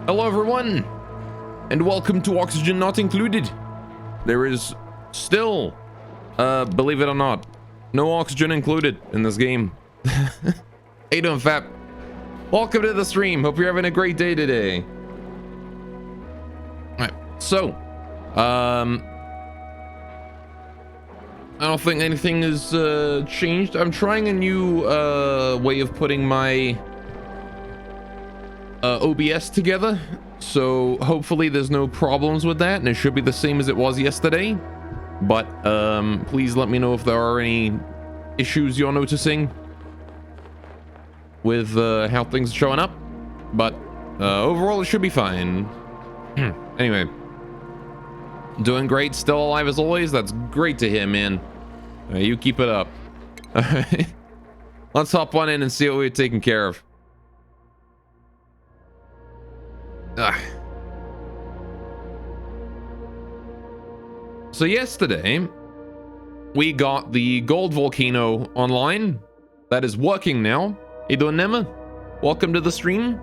Hello everyone, and welcome to Oxygen Not Included. There is still, believe it or not, no oxygen included in this game. How you doing, Fap? Welcome to the stream. Hope you're having a great day today. Alright, so, I don't think anything has changed. I'm trying a new way of putting my OBS together, so hopefully there's no problems with that, and it should be the same as it was yesterday. But please let me know if there are any issues you're noticing with how things are showing up. But overall, it should be fine. Anyway, doing great, still alive as always. That's great to hear, man. You keep it up. All right, let's hop on in and see what we're taking care of. So yesterday we got the gold volcano online. That is working now. You doing, Nema? Welcome to the stream.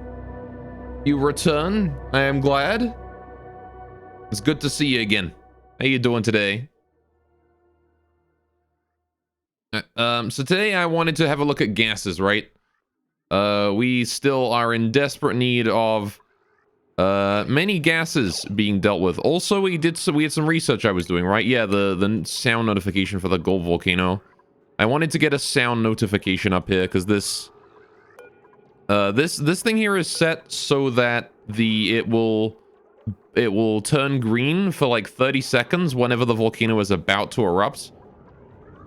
You return. I am glad. It's good to see you again. How you doing today? So today I wanted to have a look at gases, right? We still are in desperate need of many gases being dealt with. Also, we had some research I was doing, right? Yeah, the sound notification for the gold volcano. I wanted to get a sound notification up here because this thing here is set so that it will turn green for like 30 seconds whenever the volcano is about to erupt.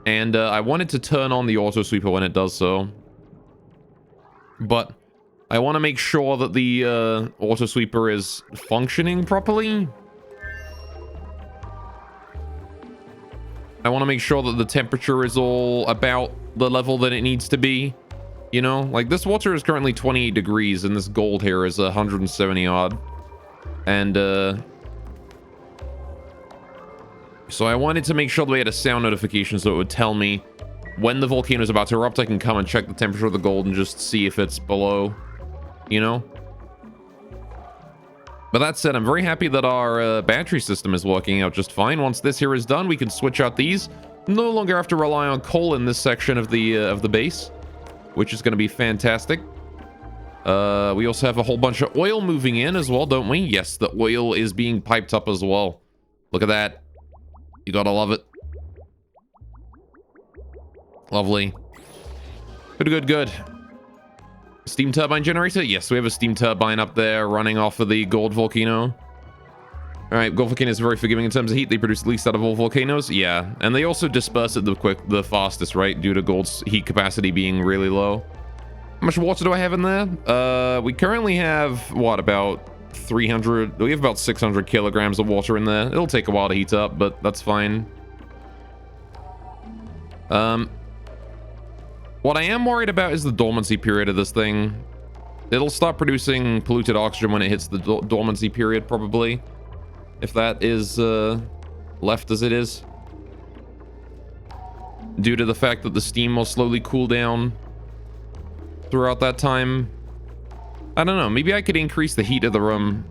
And I wanted to turn on the auto sweeper when it does so. But I want to make sure that the auto sweeper is functioning properly. I want to make sure that the temperature is all about the level that it needs to be. You know, like this water is currently 28 degrees and this gold here is 170 odd. And so I wanted to make sure that we had a sound notification so it would tell me when the volcano is about to erupt. I can come and check the temperature of the gold and just see if it's below, you know. But that said, I'm very happy that our battery system is working out just fine. Once this here is done, we can switch out these. No longer have to rely on coal in this section of the base, which is going to be fantastic. We also have a whole bunch of oil moving in as well, don't we? Yes, the oil is being piped up as well. Look at that. You gotta love it. Lovely. Good. Steam turbine generator? Yes, we have a steam turbine up there running off of the gold volcano. Alright, gold volcano is very forgiving in terms of heat. They produce the least out of all volcanoes. Yeah, and they also disperse it the fastest, right? Due to gold's heat capacity being really low. How much water do I have in there? We currently have, what, about 300... We have about 600 kilograms of water in there. It'll take a while to heat up, but that's fine. What I am worried about is the dormancy period of this thing. It'll start producing polluted oxygen when it hits the dormancy period, probably. If that is left as it is. Due to the fact that the steam will slowly cool down throughout that time. I don't know. Maybe I could increase the heat of the room.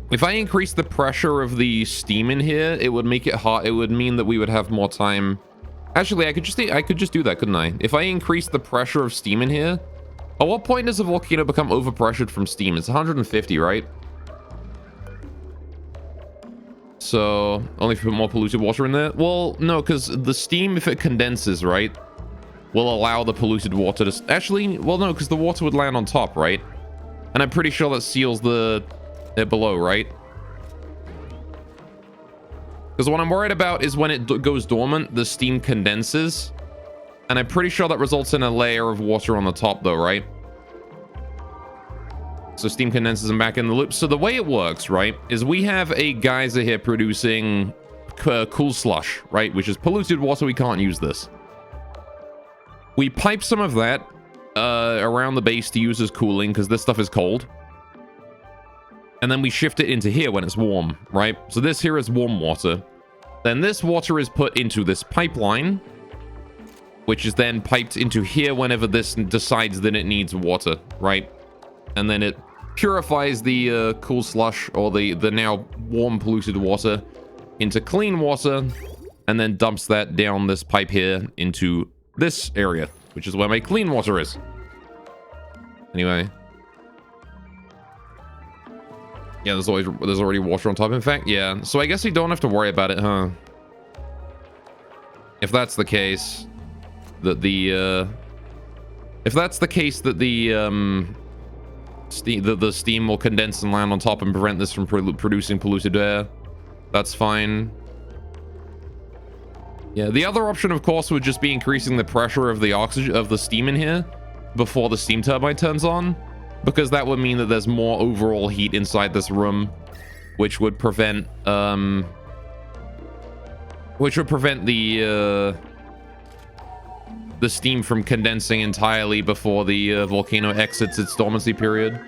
If I increase the pressure of the steam in here, it would make it hot. It would mean that we would have more time. Actually, I could just do that, couldn't I? If I increase the pressure of steam in here, at what point does a volcano become overpressured from steam? It's 150, right? So only if you put more polluted water in there. Well, no, because the steam, if it condenses, right, will allow the polluted water to... Actually, well, no, because the water would land on top, right? And I'm pretty sure that seals it below, right? Because what I'm worried about is when it goes dormant, the steam condenses. And I'm pretty sure that results in a layer of water on the top, though, right? So steam condenses and back in the loop. So the way it works, right, is we have a geyser here producing cool slush, right? Which is polluted water. We can't use this. We pipe some of that around the base to use as cooling because this stuff is cold. And then we shift it into here when it's warm, right? So this here is warm water. Then this water is put into this pipeline, which is then piped into here whenever this decides that it needs water, right? and then it purifies the cool slush, or the now warm polluted water, into clean water, and then dumps that down this pipe here into this area, which is where my clean water is. Anyway. Yeah, there's already water on top. In fact, yeah. So I guess we don't have to worry about it, huh? If that's the case, that the steam will condense and land on top and prevent this from producing polluted air, that's fine. Yeah, the other option, of course, would just be increasing the pressure of the oxygen of the steam in here before the steam turbine turns on, because that would mean that there's more overall heat inside this room, which would prevent the steam from condensing entirely before the volcano exits its dormancy period.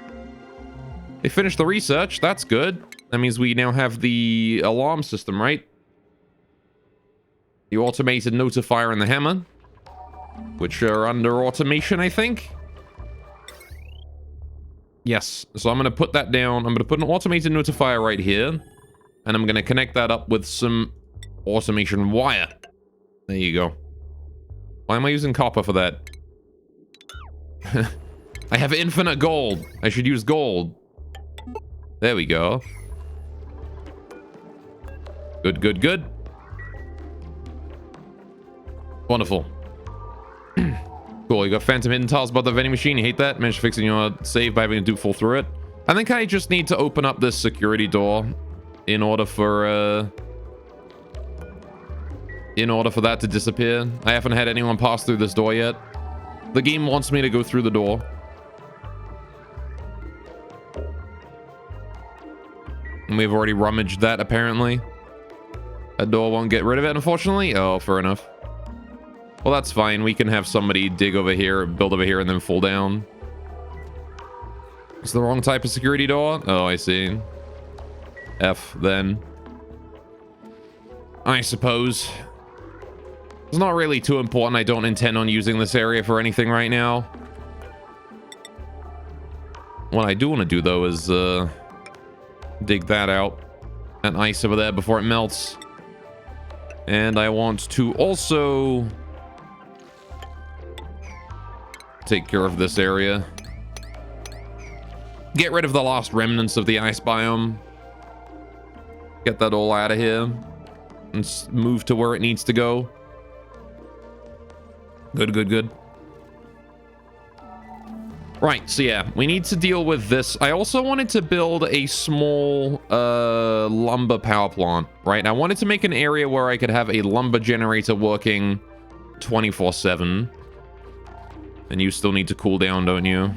They finished the research. That's good. That means we now have the alarm system, right? The automated notifier and the hammer, which are under automation, I think. Yes. So I'm going to put that down. I'm going to put an automated notifier right here, and I'm going to connect that up with some automation wire. There you go. Why am I using copper for that? I have infinite gold. I should use gold. There we go. Good, good, good. Wonderful. Cool, you got phantom hidden tiles about the vending machine. You hate that? Managed fixing your save by having a dupe fall through it. I think I just need to open up this security door in order for that to disappear. I haven't had anyone pass through this door yet. The game wants me to go through the door. And we've already rummaged that, apparently. That door won't get rid of it, unfortunately. Oh, fair enough. Well, that's fine. We can have somebody dig over here, build over here, and then fall down. It's the wrong type of security door? Oh, I see. F, then. I suppose. It's not really too important. I don't intend on using this area for anything right now. What I do want to do, though, is dig that out. That ice over there before it melts. And I want to also take care of this area. Get rid of the last remnants of the ice biome. Get that all out of here. And move to where it needs to go. Good, good, good. Right, so yeah, we need to deal with this. I also wanted to build a small lumber power plant, right? I wanted to make an area where I could have a lumber generator working 24/7. And you still need to cool down, don't you?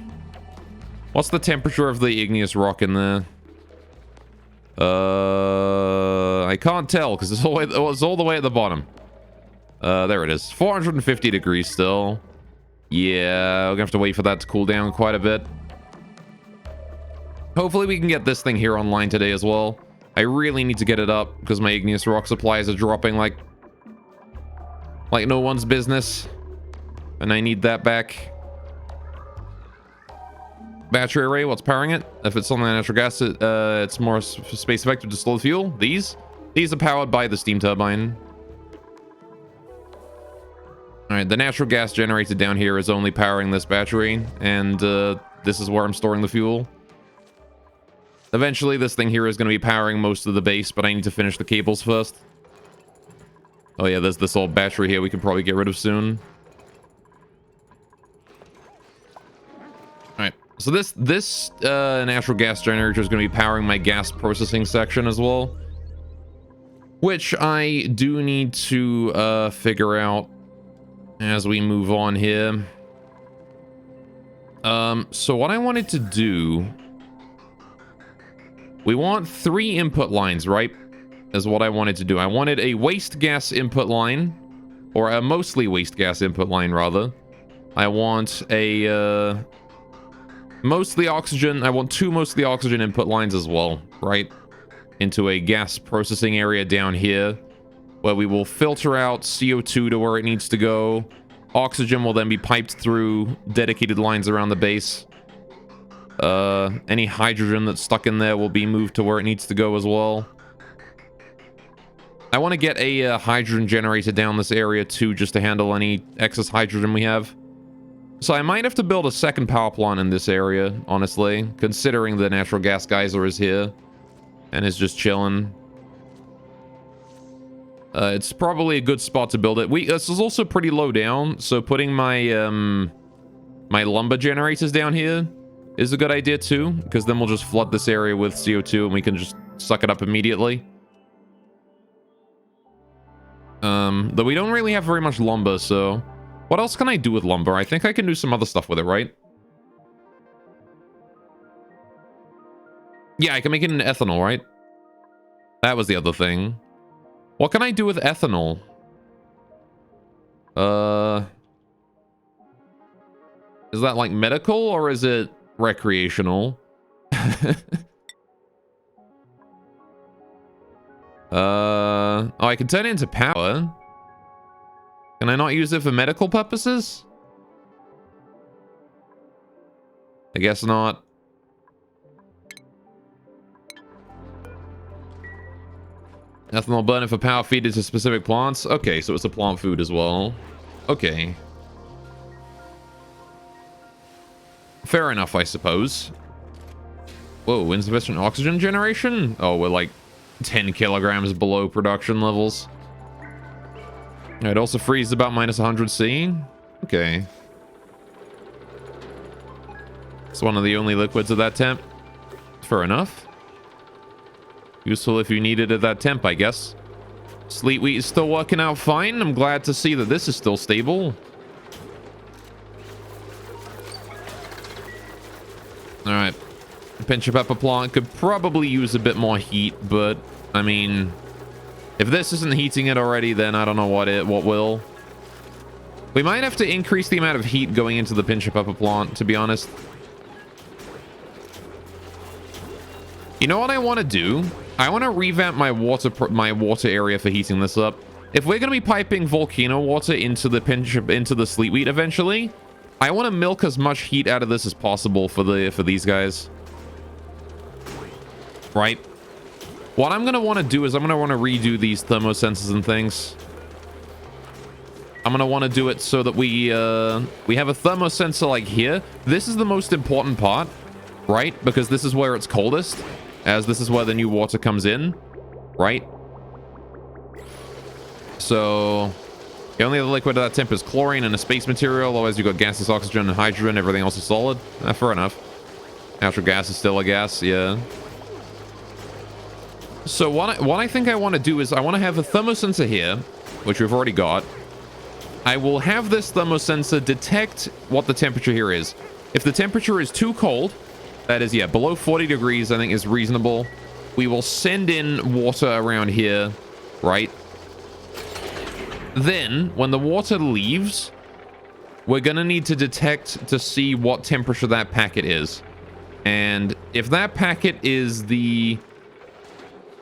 What's the temperature of the igneous rock in there? I can't tell because it's all the way at the bottom. There it is. 450 degrees still. Yeah, we're gonna have to wait for that to cool down quite a bit. Hopefully we can get this thing here online today as well. I really need to get it up because my igneous rock supplies are dropping like no one's business. And I need that back. Battery array, what's powering it? If it's on the natural gas, it's more space effective to store the fuel. These are powered by the steam turbine. All right, the natural gas generated down here is only powering this battery, and this is where I'm storing the fuel. Eventually, this thing here is going to be powering most of the base, but I need to finish the cables first. Oh yeah, there's this old battery here we can probably get rid of soon. Alright, so this natural gas generator is going to be powering my gas processing section as well. Which I do need to figure out as we move on here. So what I wanted to do... We want 3 input lines, right? Is what I wanted to do. I wanted a waste gas input line. Or a mostly waste gas input line, rather. I want a... mostly oxygen. I want 2 mostly oxygen input lines as well, right? Into a gas processing area down here, where we will filter out CO2 to where it needs to go. Oxygen will then be piped through dedicated lines around the base. Any hydrogen that's stuck in there will be moved to where it needs to go as well. I want to get a hydrogen generator down this area too, just to handle any excess hydrogen we have. So I might have to build a second power plant in this area, honestly, considering the natural gas geyser is here and is just chilling. It's probably a good spot to build it. This is also pretty low down, so putting my my lumber generators down here is a good idea too, because then we'll just flood this area with CO2 and we can just suck it up immediately. Though we don't really have very much lumber, so what else can I do with lumber? I think I can do some other stuff with it, right? Yeah, I can make it into ethanol, right? That was the other thing. What can I do with ethanol? Is that like medical or is it recreational? Oh, I can turn it into power. Can I not use it for medical purposes? I guess not. Ethanol burning for power feed into specific plants. Okay, so it's a plant food as well. Okay. Fair enough, I suppose. Whoa, insufficient oxygen generation? Oh, we're like 10 kilograms below production levels. It also freezes about minus 100 C. Okay. It's one of the only liquids at that temp. Fair enough. Useful if you need it at that temp, I guess. Sleet wheat is still working out fine. I'm glad to see that this is still stable. Alright. Pinch of pepper plant could probably use a bit more heat, but I mean, if this isn't heating it already, then I don't know what will. We might have to increase the amount of heat going into the pinch of pepper plant, to be honest. You know what I want to do? I want to revamp my water area for heating this up. If we're going to be piping volcano water into the sleet wheat eventually, I want to milk as much heat out of this as possible for these guys. Right? What I'm going to want to do is I'm going to want to redo these thermosensors and things. I'm going to want to do it so that we have a thermosensor like here. This is the most important part, right? Because this is where it's coldest, as this is where the new water comes in, right? So the only other liquid at that temp is chlorine and a space material. Otherwise, you've got gaseous oxygen and hydrogen. Everything else is solid. Fair enough. Natural gas is still a gas, yeah. So what I think I want to do is I want to have a thermosensor here, which we've already got. I will have this thermosensor detect what the temperature here is. If the temperature is too cold, that is, yeah, below 40 degrees, I think is reasonable. We will send in water around here, right? Then, when the water leaves, we're going to need to detect to see what temperature that packet is. And if that packet is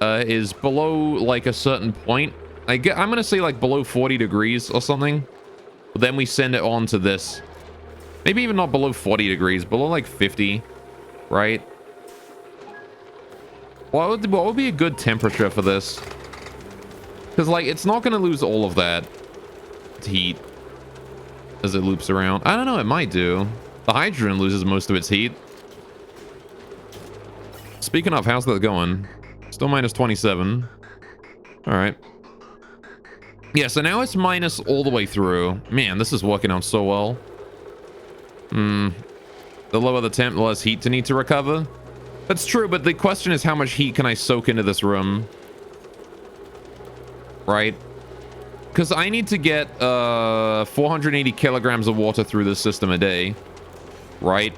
is below like a certain point, I'm going to say like below 40 degrees or something, then we send it on to this. Maybe even not below 40 degrees, below like 50, right? What would be a good temperature for this? Because like it's not going to lose all of that heat as it loops around. I don't know, it might do. The hydrogen loses most of its heat. Speaking of, how's that going? Still minus 27. All right. Yeah, so now it's minus all the way through. Man, this is working out so well. The lower the temp, the less heat to need to recover. That's true, but the question is how much heat can I soak into this room? Right? Because I need to get 480 kilograms of water through this system a day. Right?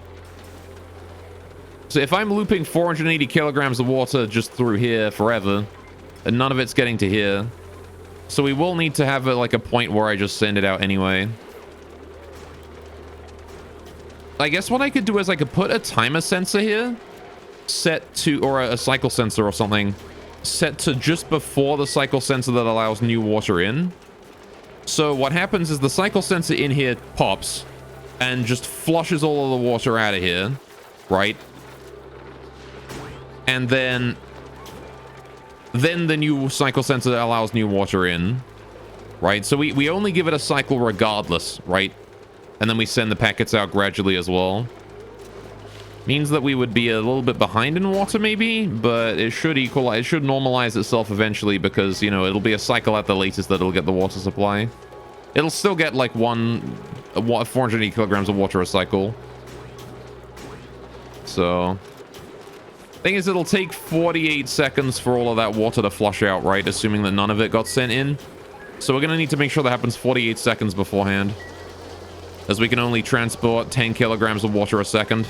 So if I'm looping 480 kilograms of water just through here forever, and none of it's getting to here, so we will need to have like a point where I just send it out anyway. I guess what I could do is I could put a timer sensor here, set to, or a cycle sensor or something, set to just before the cycle sensor that allows new water in. So what happens is the cycle sensor in here pops and just flushes all of the water out of here. right? And then the new cycle sensor allows new water in, right? So we only give it a cycle regardless, right? And then we send the packets out gradually as well. Means that we would be a little bit behind in water maybe, but it should equalize, it should normalize itself eventually because, you know, it'll be a cycle at the latest that it'll get the water supply. It'll still get like 480 kilograms of water a cycle. So, thing is, it'll take 48 seconds for all of that water to flush out, right? Assuming that none of it got sent in. So we're going to need to make sure that happens 48 seconds beforehand, as we can only transport 10 kilograms of water a second.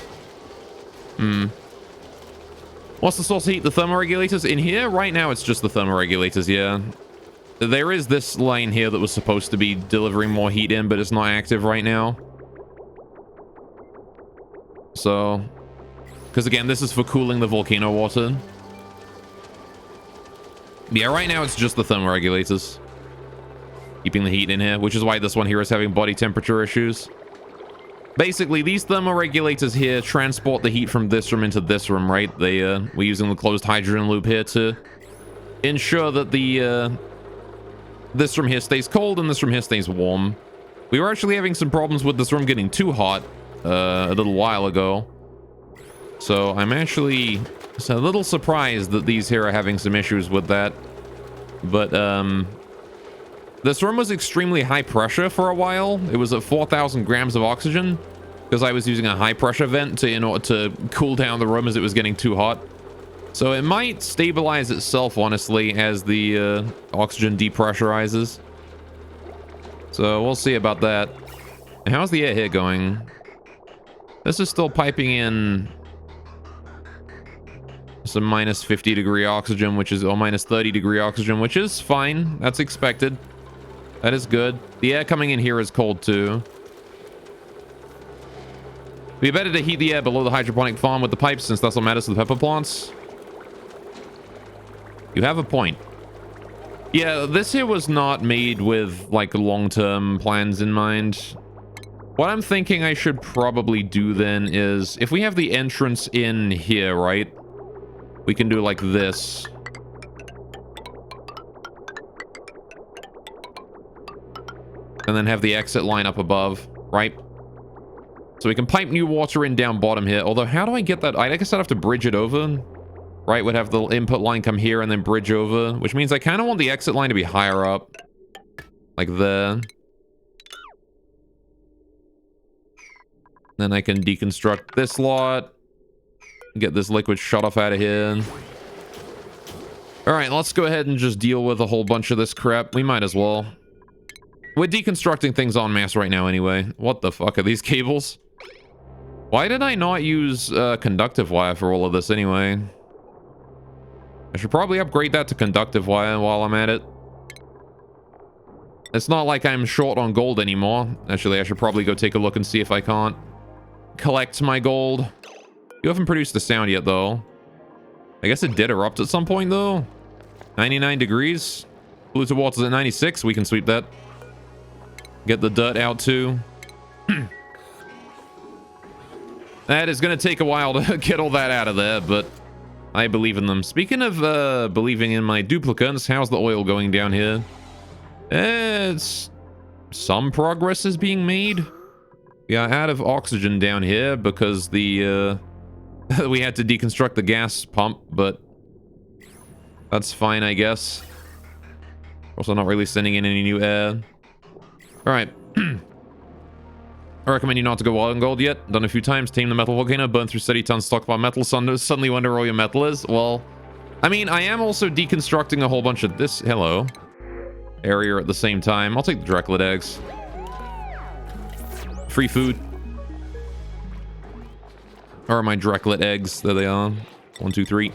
What's the source of heat? The thermoregulators in here? Right now, it's just the thermoregulators, yeah. There is this line here that was supposed to be delivering more heat in, but it's not active right now. So, because again, this is for cooling the volcano water. Yeah, right now it's just the thermoregulators keeping the heat in here, which is why this one here is having body temperature issues. Basically, these thermoregulators here transport the heat from this room into this room, right? We're using the closed hydrogen loop here to ensure that this room here stays cold and this room here stays warm. We were actually having some problems with this room getting too hot a little while ago. So I'm actually a little surprised that these here are having some issues with that. But this room was extremely high pressure for a while. It was at 4,000 grams of oxygen because I was using a high pressure vent in order to cool down the room as it was getting too hot. So it might stabilize itself, honestly, as the oxygen depressurizes. So we'll see about that. And how's the air here going? This is still piping in some minus 50 degree oxygen, which is, or minus 30 degree oxygen, which is fine. That's expected. That is good. The air coming in here is cold too. It'd be better to heat the air below the hydroponic farm with the pipes, since that's what matters to the pepper plants. You have a point. Yeah, this here was not made with like long-term plans in mind. What I'm thinking I should probably do then is, if we have the entrance in here, right? We can do like this. And then have the exit line up above, right? So we can pipe new water in down bottom here. Although, how do I get that? I guess I'd have to bridge it over. Right, would have the input line come here and then bridge over. Which means I kind of want the exit line to be higher up. Like there. Then I can deconstruct this lot. Get this liquid shut off out of here. Alright, let's go ahead and just deal with a whole bunch of this crap. We might as well. We're deconstructing things en masse right now anyway. What the fuck are these cables? Why did I not use conductive wire for all of this anyway? I should probably upgrade that to conductive wire while I'm at it. It's not like I'm short on gold anymore. Actually, I should probably go take a look and see if I can't collect my gold. You haven't produced the sound yet, though. I guess it did erupt at some point, though. 99 degrees. Polluted water's at 96. We can sweep that. Get the dirt out, too. That is going to take a while to get all that out of there, but I believe in them. Speaking of believing in my duplicants, how's the oil going down here? It's... some progress is being made. We are out of oxygen down here because the we had to deconstruct the gas pump, but that's fine, I guess. Also not really sending in any new air. Alright. I recommend you not to go wild on gold yet. Done a few times. Tame the metal volcano. Burn through steady tons stockpile metal. Suddenly wonder where all your metal is. Well, I mean, I am also deconstructing a whole bunch of this... hello. Area at the same time. I'll take the Dreclet eggs. Free food. Or my Dreclet eggs. There they are. 1, 2, 3.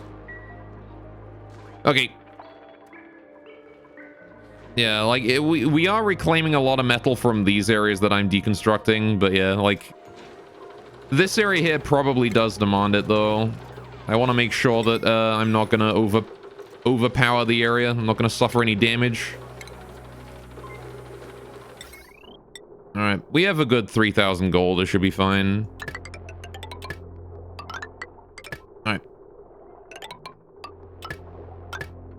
Okay. Yeah, like, we are reclaiming a lot of metal from these areas that I'm deconstructing, but yeah, like, this area here probably does demand it, though. I want to make sure that I'm not going to overpower the area. I'm not going to suffer any damage. Alright, we have a good 3,000 gold. It should be fine.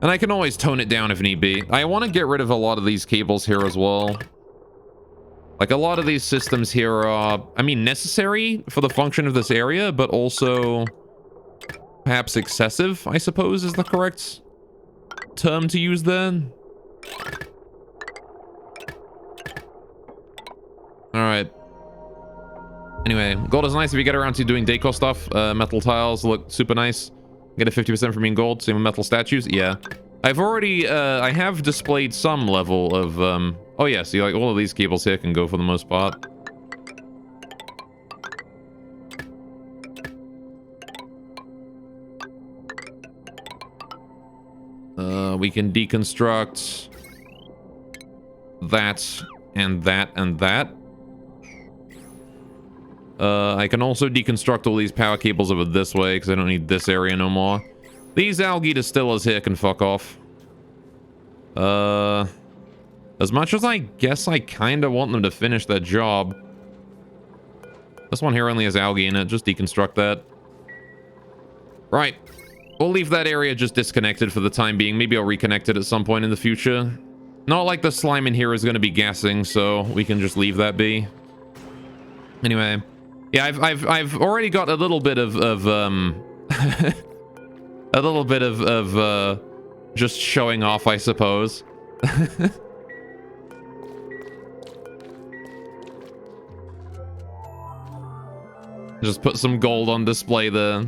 And I can always tone it down if need be. I want to get rid of a lot of these cables here as well. Like, a lot of these systems here are, I mean, necessary for the function of this area, but also perhaps excessive, I suppose, is the correct term to use there. Alright. Anyway, gold is nice if you get around to doing decor stuff. Metal tiles look super nice. Get a 50% from being gold. Same with metal statues. Yeah. I've already, I have displayed some level of, oh yeah, see, like, all of these cables here can go for the most part. We can deconstruct that and that and that. I can also deconstruct all these power cables over this way because I don't need this area no more. These algae distillers here can fuck off. As much as I guess I kind of want them to finish their job. This one here only has algae in it. Just deconstruct that. Right. We'll leave that area just disconnected for the time being. Maybe I'll reconnect it at some point in the future. Not like the slime in here is going to be gassing, so we can just leave that be. Anyway. Yeah, I've already got a little bit of a little bit of just showing off, I suppose. Just put some gold on display there.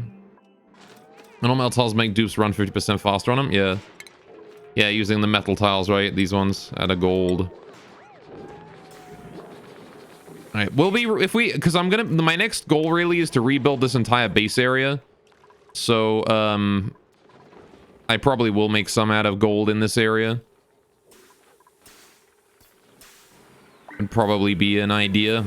Normal tiles make dupes run 50% faster on them. Yeah. Yeah, using the metal tiles, right? These ones add a gold. Alright, we'll be, if we, because I'm gonna, my next goal really is to rebuild this entire base area. So, I probably will make some out of gold in this area. Would probably be an idea.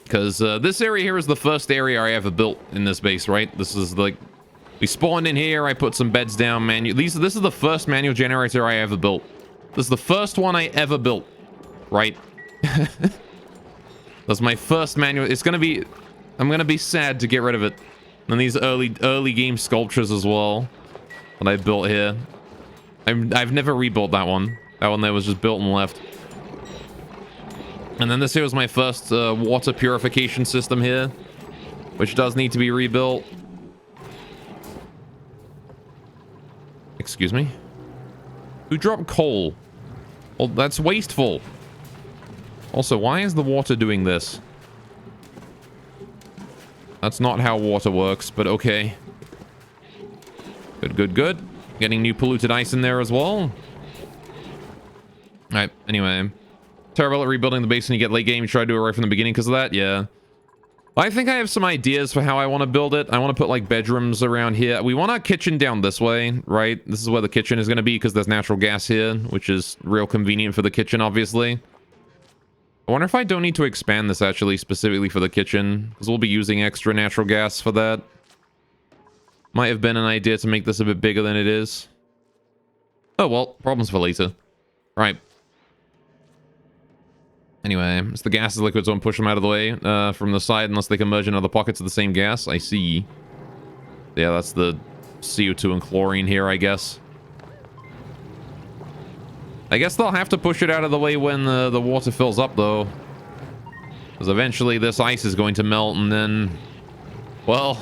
Because, this area here is the first area I ever built in this base, right? This is like, we spawned in here, I put some beds down, this is the first manual generator I ever built. This is the first one I ever built, right? That's my first manual. It's gonna be, I'm gonna be sad to get rid of it. And these early game sculptures as well that I built here. I've never rebuilt that one. That one there was just built and left. And then this here was my first water purification system here, which does need to be rebuilt. Excuse me? Who dropped coal? Well, that's wasteful. Also, why is the water doing this? That's not how water works, but okay. Good, good, good. Getting new polluted ice in there as well. Alright, anyway. Terrible at rebuilding the base when you get late game. You try to do it right from the beginning because of that? Yeah. I think I have some ideas for how I want to build it. I want to put, like, bedrooms around here. We want our kitchen down this way, right? This is where the kitchen is going to be because there's natural gas here, which is real convenient for the kitchen, obviously. I wonder if I don't need to expand this, actually, specifically for the kitchen, because we'll be using extra natural gas for that. Might have been an idea to make this a bit bigger than it is. Oh, well, problems for later. Right. Anyway, it's the gases liquids, so I'm pushing them out of the way from the side unless they can merge in other pockets of the same gas. I see. Yeah, that's the CO2 and chlorine here, I guess. I guess they'll have to push it out of the way when the water fills up, though. Because eventually this ice is going to melt, and then... Well...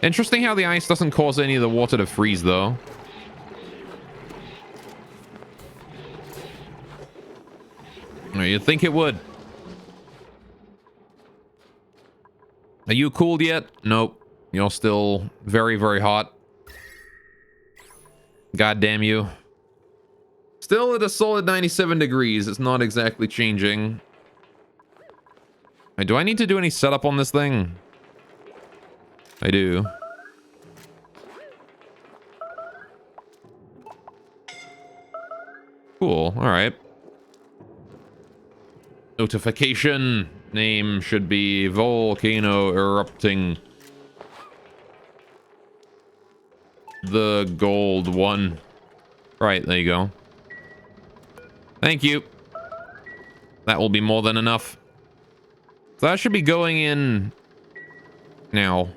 Interesting how the ice doesn't cause any of the water to freeze, though. You'd think it would. Are you cooled yet? Nope. You're still very, very hot. God damn you. Still at a solid 97 degrees. It's not exactly changing. Wait, do I need to do any setup on this thing? I do. Cool. All right. Notification. Name should be volcano erupting. The gold one. Right, there you go. Thank you. That will be more than enough. So that should be going in now.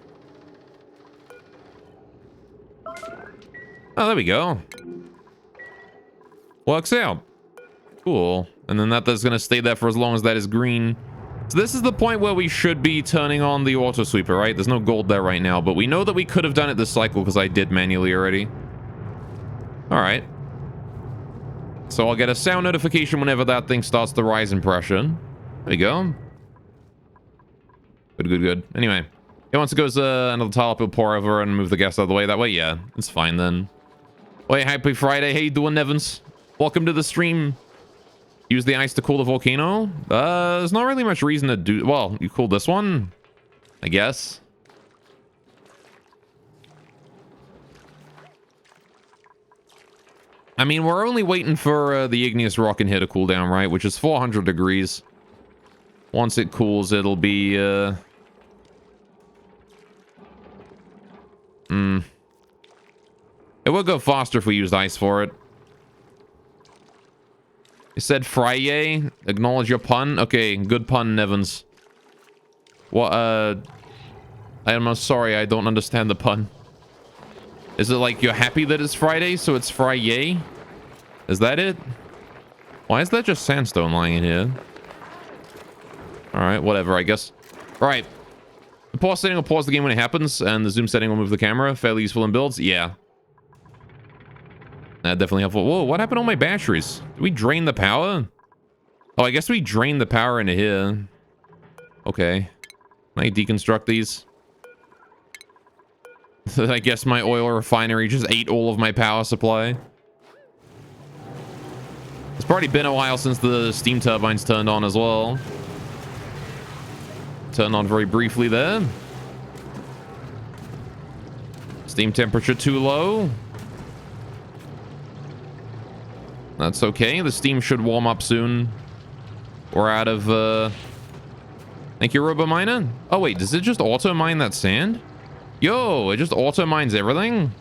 Oh, there we go. Works out. Cool. And then that's going to stay there for as long as that is green. So this is the point where we should be turning on the auto sweeper, right? There's no gold there right now, but we know that we could have done it this cycle because I did manually already. All right. So I'll get a sound notification whenever that thing starts to rise in pressure. There we go. Good, good, good. Anyway, once it goes another tile up, he'll pour over and move the gas out of the way. That way, yeah, it's fine then. Wait, happy Friday. How you doing, Nevins? Welcome to the stream. Use the ice to cool the volcano. There's not really much reason to do... Well, you cool this one, I guess. I mean, we're only waiting for the igneous rock in here to cool down, right? Which is 400 degrees. Once it cools, it'll be... It will go faster if we used ice for it. You said Friday. Acknowledge your pun. Okay, good pun, Nevins. What, I am sorry, I don't understand the pun. Is it like you're happy that it's Friday, so it's Friday? Is that it? Why is that just sandstone lying in here? Alright, whatever, I guess. Alright. The pause setting will pause the game when it happens, and the zoom setting will move the camera. Fairly useful in builds? Yeah. Definitely helpful. Whoa, what happened to all my batteries? Did we drain the power? Oh, I guess we drained the power into here. Okay. Can I deconstruct these? I guess my oil refinery just ate all of my power supply. It's probably been a while since the steam turbines turned on as well. Turned on very briefly there. Steam temperature too low. That's okay. The steam should warm up soon. We're out of... Thank you, RoboMiner. Oh, wait. Does it just auto-mine that sand? Yo, it just auto-mines everything?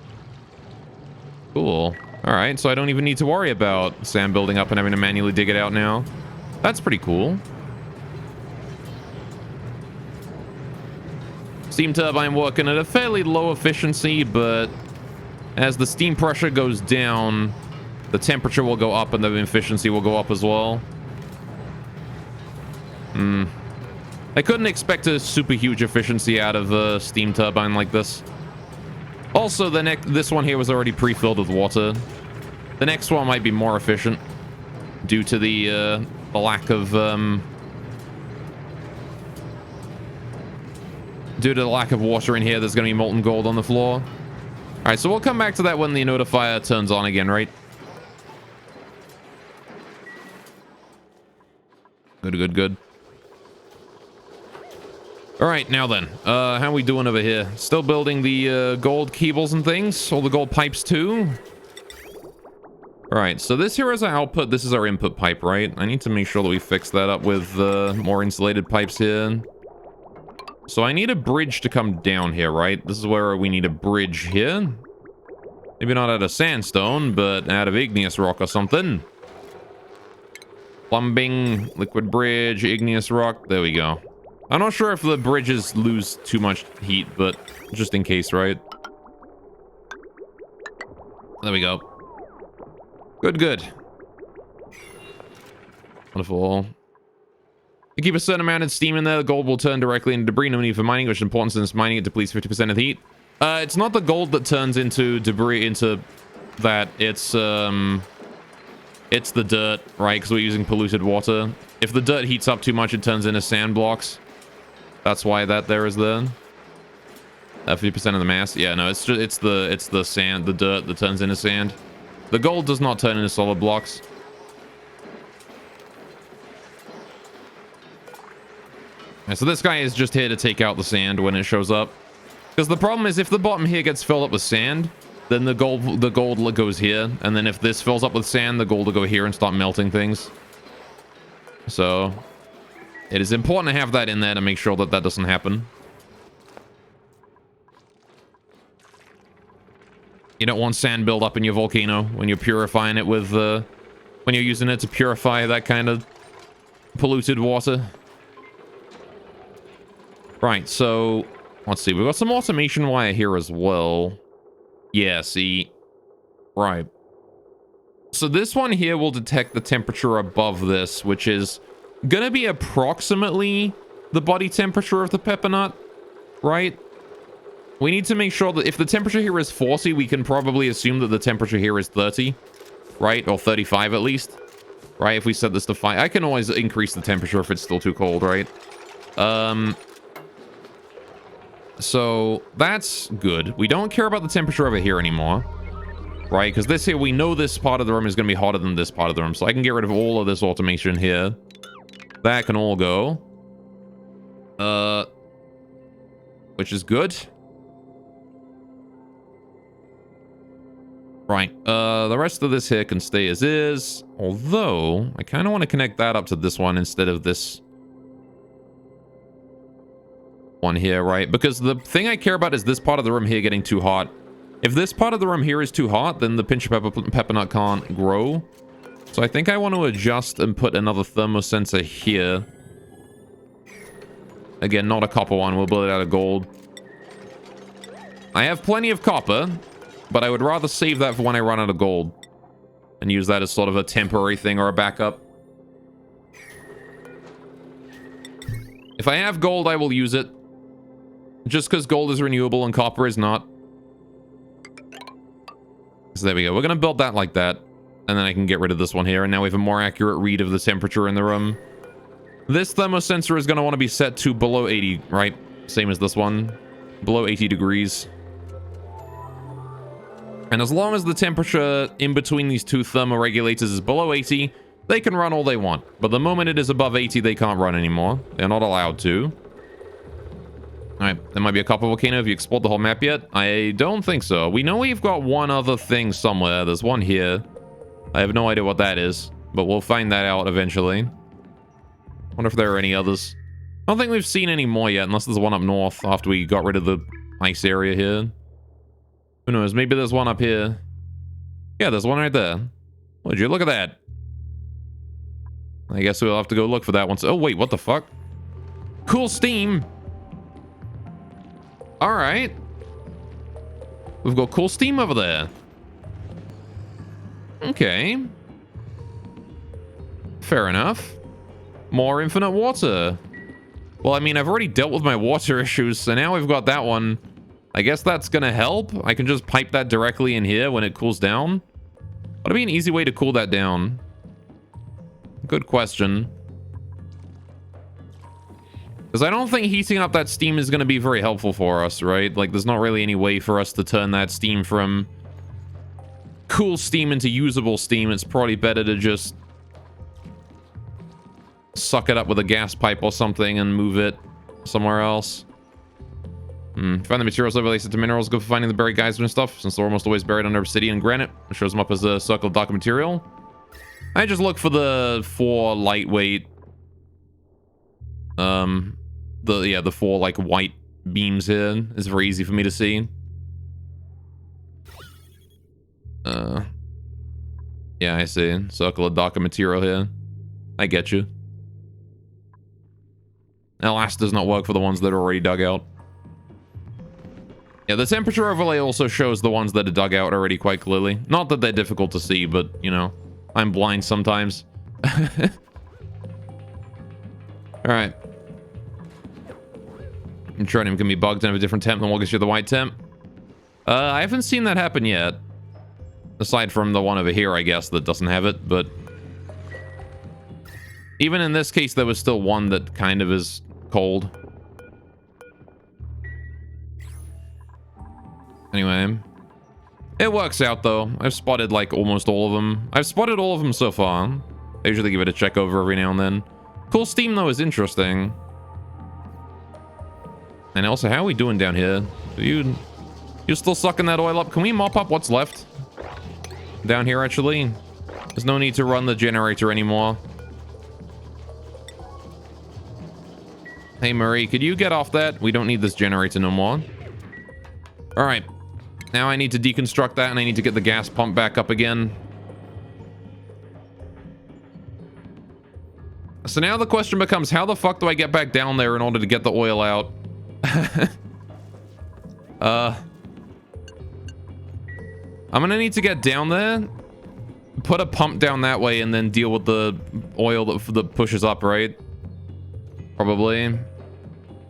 Cool. Alright, so I don't even need to worry about sand building up and having to manually dig it out now. That's pretty cool. Steam turbine working at a fairly low efficiency, but as the steam pressure goes down, the temperature will go up and the efficiency will go up as well. I couldn't expect a super huge efficiency out of a steam turbine like this. Also, this one here was already pre-filled with water. The next one might be more efficient due to the lack of water in here. There's going to be molten gold on the floor. All right, so we'll come back to that when the notifier turns on again, right? Good, good, good. All right, now then, how are we doing over here? Still building the gold cables and things? All the gold pipes too? All right, so this here is our output. This is our input pipe, right? I need to make sure that we fix that up with more insulated pipes here. So I need a bridge to come down here, right? This is where we need a bridge here. Maybe not out of sandstone, but out of igneous rock or something. Plumbing, liquid bridge, igneous rock. There we go. I'm not sure if the bridges lose too much heat, but just in case, right? There we go. Good, good. Wonderful. To keep a certain amount of steam in there, the gold will turn directly into debris. No need for mining, which is important since mining it depletes 50% of the heat. It's not the gold that turns into debris, into that. It's the dirt, right? Because we're using polluted water. If the dirt heats up too much, it turns into sand blocks. That's why that there is there. 50% of the mass. Yeah, no, it's the sand, the dirt that turns into sand. The gold does not turn into solid blocks. So this guy is just here to take out the sand when it shows up. Because the problem is if the bottom here gets filled up with sand, then the gold goes here. And then if this fills up with sand, the gold will go here and start melting things. So it is important to have that in there to make sure that that doesn't happen. You don't want sand build up in your volcano when you're purifying it with, when you're using it to purify that kind of polluted water. Right, so let's see. We've got some automation wire here as well. Yeah, see, Right. So this one here will detect the temperature above this, which is gonna be approximately the body temperature of the pepper nut, right? We need to make sure that if the temperature here is 40, we can probably assume that the temperature here is 30, right? Or 35 at least, right? If we set this to 5, I can always increase the temperature if it's still too cold, right? So that's good. We don't care about the temperature over here anymore, right? Because this here, we know this part of the room is going to be hotter than this part of the room. So I can get rid of all of this automation here. That can all go. Which is good. Right. The rest of this here can stay as is. Although, I kind of want to connect that up to this one instead of this one here, right? Because the thing I care about is this part of the room here getting too hot. If this part of the room here is too hot, then the pinch of pepper nut can't grow. So I think I want to adjust and put another thermosensor here. Again, not a copper one. We'll build it out of gold. I have plenty of copper, but I would rather save that for when I run out of gold and use that as sort of a temporary thing or a backup. If I have gold, I will use it. Just because gold is renewable and copper is not. So there we go. We're going to build that like that. And then I can get rid of this one here. And now we have a more accurate read of the temperature in the room. This thermosensor is going to want to be set to below 80, right? Same as this one. Below 80 degrees. And as long as the temperature in between these two thermoregulators is below 80, they can run all they want. But the moment it is above 80, they can't run anymore. They're not allowed to. Alright, there might be a copper volcano. Have you explored the whole map yet? I don't think so. We know we've got one other thing somewhere. There's one here. I have no idea what that is, but we'll find that out eventually. Wonder if there are any others. I don't think we've seen any more yet, unless there's one up north after we got rid of the ice area here. Who knows? Maybe there's one up here. Yeah, there's one right there. Would you look at that? I guess we'll have to go look for that one. Oh, wait, what the fuck? Cool steam. All right. We've got cool steam over there. Okay. Fair enough. More infinite water. Well, I mean, I've already dealt with my water issues, so now we've got that one. I guess that's gonna help. I can just pipe that directly in here when it cools down. What'd be an easy way to cool that down? Good question. Because I don't think heating up that steam is going to be very helpful for us, right? Like, there's not really any way for us to turn that steam from cool steam into usable steam. It's probably better to just suck it up with a gas pipe or something and move it somewhere else. Find the materials overlay set to minerals. Good for finding the buried geyser and stuff, since they're almost always buried under obsidian and granite. It shows them up as a circle of dark material. I just look for the 4 lightweight... the 4 like white beams here. It's very easy for me to see. Yeah, I see. Circle of darker material here. I get you. Alas, does not work for the ones that are already dug out. Yeah, the temperature overlay also shows the ones that are dug out already quite clearly. Not that they're difficult to see, but, you know, I'm blind sometimes. Alright. Tronium can be bugged and have a different temp than what gives you the white temp. I haven't seen that happen yet. Aside from the one over here, I guess, that doesn't have it, but... even in this case, there was still one that kind of is cold. Anyway. It works out, though. I've spotted, like, almost all of them. I've spotted all of them so far. I usually give it a check over every now and then. Cool steam, though, is interesting. And also, how are we doing down here? You still sucking that oil up? Can we mop up what's left? Down here, actually? There's no need to run the generator anymore. Hey, Marie, could you get off that? We don't need this generator no more. Alright. Now I need to deconstruct that, and I need to get the gas pump back up again. So now the question becomes, how the fuck do I get back down there in order to get the oil out? I'm gonna need to get down there, put a pump down that way, and then deal with the oil that pushes up, right? Probably. In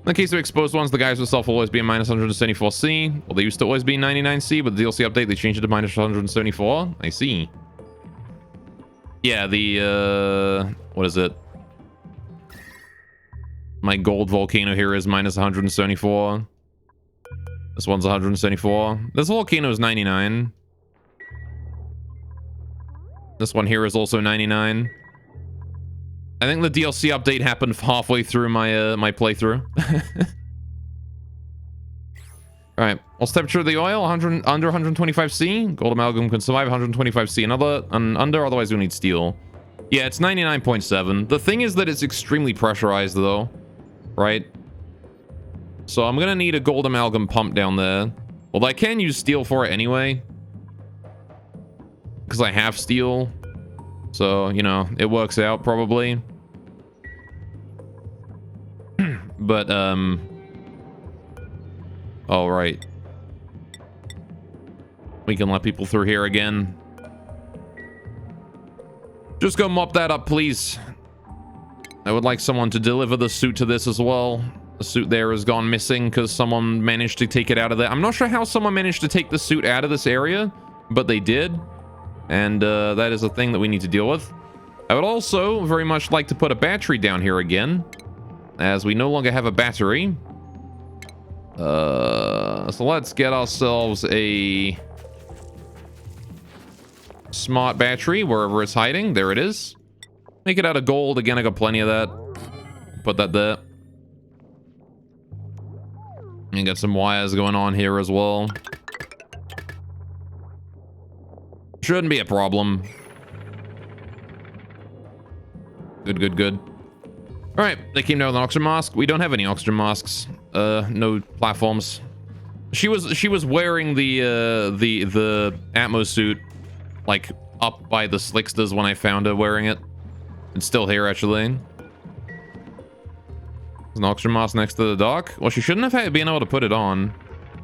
the case of exposed ones, the guys itself will always be a minus 174C. Well, they used to always be 99C, but the DLC update, they changed it to minus 174. I see. Yeah, the, what is it? My gold volcano here is minus 174. This one's 174. This volcano is 99. This one here is also 99. I think the DLC update happened halfway through my my playthrough. All right, what's temperature of the oil? 100 under 125C. Gold amalgam can survive 125C and under. Otherwise, we need steel. Yeah, it's 99.7. The thing is that it's extremely pressurized, though, right? So I'm gonna need a gold amalgam pump down there. Well, I can use steel for it anyway, because I have steel. So, you know, it works out probably. But, all right. We can let people through here again. Just go mop that up, please. I would like someone to deliver the suit to this as well. The suit there has gone missing because someone managed to take it out of there. I'm not sure how someone managed to take the suit out of this area, but they did. And that is a thing that we need to deal with. I would also very much like to put a battery down here again, as we no longer have a battery. So let's get ourselves a smart battery wherever it's hiding. There it is. Make it out of gold. Again, I got plenty of that. Put that there. And got some wires going on here as well. Shouldn't be a problem. Good, good, good. All right, they came down with an oxygen mask. We don't have any oxygen masks. No platforms. She was wearing the Atmo suit, like up by the Slicksters when I found her wearing it. It's still here actually. There's an oxygen mask next to the dock. Well, she shouldn't have been able to put it on.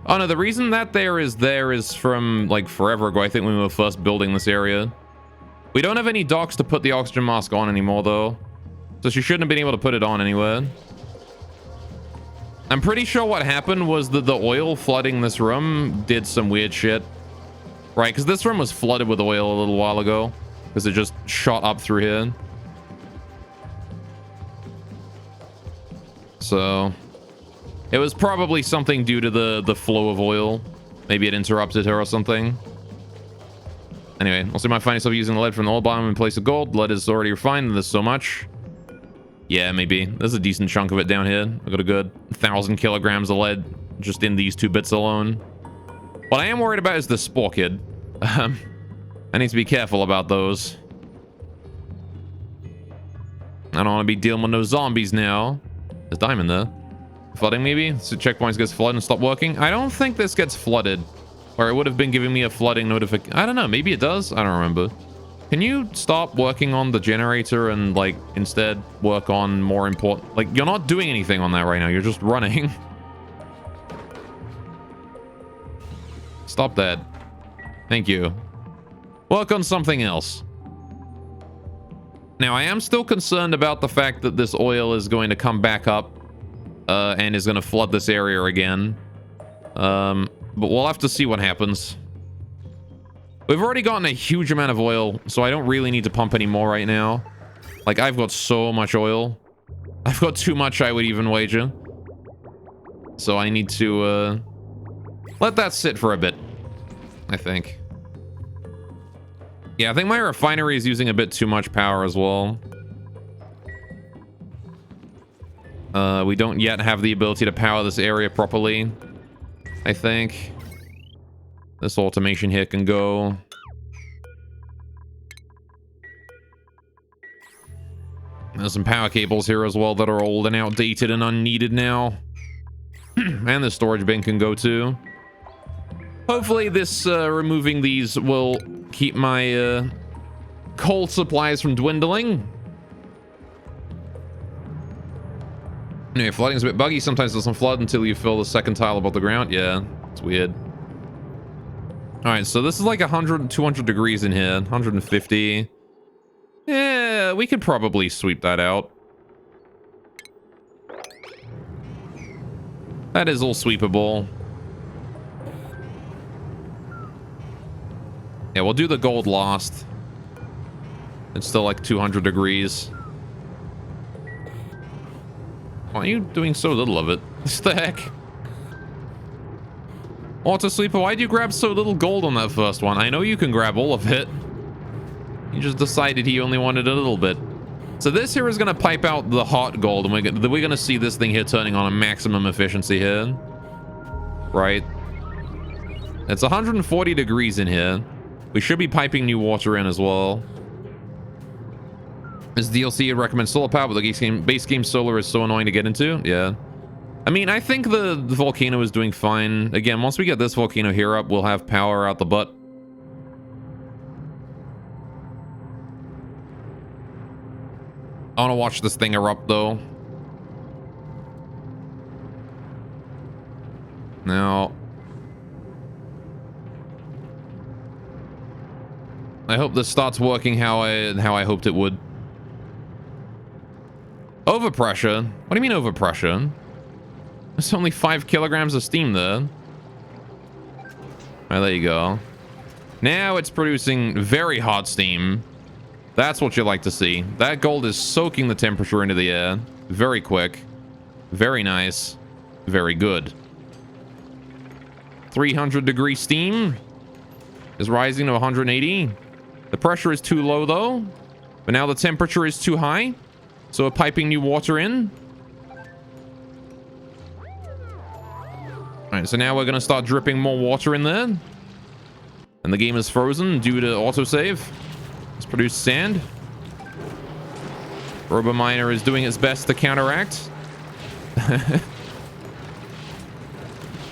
Oh no, the reason that there is from like forever ago. I think when we were first building this area. We don't have any docks to put the oxygen mask on anymore though. So she shouldn't have been able to put it on anywhere. I'm pretty sure what happened was that the oil flooding this room did some weird shit. Right, because this room was flooded with oil a little while ago. Because it just shot up through here. So it was probably something due to the flow of oil. Maybe it interrupted her or something. Anyway, also might find yourself using lead from the oil bomb in place of gold. Lead is already refined, and there's so much. Yeah, maybe. There's a decent chunk of it down here. I got a good 1,000 kilograms of lead just in these two bits alone. What I am worried about is the spore kid. I need to be careful about those. I don't want to be dealing with no zombies now. There's diamond there. Flooding maybe? So checkpoints gets flooded and stop working? I don't think this gets flooded. Or it would have been giving me a flooding notification. I don't know. Maybe it does. I don't remember. Can you stop working on the generator and like instead work on more important... Like you're not doing anything on that right now. You're just running. Stop that. Thank you. Work on something else. Now I am still concerned about the fact that this oil is going to come back up and is going to flood this area again. But we'll have to see what happens. We've already gotten a huge amount of oil, so I don't really need to pump any more right now. Like, I've got so much oil. I've got too much, I would even wager. So I need to, let that sit for a bit, I think. Yeah, I think my refinery is using a bit too much power as well. We don't yet have the ability to power this area properly, I think. This automation here can go. There's some power cables here as well that are old and outdated and unneeded now. And the storage bin can go too. Hopefully this removing these will keep my coal supplies from dwindling. Anyway, flooding's a bit buggy. Sometimes it doesn't flood until you fill the second tile above the ground. Yeah, it's weird. All right, so this is like 100, 200 degrees in here, 150. Yeah, we could probably sweep that out. That is all sweepable. Yeah, we'll do the gold last. It's still like 200 degrees. Why are you doing so little of it? What the heck? Auto Sleeper, why'd you grab so little gold on that first one? I know you can grab all of it. You just decided he only wanted a little bit. So this here is going to pipe out the hot gold, and we're going to see this thing here turning on a maximum efficiency here. Right? It's 140 degrees in here. We should be piping new water in as well. This DLC would recommend solar power, but the base game solar is so annoying to get into. Yeah. I mean, I think the volcano is doing fine. Again, once we get this volcano here up, we'll have power out the butt. I want to watch this thing erupt, though. Now, I hope this starts working how I hoped it would. Overpressure? What do you mean overpressure? There's only 5 kilograms of steam there. All right, there you go. Now it's producing very hot steam. That's what you like to see. That gold is soaking the temperature into the air. Very quick. Very nice. Very good. 300 degree steam is rising to 180. The pressure is too low though. But now the temperature is too high. So we're piping new water in. Alright, so now we're going to start dripping more water in there. And the game is frozen due to autosave. Let's produce sand. RoboMiner is doing its best to counteract.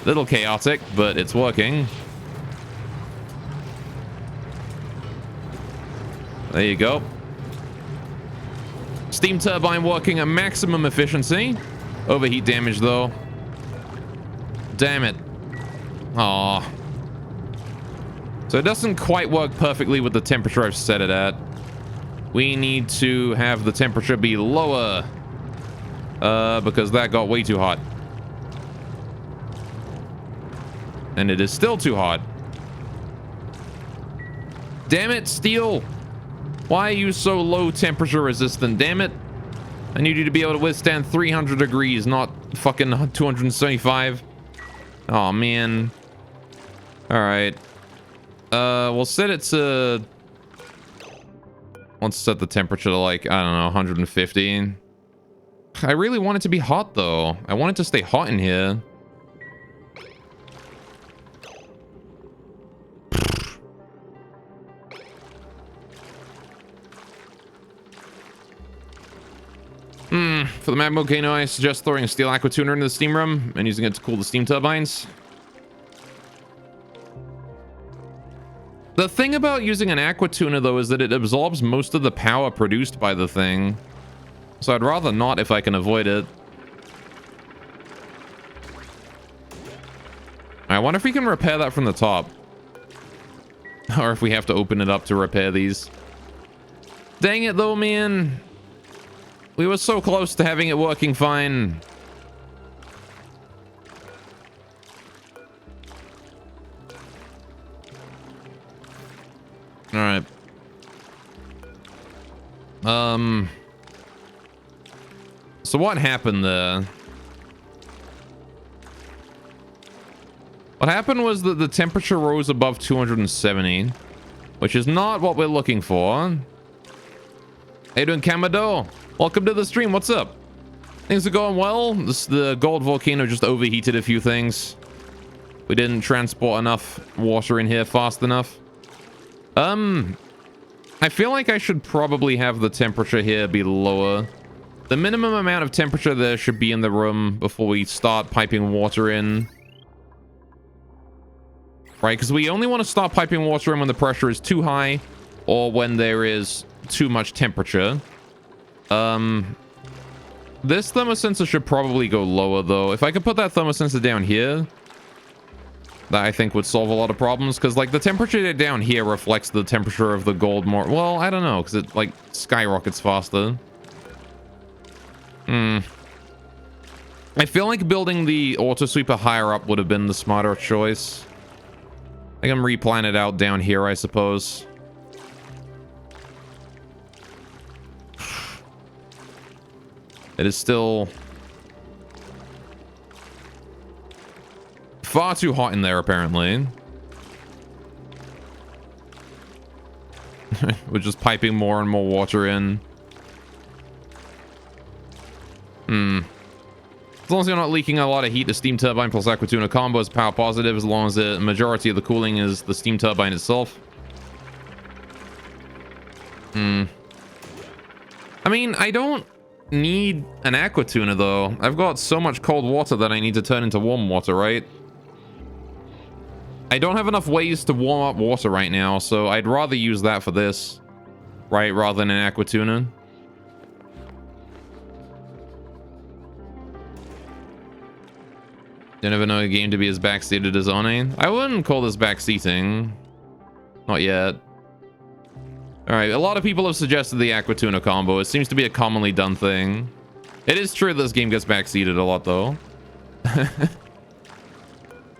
Little chaotic, but it's working. There you go. Steam turbine working at maximum efficiency. Overheat damage, though. Damn it. Aww. So it doesn't quite work perfectly with the temperature I've set it at. We need to have the temperature be lower. Because that got way too hot. And it is still too hot. Damn it, steel. Why are you so low temperature resistant? Damn it. I need you to be able to withstand 300 degrees, not fucking 275. Oh, man. All right. We'll set it to... Let's set the temperature to like, I don't know, 150. I really want it to be hot, though. I want it to stay hot in here. For the magma volcano, I suggest throwing a steel aqua tuner into the steam room and using it to cool the steam turbines. The thing about using an aqua tuner, though, is that it absorbs most of the power produced by the thing. So I'd rather not if I can avoid it. I wonder if we can repair that from the top. Or if we have to open it up to repair these. Dang it, though, man. We were so close to having it working fine. All right. So what happened there? What happened was that the temperature rose above 270, which is not what we're looking for. How you doing, Kamado? Welcome to the stream. What's up? Things are going well. The gold volcano just overheated a few things. We didn't transport enough water in here fast enough. I feel like I should probably have the temperature here be lower. The minimum amount of temperature there should be in the room before we start piping water in. Right, because we only want to start piping water in when the pressure is too high or when there is too much temperature. This thermosensor should probably go lower, though. If I could put that thermosensor down here, that I think would solve a lot of problems, because like the temperature down here reflects the temperature of the gold more. Well, I don't know, because it like skyrockets faster. I feel like building the auto sweeper higher up would have been the smarter choice. I can replan it out down here, I suppose. It is still far too hot in there, apparently. We're just piping more and more water in. As long as you're not leaking a lot of heat, the steam turbine plus Aquatuna combo is power positive, as long as the majority of the cooling is the steam turbine itself. I mean, I don't need an Aquatuna, though. I've got so much cold water that I need to turn into warm water, right? I don't have enough ways to warm up water right now, so I'd rather use that for this, right, rather than an Aquatuna. You never know a game to be as backseated as One. I wouldn't call this backseating. Not yet. Alright, a lot of people have suggested the Aquatuna combo. It seems to be a commonly done thing. It is true this game gets backseated a lot, though.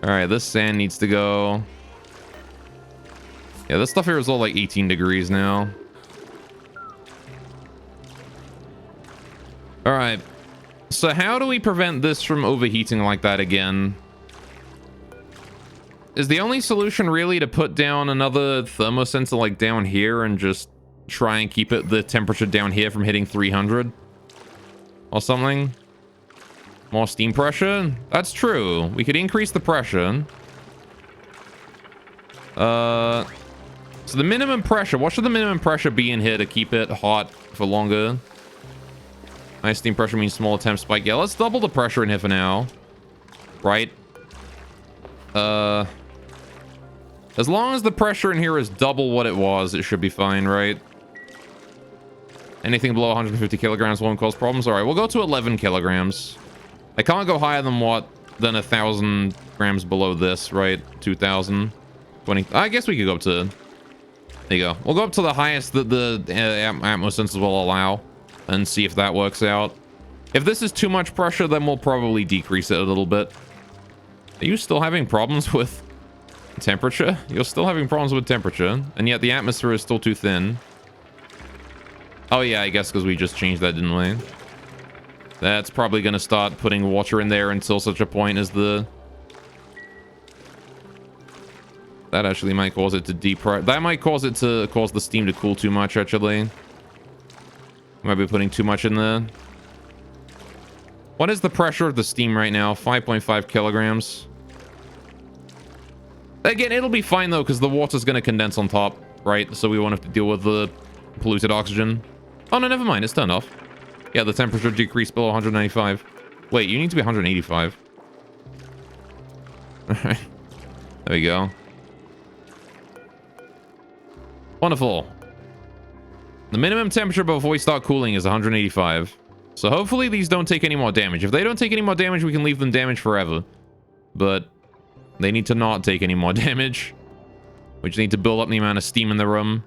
Alright, this sand needs to go. Yeah, this stuff here is all like 18 degrees now. Alright. So how do we prevent this from overheating like that again? Is the only solution really to put down another thermosensor like down here and just try and keep the temperature down here from hitting 300? Or something? More steam pressure? That's true. We could increase the pressure. So the minimum pressure. What should the minimum pressure be in here to keep it hot for longer? High steam pressure means smaller temp spike. Yeah, let's double the pressure in here for now. Right? As long as the pressure in here is double what it was, it should be fine, right? Anything below 150 kilograms won't cause problems. All right, we'll go to 11 kilograms. I can't go higher than what? Than 1,000 grams below this, right? 2,000. 20. I guess we could go up to... There you go. We'll go up to the highest that the Atmos sensors will allow and see if that works out. If this is too much pressure, then we'll probably decrease it a little bit. Are you still having problems with temperature? You're still having problems with temperature, and yet the atmosphere is still too thin. Oh yeah, I guess because we just changed that, didn't we? That's probably going to start putting water in there until such a point as the... That actually might cause it to depress. That might cause it to cause the steam to cool too much, actually. Might be putting too much in there. What is the pressure of the steam right now? 5.5 kilograms. Again, it'll be fine, though, because the water's going to condense on top, right? So we won't have to deal with the polluted oxygen. Oh, no, never mind. It's turned off. Yeah, the temperature decreased below 195. Wait, you need to be 185. Alright. There we go. Wonderful. The minimum temperature before we start cooling is 185. So hopefully these don't take any more damage. If they don't take any more damage, we can leave them damaged forever. But they need to not take any more damage. We just need to build up the amount of steam in the room.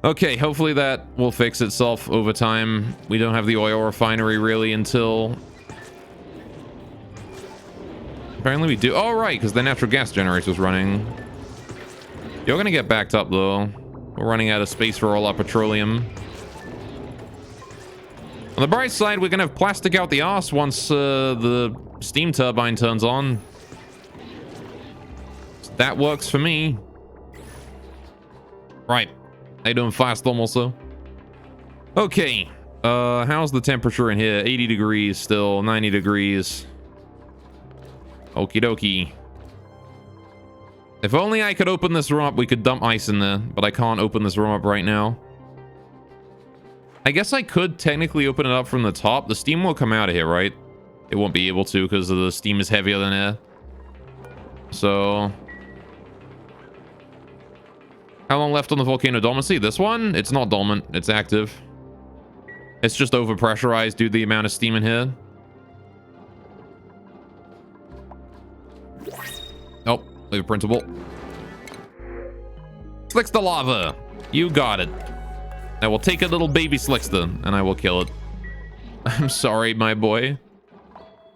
Okay, hopefully that will fix itself over time. We don't have the oil refinery really until... Apparently we do. Oh, right, because the natural gas generator's running. You're going to get backed up, though. We're running out of space for all our petroleum. On the bright side, we're going to have plastic out the arse once the steam turbine turns on. That works for me. Right. How you doing, Firestorm, also? Okay. How's the temperature in here? 80 degrees still. 90 degrees. Okie dokie. If only I could open this room up, we could dump ice in there. But I can't open this room up right now. I guess I could technically open it up from the top. The steam will come out of here, right? It won't be able to because the steam is heavier than air. So... How long left on the volcano dormancy? This one? It's not dormant. It's active. It's just overpressurized due to the amount of steam in here. Oh, leave a printable. Slickster lava. You got it. I will take a little baby Slickster and I will kill it. I'm sorry, my boy.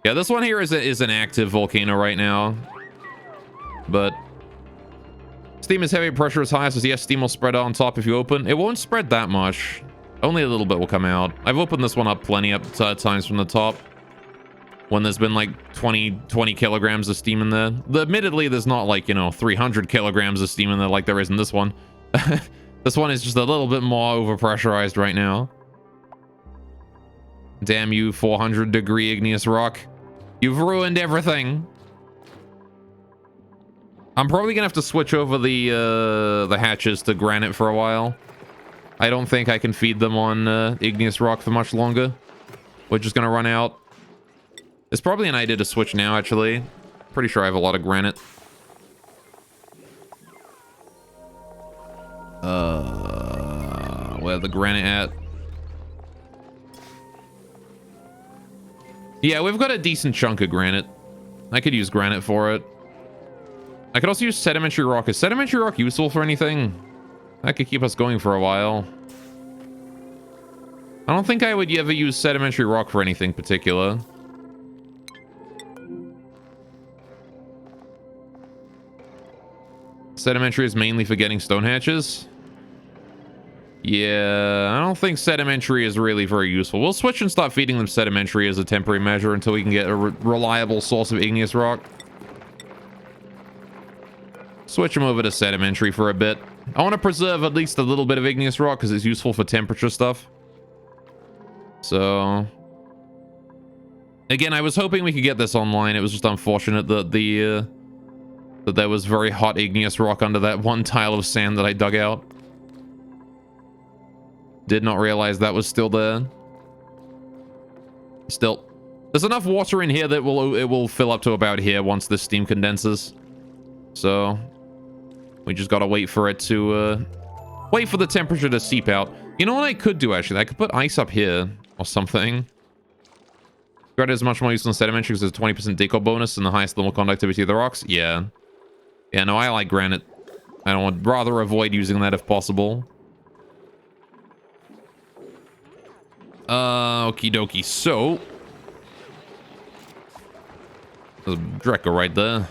Yeah, this one here is an active volcano right now. But steam is heavy, pressure is high, so yes, steam will spread out on top if you open. It won't spread that much. Only a little bit will come out. I've opened this one up plenty of times from the top. When there's been like 20 kilograms of steam in there. Admittedly, there's not like, you know, 300 kilograms of steam in there like there is in this one. This one is just a little bit more overpressurized right now. Damn you, 400-degree igneous rock. You've ruined everything. I'm probably gonna have to switch over the hatches to granite for a while. I don't think I can feed them on igneous rock for much longer. We're just gonna run out. It's probably an idea to switch now, actually. Pretty sure I have a lot of granite. Where's the granite at? Yeah, we've got a decent chunk of granite. I could use granite for it. I could also use sedimentary rock. Is sedimentary rock useful for anything? That could keep us going for a while. I don't think I would ever use sedimentary rock for anything particular. Sedimentary is mainly for getting stone hatches. Yeah, I don't think sedimentary is really very useful. We'll switch and start feeding them sedimentary as a temporary measure until we can get a reliable source of igneous rock. Switch them over to sedimentary for a bit. I want to preserve at least a little bit of igneous rock because it's useful for temperature stuff. So again, I was hoping we could get this online. It was just unfortunate that that there was very hot igneous rock under that one tile of sand that I dug out. Did not realize that was still there. Still, there's enough water in here that it will fill up to about here once the steam condenses. So we just gotta wait for it to wait for the temperature to seep out. You know what I could do, actually? I could put ice up here or something. Granite is much more useful in sedimentary because there's a 20% deco bonus and the highest thermal conductivity of the rocks. Yeah, no, I like granite. I would rather avoid using that if possible. Okie dokie. So there's a Dreco right there.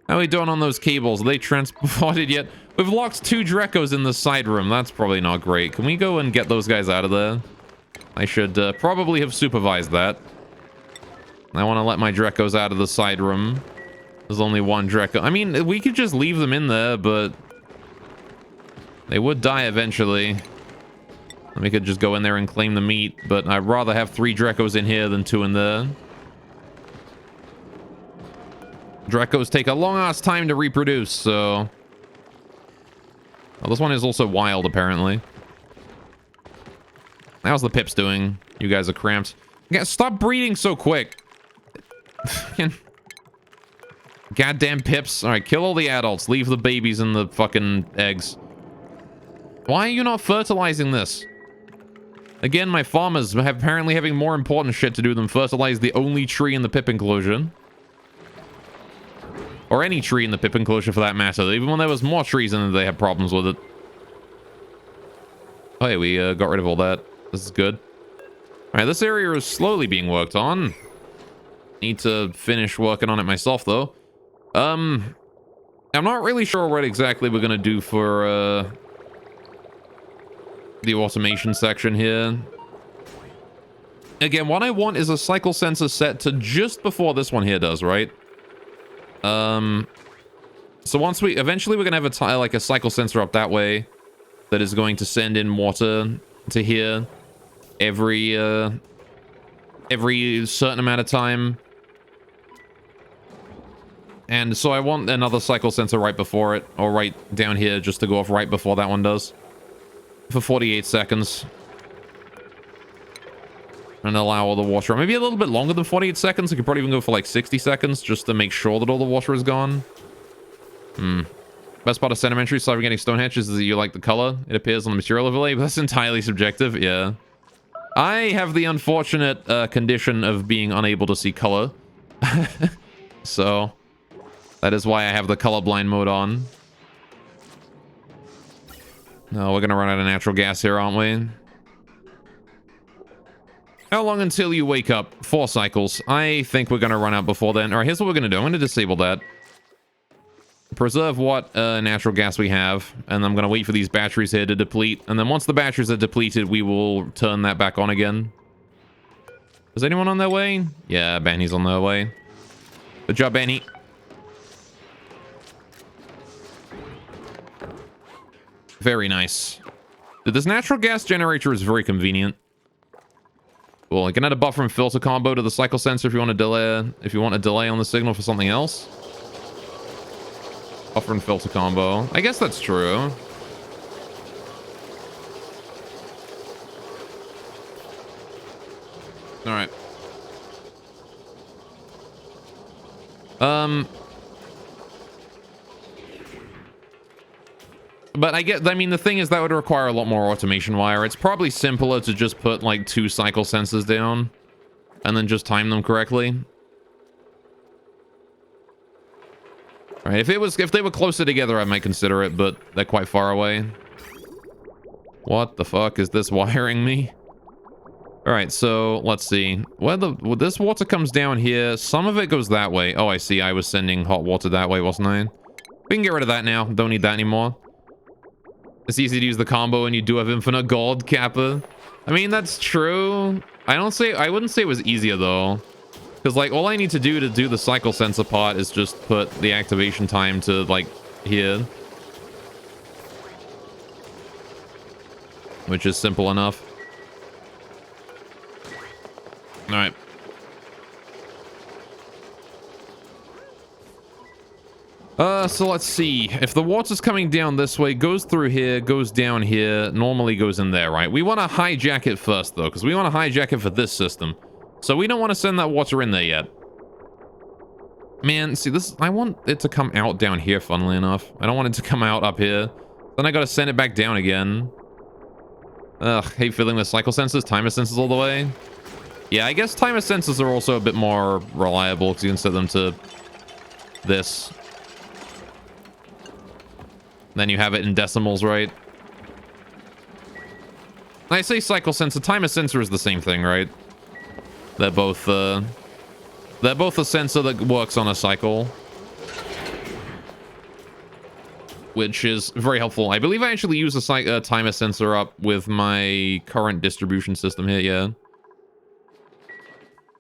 How are we doing on those cables? Are they transported yet? We've locked 2 Drecos in the side room. That's probably not great. Can we go and get those guys out of there? I should probably have supervised that. I want to let my Drecos out of the side room. There's only 1 Dreco. I mean, we could just leave them in there, but they would die eventually. We could just go in there and claim the meat, but I'd rather have 3 Drecos in here than 2 in there. Drecos take a long-ass time to reproduce, so... Well, this one is also wild, apparently. How's the pips doing? You guys are cramped. Yeah, stop breeding so quick. Goddamn pips. Alright, kill all the adults. Leave the babies and the fucking eggs. Why are you not fertilizing this? Again, my farmers have apparently having more important shit to do than fertilize the only tree in the pip enclosure. Or any tree in the pip enclosure for that matter. Even when there was more trees in it, they had problems with it. Oh yeah, we got rid of all that. This is good. Alright, this area is slowly being worked on. Need to finish working on it myself, though. I'm not really sure what exactly we're gonna do for, the automation section here. Again, what I want is a cycle sensor set to just before this one here does, right? So once eventually we're gonna have like a cycle sensor up that way that is going to send in water to here every certain amount of time. And so I want another cycle sensor right before it, or right down here just to go off right before that one does. For 48 seconds. And allow all the water. Maybe a little bit longer than 48 seconds. We could probably even go for like 60 seconds just to make sure that all the water is gone. Best part of sedimentary so getting stone hatches is that you like the color. It appears on the material overlay, but that's entirely subjective. Yeah. I have the unfortunate condition of being unable to see color. So that is why I have the colorblind mode on. No, we're gonna run out of natural gas here, aren't we? How long until you wake up? 4 cycles. I think we're gonna run out before then. All right, here's what we're gonna do. I'm gonna disable that. Preserve what natural gas we have, and I'm gonna wait for these batteries here to deplete, and then once the batteries are depleted, we will turn that back on again. Is anyone on their way? Yeah, Benny's on their way. Good job, Benny. Very nice. This natural gas generator is very convenient. Cool. You can add a buffer and filter combo to the cycle sensor if you want a delay. If you want a delay on the signal for something else. Buffer and filter combo. I guess that's true. All right. But I mean, the thing is that would require a lot more automation wire. It's probably simpler to just put like 2 cycle sensors down and then just time them correctly. All right, if they were closer together, I might consider it, but they're quite far away. What the fuck is this wiring me? All right, so let's see. This water comes down here. Some of it goes that way. Oh, I see. I was sending hot water that way, wasn't I? We can get rid of that now. Don't need that anymore. It's easy to use the combo and you do have infinite gold, Kappa. I mean, that's true. I wouldn't say it was easier though. Because like all I need to do the cycle sensor part is just put the activation time to like here. Which is simple enough. All right. So let's see. If the water's coming down this way, goes through here, goes down here, normally goes in there, right? We want to hijack it first, though, because we want to hijack it for this system. So we don't want to send that water in there yet. Man, see, I want it to come out down here, funnily enough. I don't want it to come out up here. Then I got to send it back down again. Ugh, hate filling with cycle sensors, timer sensors all the way. Yeah, I guess timer sensors are also a bit more reliable because you can set them to this. Then you have it in decimals, right? I say cycle sensor. Timer sensor is the same thing, right? They're both a sensor that works on a cycle. Which is very helpful. I believe I actually use a timer sensor up with my current distribution system here, yeah.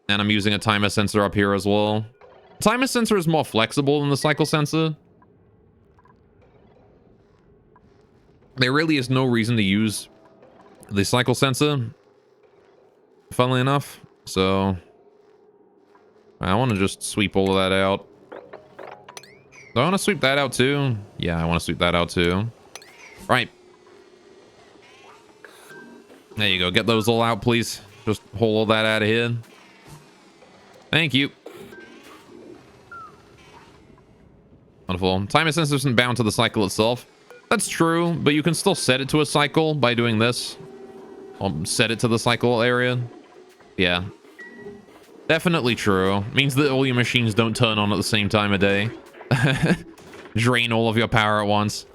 And I'm using a timer sensor up here as well. Timer sensor is more flexible than the cycle sensor. There really is no reason to use the cycle sensor, funnily enough. So I want to just sweep all of that out. Do I want to sweep that out too? Yeah, I want to sweep that out too. Right. There you go. Get those all out, please. Just pull all that out of here. Thank you. Wonderful. Timer sensor isn't bound to the cycle itself. That's true, but you can still set it to a cycle by doing this. Set it to the cycle area. Yeah. Definitely true. Means that all your machines don't turn on at the same time of day. Drain all of your power at once.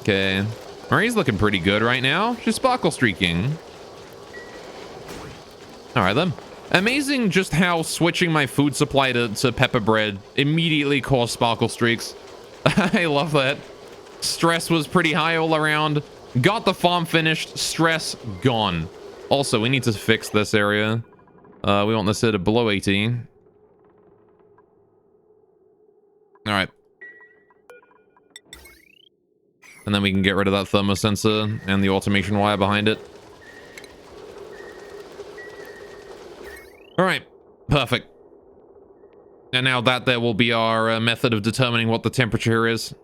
Okay. Marie's looking pretty good right now. She's sparkle streaking. Alright then. Amazing just how switching my food supply to pepper bread immediately caused sparkle streaks. I love that. Stress was pretty high all around. Got the farm finished. Stress gone. Also, we need to fix this area. We want this here to below 18. Alright. And then we can get rid of that thermosensor and the automation wire behind it. Alright, perfect. And now that there will be our method of determining what the temperature is.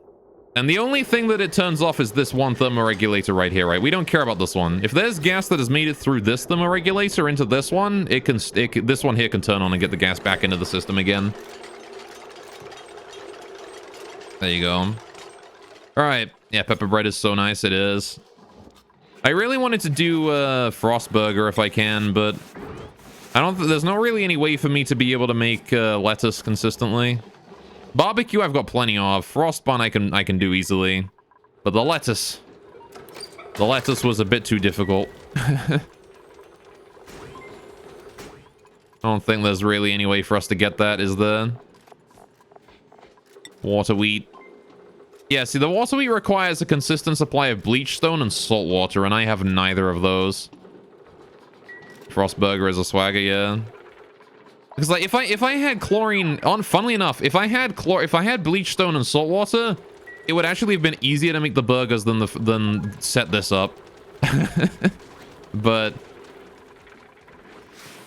And the only thing that it turns off is this one thermoregulator right here, right? We don't care about this one. If there's gas that has made it through this thermoregulator into this one, this one here can turn on and get the gas back into the system again. There you go. Alright, yeah, pepper bread is so nice, it is. I really wanted to do Frostburger if I can, but There's not really any way for me to be able to make lettuce consistently. Barbecue I've got plenty of. Frostbun I can do easily. But the lettuce was a bit too difficult. I don't think there's really any way for us to get that, is there? Water wheat. Yeah, see, the water wheat requires a consistent supply of bleach stone and salt water, and I have neither of those. Frostburger is a swagger, yeah. Because like if I had chlorine on, funnily enough, if I had bleach stone and salt water, it would actually have been easier to make the burgers than set this up. But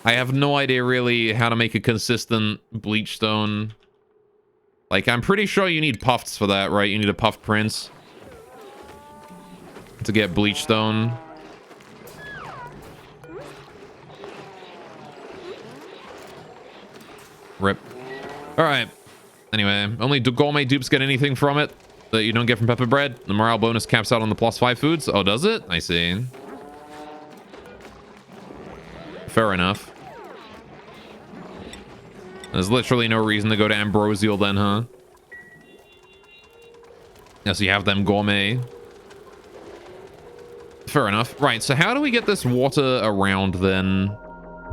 I have no idea really how to make a consistent bleach stone. Like, I'm pretty sure you need puffs for that, right? You need a puffed prince to get bleach stone. Rip. Alright. Anyway, only gourmet dupes get anything from it that you don't get from pepper bread. The morale bonus caps out on the +5 foods. Oh, does it? I see. Fair enough. There's literally no reason to go to ambrosial then, huh? Yes, you have them gourmet. Fair enough. Right, so how do we get this water around then?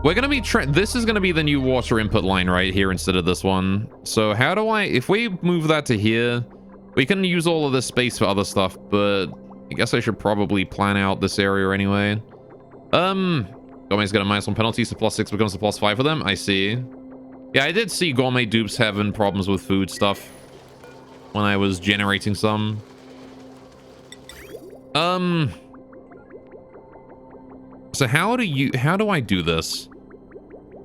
We're going to be... This is going to be the new water input line right here instead of this one. So how do I... If we move that to here, we can use all of this space for other stuff, but I guess I should probably plan out this area anyway. Gourmet's got a -1 penalty, so +6 becomes a +5 for them. I see. Yeah, I did see gourmet dupes having problems with food stuff when I was generating some. So how do I do this?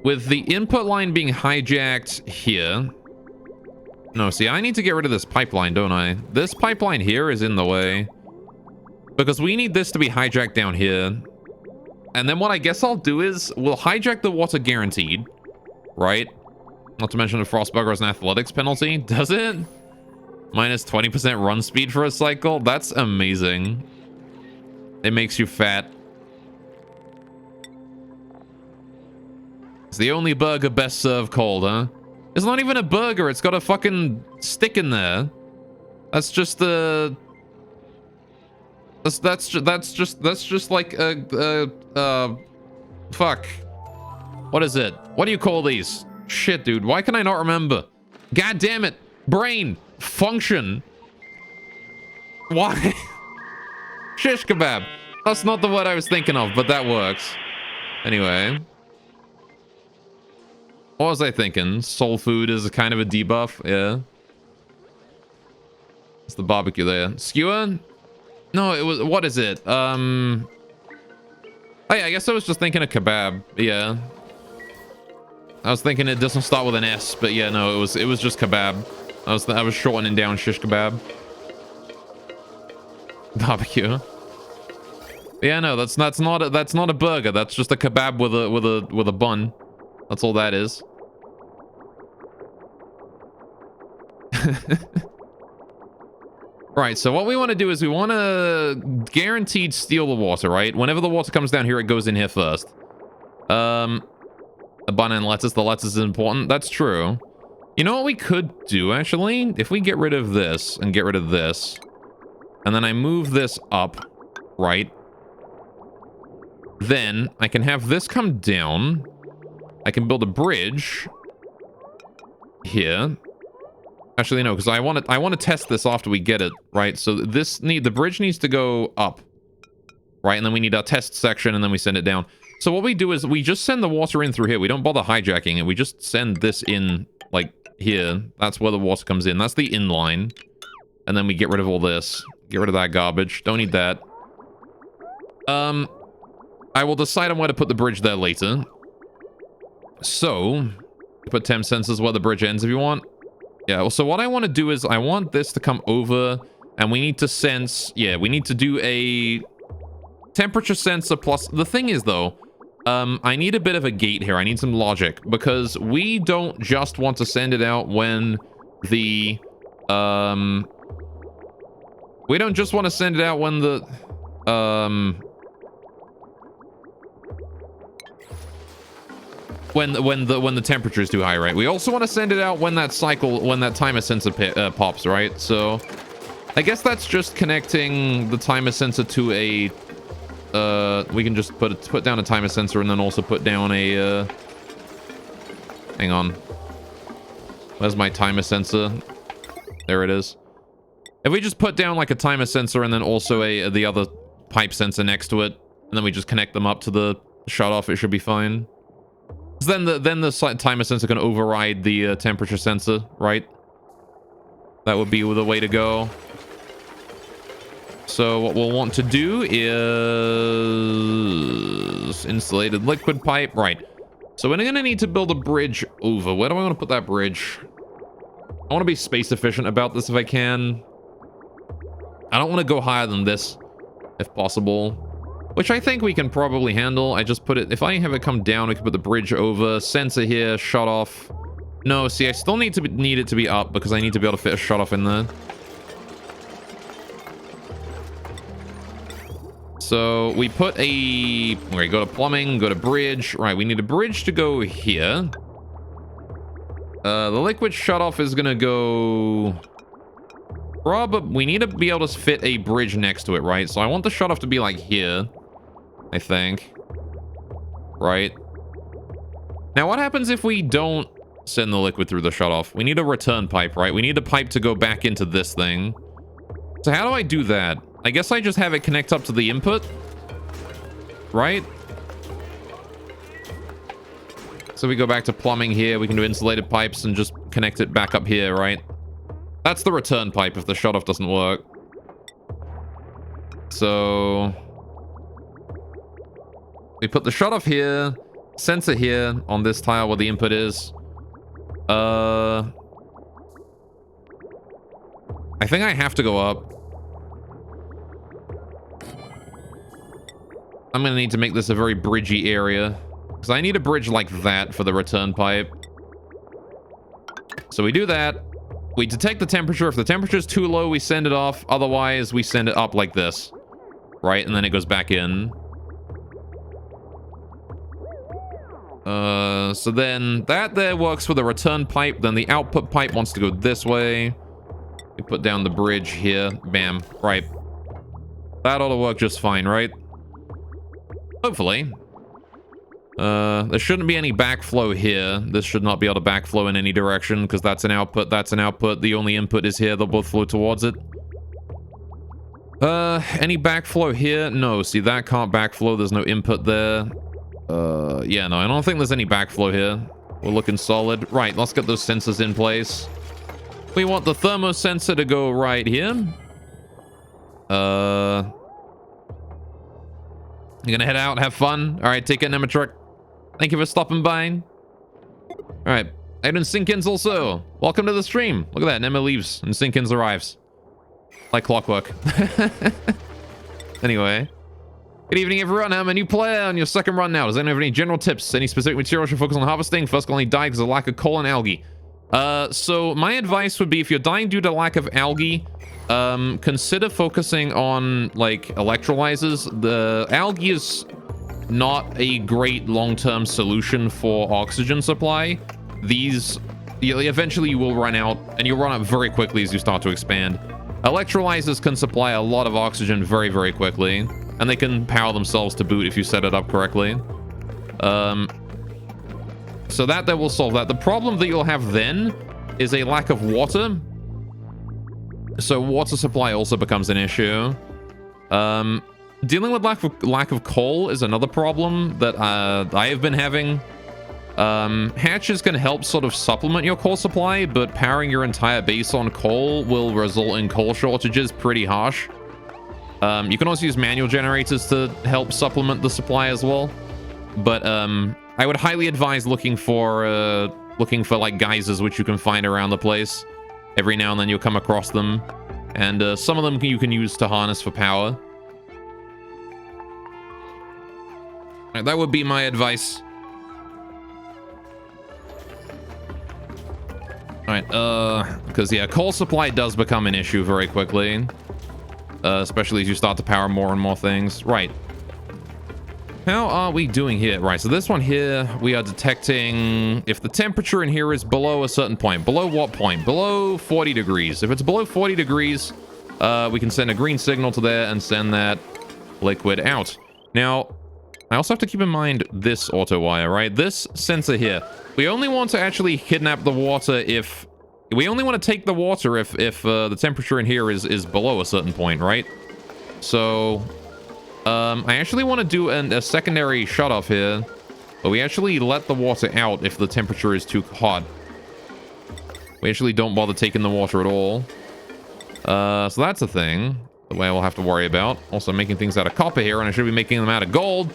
With the input line being hijacked here. No, see, I need to get rid of this pipeline, don't I? This pipeline here is in the way. Because we need this to be hijacked down here. And then what I guess I'll do is we'll hijack the water guaranteed, right? Not to mention the Frostburger has an athletics penalty. Does it? Minus 20% run speed for a cycle? That's amazing. It makes you fat. It's the only burger best served cold, huh? It's not even a burger. It's got a fucking stick in there. That's just the... That's just like fuck. What is it? What do you call these? Shit, dude. Why can I not remember? God damn it. Brain. Function. Why? Shish kebab. That's not the word I was thinking of, but that works. Anyway. What was I thinking? Soul food is a kind of a debuff. Yeah. It's the barbecue there. Skewer? No, it was... What is it? Oh, yeah, I guess I was just thinking of kebab. Yeah. I was thinking it doesn't start with an S, but yeah, no, it was just kebab. I was shortening down shish kebab. Barbecue. Yeah, no, that's not a burger. That's just a kebab with a bun. That's all that is. Right, so what we want to do is we want to guaranteed steal the water, right? Whenever the water comes down here, it goes in here first. A bun and lettuce. The lettuce is important. That's true. You know what we could do, actually? If we get rid of this and get rid of this, and then I move this up, right? Then I can have this come down. I can build a bridge here. Actually, no, because I want to test this after we get it, right? So the bridge needs to go up, right? And then we need our test section, and then we send it down. So what we do is we just send the water in through here. We don't bother hijacking it. We just send this in, like, here. That's where the water comes in. That's the in line. And then we get rid of all this. Get rid of that garbage. Don't need that. I will decide on where to put the bridge there later. So, put temp sensors where the bridge ends if you want. Yeah, well, so what I want to do is I want this to come over, and we need to sense... Yeah, we need to do a temperature sensor plus... The thing is, though, I need a bit of a gate here. I need some logic, because we don't just want to send it out when the... We don't just want to send it out when the... when the temperature is too high, right? We also want to send it out when that timer sensor pops, right? So I guess that's just connecting the timer sensor to a we can just put down a timer sensor and then also put down a hang on. Where's my timer sensor? There it is. If we just put down like a timer sensor and then also the other pipe sensor next to it, and then we just connect them up to the shutoff, it should be fine. So then the timer sensor can override the temperature sensor, right? That would be the way to go. So what we'll want to do is insulated liquid pipe, right? So we're gonna need to build a bridge over. Where do I want to put that bridge? I want to be space efficient about this if I can. I don't want to go higher than this, if possible. Which I think we can probably handle. I just put it... If I have it come down, we can put the bridge over. Sensor here, shut off. No, see, I still need it to be up because I need to be able to fit a shut off in there. So we put a... Right, go to plumbing, go to bridge. Right, we need a bridge to go here. The liquid shutoff is gonna go... Probably... We need to be able to fit a bridge next to it, right? So I want the shutoff to be like here, I think. Right? Now what happens if we don't send the liquid through the shutoff? We need a return pipe, right? We need a pipe to go back into this thing. So how do I do that? I guess I just have it connect up to the input, right? So we go back to plumbing here. We can do insulated pipes and just connect it back up here, right? That's the return pipe if the shutoff doesn't work. So we put the shutoff here, sensor here on this tile where the input is. I think I have to go up. I'm gonna need to make this a very bridgy area because I need a bridge like that for the return pipe. So we do that. We detect the temperature. If the temperature is too low, we send it off. Otherwise, we send it up like this, right? And then it goes back in. So then that there works for the return pipe. Then the output pipe wants to go this way. We put down the bridge here. Bam. Right. That ought to work just fine, right? Hopefully. There shouldn't be any backflow here. This should not be able to backflow in any direction because that's an output. That's an output. The only input is here. They'll both flow towards it. Any backflow here? No. See, that can't backflow. There's no input there. Yeah, no, I don't think there's any backflow here. We're looking solid. Right, let's get those sensors in place. We want the thermo sensor to go right here. You're gonna head out, have fun. All right, take care, Nematrick. Thank you for stopping by. All right, Aiden Sinkins also. Welcome to the stream. Look at that, Nema leaves and Sinkins arrives. Like clockwork. Anyway. Good evening, everyone. I'm a new player on your second run now. Does anyone have any general tips? Any specific materials should focus on harvesting? First, only die because of lack of coal and algae. So my advice would be if you're dying due to lack of algae, consider focusing on like electrolyzers. The algae is not a great long-term solution for oxygen supply. These eventually you will run out, and you'll run out very quickly as you start to expand. Electrolyzers can supply a lot of oxygen very, very quickly, and they can power themselves to boot if you set it up correctly. So that will solve that. The problem that you'll have then is a lack of water. So water supply also becomes an issue. Dealing with lack of coal is another problem that I have been having. Hatches can help sort of supplement your coal supply, but powering your entire base on coal will result in coal shortages pretty harsh. You can also use manual generators to help supplement the supply as well. But I would highly advise looking for like geysers, which you can find around the place. Every now and then you'll come across them, and some of them you can use to harness for power. That would be my advice. All right, because yeah, coal supply does become an issue very quickly, especially as you start to power more and more things. Right. How are we doing here? Right, so this one here, we are detecting if the temperature in here is below a certain point. Below what point? Below 40 degrees. If it's below 40 degrees, we can send a green signal to there and send that liquid out. Now, I also have to keep in mind this auto wire, right? This sensor here. We only want to actually kidnap the water if... We only want to take the water if the temperature in here is below a certain point, right? So... I actually want to do a secondary shutoff here, but we actually let the water out if the temperature is too hot. We actually don't bother taking the water at all. So that's a thing that we'll have to worry about. Also making things out of copper here, and I should be making them out of gold.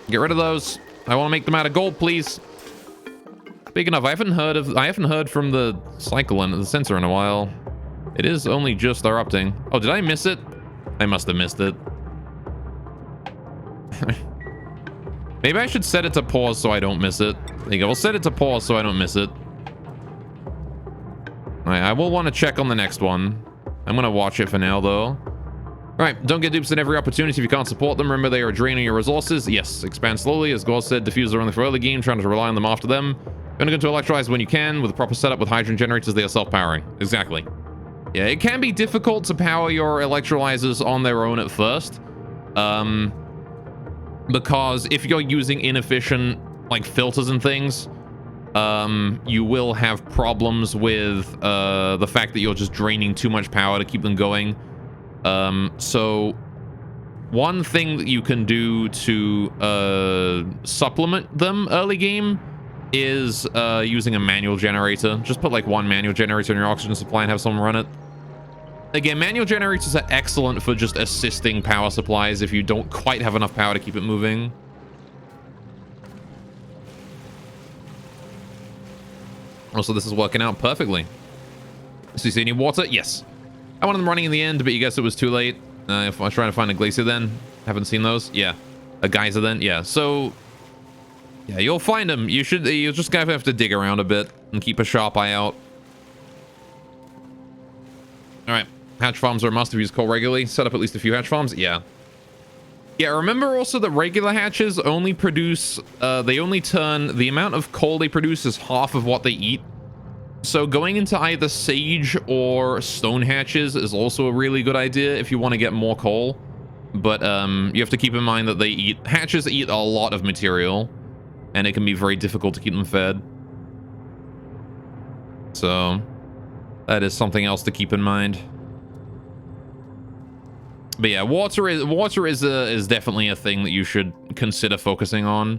Get rid of those. I want to make them out of gold, please. Speaking of, I haven't heard from the cycle and the sensor in a while. It is only just erupting. Oh, did I miss it? I must have missed it. Maybe I should set it to pause so I don't miss it. There you go. We'll set it to pause so I don't miss it. Alright, I will want to check on the next one. I'm going to watch it for now, though. Alright, don't get dupes at every opportunity if you can't support them. Remember, they are draining your resources. Yes, expand slowly. As Gore said, diffuse are only for early game, trying to rely on them after them. You're going to go to electrolyze when you can. With a proper setup with hydrogen generators, they are self-powering. Exactly. Yeah, it can be difficult to power your electrolyzers on their own at first. Because if you're using inefficient, like, filters and things, you will have problems with the fact that you're just draining too much power to keep them going. So one thing that you can do to supplement them early game is using a manual generator. Just put like one manual generator in your oxygen supply and have someone run it. Again, manual generators are excellent for just assisting power supplies if you don't quite have enough power to keep it moving. Also, this is working out perfectly. So you see any water? Yes. I wanted them running in the end, but you guess it was too late. If I was trying to find a glacier then. Haven't seen those? Yeah. A geyser then? Yeah. So, yeah, you'll find them. You're just gonna have to dig around a bit and keep a sharp eye out. All right. Hatch farms are a must if you use coal regularly. Set up at least a few hatch farms. Yeah. Yeah, remember also that regular hatches only produce, they only turn, the amount of coal they produce is half of what they eat. So going into either sage or stone hatches is also a really good idea if you want to get more coal. But you have to keep in mind that hatches eat a lot of material, and it can be very difficult to keep them fed. So that is something else to keep in mind. But yeah, water is definitely a thing that you should consider focusing on.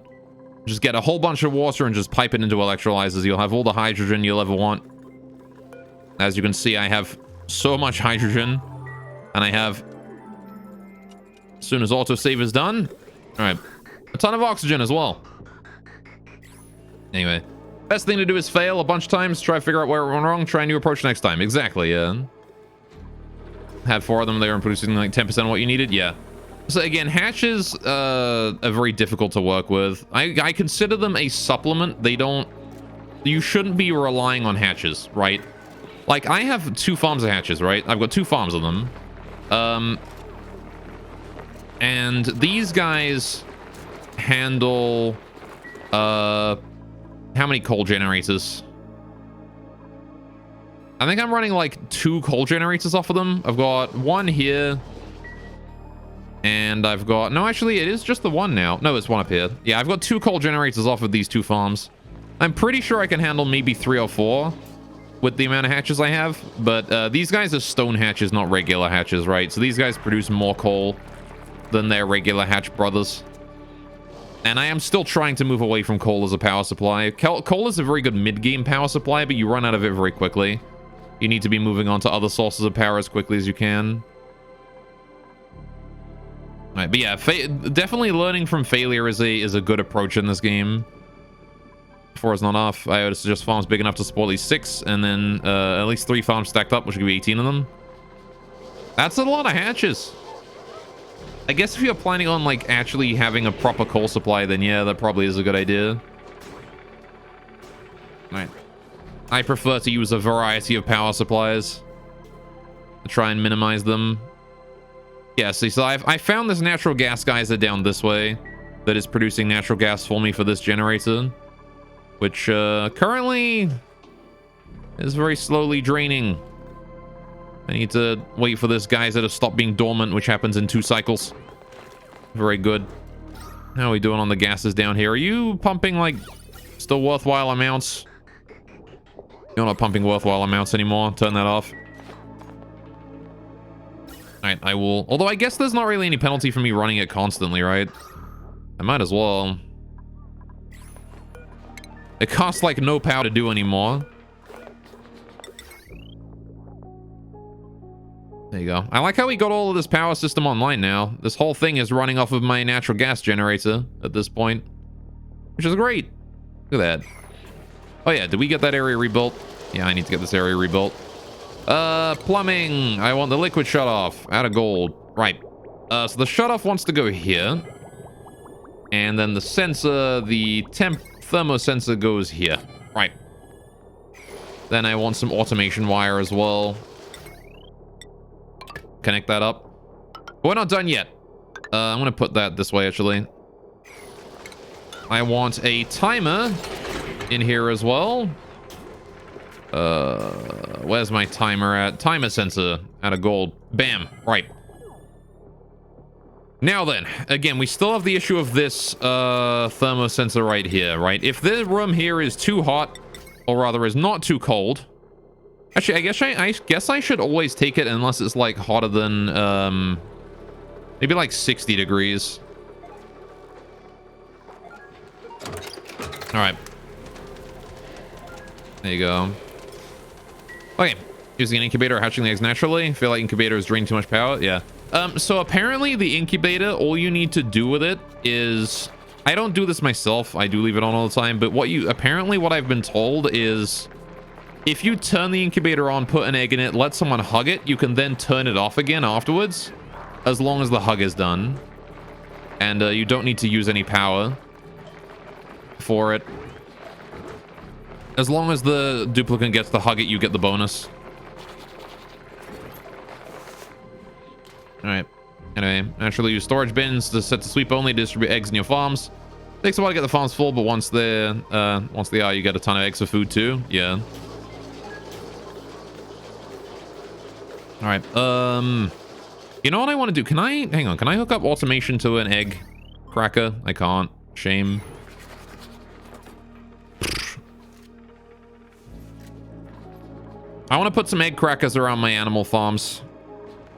Just get a whole bunch of water and just pipe it into electrolyzers. You'll have all the hydrogen you'll ever want. As you can see, I have so much hydrogen, and I have, as soon as autosave is done, all right, a ton of oxygen as well. Anyway, best thing to do is fail a bunch of times, try to figure out where it went wrong, try a new approach next time. Exactly, yeah. Had 4 of them there and producing like 10% of what you needed. Yeah. So again, hatches are very difficult to work with. I consider them a supplement. You shouldn't be relying on hatches, right? Like, I have 2 farms of hatches, right? I've got 2 farms of them. And these guys handle how many coal generators? I think I'm running like 2 coal generators off of them. I've got 1 here. And I've got... No, actually, it is just the 1 now. No, it's 1 up here. Yeah, I've got 2 coal generators off of these 2 farms. I'm pretty sure I can handle maybe 3 or 4 with the amount of hatches I have. But these guys are stone hatches, not regular hatches, right? So these guys produce more coal than their regular hatch brothers. And I am still trying to move away from coal as a power supply. Coal is a very good mid-game power supply, but you run out of it very quickly. You need to be moving on to other sources of power as quickly as you can. All right, but yeah, definitely learning from failure is a good approach in this game. 4 is not off. I would suggest farms big enough to support at least 6, and then at least 3 farms stacked up, which could be 18 of them. That's a lot of hatches. I guess if you're planning on like actually having a proper coal supply, then yeah, that probably is a good idea. All right. I prefer to use a variety of power supplies to try and minimize them. Yeah, see, so I found this natural gas geyser down this way that is producing natural gas for me for this generator, which currently is very slowly draining. I need to wait for this geyser to stop being dormant, which happens in 2 cycles. Very good. How are we doing on the gases down here? Are you pumping, like, still worthwhile amounts? You're not pumping worthwhile amounts anymore. Turn that off. Alright, I will... Although I guess there's not really any penalty for me running it constantly, right? I might as well. It costs, like, no power to do anymore. There you go. I like how we got all of this power system online now. This whole thing is running off of my natural gas generator at this point, which is great. Look at that. Oh yeah, did we get that area rebuilt? Yeah, I need to get this area rebuilt. Plumbing. I want the liquid shutoff. Out of gold. Right. So the shutoff wants to go here. And then the sensor, the temp thermo sensor goes here. Right. Then I want some automation wire as well. Connect that up. But we're not done yet. I'm gonna put that this way, actually. I want a timer in here as well. Where's my timer at? Timer sensor out of gold. Bam. Right. Now then, again, we still have the issue of this thermo sensor right here, right? If the room here is too hot, or rather is not too cold. Actually, I guess I should always take it unless it's like hotter than maybe like 60 degrees. All right. There you go. Okay. Using an incubator, hatching the eggs naturally. Feel like incubators drain too much power. Yeah. So apparently the incubator, all you need to do with it is, I don't do this myself. I do leave it on all the time. But what I've been told is, if you turn the incubator on, put an egg in it, let someone hug it, you can then turn it off again afterwards, as long as the hug is done. And you don't need to use any power for it. As long as the duplicate gets to hug it, you get the bonus. Alright. Anyway, naturally use storage bins to set to sweep only to distribute eggs in your farms. Takes a while to get the farms full, but once they are, you get a ton of eggs for food too. Yeah. All right. You know what I want to do? Can I hook up automation to an egg cracker? I can't. Shame. I want to put some egg crackers around my animal farms.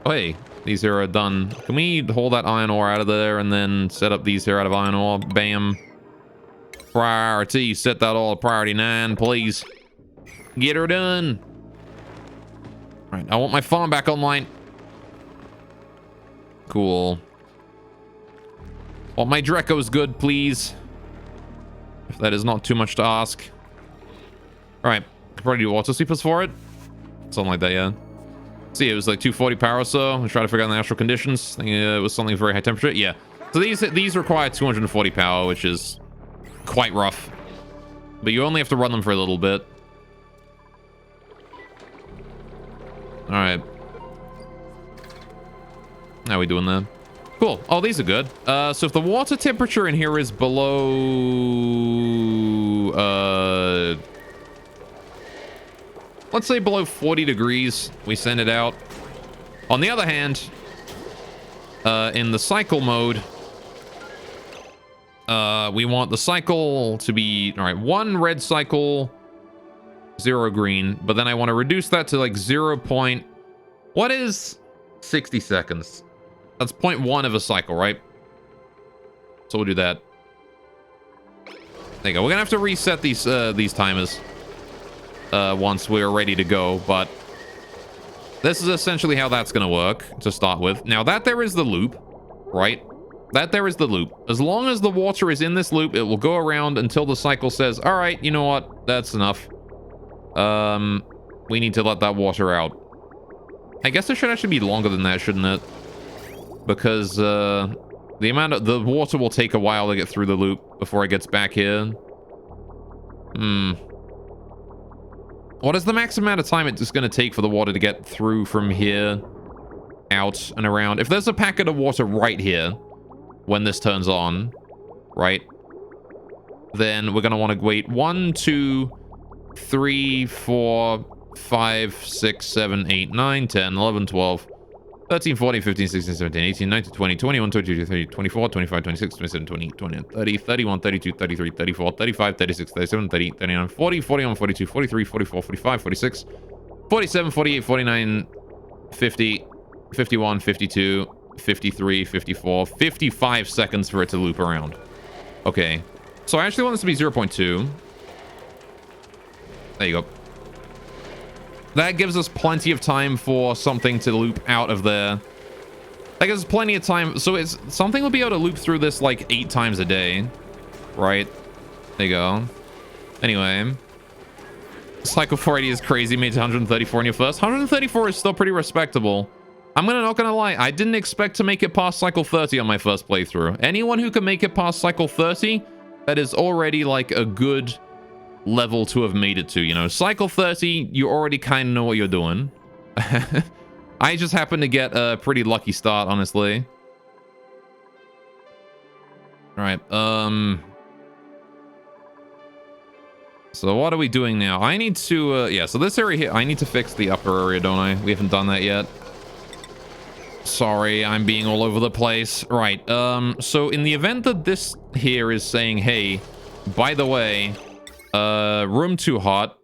Oh, hey, these here are done. Can we hold that iron ore out of there and then set up these here out of iron ore? Bam. Priority. Set that all to priority 9, please. Get her done. All right, I want my farm back online. Cool. Want my Drecos good, please. If that is not too much to ask. All right, could probably do water sweepers for it. Something like that, yeah. See, it was like 240 power or so. I'm trying to figure out the natural conditions. I think it was something very high temperature. Yeah. So these require 240 power, which is quite rough. But you only have to run them for a little bit. All right. How are we doing there? Cool. Oh, these are good. So if the water temperature in here is below... let's say below 40 degrees, we send it out. On the other hand, in the cycle mode, we want the cycle to be... all right, 1 red cycle... 0 green, but then I want to reduce that to like 0. What is 60 seconds? That's 0.1 of a cycle, right? So we'll do that. There you go. We're gonna have to reset these timers once we're ready to go, but this is essentially how that's gonna work to start with. Now that there is the loop, right? That there is the loop. As long as the water is in this loop, it will go around until the cycle says, all right, you know what? That's enough. We need to let that water out. I guess it should actually be longer than that, shouldn't it? Because, the amount of... the water will take a while to get through the loop before it gets back here. What is the max amount of time it's going to take for the water to get through from here out and around. If there's a packet of water right here when this turns on, right, then we're going to want to wait 1, 2, 3, 4, 5, 6, 7, 8, 9, 10, 11, 12, 13, 14, 15, 16, 17, 18, 19, 20, 21, 22, 23, 24, 25, 26, 27, 28, 29, 30, 31, 32, 33, 34, 35, 36, 37, 38, 39, 40, 41, 42, 43, 44, 45, 46, 47, 48, 49, 50, 51, 52, 53, 54, 55 seconds for it to loop around. Okay. So I actually want this to be 0.2. There you go. That gives us plenty of time for something to loop out of there. That gives us plenty of time. So it's something will be able to loop through this like 8 times a day. Right? There you go. Anyway. Cycle 480 is crazy. Made 134 in your first. 134 is still pretty respectable. I'm not gonna lie. I didn't expect to make it past cycle 30 on my first playthrough. Anyone who can make it past cycle 30, that is already like a good level to have made it to, you know. Cycle 30, you already kind of know what you're doing. I just happened to get a pretty lucky start, honestly. All right, so what are we doing now? I need to, yeah, so this area here, I need to fix the upper area, don't I? We haven't done that yet. Sorry, I'm being all over the place. Right, so in the event that this here is saying, hey, by the way, room too hot.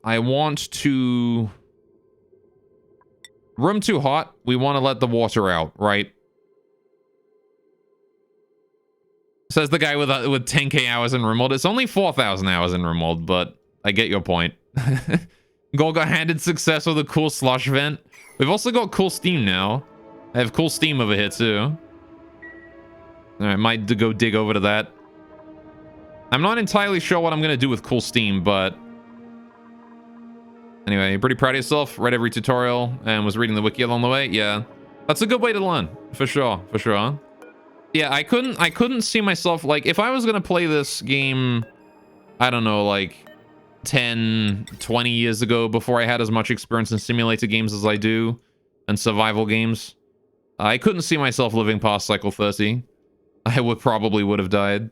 I want to... Room too hot. We want to let the water out, right? Says the guy with 10k hours in remote. It's only 4,000 hours in remote, but I get your point. Gol got handed success with a cool slush vent. We've also got cool steam now. I have cool steam over here too. Alright, might go dig over to that. I'm not entirely sure what I'm going to do with cool steam, but... Anyway, you're pretty proud of yourself. Read every tutorial and was reading the wiki along the way. Yeah, that's a good way to learn. For sure, for sure. Yeah, I couldn't see myself, like, if I was going to play this game, I don't know, like, 10, 20 years ago, before I had as much experience in simulator games as I do, and survival games, I couldn't see myself living past cycle 30. I probably would have died.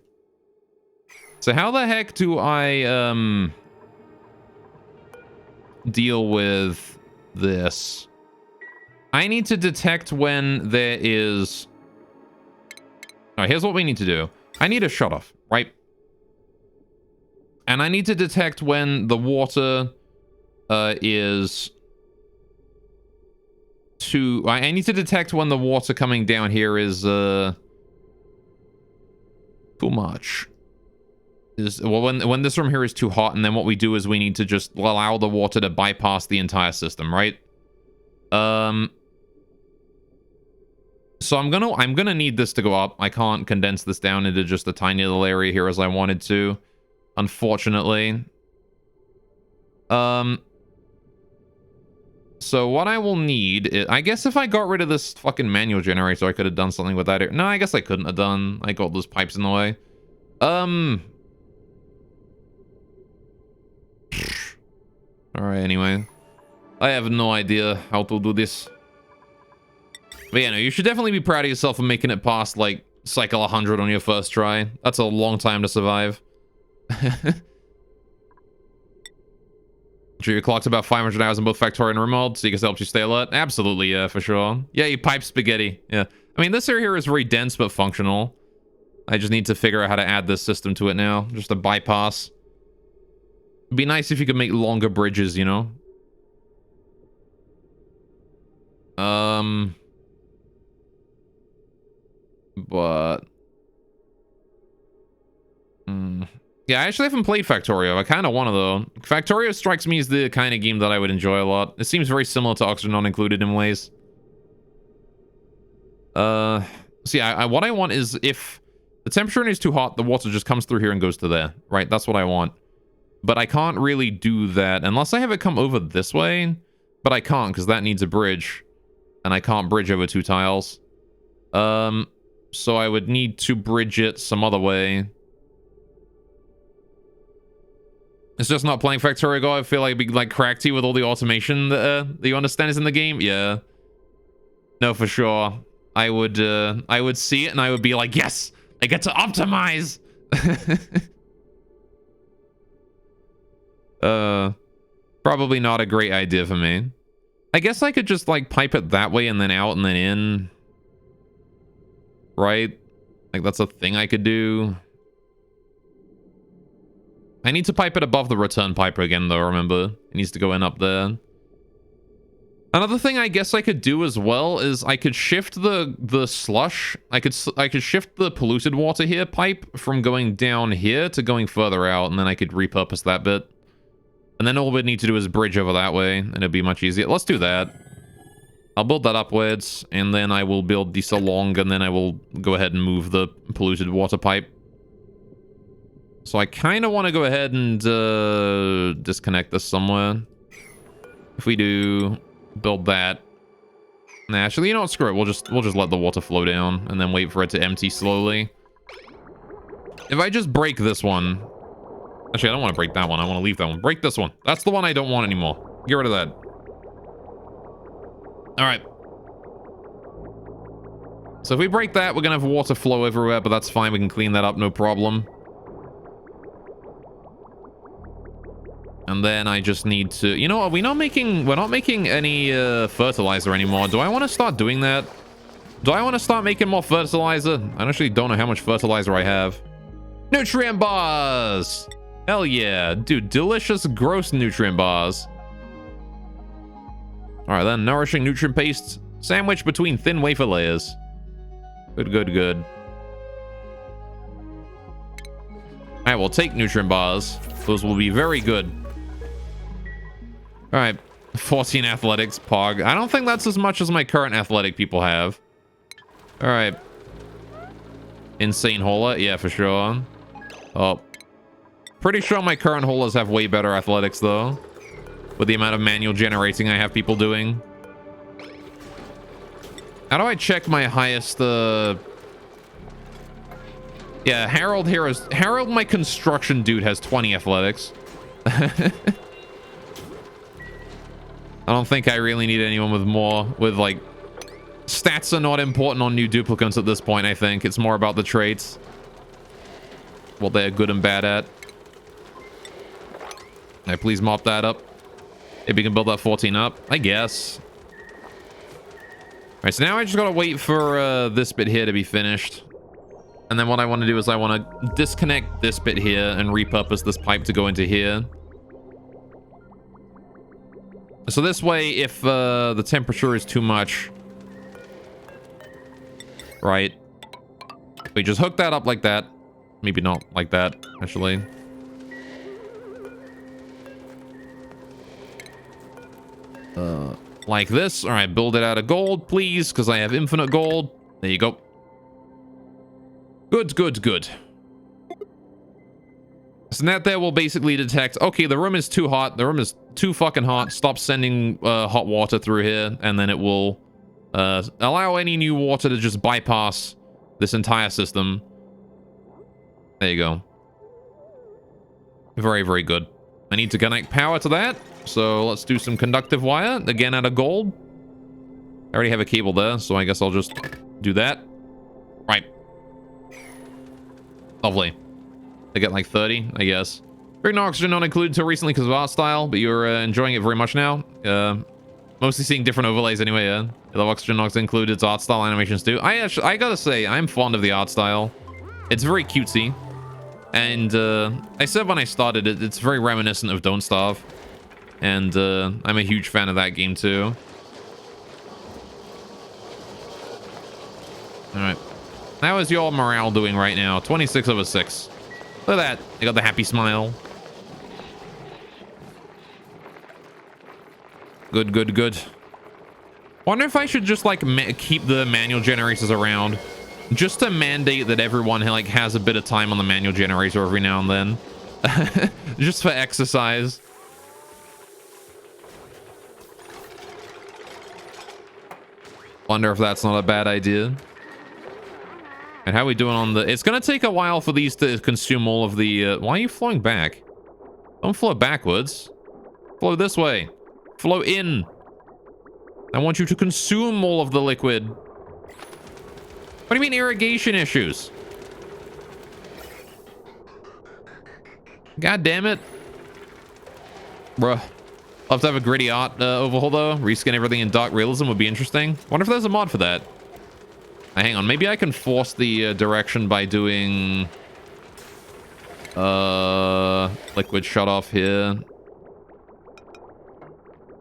So how the heck do I, deal with this? I need to detect when there is... All right, here's what we need to do. I need a shutoff, right? And I need to detect when the water is too... I need to detect when the water coming down here is too much. Well, when this room here is too hot, and then what we do is we need to just allow the water to bypass the entire system, right? So I'm gonna need this to go up. I can't condense this down into just a tiny little area here as I wanted to, unfortunately. So what I will need is, I guess if I got rid of this fucking manual generator, I could have done something with that. No, I guess I couldn't have done. I got those pipes in the way. Alright, anyway. I have no idea how to do this. But yeah, no, you should definitely be proud of yourself for making it past, like, cycle 100 on your first try. That's a long time to survive. Sure, you clocked about 500 hours in both Factorio and Remold, so you can help you stay alert? Absolutely, yeah, for sure. Yeah, you pipe spaghetti. Yeah. I mean, this area here is very dense but functional. I just need to figure out how to add this system to it now. Just a bypass. It'd be nice if you could make longer bridges, you know? But... Yeah, I actually haven't played Factorio. I kind of want to, though. Factorio strikes me as the kind of game that I would enjoy a lot. It seems very similar to Oxygen Not Included in ways. So yeah, what I want is if the temperature is too hot, the water just comes through here and goes to there, right? That's what I want. But I can't really do that unless I have it come over this way. But I can't because that needs a bridge. And I can't bridge over 2 tiles. So I would need to bridge it some other way. It's just not playing Factorio Go. I feel like it'd be like crackty with all the automation that you understand is in the game. Yeah. No, for sure. I would see it and I would be like, yes, I get to optimize. Probably not a great idea for me. I guess I could just like pipe it that way and then out and then in. Right? Like that's a thing I could do. I need to pipe it above the return piper again though, remember? It needs to go in up there. Another thing I guess I could do as well is I could shift the slush. I could shift the polluted water here pipe from going down here to going further out, and then I could repurpose that bit. And then all we'd need to do is bridge over that way, and it'd be much easier. Let's do that. I'll build that upwards, and then I will build this along, and then I will go ahead and move the polluted water pipe. So I kind of want to go ahead and disconnect this somewhere. If we do build that. Nah, actually, you know what? Screw it. We'll just let the water flow down, and then wait for it to empty slowly. If I just break this one... Actually, I don't want to break that one. I want to leave that one. Break this one. That's the one I don't want anymore. Get rid of that. Alright. So if we break that, we're going to have water flow everywhere, but that's fine. We can clean that up, no problem. And then I just need to... You know what? We're not making any fertilizer anymore. Do I want to start doing that? Do I want to start making more fertilizer? I actually don't know how much fertilizer I have. Nutrient bars! Hell yeah. Dude, delicious, gross nutrient bars. Alright then, nourishing nutrient paste sandwiched between thin wafer layers. Good, good, good. Alright, we'll take nutrient bars. Those will be very good. Alright, 14 athletics, Pog. I don't think that's as much as my current athletic people have. Alright. Insane hauler, yeah, for sure. Oh. Pretty sure my current haulers have way better athletics, though. With the amount of manual generating I have people doing. How do I check my highest, Yeah, Harold here is... Harold, my construction dude, has 20 athletics. I don't think I really need anyone with more... With, like... Stats are not important on new duplicants at this point, I think. It's more about the traits. What they're good and bad at. Can I please mop that up? If we can build that 14 up, I guess. Alright, so now I just gotta wait for this bit here to be finished. And then what I want to do is I want to disconnect this bit here and repurpose this pipe to go into here. So this way, if the temperature is too much... Right. We just hook that up like that. Maybe not like that, actually. Like this. All right, build it out of gold, please, because I have infinite gold. There you go. Good, good, good. So that there will basically detect, okay, the room is too hot. The room is too fucking hot. Stop sending hot water through here, and then it will allow any new water to just bypass this entire system. There you go. Very, very good. I need to connect power to that. So let's do some conductive wire. Again, out of gold. I already have a cable there, so I guess I'll just do that. Right. Lovely. I get like 30, I guess. Bring no oxygen not included till recently because of art style, but you're enjoying it very much now. Mostly seeing different overlays anyway, yeah. I love oxygen not included, it's art style animations too. I gotta say, I'm fond of the art style. It's very cutesy. And I said when I started it, it's very reminiscent of Don't Starve. And I'm a huge fan of that game too. Alright. How is your morale doing right now? 26 over 6. Look at that. I got the happy smile. Good, good, good. Wonder if I should just like keep the manual generators around. Just to mandate that everyone like has a bit of time on the manual generator every now and then. Just for exercise. Wonder if that's not a bad idea. And how are we doing on the... It's going to take a while for these to consume all of the... Why are you flowing back? Don't flow backwards. Flow this way. Flow in. I want you to consume all of the liquid. What do you mean irrigation issues? God damn it. Bruh. I'll have to have a gritty art overhaul though. Reskin everything in dark realism would be interesting. Wonder if there's a mod for that. Hang on, maybe I can force the direction by doing liquid shut off here.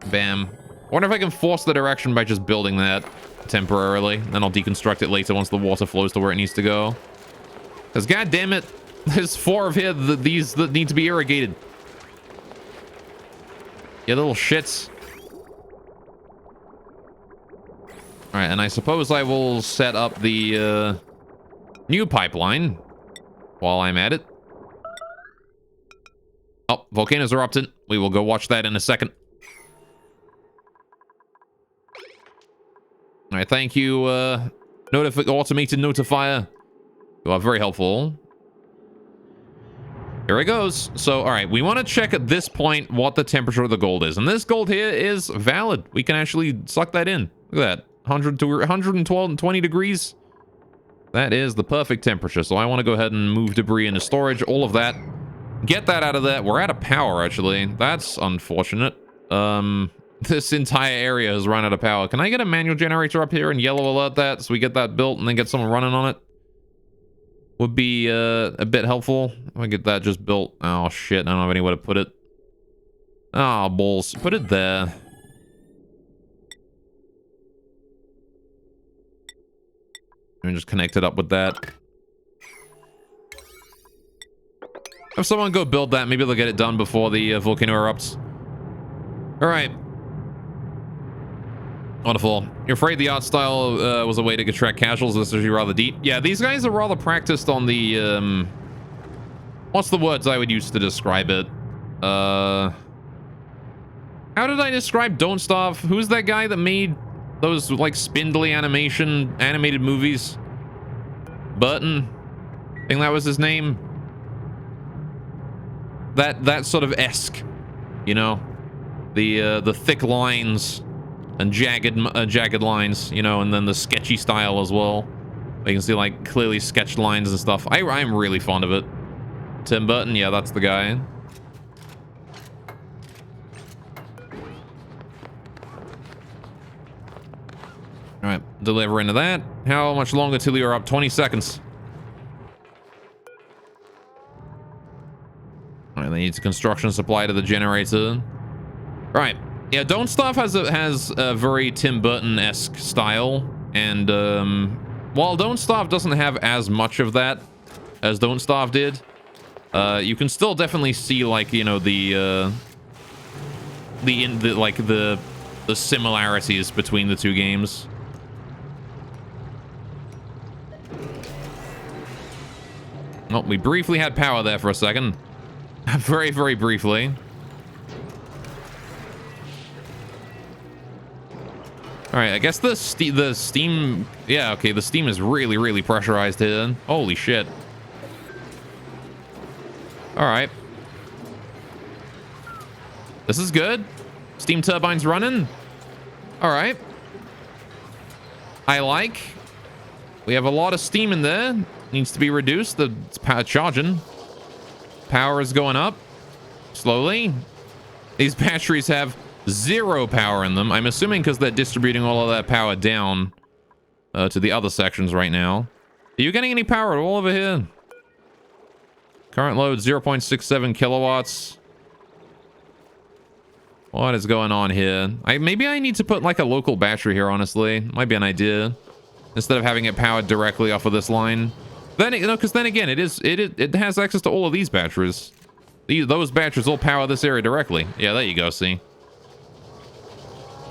Bam. I wonder if I can force the direction by just building that temporarily. Then I'll deconstruct it later once the water flows to where it needs to go. Because god damn it, there's 4 of here these that need to be irrigated. You little shits. Alright, and I suppose I will set up the new pipeline while I'm at it. Oh, volcanoes erupted. We will go watch that in a second. Alright, thank you, automated notifier. You are very helpful. Here it goes. So, alright, we want to check at this point what the temperature of the gold is. And this gold here is valid. We can actually suck that in. Look at that. 100 to 112 and 20 degrees. That is the perfect temperature. So I want to go ahead and move debris into storage. All of that. Get that out of there. We're out of power, actually. That's unfortunate. This entire area has run out of power. Can I get a manual generator up here and yellow alert that so we get that built and then get someone running on it? Would be a bit helpful. If I get that just built. Oh, shit. I don't have anywhere to put it. Oh, balls. Put it there. And just connect it up with that. If someone go build that, maybe they'll get it done before the volcano erupts. Alright. Wonderful. You're afraid the art style was a way to attract casuals. This is usually rather deep. Yeah, these guys are rather practiced on the... what's the words I would use to describe it? How did I describe Don't Starve? Who's that guy that made those, like, spindly animated movies? Burton? I think that was his name. That sort of esque, you know? The thick lines and jagged lines, you know, and then the sketchy style as well. You can see, like, clearly sketched lines and stuff. I'm really fond of it. Tim Burton, yeah, that's the guy. Alright, deliver into that. How much longer till you're up? 20 seconds. Alright, they need a construction supply to the generator. Right. Yeah, Don't Starve has a very Tim Burton-esque style. And, while Don't Starve doesn't have as much of that as Don't Starve did, you can still definitely see, like, you know, the similarities between the two games. Oh, we briefly had power there for a second. Very, very briefly. Alright, I guess the steam... Yeah, okay, the steam is really, really pressurized here. Holy shit. Alright. This is good. Steam turbine's running. Alright. I like. We have a lot of steam in there. Needs to be reduced. The power charging. Power is going up. Slowly. These batteries have 0 power in them. I'm assuming because they're distributing all of that power down to the other sections right now. Are you getting any power at all over here? Current load 0.67 kilowatts. What is going on here? Maybe I need to put like a local battery here, honestly. Might be an idea. Instead of having it powered directly off of this line. Then, you know, because then again, it has access to all of these batteries. Those batteries all power this area directly. Yeah, there you go, see.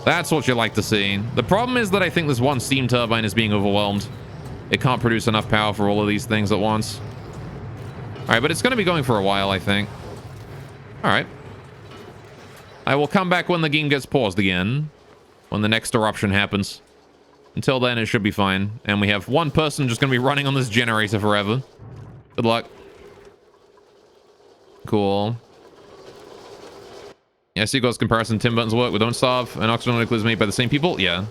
That's what you like to see. The problem is that I think this one steam turbine is being overwhelmed. It can't produce enough power for all of these things at once. Alright, but it's going to be going for a while, I think. Alright. I will come back when the game gets paused again. When the next eruption happens. Until then, it should be fine. And we have one person just going to be running on this generator forever. Good luck. Cool. Yeah, Seagull's comparison Tim Burton's work with Don't Starve and Oxygen is made by the same people. Yeah.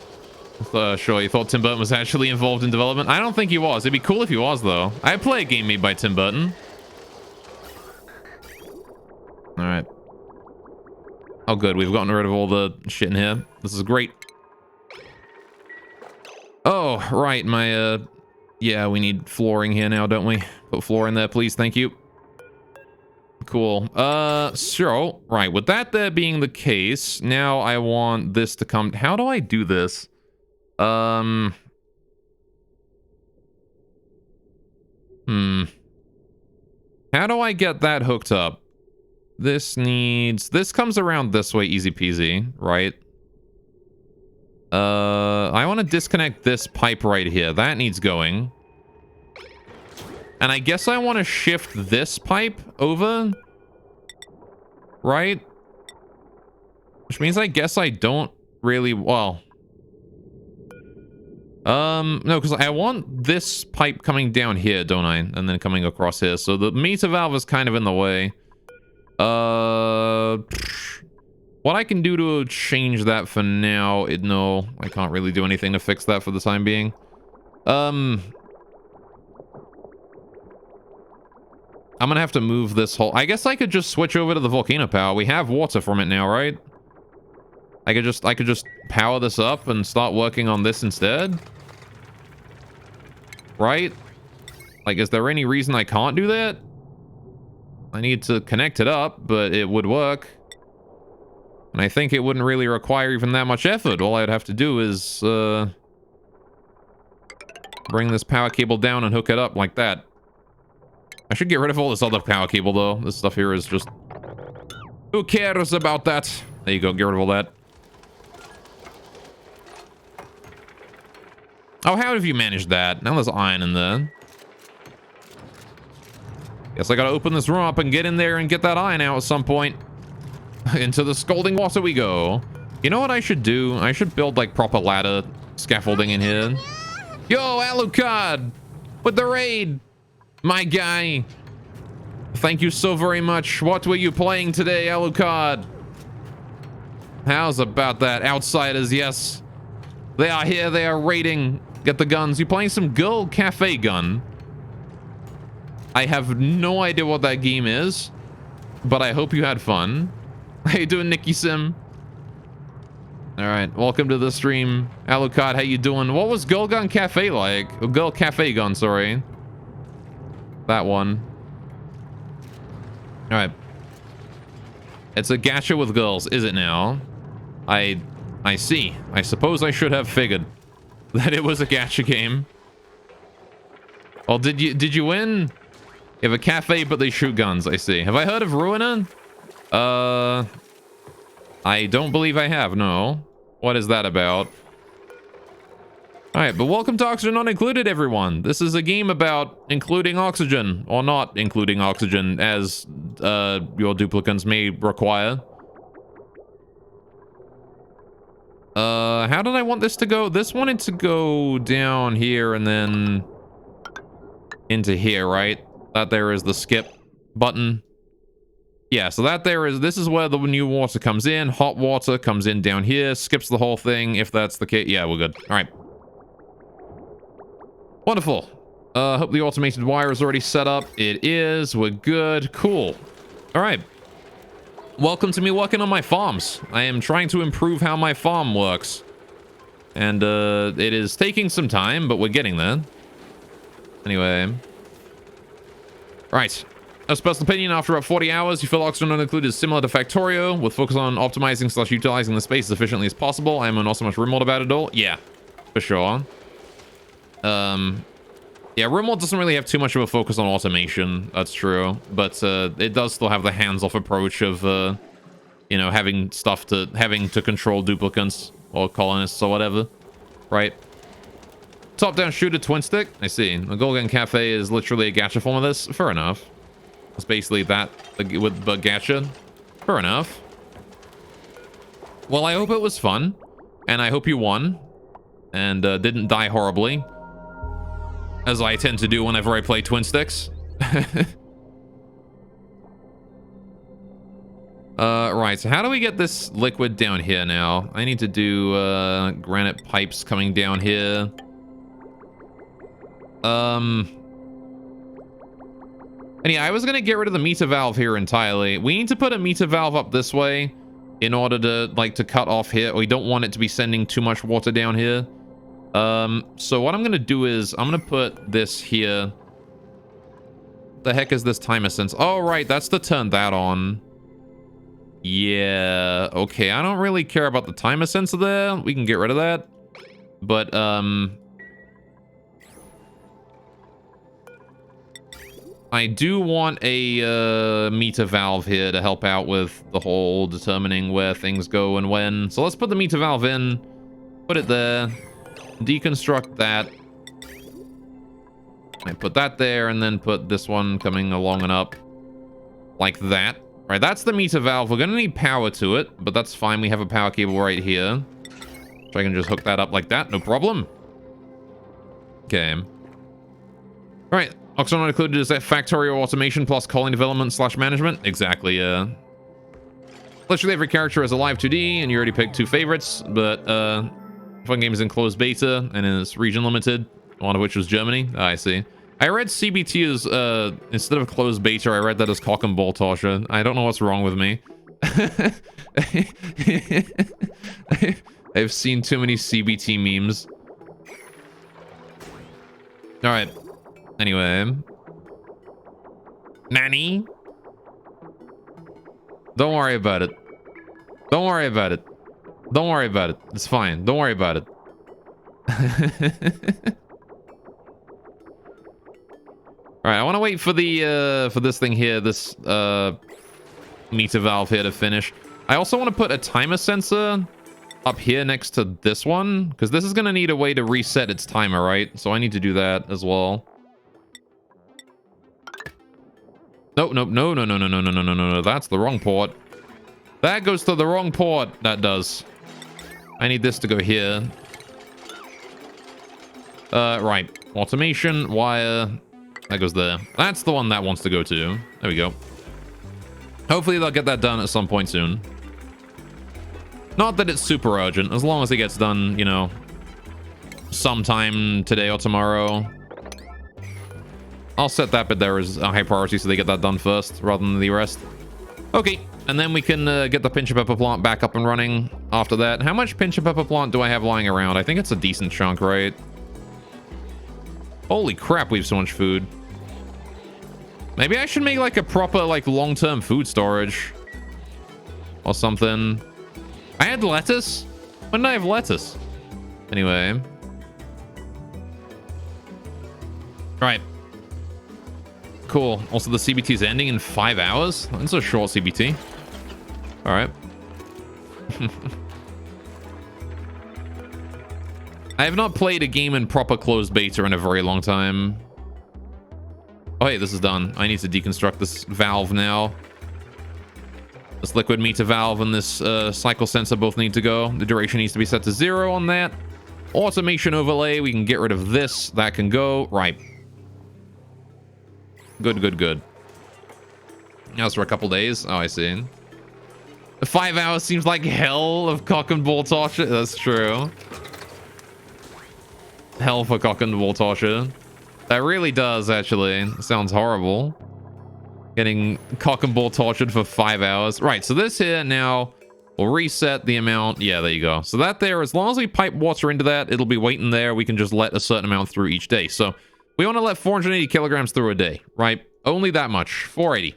Sure, you thought Tim Burton was actually involved in development? I don't think he was. It'd be cool if he was, though. I'd play a game made by Tim Burton. All right. Oh, good. We've gotten rid of all the shit in here. This is great. Oh, right. My, yeah, we need flooring here now, don't we? Put floor in there, please. Thank you. Cool. So, right. With that there being the case, now I want this to come. How do I do this? How do I get that hooked up? This comes around this way, easy peasy, right? I want to disconnect this pipe right here. That needs going. And I guess I want to shift this pipe over, right? Which means I guess I don't really, well... no, because I want this pipe coming down here, don't I? And then coming across here. So the meter valve is kind of in the way. What I can do to change that for now, no, I can't really do anything to fix that for the time being. I'm gonna have to move this whole... I guess I could just switch over to the volcano power. We have water from it now, right? I could just power this up and start working on this instead. Right? Like, is there any reason I can't do that? I need to connect it up, but it would work. And I think it wouldn't really require even that much effort. All I'd have to do is, bring this power cable down and hook it up like that. I should get rid of all this other power cable, though. This stuff here is just... Who cares about that? There you go, get rid of all that. Oh, how have you managed that? Now there's iron in there. Guess I gotta open this room up and get in there and get that iron out at some point. Into the scalding water we go. You know what I should do? I should build, like, proper ladder scaffolding in here. Yo, Alucard! With the raid! My guy! Thank you so very much. What were you playing today, Alucard? How's about that? Outsiders, yes. They are here, they are raiding. Get the guns. You playing some Girl Cafe Gun? I have no idea what that game is, but I hope you had fun. How you doing, Nicky Sim? All right, welcome to the stream. Alucard, how you doing? What was Girl Gun Cafe like? Oh, Girl Cafe Gun, sorry. That one. All right. It's a gacha with girls, is it now? I see. I suppose I should have figured that it was a gacha game. Well, did you win? You have a cafe, but they shoot guns. I see. Have I heard of Ruiner? I don't believe I have. No. What is that about? All right, but welcome to Oxygen Not Included, everyone. This is a game about including oxygen or not including oxygen, as your duplicants may require. How did I want this to go? This wanted to go down here and then into here, right? That there is the skip button. Yeah, so that there is, this is where the new water comes in. Hot water comes in down here, skips the whole thing, if that's the case. Yeah, we're good. All right. Wonderful. Hope the automated wire is already set up. It is. We're good. Cool. All right. Welcome to me working on my farms. I am trying to improve how my farm works. And it is taking some time, but we're getting there. Anyway. Right. As personal opinion, after about 40 hours, you feel Oxygen Not Included is similar to Factorio, with focus on optimizing / utilizing the space as efficiently as possible. I am not so much RimWorld about it all. Yeah, for sure. Yeah, RimWorld doesn't really have too much of a focus on automation. That's true. But it does still have the hands-off approach of, you know, having to control duplicants or colonists or whatever. Right? Top-down shooter twin stick? I see. The Golden Cafe is literally a gacha form of this. Fair enough. It's basically that with the gacha. Fair enough. Well, I hope it was fun. And I hope you won. And didn't die horribly. As I tend to do whenever I play twin sticks. Right, so how do we get this liquid down here now? I need to do granite pipes coming down here. And yeah, I was gonna get rid of the meter valve here entirely. We need to put a meter valve up this way in order to, like, to cut off here. We don't want it to be sending too much water down here. So what I'm gonna do is I'm gonna put this here. The heck is this timer sense? Oh, right, that's to turn that on. Yeah, okay, I don't really care about the timer sensor there. We can get rid of that. But, I do want a meter valve here to help out with the whole determining where things go and when. So let's put the meter valve in, put it there, deconstruct that. I put that there and then put this one coming along and up like that. All right, that's the meter valve. We're going to need power to it, but that's fine. We have a power cable right here. So I can just hook that up like that. No problem. Okay. All right. Oxygen not included is that factorial automation plus calling development / management. Exactly, yeah. Literally every character has a live 2D, and you already picked 2 favorites, but fun game is in closed beta and is region limited, one of which was Germany. I see. I read CBT as, instead of closed beta, I read that as cock and ball torture. I don't know what's wrong with me. I've seen too many CBT memes. All right. Anyway. Nanny? Don't worry about it. Don't worry about it. Don't worry about it. It's fine. Don't worry about it. Alright, I want to wait for the, for this thing here, this, meter valve here to finish. I also want to put a timer sensor up here next to this one, because this is going to need a way to reset its timer, right? So I need to do that as well. Nope, nope, no, no, no, no, no, no, no, no, no, that's the wrong port. That goes to the wrong port. That does. I need this to go here. Right. Automation, wire. That goes there. That's the one that wants to go to. There we go. Hopefully they'll get that done at some point soon. Not that it's super urgent. As long as it gets done, you know, sometime today or tomorrow. I'll set that bit there as a high priority so they get that done first rather than the rest. Okay, and then we can get the pinch of pepper plant back up and running after that. How much pinch of pepper plant do I have lying around? I think it's a decent chunk, right? Holy crap, we have so much food. Maybe I should make like a proper like long-term food storage or something. I had lettuce. When did I have lettuce? Anyway. Right. Cool. Also, the CBT is ending in 5 hours. That's a short CBT. All right. I have not played a game in proper closed beta in a very long time. Oh, hey, this is done. I need to deconstruct this valve now. This liquid meter valve and this cycle sensor both need to go. The duration needs to be set to 0 on that. Automation overlay. We can get rid of this. That can go. Right. Good, good, good. That was for a couple days. Oh, I see. 5 hours seems like hell of cock and ball torture. That's true. Hell for cock and ball torture. That really does, actually. It sounds horrible. Getting cock and ball tortured for 5 hours. Right, so this here now will reset the amount. Yeah, there you go. So that there, as long as we pipe water into that, it'll be waiting there. We can just let a certain amount through each day. So we want to let 480 kilograms through a day, right? Only that much. 480.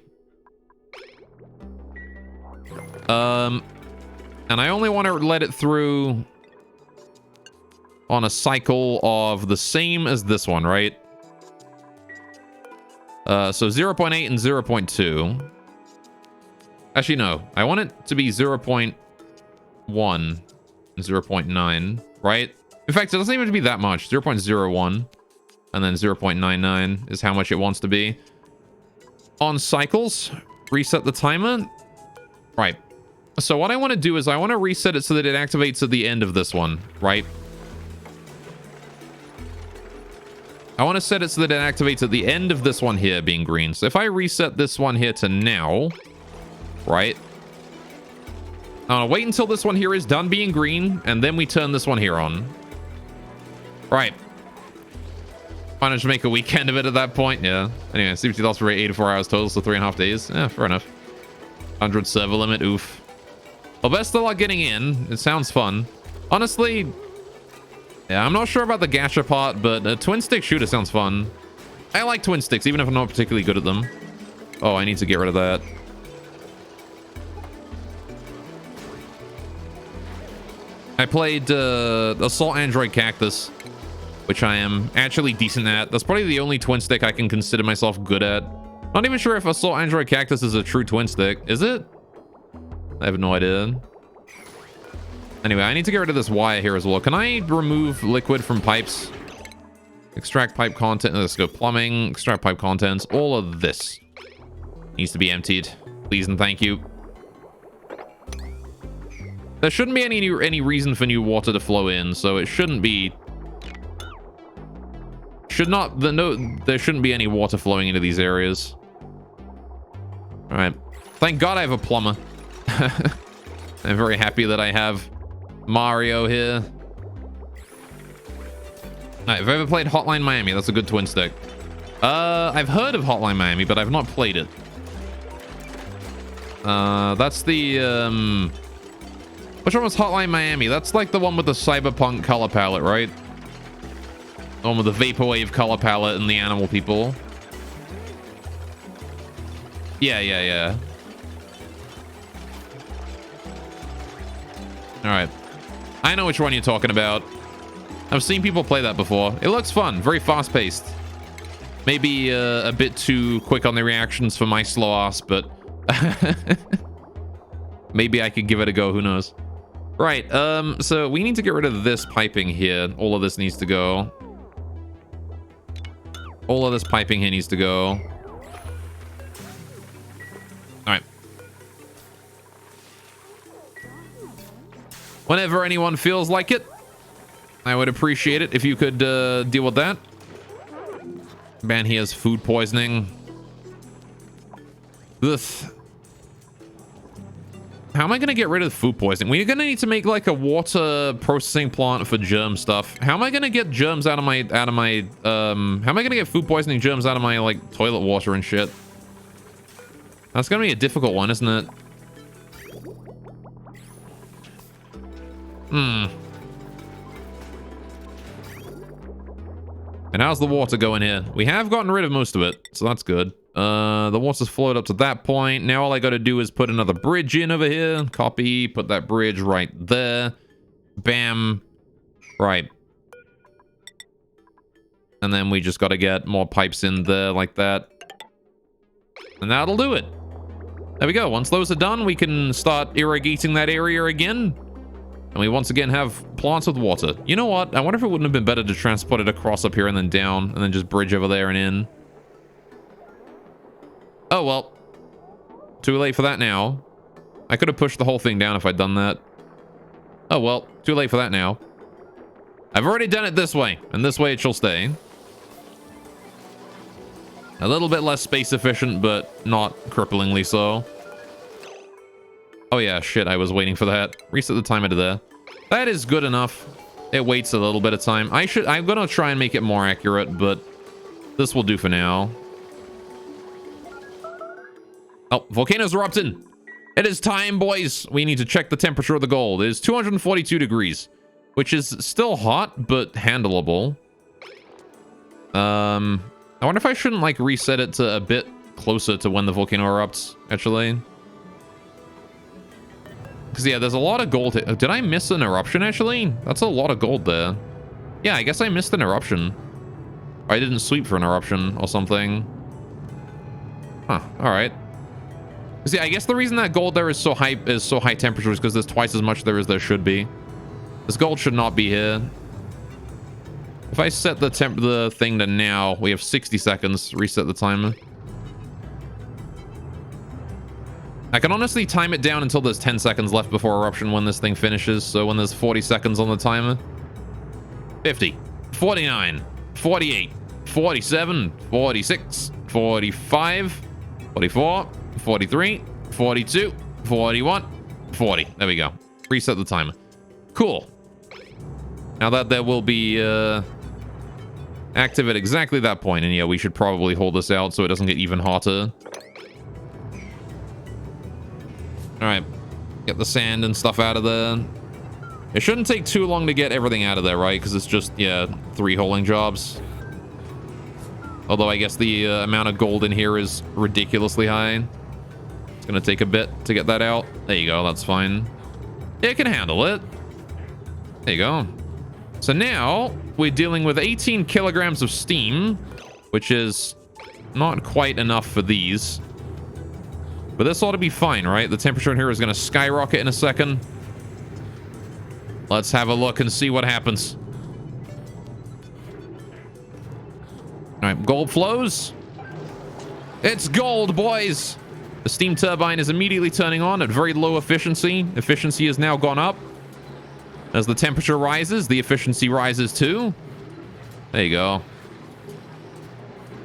And I only want to let it through on a cycle of the same as this one, right? So 0.8 and 0.2. Actually, no. I want it to be 0.1 and 0.9, right? In fact, it doesn't even have to be that much. 0.01 and then 0.99 is how much it wants to be. On cycles, reset the timer. Right. So what I want to do is I want to reset it so that it activates at the end of this one, right? I want to set it so that it activates at the end of this one here being green. So if I reset this one here to now, right? Wait until this one here is done being green, and then we turn this one here on. Right. Why not just make a weekend of it at that point? Yeah. Anyway, CPT lost for 84 hours total, so 3.5 days. Yeah, fair enough. 100 server limit. Oof. Well, best of luck getting in. It sounds fun. Honestly, yeah, I'm not sure about the gacha part, but a twin stick shooter sounds fun. I like twin sticks, even if I'm not particularly good at them. Oh, I need to get rid of that. I played Assault Android Cactus, which I am actually decent at. That's probably the only twin stick I can consider myself good at. Not even sure if Assault Android Cactus is a true twin stick. Is it? I have no idea. Anyway, I need to get rid of this wire here as well. Can I remove liquid from pipes? Extract pipe content. Let's go plumbing. Extract pipe contents. All of this needs to be emptied. Please and thank you. There shouldn't be any reason for new water to flow in, so it shouldn't be... There shouldn't be any water flowing into these areas. Alright. Thank God I have a plumber. I'm very happy that I have Mario here. Alright, I've ever played Hotline Miami. That's a good twin stick. I've heard of Hotline Miami, but I've not played it. That's the, which one was Hotline Miami? That's like the one with the cyberpunk color palette, right? The one with the vaporwave color palette and the animal people. Yeah. Alright. I know which one you're talking about. I've seen people play that before. It looks fun. Very fast-paced. Maybe a bit too quick on the reactions for my slow ass, but... maybe I could give it a go. Who knows? Right. So we need to get rid of this piping here. All of this needs to go. All of this piping here needs to go. Alright. Whenever anyone feels like it, I would appreciate it if you could deal with that. Man, he has food poisoning. Ugh. How am I gonna get rid of food poisoning? We're gonna need to make like a water processing plant for germ stuff. How am I gonna get germs out of my how am I gonna get food poisoning germs out of my like toilet water and shit? That's gonna be a difficult one, isn't it? And how's the water going here? We have gotten rid of most of it, so that's good. The water's flowed up to that point. Now all I gotta do is put another bridge in over here. Copy, put that bridge right there. Bam. Right. And then we just gotta get more pipes in there like that. And that'll do it. There we go. Once those are done, we can start irrigating that area again. And we once again have plants with water. You know what? I wonder if it wouldn't have been better to transport it across up here and then down, and then just bridge over there and in. Oh, well. Too late for that now. I could have pushed the whole thing down if I'd done that. Oh, well. Too late for that now. I've already done it this way, and this way it shall stay. A little bit less space efficient, but not cripplingly so. Oh yeah, shit, I was waiting for that. Reset the timer to there. That is good enough. It waits a little bit of time. I'm gonna try and make it more accurate, but this will do for now. Oh, volcano's erupting. It is time, boys. We need to check the temperature of the gold. It is 242 degrees, which is still hot, but handleable. I wonder if I shouldn't, like, reset it to a bit closer to when the volcano erupts, actually. Because, yeah, there's a lot of gold. Did I miss an eruption, actually? That's a lot of gold there. Yeah, I guess I missed an eruption. Or I didn't sweep for an eruption or something. Huh, alright. See, I guess the reason that gold there is so high temperature is because there's twice as much there as there should be. This gold should not be here. If I set the thing to now, we have 60 seconds. Reset the timer. I can honestly time it down until there's 10 seconds left before eruption when this thing finishes. So when there's 40 seconds on the timer. 50, 49, 48, 47, 46, 45, 44, 43, 42, 41, 40. There we go. Reset the timer. Cool. Now that will be active at exactly that point, and yeah, we should probably hold this out so it doesn't get even hotter. Alright. Get the sand and stuff out of there. It shouldn't take too long to get everything out of there, right? Because it's just, yeah, 3 holing jobs. Although I guess the amount of gold in here is ridiculously high. It's going to take a bit to get that out. There you go. That's fine. It can handle it. There you go. So now we're dealing with 18 kilograms of steam, which is not quite enough for these. But this ought to be fine, right? The temperature in here is going to skyrocket in a second. Let's have a look and see what happens. All right, gold flows. It's gold, boys. The steam turbine is immediately turning on at very low efficiency. Efficiency has now gone up. As the temperature rises, the efficiency rises too. There you go.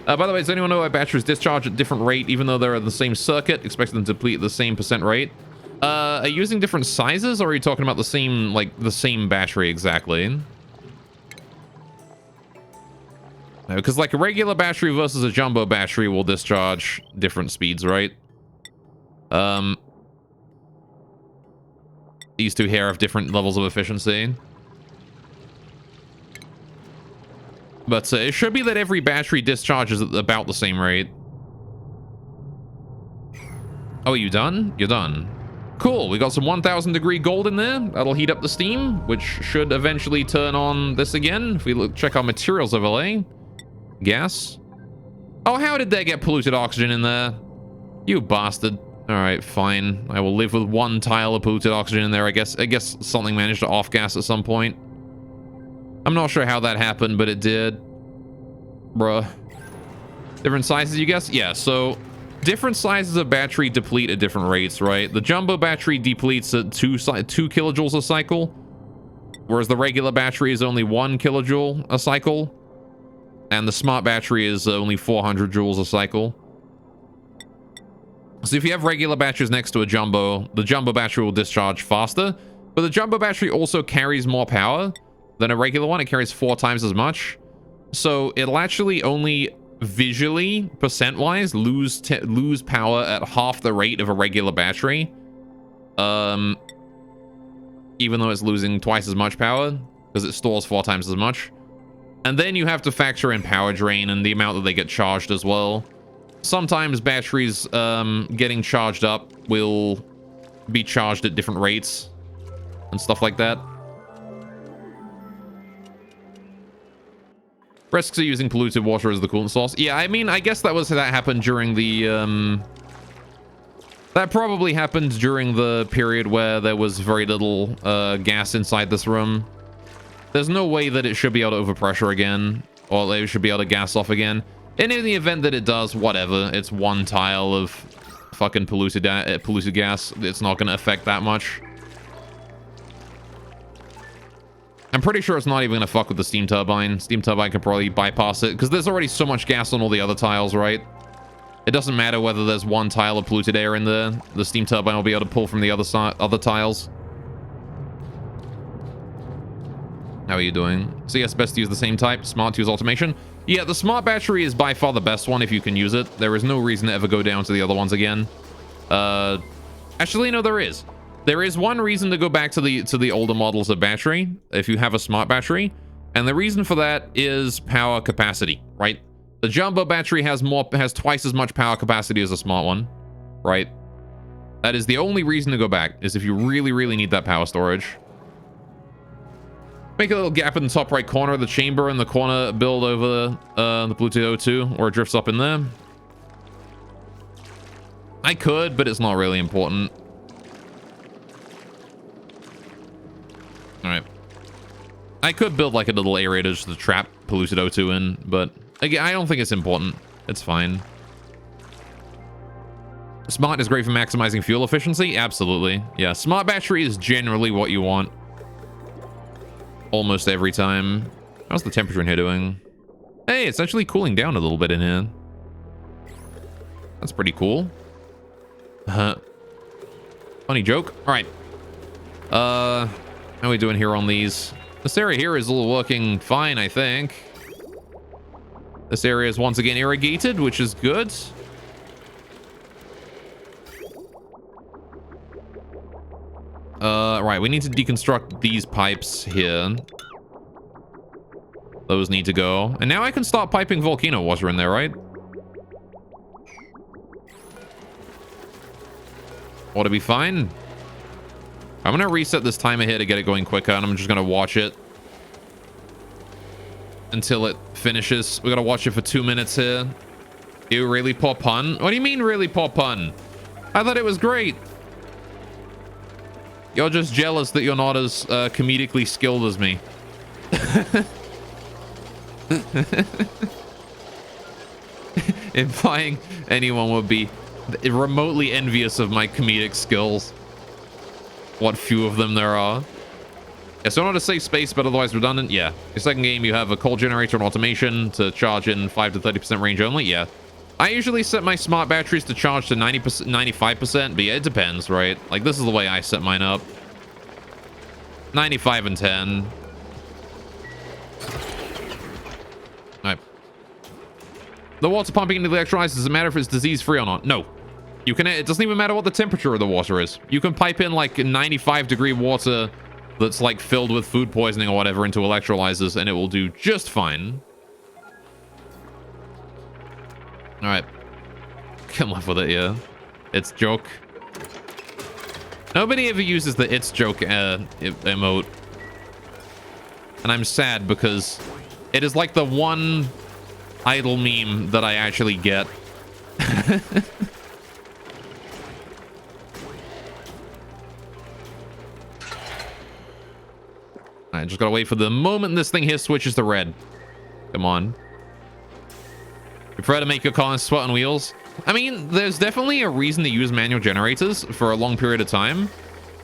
By the way, does anyone know why batteries discharge at different rate, even though they're in the same circuit, expecting them to deplete at the same % rate? Are you using different sizes, or are you talking about the same, like, the same battery exactly? Because, like, a regular battery versus a jumbo battery will discharge different speeds, right? These two here have different levels of efficiency. But it should be that every battery discharges at about the same rate. Oh, are you done? You're done. Cool, we got some 1000 degree gold in there. That'll heat up the steam, which should eventually turn on this again. If we look, check our materials overlay. Gas. Oh, how did they get polluted oxygen in there? You bastard. All right, fine. I will live with 1 tile of polluted oxygen in there. I guess something managed to off gas at some point. I'm not sure how that happened, but it did. Bruh. Different sizes, you guess? Yeah, so different sizes of battery deplete at different rates, right? The jumbo battery depletes at 2 kilojoules a cycle, whereas the regular battery is only 1 kilojoule a cycle, and the smart battery is only 400 joules a cycle. So if you have regular batteries next to a jumbo, the jumbo battery will discharge faster, but the jumbo battery also carries more power than a regular one. It carries 4 times as much. So it'll actually only visually, percent-wise, lose power at half the rate of a regular battery. Even though it's losing twice as much power, because it stores 4 times as much. And then you have to factor in power drain and the amount that they get charged as well. Sometimes batteries getting charged up will be charged at different rates and stuff like that. Risks of using polluted water as the coolant source. Yeah, I mean, I guess that happened during the that probably happened during the period where there was very little gas inside this room. There's no way that it should be able to overpressure again, or it should be able to gas off again. And in the event that it does, whatever. It's 1 tile of fucking polluted gas. It's not going to affect that much. I'm pretty sure it's not even going to fuck with the steam turbine. Steam turbine can probably bypass it, because there's already so much gas on all the other tiles, right? It doesn't matter whether there's 1 tile of polluted air in there. The steam turbine will be able to pull from the other tiles. How are you doing? So yes, best to use the same type. Smart to use automation. Yeah, the smart battery is by far the best one if you can use it. There is no reason to ever go down to the other ones again. Actually, no, there is. There is one reason to go back to the older models of battery if you have a smart battery, and the reason for that is power capacity, right? The jumbo battery has twice as much power capacity as a smart one, right? That is the only reason to go back, is if you really, really need that power storage. Make a little gap in the top right corner of the chamber in the corner build over the Bluetooth O2, or it drifts up in there. I could, but it's not really important. Alright. I could build like a little aerator just to trap polluted O2 in, but again, I don't think it's important. It's fine. Smart is great for maximizing fuel efficiency. Absolutely. Yeah, smart battery is generally what you want. Almost every time. How's the temperature in here doing? Hey, it's actually cooling down a little bit in here. That's pretty cool. Funny joke. All right. How are we doing here on these? This area here is working fine, I think. This area is once again irrigated, which is good. Right, we need to deconstruct these pipes here. Those need to go. And now I can start piping volcano water in there, right? Ought to be fine. I'm gonna reset this timer here to get it going quicker, and I'm just gonna watch it until it finishes. We gotta watch it for 2 minutes here. You really poor pun? What do you mean really poor pun? I thought it was great. You're just jealous that you're not as comedically skilled as me. Implying anyone would be remotely envious of my comedic skills. What few of them there are. Yeah, so in order to save space but otherwise redundant, yeah. Your second game, you have a coal generator and automation to charge in 5 to 30% range only, yeah. I usually set my smart batteries to charge to 90%, 95%, but yeah, it depends, right? Like, this is the way I set mine up. 95 and 10. Alright. The water pumping into the electrolyzer doesn't matter if it's disease-free or not. No. You can. It doesn't even matter what the temperature of the water is. You can pipe in like 95-degree water that's like filled with food poisoning or whatever into electrolyzers, and it will do just fine. All right, come up with it, yeah. It's joke. Nobody ever uses the "it's joke" emote, and I'm sad because it is like the one idle meme that I actually get. I just gotta wait for the moment this thing here switches to red. Come on. Prefer to make your car sweat on wheels? I mean, there's definitely a reason to use manual generators for a long period of time.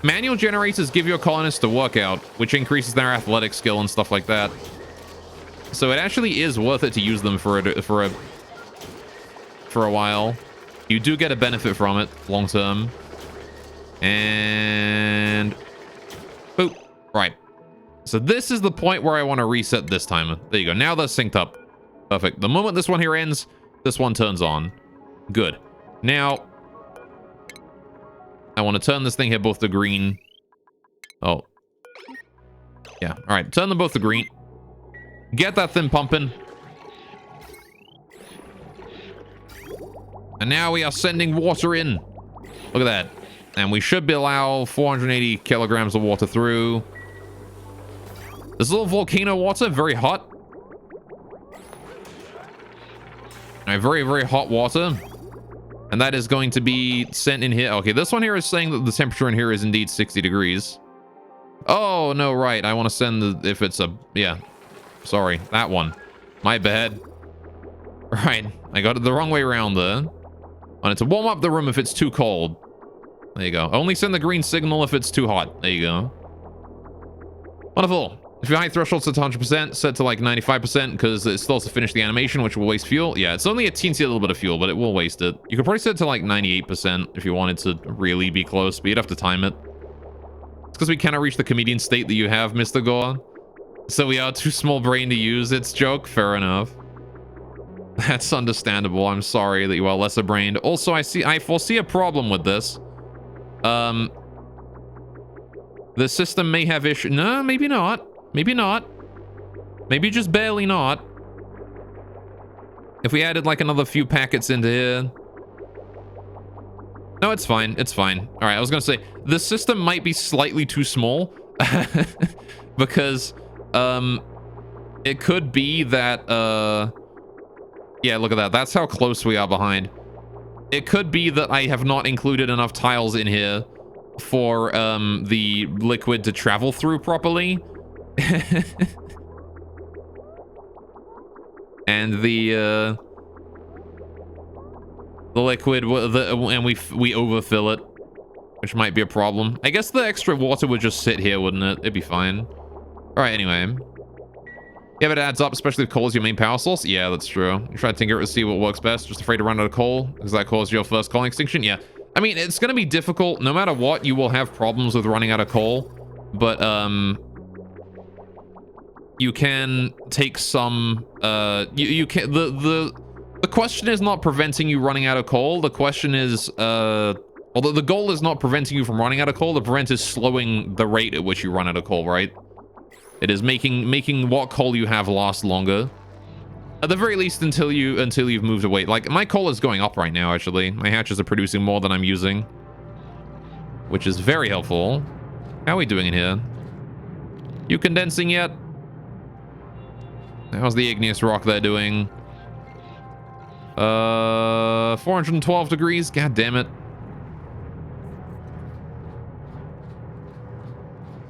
Manual generators give your colonists a workout, which increases their athletic skill and stuff like that. So it actually is worth it to use them for a while. You do get a benefit from it long term. And boop. Right. So this is the point where I want to reset this timer. There you go. Now they're synced up. Perfect. The moment this one here ends, this one turns on. Good. Now, I want to turn this thing here both to green. Oh. Yeah. All right. Turn them both to green. Get that thing pumping. And now we are sending water in. Look at that. And we should be allow 480 kilograms of water through. This little volcano water, very hot. Very, very hot water. And that is going to be sent in here. Okay, this one here is saying that the temperature in here is indeed 60 degrees. Oh, no, right. I want to send the, if it's a, yeah. Sorry, that one. My bad. Right, I got it the wrong way around there. I want it to warm up the room if it's too cold. There you go. Only send the green signal if it's too hot. There you go. Wonderful. If your height threshold's set to 100%, set to like 95% because it still has to finish the animation, which will waste fuel. Yeah, it's only a teensy little bit of fuel, but it will waste it. You could probably set it to like 98% if you wanted to really be close, but you'd have to time it. It's because we cannot reach the comedian state that you have, Mr. Gore. So we are too small brain to use its joke. Fair enough. That's understandable. I'm sorry that you are lesser brained. Also, I foresee a problem with this. The system may have issue. No, maybe not. Maybe not. Maybe just barely not. If we added like another few packets into here. No, it's fine. It's fine. All right, I was gonna say the system might be slightly too small because it could be that yeah, look at that. That's how close we are behind. It could be that I have not included enough tiles in here for the liquid to travel through properly. And the liquid and we overfill it, which might be a problem. I guess the extra water would just sit here, wouldn't it? It'd be fine. All right, anyway. Yeah, but it adds up, especially if coal is your main power source. Yeah, that's true. You try to tinker it to see what works best. Just afraid to run out of coal because that caused your first coal extinction. Yeah. I mean, it's going to be difficult. No matter what, you will have problems with running out of coal. But, you can take some, you can, the question is not preventing you running out of coal. The question is, although the goal is not preventing you from running out of coal, the prevent is slowing the rate at which you run out of coal, right? It is making what coal you have last longer. At the very least, until you've moved away. Like, my coal is going up right now, actually. My hatches are producing more than I'm using, which is very helpful. How are we doing in here? You condensing yet? How's the igneous rock there doing? 412 degrees. God damn it.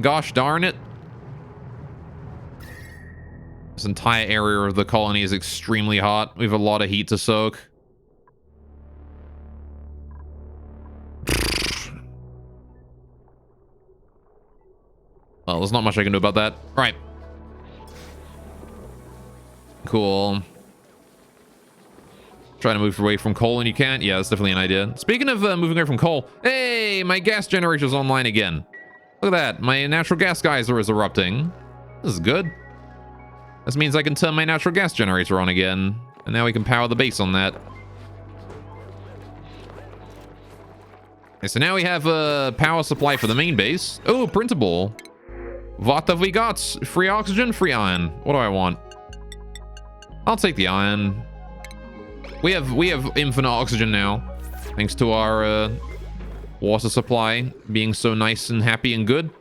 Gosh darn it. This entire area of the colony is extremely hot. We have a lot of heat to soak. Well, there's not much I can do about that. All right. Cool. Trying to move away from coal and you can't? Yeah, that's definitely an idea. Speaking of moving away from coal, hey, my gas generator's online again. Look at that. My natural gas geyser is erupting. This is good. This means I can turn my natural gas generator on again. And now we can power the base on that. Okay, so now we have a power supply for the main base. Oh, printable. What have we got? Free oxygen, free iron. What do I want? I'll take the iron. We have infinite oxygen now, thanks to our water supply being so nice and happy and good.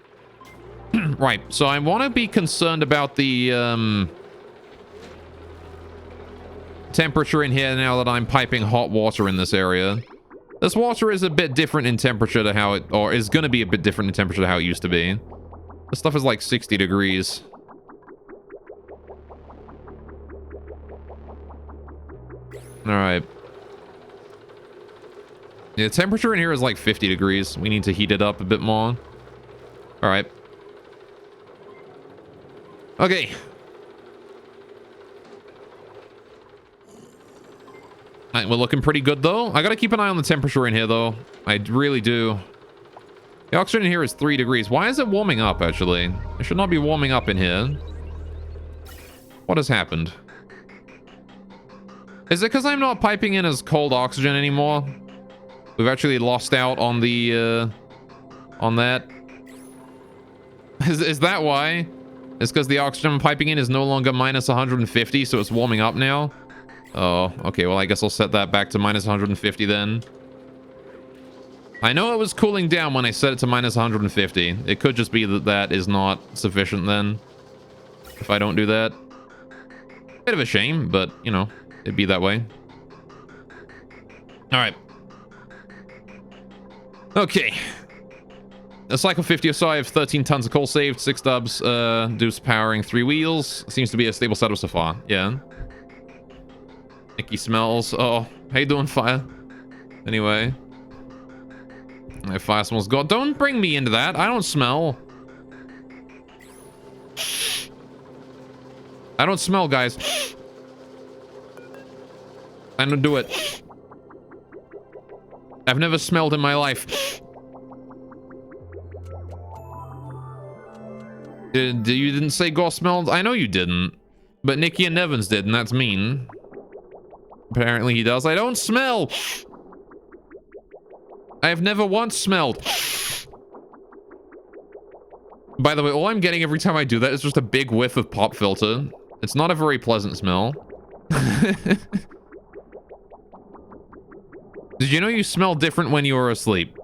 Right, so I want to be concerned about the temperature in here now that I'm piping hot water in this area. This water is a bit different in temperature to how it, or is going to be a bit different in temperature to how it used to be. This stuff is like 60 degrees. All right. Yeah, the temperature in here is like 50 degrees. We need to heat it up a bit more. All right. Okay. All right, we're looking pretty good, though. I got to keep an eye on the temperature in here, though. I really do. The oxygen in here is 3 degrees. Why is it warming up, actually? It should not be warming up in here. What has happened? Is it because I'm not piping in as cold oxygen anymore? We've actually lost out on the, on that. Is that why? It's because the oxygen I'm piping in is no longer minus 150, so it's warming up now? Oh, okay, well, I guess I'll set that back to minus 150 then. I know it was cooling down when I set it to minus 150. It could just be that that is not sufficient then, if I don't do that. Bit of a shame, but, you know. It'd be that way. All right. Okay. A cycle 50 or so. I have 13 tons of coal saved, 6 dubs, Deuce powering 3 wheels. Seems to be a stable setup so far. Yeah. Icky smells. Oh, how you doing, fire? Anyway. My fire smells good. Don't bring me into that. I don't smell. I don't smell, guys. I don't do it. I've never smelled in my life. You didn't say Gore smelled? I know you didn't. But Nikki and Nevins did, and that's mean. Apparently he does. I don't smell. I have never once smelled. By the way, all I'm getting every time I do that is just a big whiff of pop filter. It's not a very pleasant smell. Did you know you smell different when you were asleep?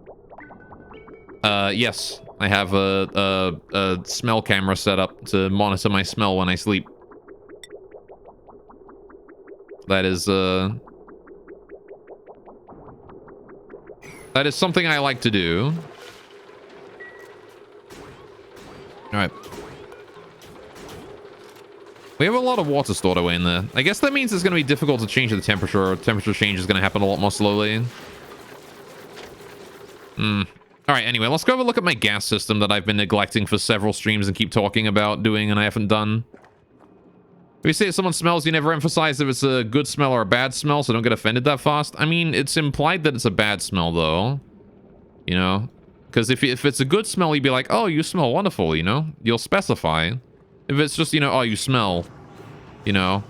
Yes. I have a smell camera set up to monitor my smell when I sleep. That is something I like to do. Alright. We have a lot of water stored away in there. I guess that means it's going to be difficult to change the temperature, or temperature change is going to happen a lot more slowly. Alright, anyway, let's go have a look at my gas system that I've been neglecting for several streams and keep talking about doing and I haven't done. If you say someone smells, you never emphasize if it's a good smell or a bad smell, so don't get offended that fast. I mean, it's implied that it's a bad smell, though. You know? Because if it's a good smell, you'd be like, oh, you smell wonderful, you know? You'll specify. If it's just, you know, oh, you smell, you know,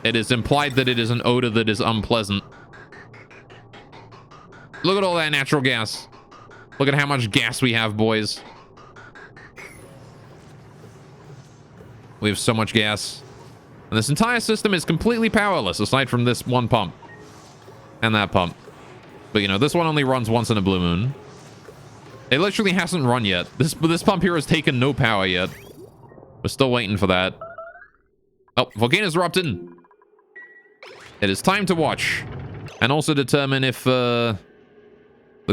it is implied that it is an odor that is unpleasant. Look at all that natural gas. Look at how much gas we have, boys. We have so much gas. And this entire system is completely powerless, aside from this one pump. And that pump. But, you know, this one only runs once in a blue moon. It literally hasn't run yet. This pump here has taken no power yet. We're still waiting for that. Oh, volcano's erupted. It is time to watch. And also determine if the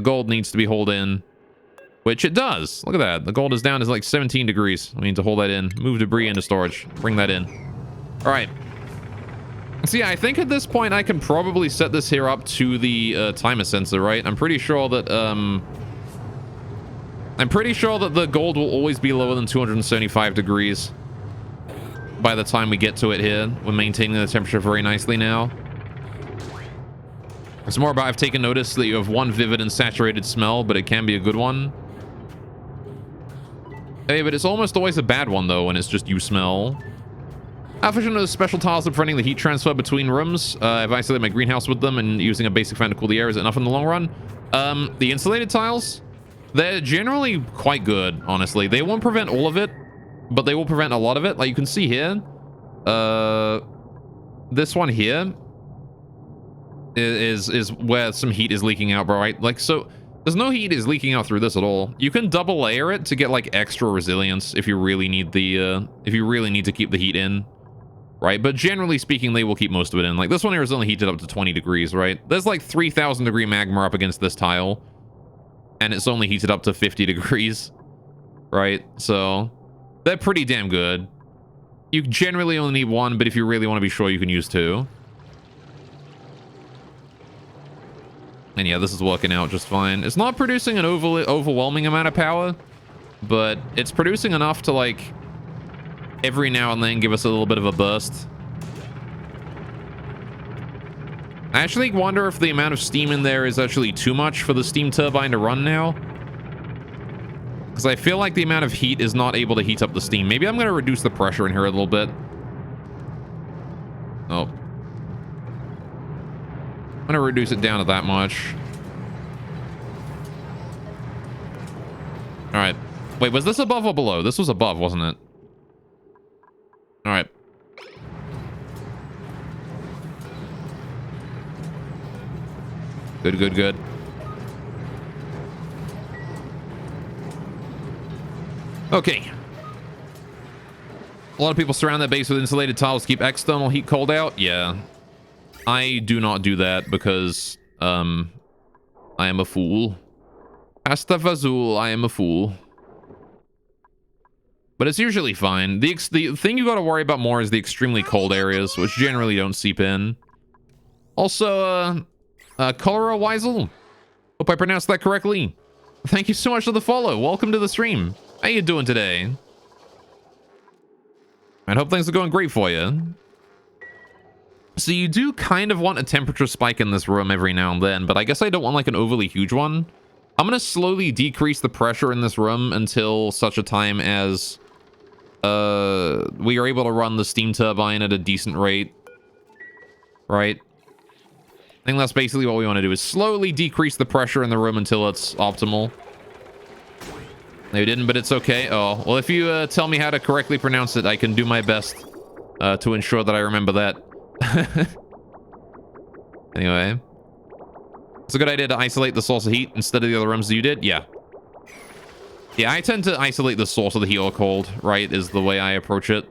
gold needs to be hauled in. Which it does. Look at that. The gold is down to like 17 degrees. We need to hold that in. Move debris into storage. Bring that in. All right. So yeah, I think at this point I can probably set this here up to the timer sensor, right? I'm pretty sure that the gold will always be lower than 275 degrees by the time we get to it here. We're maintaining the temperature very nicely now. It's more about I've taken notice that you have one vivid and saturated smell, but it can be a good one. Hey, but it's almost always a bad one, though, when it's just you smell. Alpha knows special tiles are preventing the heat transfer between rooms. I've isolated my greenhouse with them, and using a basic fan to cool the air is enough in the long run. The insulated tiles, they're generally quite good, honestly. They won't prevent all of it, but they will prevent a lot of it. Like you can see here, this one here is where some heat is leaking out, bro, right? Like, so there's no heat is leaking out through this at all. You can double layer it to get like extra resilience if you really need the if you really need to keep the heat in, right? But generally speaking, they will keep most of it in. Like this one here is only heated up to 20 degrees, right? There's like 3,000 degree magma up against this tile, and it's only heated up to 50 degrees, right? So they're pretty damn good. You generally only need one, but if you really want to be sure, you can use two. And yeah, this is working out just fine. It's not producing an overwhelming amount of power, but it's producing enough to, like, every now and then give us a little bit of a burst. I actually wonder if the amount of steam in there is actually too much for the steam turbine to run now. Because I feel like the amount of heat is not able to heat up the steam. Maybe I'm going to reduce the pressure in here a little bit. Oh. I'm gonna reduce it down to that much. All right. Wait, was this above or below? This was above, wasn't it? All right. Good, good, good. Okay. A lot of people surround their base with insulated tiles to keep external heat cold out. Yeah. I do not do that because I am a fool. Astafazul, I am a fool. But it's usually fine. The thing you got to worry about more is the extremely cold areas, which generally don't seep in. Also, Cholera Weisel. Hope I pronounced that correctly. Thank you so much for the follow. Welcome to the stream. How you doing today? I hope things are going great for you. So you do kind of want a temperature spike in this room every now and then, but I guess I don't want like an overly huge one. I'm going to slowly decrease the pressure in this room until such a time as we are able to run the steam turbine at a decent rate. Right? I think that's basically what we want to do, is slowly decrease the pressure in the room until it's optimal. They didn't, but it's okay. Oh, well, if you tell me how to correctly pronounce it, I can do my best to ensure that I remember that. Anyway, it's a good idea to isolate the source of heat instead of the other rooms that you did. Yeah, I tend to isolate the source of the heat or cold, right, is the way I approach it.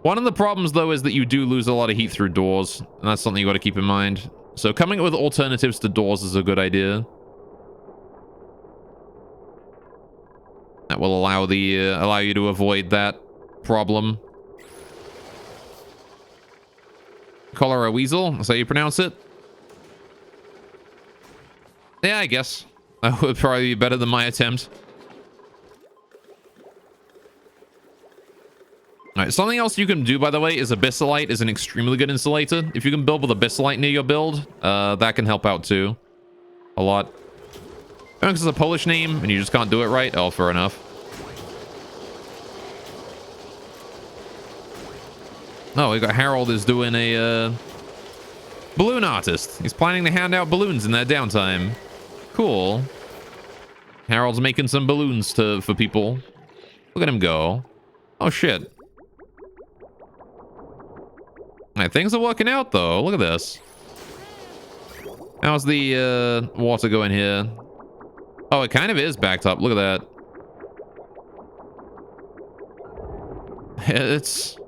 One of the problems though is that you do lose a lot of heat through doors, and that's something you got to keep in mind. So coming up with alternatives to doors is a good idea. That will allow you to avoid that problem. Cholera Weasel, that's how you pronounce it. Yeah, I guess. That would probably be better than my attempt. Alright, something else you can do, by the way, is Abyssalite is an extremely good insulator. If you can build with Abyssalite near your build, that can help out too. A lot. It's a Polish name and you just can't do it right? Oh, fair enough. Oh, we got Harold is doing a balloon artist. He's planning to hand out balloons in their downtime. Cool. Harold's making some balloons for people. Look at him go. Oh, shit. Alright, things are working out, though. Look at this. How's the water going here? Oh, it kind of is backed up. Look at that. It's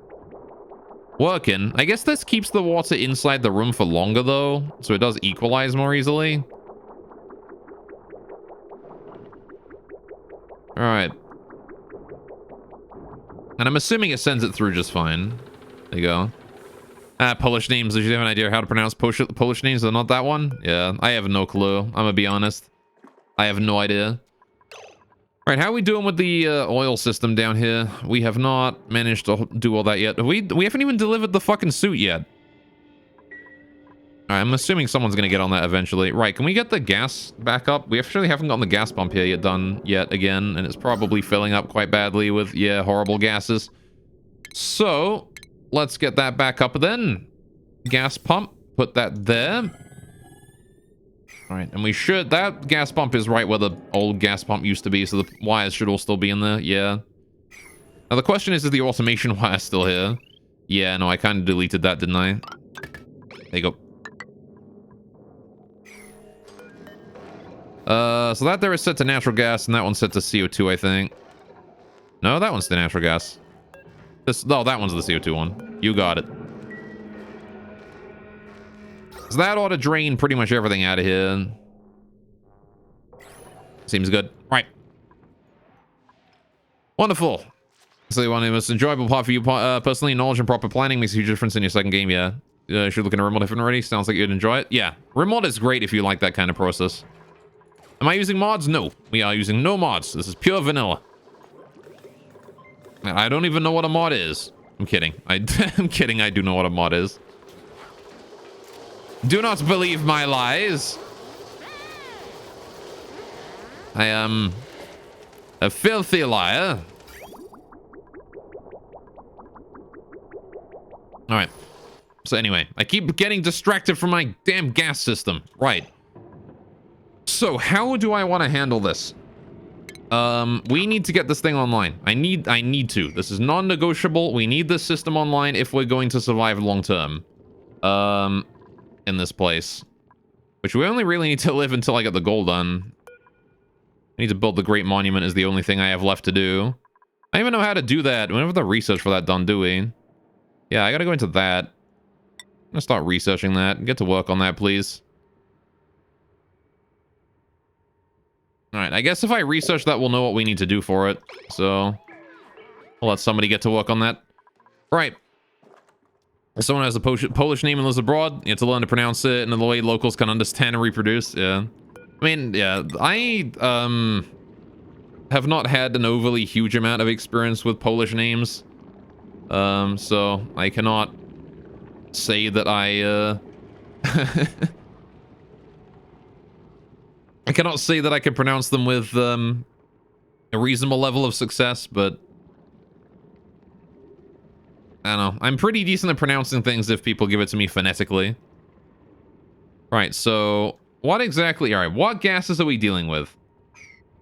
working. I guess this keeps the water inside the room for longer, though. So it does equalize more easily. Alright. And I'm assuming it sends it through just fine. There you go. Polish names. Did you have an idea how to pronounce Polish names? They're not that one? Yeah, I have no clue. I'm gonna be honest. I have no idea. Alright, how are we doing with the oil system down here? We have not managed to do all that yet. We haven't even delivered the fucking suit yet. Alright, I'm assuming someone's gonna get on that eventually. Right, can we get the gas back up? We actually haven't gotten the gas pump here yet again, and it's probably filling up quite badly with, yeah, horrible gases. So, let's get that back up then. Gas pump, put that there. Alright, and we should... That gas pump is right where the old gas pump used to be, so the wires should all still be in there. Yeah. Now, the question is the automation wire still here? Yeah, no, I kind of deleted that, didn't I? There you go. So that there is set to natural gas, and that one's set to CO2, I think. No, that one's to natural gas. Oh, that one's the CO2 one. You got it. So that ought to drain pretty much everything out of here. Seems good. Right. Wonderful. So the one most enjoyable part for you personally, knowledge and proper planning makes a huge difference in your second game, yeah. Should look into Rimworld if you're ready. Sounds like you'd enjoy it. Yeah. Rimworld is great if you like that kind of process. Am I using mods? No. We are using no mods. This is pure vanilla. I don't even know what a mod is. I'm kidding. I'm kidding. I do know what a mod is. Do not believe my lies. I am a filthy liar. All right. So anyway, I keep getting distracted from my damn gas system. Right. So how do I want to handle this? We need to get this thing online. I need to. This is non-negotiable. We need this system online if we're going to survive long term. In this place. Which we only really need to live until I get the goal done. I need to build the Great Monument is the only thing I have left to do. I don't even know how to do that. We don't have the research for that done, do we? Yeah, I gotta go into that. I'm gonna start researching that. Get to work on that, please. Alright, I guess if I research that, we'll know what we need to do for it. So, we'll let somebody get to work on that. Right. If someone has a Polish name and lives abroad, you have to learn to pronounce it in the way locals can understand and reproduce. Yeah. I mean, yeah, I have not had an overly huge amount of experience with Polish names. So I cannot say that I I cannot say that I can pronounce them with a reasonable level of success, but I don't know. I'm pretty decent at pronouncing things if people give it to me phonetically. Right, so what exactly... Alright, what gases are we dealing with?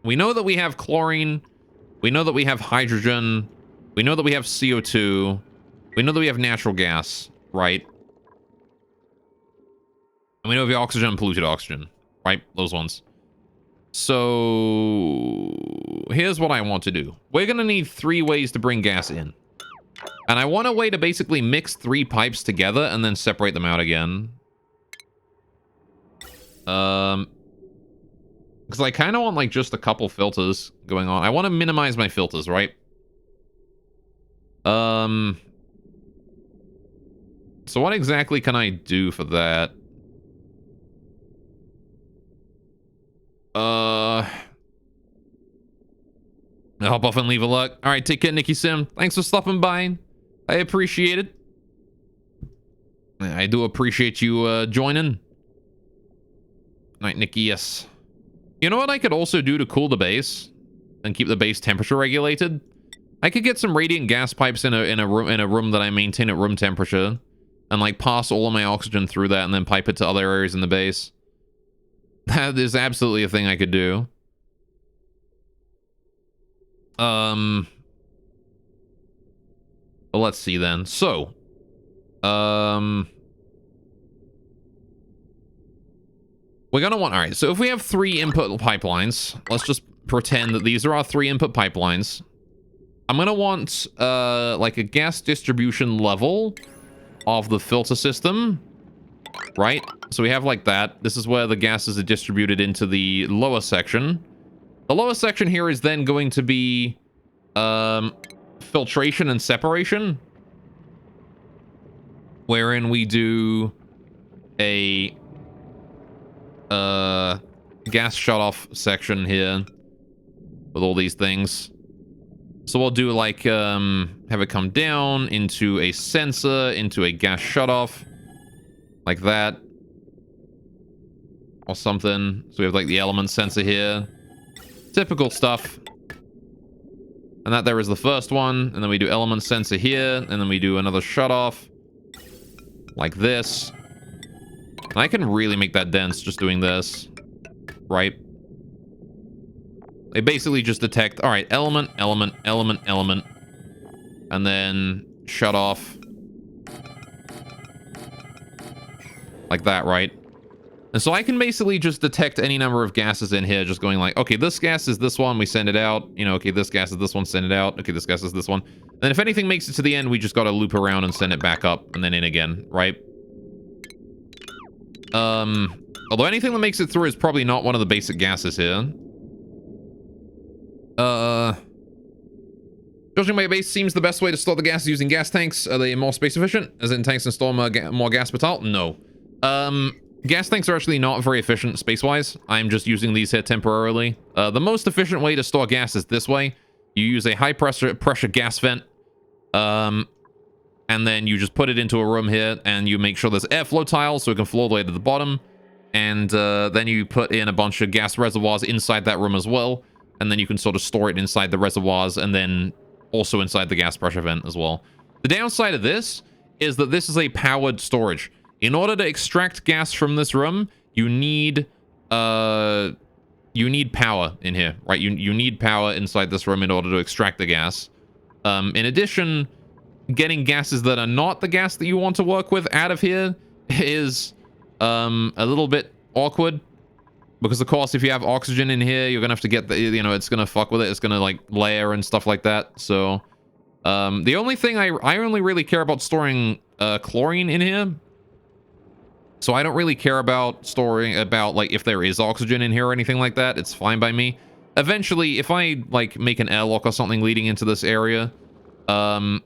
We know that we have chlorine. We know that we have hydrogen. We know that we have CO2. We know that we have natural gas, right? And we know we have oxygen and polluted oxygen, right? Those ones. So here's what I want to do. We're going to need 3 ways to bring gas in. And I want a way to basically mix 3 pipes together and then separate them out again. Because I kind of want like just a couple filters going on. I want to minimize my filters, right? So what exactly can I do for that? I'll hop off and leave a look. All right, take care, Nicky Sim. Thanks for stopping by. I appreciate it. I do appreciate you joining. All right, Nikki, yes. You know what I could also do to cool the base and keep the base temperature regulated? I could get some radiant gas pipes in a room that I maintain at room temperature, and like pass all of my oxygen through that, and then pipe it to other areas in the base. That is absolutely a thing I could do. Well, let's see then. So, we're gonna want, all right, so if we have 3 input pipelines, let's just pretend that these are our 3 input pipelines. I'm gonna want, like a gas distribution level of the filter system, right? So we have like that. This is where the gases are distributed into the lower section. The lower section here is then going to be, filtration and separation, wherein we do a gas shut-off section here with all these things. So we'll do like have it come down into a sensor, into a gas shutoff, like that, or something. So we have like the element sensor here, typical stuff. And that there is the first one, and then we do element sensor here, and then we do another shutoff, like this. And I can really make that dense just doing this, right? They basically just detect, all right, element, element, element, element, and then shut off. Like that, right? And so I can basically just detect any number of gases in here, just going like, okay, this gas is this one, we send it out. You know, okay, this gas is this one, send it out. Okay, this gas is this one. Then if anything makes it to the end, we just got to loop around and send it back up and then in again, right? Although anything that makes it through is probably not one of the basic gases here. Judging by base seems the best way to store the gas using gas tanks. Are they more space efficient? As in tanks and store more gas per tile? No. Gas tanks are actually not very efficient space-wise. I'm just using these here temporarily. The most efficient way to store gas is this way. You use a high pressure gas vent, and then you just put it into a room here, and you make sure there's airflow tiles so it can flow all the way to the bottom. And then you put in a bunch of gas reservoirs inside that room as well, and then you can sort of store it inside the reservoirs and then also inside the gas pressure vent as well. The downside of this is that this is a powered storage. In order to extract gas from this room, you need power in here, right? You need power inside this room in order to extract the gas. In addition, getting gases that are not the gas that you want to work with out of here is a little bit awkward. Because, of course, if you have oxygen in here, you're going to have to get the, you know, it's going to fuck with it. It's going to, like, layer and stuff like that. So, the only thing I only really care about storing chlorine in here. So I don't really care about storing, like, if there is oxygen in here or anything like that. It's fine by me. Eventually, if I, like, make an airlock or something leading into this area, the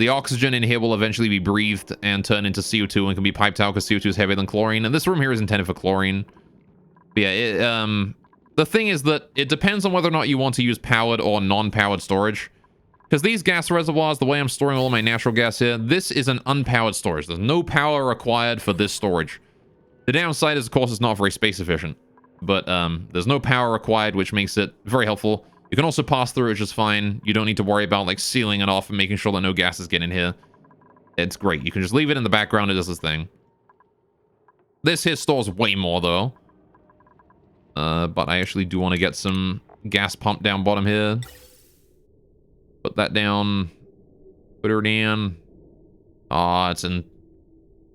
oxygen in here will eventually be breathed and turn into CO2 and can be piped out because CO2 is heavier than chlorine. And this room here is intended for chlorine. But yeah, the thing is that it depends on whether or not you want to use powered or non-powered storage. Because these gas reservoirs, the way I'm storing all my natural gas here, this is an unpowered storage. There's no power required for this storage. The downside is, of course, it's not very space efficient. But there's no power required, which makes it very helpful. You can also pass through it just fine. You don't need to worry about, like, sealing it off and making sure that no gases get in here. It's great. You can just leave it in the background. It does this thing. This here stores way more, though. But I actually do want to get some gas pump down bottom here. Put that down. Put her down. Ah, it's an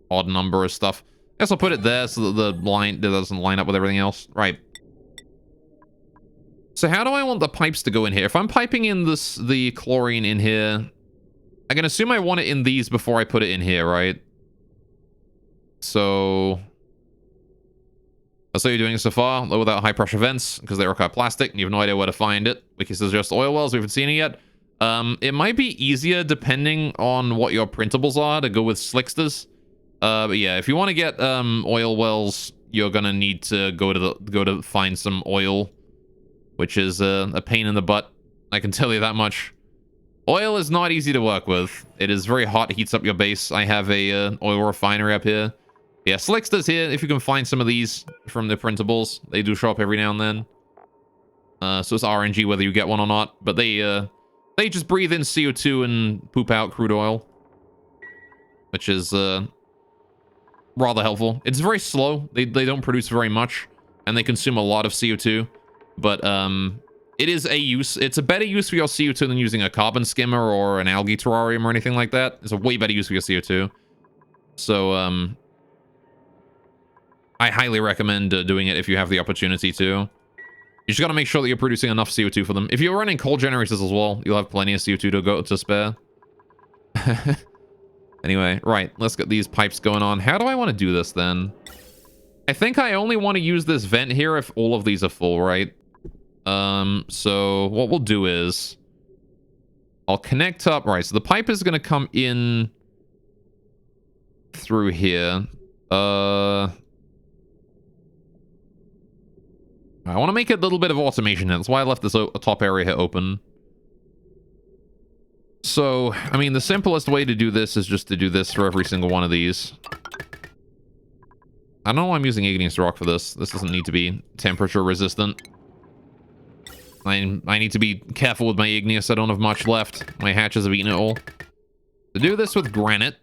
odd number of stuff. I guess I'll put it there so that the line doesn't line up with everything else. Right. So how do I want the pipes to go in here? If I'm piping in the chlorine in here, I can assume I want it in these before I put it in here, right? So that's how you're doing it so far, without high pressure vents, because they require plastic, and you have no idea where to find it, because there's just oil wells, we haven't seen it yet. It might be easier, depending on what your printables are, to go with slicksters. But yeah, if you want to get oil wells, you're gonna need to go to find some oil, which is a pain in the butt. I can tell you that much. Oil is not easy to work with. It is very hot, heats up your base. I have a oil refinery up here. Yeah, Slickster's here. If you can find some of these from the printables, they do show up every now and then. So it's RNG whether you get one or not. But they just breathe in CO2 and poop out crude oil, which is rather helpful. It's very slow. They don't produce very much, and they consume a lot of CO2. But it is a use. It's a better use for your CO2 than using a carbon skimmer or an algae terrarium or anything like that. It's a way better use for your CO2. So I highly recommend doing it if you have the opportunity to. You just got to make sure that you're producing enough CO2 for them. If you're running coal generators as well, you'll have plenty of CO2 to go to spare. Anyway, right, let's get these pipes going on. How do I want to do this then? I think I only want to use this vent here if all of these are full, right? So what we'll do is I'll connect up. Right, so the pipe is going to come in through here. I want to make a little bit of automation here. That's why I left this top area here open. So, I mean, the simplest way to do this is just to do this for every single one of these. I don't know why I'm using igneous rock for this. This doesn't need to be temperature resistant. I need to be careful with my igneous. I don't have much left. My hatches have eaten it all. To do this with granite,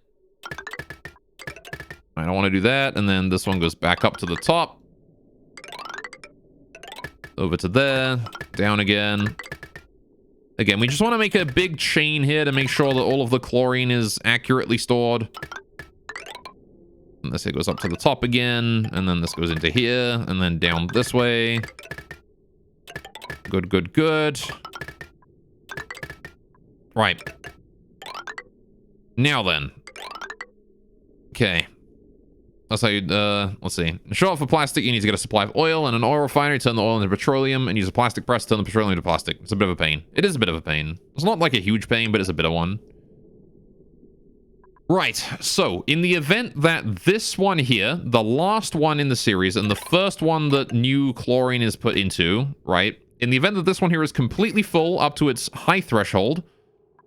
I don't want to do that. And then this one goes back up to the top. Over to there. Down again. Again, we just want to make a big chain here to make sure that all of the chlorine is accurately stored. And this here goes up to the top again. And then this goes into here. And then down this way. Good, good, good. Right. Now then. Okay. That's how you, let's see. To show off for plastic, you need to get a supply of oil and an oil refinery, turn the oil into petroleum, and use a plastic press to turn the petroleum into plastic. It's a bit of a pain. It is a bit of a pain. It's not like a huge pain, but it's a bit of one. Right, so in the event that this one here, the last one in the series, and the first one that new chlorine is put into, right? In the event that this one here is completely full up to its high threshold,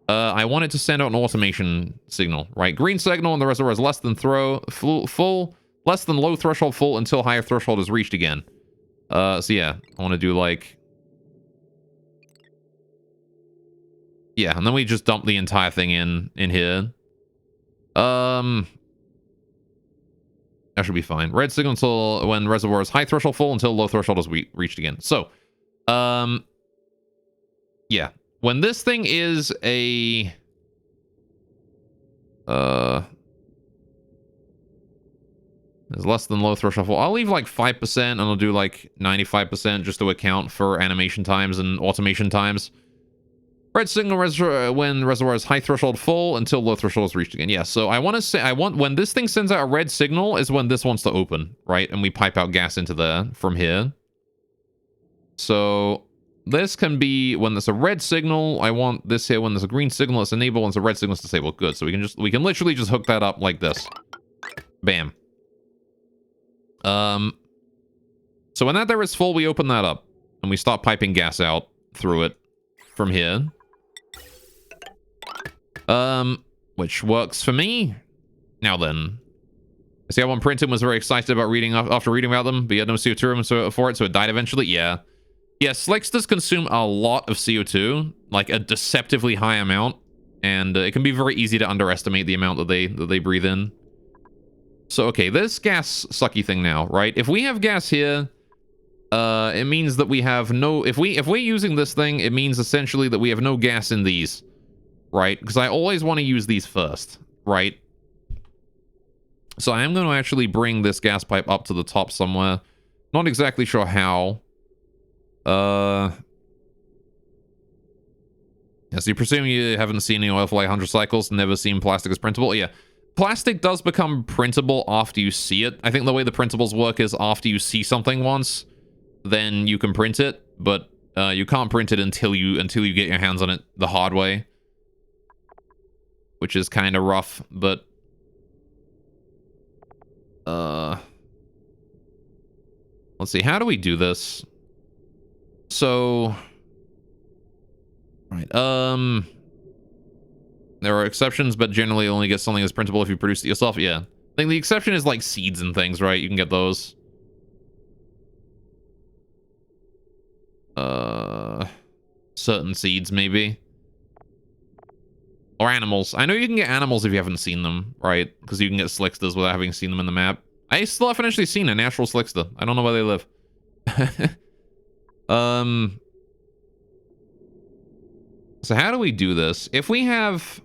I want it to send out an automation signal, right? Green signal and the reservoir is less than full, less than low threshold full until higher threshold is reached again. So yeah, I want to do like... Yeah, and then we just dump the entire thing in here. That should be fine. Red signal until when reservoir is high threshold full until low threshold is reached again. So, yeah. When this thing is a... is less than low threshold full. I'll leave like 5% and I'll do like 95% just to account for animation times and automation times. Red signal when reservoir is high threshold full until low threshold is reached again. Yeah, so I want to say, when this thing sends out a red signal is when this wants to open, right? And we pipe out gas into there from here. So this can be when there's a red signal. I want this here when there's a green signal, it's enable, and the red signal is disabled. Good. So we can literally just hook that up like this. Bam. So when that there is full, we open that up and we start piping gas out through it from here. Which works for me. Now then, I see how one Princeton was very excited about after reading about them, but he had no CO2 room for it, so it died eventually. Yeah. Yeah, Slicksters consume a lot of CO2, like a deceptively high amount, and it can be very easy to underestimate the amount that they breathe in. So, okay, this gas sucky thing now, right? If we have gas here, it means that we have no... If we're using this thing, it means essentially that we have no gas in these, right? Because I always want to use these first, right? So I am going to actually bring this gas pipe up to the top somewhere. Not exactly sure how. Yeah, so you presume you haven't seen any oil for like 100 cycles, never seen plastic as printable? Yeah. Plastic does become printable after you see it. I think the way the printables work is after you see something once, then you can print it, but you can't print it until you get your hands on it the hard way, which is kind of rough. But let's see, how do we do this? So, right, there are exceptions, but generally only get something that's printable if you produce it yourself. Yeah, think the exception is like seeds and things, right? You can get those. Certain seeds, maybe. Or animals. I know you can get animals if you haven't seen them, right? Because you can get Slicksters without having seen them in the map. I still haven't actually seen a natural Slickster. I don't know where they live. So how do we do this? If we have...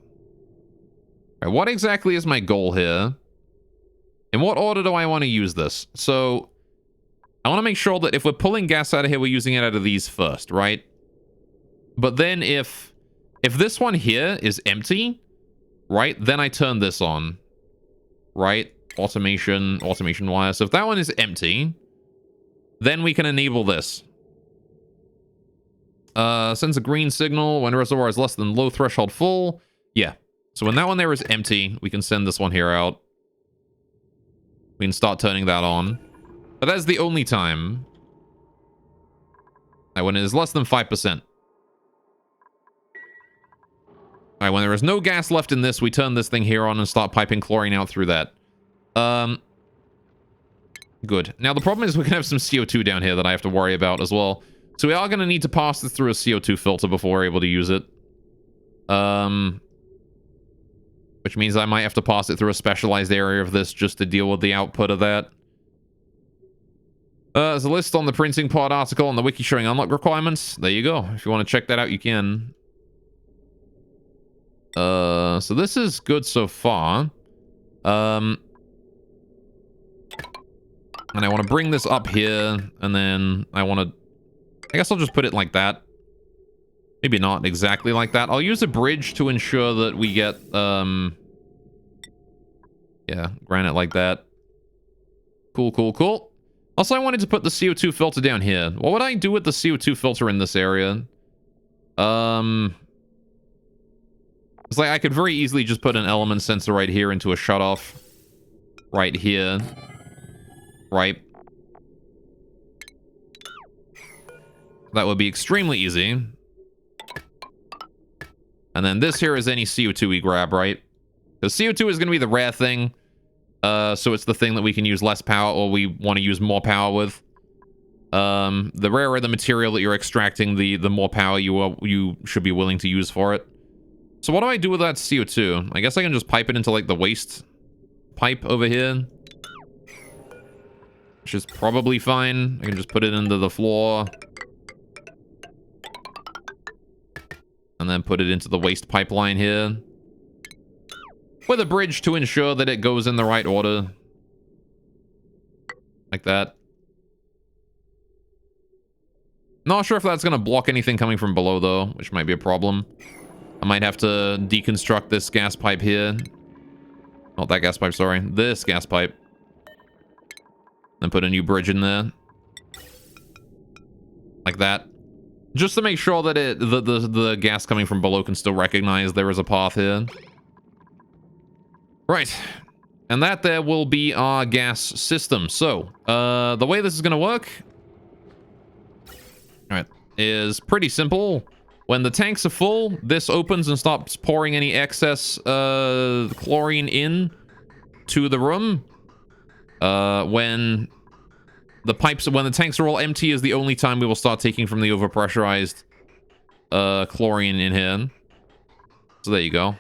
Right, what exactly is my goal here? In what order do I want to use this? So, I want to make sure that if we're pulling gas out of here, we're using it out of these first, right? But then if this one here is empty, right, then I turn this on, right? Automation wire. So if that one is empty, then we can enable this. Sends a green signal when reservoir is less than low threshold full. Yeah. So when that one there is empty, we can send this one here out. We can start turning that on. But that's the only time. When it is less than 5%. Alright, when there is no gas left in this, we turn this thing here on and start piping chlorine out through that. Good. Now, the problem is we can have some CO2 down here that I have to worry about as well. So we are going to need to pass this through a CO2 filter before we're able to use it. Which means I might have to pass it through a specialized area of this just to deal with the output of that. There's a list on the printing pod article on the wiki showing unlock requirements. There you go. If you want to check that out, you can. So this is good so far. And I want to bring this up here, and then I want to... I guess I'll just put it like that. Maybe not exactly like that. I'll use a bridge to ensure that we get, yeah, granite like that. Cool, cool, cool. Also, I wanted to put the CO2 filter down here. What would I do with the CO2 filter in this area? It's like I could very easily just put an element sensor right here into a shutoff. Right here. Right. That would be extremely easy. And then this here is any CO2 we grab, right? Because CO2 is going to be the rare thing. So it's the thing that we can use less power or we want to use more power with. The rarer the material that you're extracting, the more power you should be willing to use for it. So what do I do with that CO2? I guess I can just pipe it into like the waste pipe over here. Which is probably fine. I can just put it into the floor. And then put it into the waste pipeline here. With a bridge to ensure that it goes in the right order. Like that. Not sure if that's going to block anything coming from below, though, which might be a problem. I might have to deconstruct this gas pipe here. Not that gas pipe, sorry. This gas pipe. And put a new bridge in there. Like that. Just to make sure that the gas coming from below can still recognize there is a path here. Right. And that there will be our gas system. So, the way this is going to work... Alright, is pretty simple. When the tanks are full, this opens and stops pouring any excess chlorine in to the room. When the tanks are all empty is the only time we will start taking from the overpressurized chlorine in here. So there you go.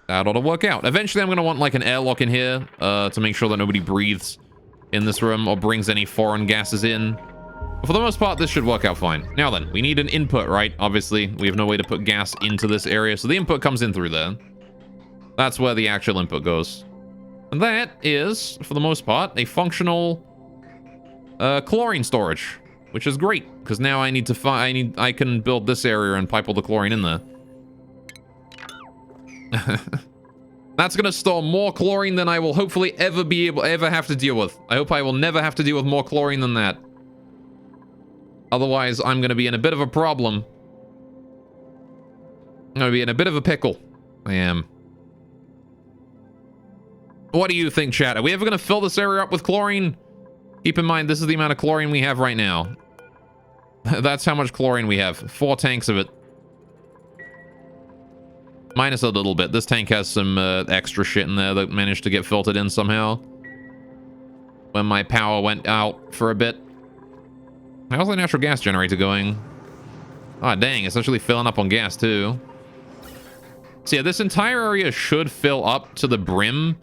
That ought to work out. Eventually I'm going to want like an airlock in here to make sure that nobody breathes in this room or brings any foreign gases in. But for the most part, this should work out fine. Now then, we need an input, right? Obviously, we have no way to put gas into this area, so the input comes in through there. That's where the actual input goes. And that is, for the most part, a functional chlorine storage, which is great, because now I need to I can build this area and pipe all the chlorine in there. That's gonna store more chlorine than I will hopefully ever have to deal with. I hope I will never have to deal with more chlorine than that. Otherwise, I'm gonna be in a bit of a problem. I'm gonna be in a bit of a pickle. I am. What do you think, chat? Are we ever gonna fill this area up with chlorine? Keep in mind, this is the amount of chlorine we have right now. That's how much chlorine we have. 4 tanks of it. Minus a little bit. This tank has some extra shit in there that managed to get filtered in somehow when my power went out for a bit. How's the natural gas generator going? Ah, dang, it's actually filling up on gas too. So yeah, this entire area should fill up to the brim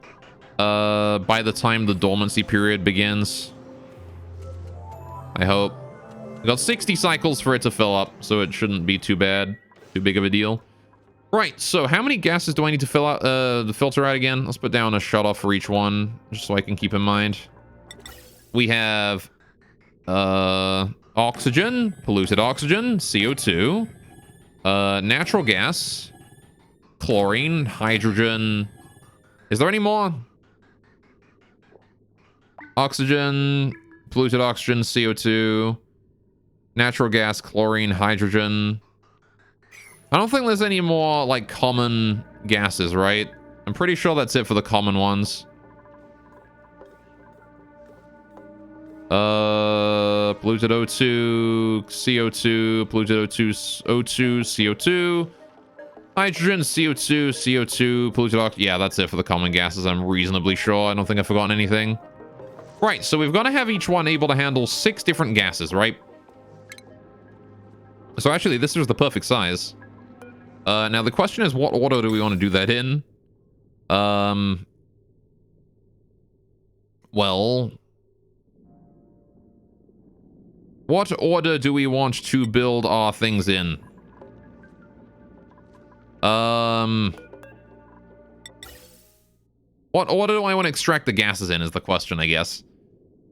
by the time the dormancy period begins. I hope. We've got 60 cycles for it to fill up, so it shouldn't be too bad. Too big of a deal. Right, so how many gases do I need to fill out the filter out again? Let's put down a shutoff for each one, just so I can keep in mind. We have oxygen, polluted oxygen, CO2, natural gas, chlorine, hydrogen. Is there any more? Oxygen, polluted oxygen, CO2, natural gas, chlorine, hydrogen. I don't think there's any more, like, common gases, right? I'm pretty sure that's it for the common ones. Polluted O2, CO2, polluted O2, O2, CO2, hydrogen, CO2, CO2, polluted oxygen. Yeah, that's it for the common gases, I'm reasonably sure. I don't think I've forgotten anything. Right, so we've got to have each one able to handle 6 different gases, right? So actually, this is the perfect size. Now the question is, what order do we want to do that in? Well, what order do we want to build our things in? What order do I want to extract the gases in is the question, I guess.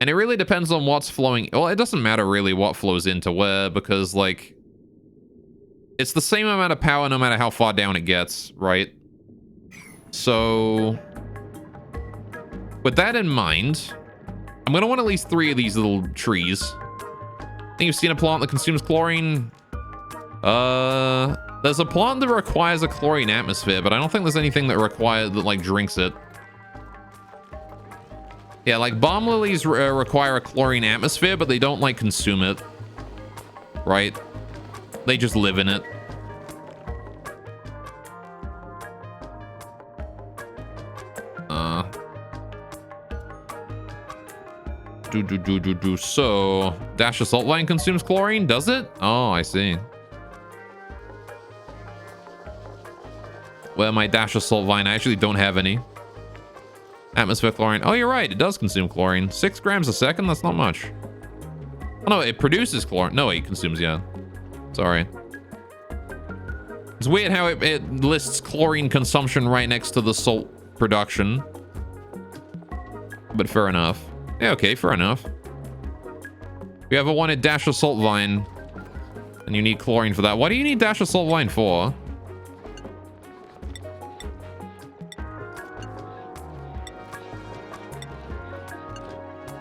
And it really depends on what's flowing. Well, it doesn't matter really what flows into where, because, like, it's the same amount of power no matter how far down it gets, right? So, with that in mind, I'm going to want at least 3 of these little trees. I think you've seen a plant that consumes chlorine. There's a plant that requires a chlorine atmosphere, but I don't think there's anything that like, drinks it. Yeah, like, balm lilies require a chlorine atmosphere, but they don't, like, consume it. Right? They just live in it. So, dash of salt line consumes chlorine, does it? Oh, I see. Well, my dash of salt vine, I actually don't have any. Atmosphere chlorine. Oh, you're right. It does consume chlorine. 6 grams a second? That's not much. Oh, no, it produces chlorine. No, it consumes, yeah. Sorry. It's weird how it lists chlorine consumption right next to the salt production. But fair enough. Yeah, okay, fair enough. If you ever wanted dash of salt vine, and you need chlorine for that. What do you need dash of salt vine for?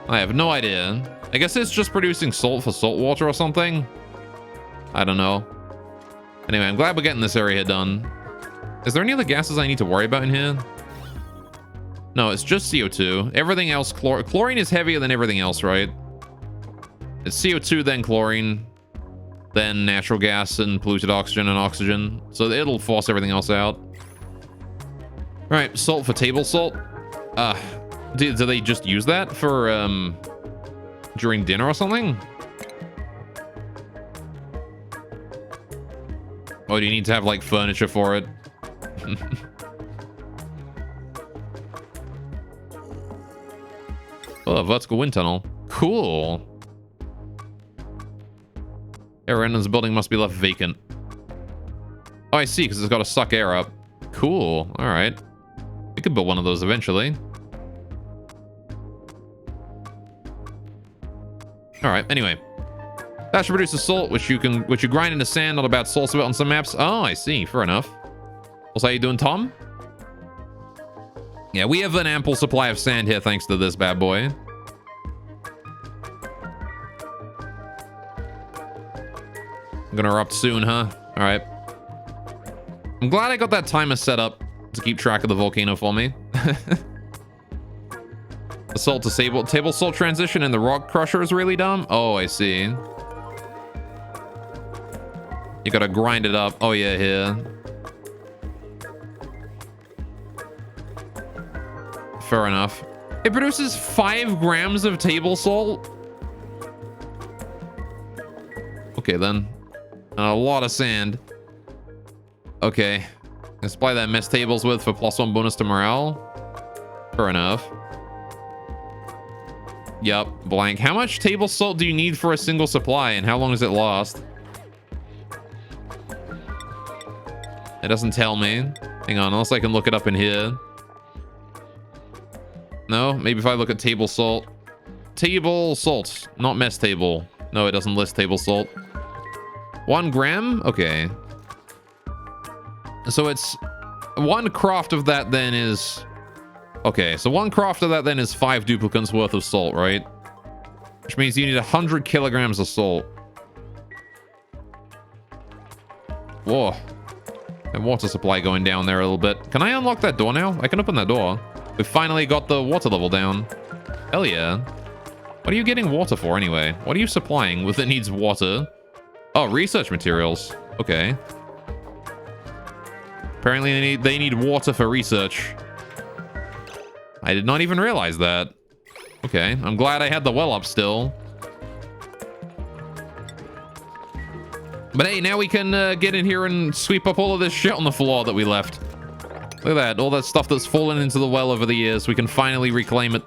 I have no idea. I guess it's just producing salt for salt water or something. I don't know. Anyway, I'm glad we're getting this area done. Is there any other gases I need to worry about in here? No, it's just CO2. Everything else, chlorine is heavier than everything else, right? It's CO2, then chlorine, then natural gas and polluted oxygen and oxygen. So it'll force everything else out. All right, salt for table salt. Do they just use that for during dinner or something? Oh, do you need to have like furniture for it? Oh, vertical wind tunnel. Cool. Air in this building must be left vacant. Oh, I see, because it's got to suck air up. Cool. All right. We could build one of those eventually. All right. Anyway, that should produce a salt, which you grind into sand. Not a bad source of it on some maps. Oh, I see. Fair enough. Also, how you doing, Tom? Yeah, we have an ample supply of sand here, thanks to this bad boy. I'm gonna erupt soon, huh? All right. I'm glad I got that timer set up to keep track of the volcano for me. The salt to table salt transition in the rock crusher is really dumb. Oh, I see. You gotta grind it up. Oh, yeah, here. Fair enough. It produces 5 grams of table salt. Okay, then. A lot of sand. Okay. Let's supply that mess tables with for +1 bonus to morale. Fair enough. Yep, blank. How much table salt do you need for a single supply, and how long does it last? It doesn't tell me. Hang on, unless I can look it up in here. No, maybe if I look at table salt. Table salt, not mess table. No, it doesn't list table salt. 1 gram? Okay. So it's 1 craft of that then is... Okay, so 1 craft of that then is 5 duplicants worth of salt, right? Which means you need 100 kilograms of salt. Whoa. And water supply going down there a little bit. Can I unlock that door now? I can open that door. We've finally got the water level down. Hell yeah. What are you getting water for anyway? What are you supplying with that needs water? Oh, research materials. Okay. Apparently they need water for research. I did not even realize that. Okay, I'm glad I had the well up still. But hey, now we can get in here and sweep up all of this shit on the floor that we left. Look at that, all that stuff that's fallen into the well over the years. We can finally reclaim it.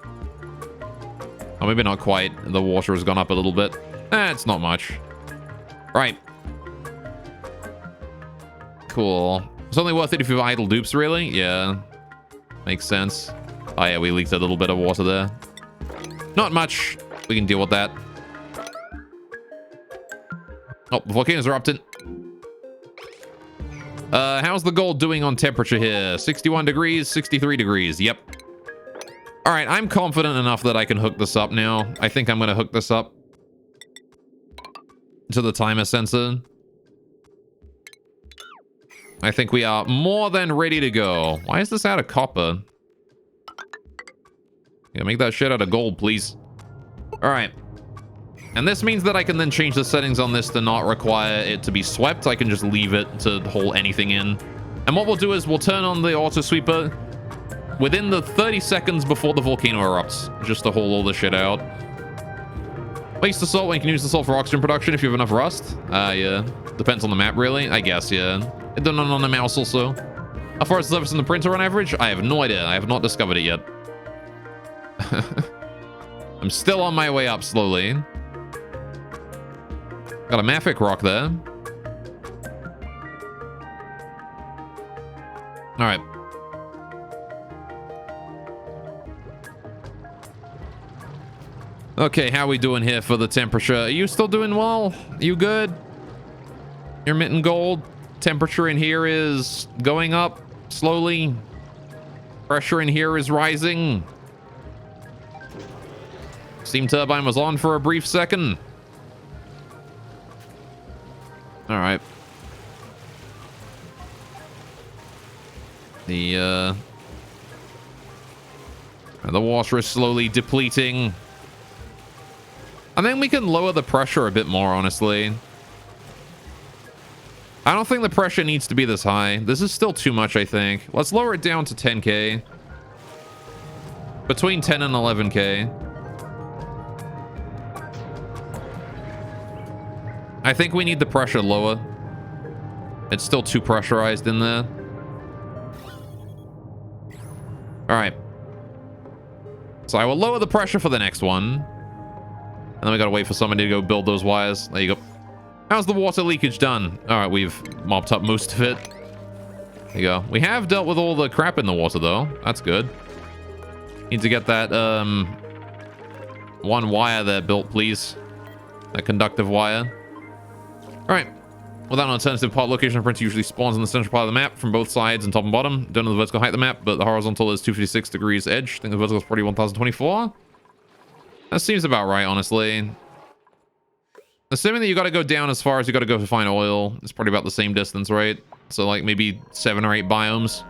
Oh, maybe not quite. The water has gone up a little bit. It's not much. Right. Cool. It's only worth it if you have idle dupes, really? Yeah. Makes sense. Oh yeah, we leaked a little bit of water there. Not much. We can deal with that. Oh, the volcano's erupted. How's the gold doing on temperature here? 61 degrees, 63 degrees. Yep. All right, I'm confident enough that I can hook this up now. I think I'm going to hook this up to the timer sensor. I think we are more than ready to go. Why is this out of copper? Yeah, make that shit out of gold, please. All right. And this means that I can then change the settings on this to not require it to be swept. I can just leave it to haul anything in. And what we'll do is we'll turn on the auto sweeper within the 30 seconds before the volcano erupts, just to haul all the shit out. Waste the salt when you can use the salt for oxygen production if you have enough rust. Yeah. Depends on the map, really. I guess, yeah. It done on the mouse also. How far is the surface in the printer on average? I have no idea. I have not discovered it yet. I'm still on my way up slowly. Got a mafic rock there. All right. Okay, how are we doing here for the temperature? Are you still doing well? You good? You're mitten gold. Temperature in here is going up slowly. Pressure in here is rising. Steam turbine was on for a brief second. All right. The water is slowly depleting. I think we can lower the pressure a bit more, honestly. I don't think the pressure needs to be this high. This is still too much, I think. Let's lower it down to 10K. Between 10 and 11K. I think we need the pressure lower. It's still too pressurized in there. All right. So I will lower the pressure for the next one. And then we gotta wait for somebody to go build those wires. There you go. How's the water leakage done? All right, we've mopped up most of it. There you go. We have dealt with all the crap in the water, though. That's good. Need to get that one wire there built, please. That conductive wire. All right. Without an alternative part location, the printer usually spawns in the central part of the map from both sides and top and bottom. Don't know the vertical height of the map, but the horizontal is 256 degrees edge. I think the vertical is probably 1024. That seems about right, honestly. Assuming that you got to go down as far as you got to go to find oil, it's probably about the same distance, right? So like maybe 7 or 8 biomes.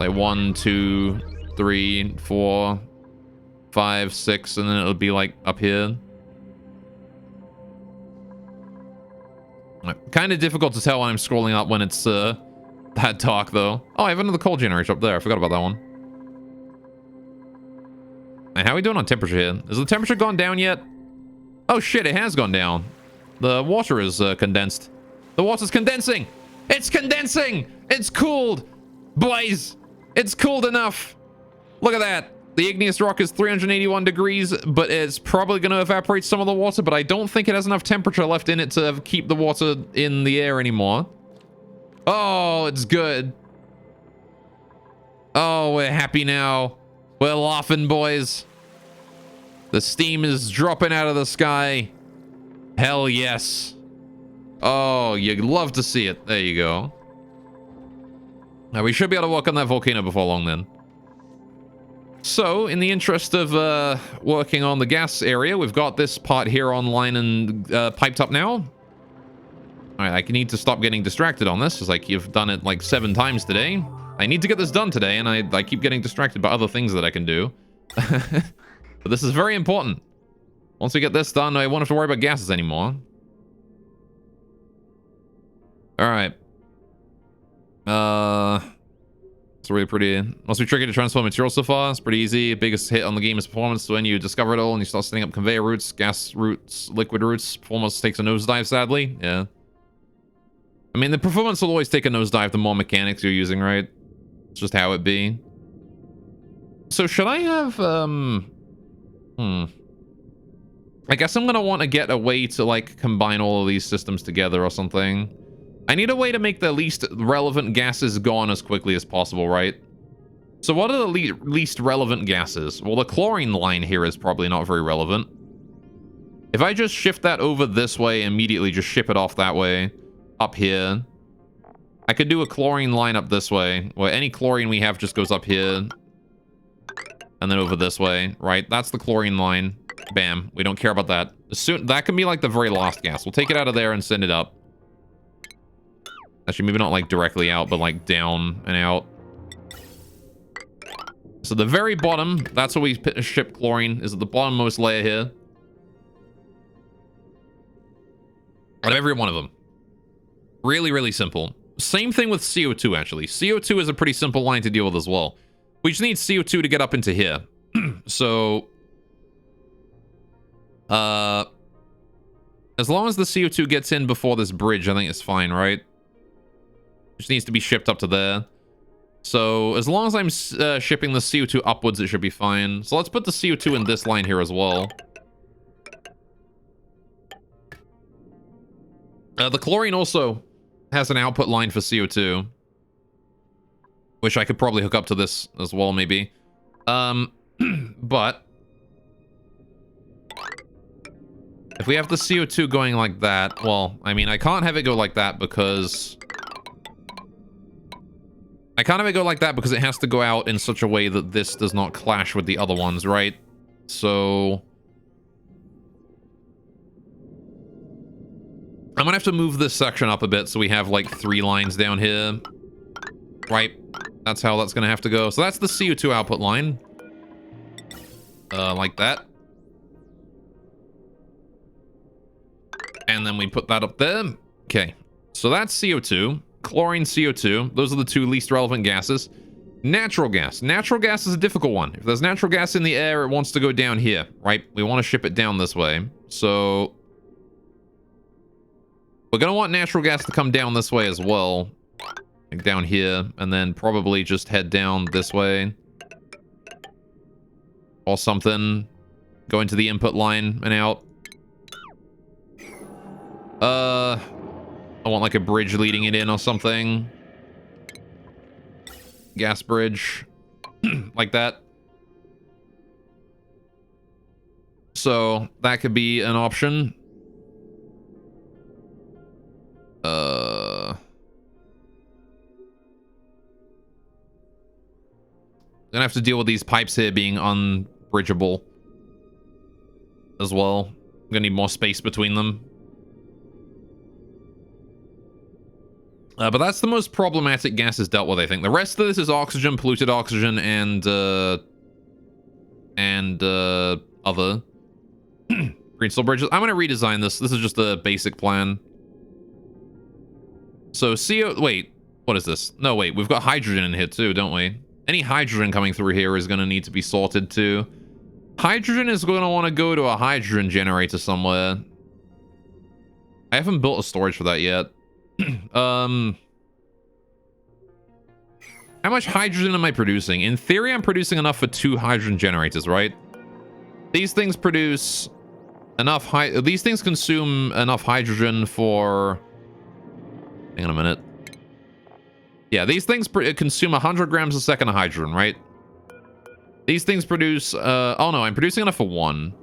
Like 1, 2, 3, 4, 5, 6, and then it'll be like up here. Kind of difficult to tell when I'm scrolling up when it's that dark, though. Oh, I have another coal generator up there. I forgot about that one. And how are we doing on temperature here? Has the temperature gone down yet? Oh shit, it has gone down. The water is condensed. The water's condensing! It's condensing! It's cooled! Boys, it's cooled enough. Look at that. The igneous rock is 381 degrees, but it's probably going to evaporate some of the water, but I don't think it has enough temperature left in it to keep the water in the air anymore. Oh, it's good. Oh, we're happy now. We're laughing, boys. The steam is dropping out of the sky. Hell yes. Oh, you'd love to see it. There you go. Now, we should be able to work on that volcano before long then. So, in the interest of working on the gas area, we've got this part here online and piped up now. Alright, I need to stop getting distracted on this, because like you've done it like 7 times today. I need to get this done today, and I keep getting distracted by other things that I can do. But this is very important. Once we get this done, I won't have to worry about gases anymore. Alright. It's really pretty. Must be tricky to transform materials so far. It's pretty easy. Biggest hit on the game is performance. So when you discover it all and you start setting up conveyor routes, gas routes, liquid routes, performance takes a nosedive, sadly. Yeah. I mean, the performance will always take a nosedive the more mechanics you're using, right? It's just how it be. So should I have, I guess I'm gonna want to get a way to, like, combine all of these systems together or something. I need a way to make the least relevant gases gone as quickly as possible, right? So what are the least relevant gases? Well, the chlorine line here is probably not very relevant. If I just shift that over this way, immediately just ship it off that way, up here. I could do a chlorine line up this way, where any chlorine we have just goes up here. And then over this way, right? That's the chlorine line. Bam. We don't care about that. That can be like the very last gas. We'll take it out of there and send it up. Actually, maybe not like directly out, but like down and out. So the very bottom, that's where we ship chlorine, is at the bottommost layer here. Out of every one of them. Really, really simple. Same thing with CO2, actually. CO2 is a pretty simple line to deal with as well. We just need CO2 to get up into here. So... as long as the CO2 gets in before this bridge, I think it's fine, right? Just needs to be shipped up to there. So as long as I'm shipping the CO2 upwards, it should be fine. So let's put the CO2 in this line here as well. The chlorine also has an output line for CO2. Which I could probably hook up to this as well, maybe. But... if we have the CO2 going like that, well, I mean, I can't have it go like that because... I can't have it go like that because it has to go out in such a way that this does not clash with the other ones, right? So... I'm gonna have to move this section up a bit so we have, like, 3 lines down here. Right? That's how that's gonna have to go. So that's the CO2 output line. Like that. And then we put that up there. Okay. So that's CO2. Chlorine, CO2. Those are the 2 least relevant gases. Natural gas. Natural gas is a difficult one. If there's natural gas in the air, it wants to go down here, right? We want to ship it down this way. So... we're going to want natural gas to come down this way as well. Like down here. And then probably just head down this way. Or something. Go into the input line and out. I want like a bridge leading it in or something. Gas bridge. Like that. So that could be an option. Gonna have to deal with these pipes here being unbridgeable as well. I'm gonna need more space between them. But that's the most problematic gases dealt with, I think. The rest of this is oxygen, polluted oxygen, and other. Green steel bridges. I'm going to redesign this. This is just a basic plan. So wait, what is this? No, wait, we've got hydrogen in here too, don't we? Any hydrogen coming through here is going to need to be sorted too. Hydrogen is going to want to go to a hydrogen generator somewhere. I haven't built a storage for that yet. How much hydrogen am I producing? In theory, I'm producing enough for 2 hydrogen generators, right? These things produce enough these things consume enough hydrogen for... Hang on a minute. Yeah, these things consume 100 grams a second of hydrogen, right? These things produce... oh no, I'm producing enough for 1.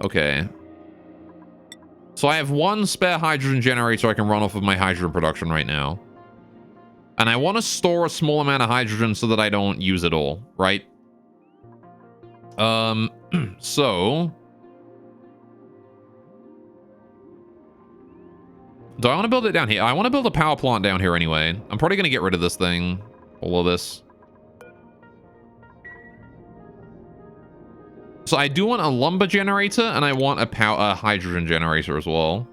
Okay. So I have 1 spare hydrogen generator I can run off of my hydrogen production right now. And I want to store a small amount of hydrogen so that I don't use it all, right? So... Do I want to build it down here? I want to build a power plant down here anyway. I'm probably going to get rid of this thing. All of this. So I do want a lumber generator, and I want a hydrogen generator as well.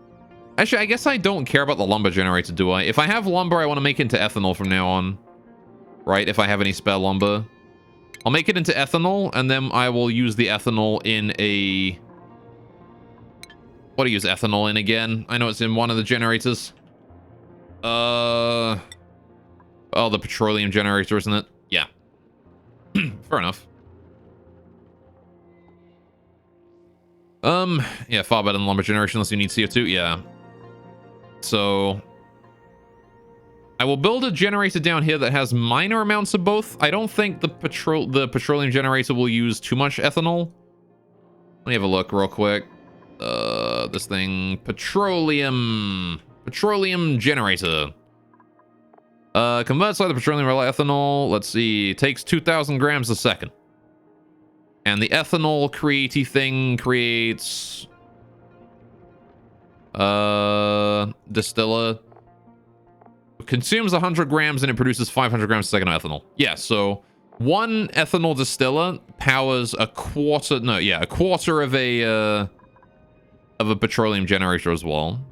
Actually, I guess I don't care about the lumber generator, do I? If I have lumber, I want to make it into ethanol from now on. Right? If I have any spare lumber. I'll make it into ethanol, and then I will use the ethanol in a... What do I use ethanol in again? I know it's in one of the generators. Oh, the petroleum generator, isn't it? Yeah. Fair enough. Yeah, far better than lumber generation unless you need CO2. Yeah. So... I will build a generator down here that has minor amounts of both. I don't think the petroleum generator will use too much ethanol. Let me have a look real quick. This thing, petroleum generator. Converts either petroleum or ethanol. Let's see, takes 2,000 grams a second. And the ethanol createy thing creates distiller. Consumes 100 grams and it produces 500 grams a second of ethanol. Yeah, so 1 ethanol distiller powers a quarter of a petroleum generator as well.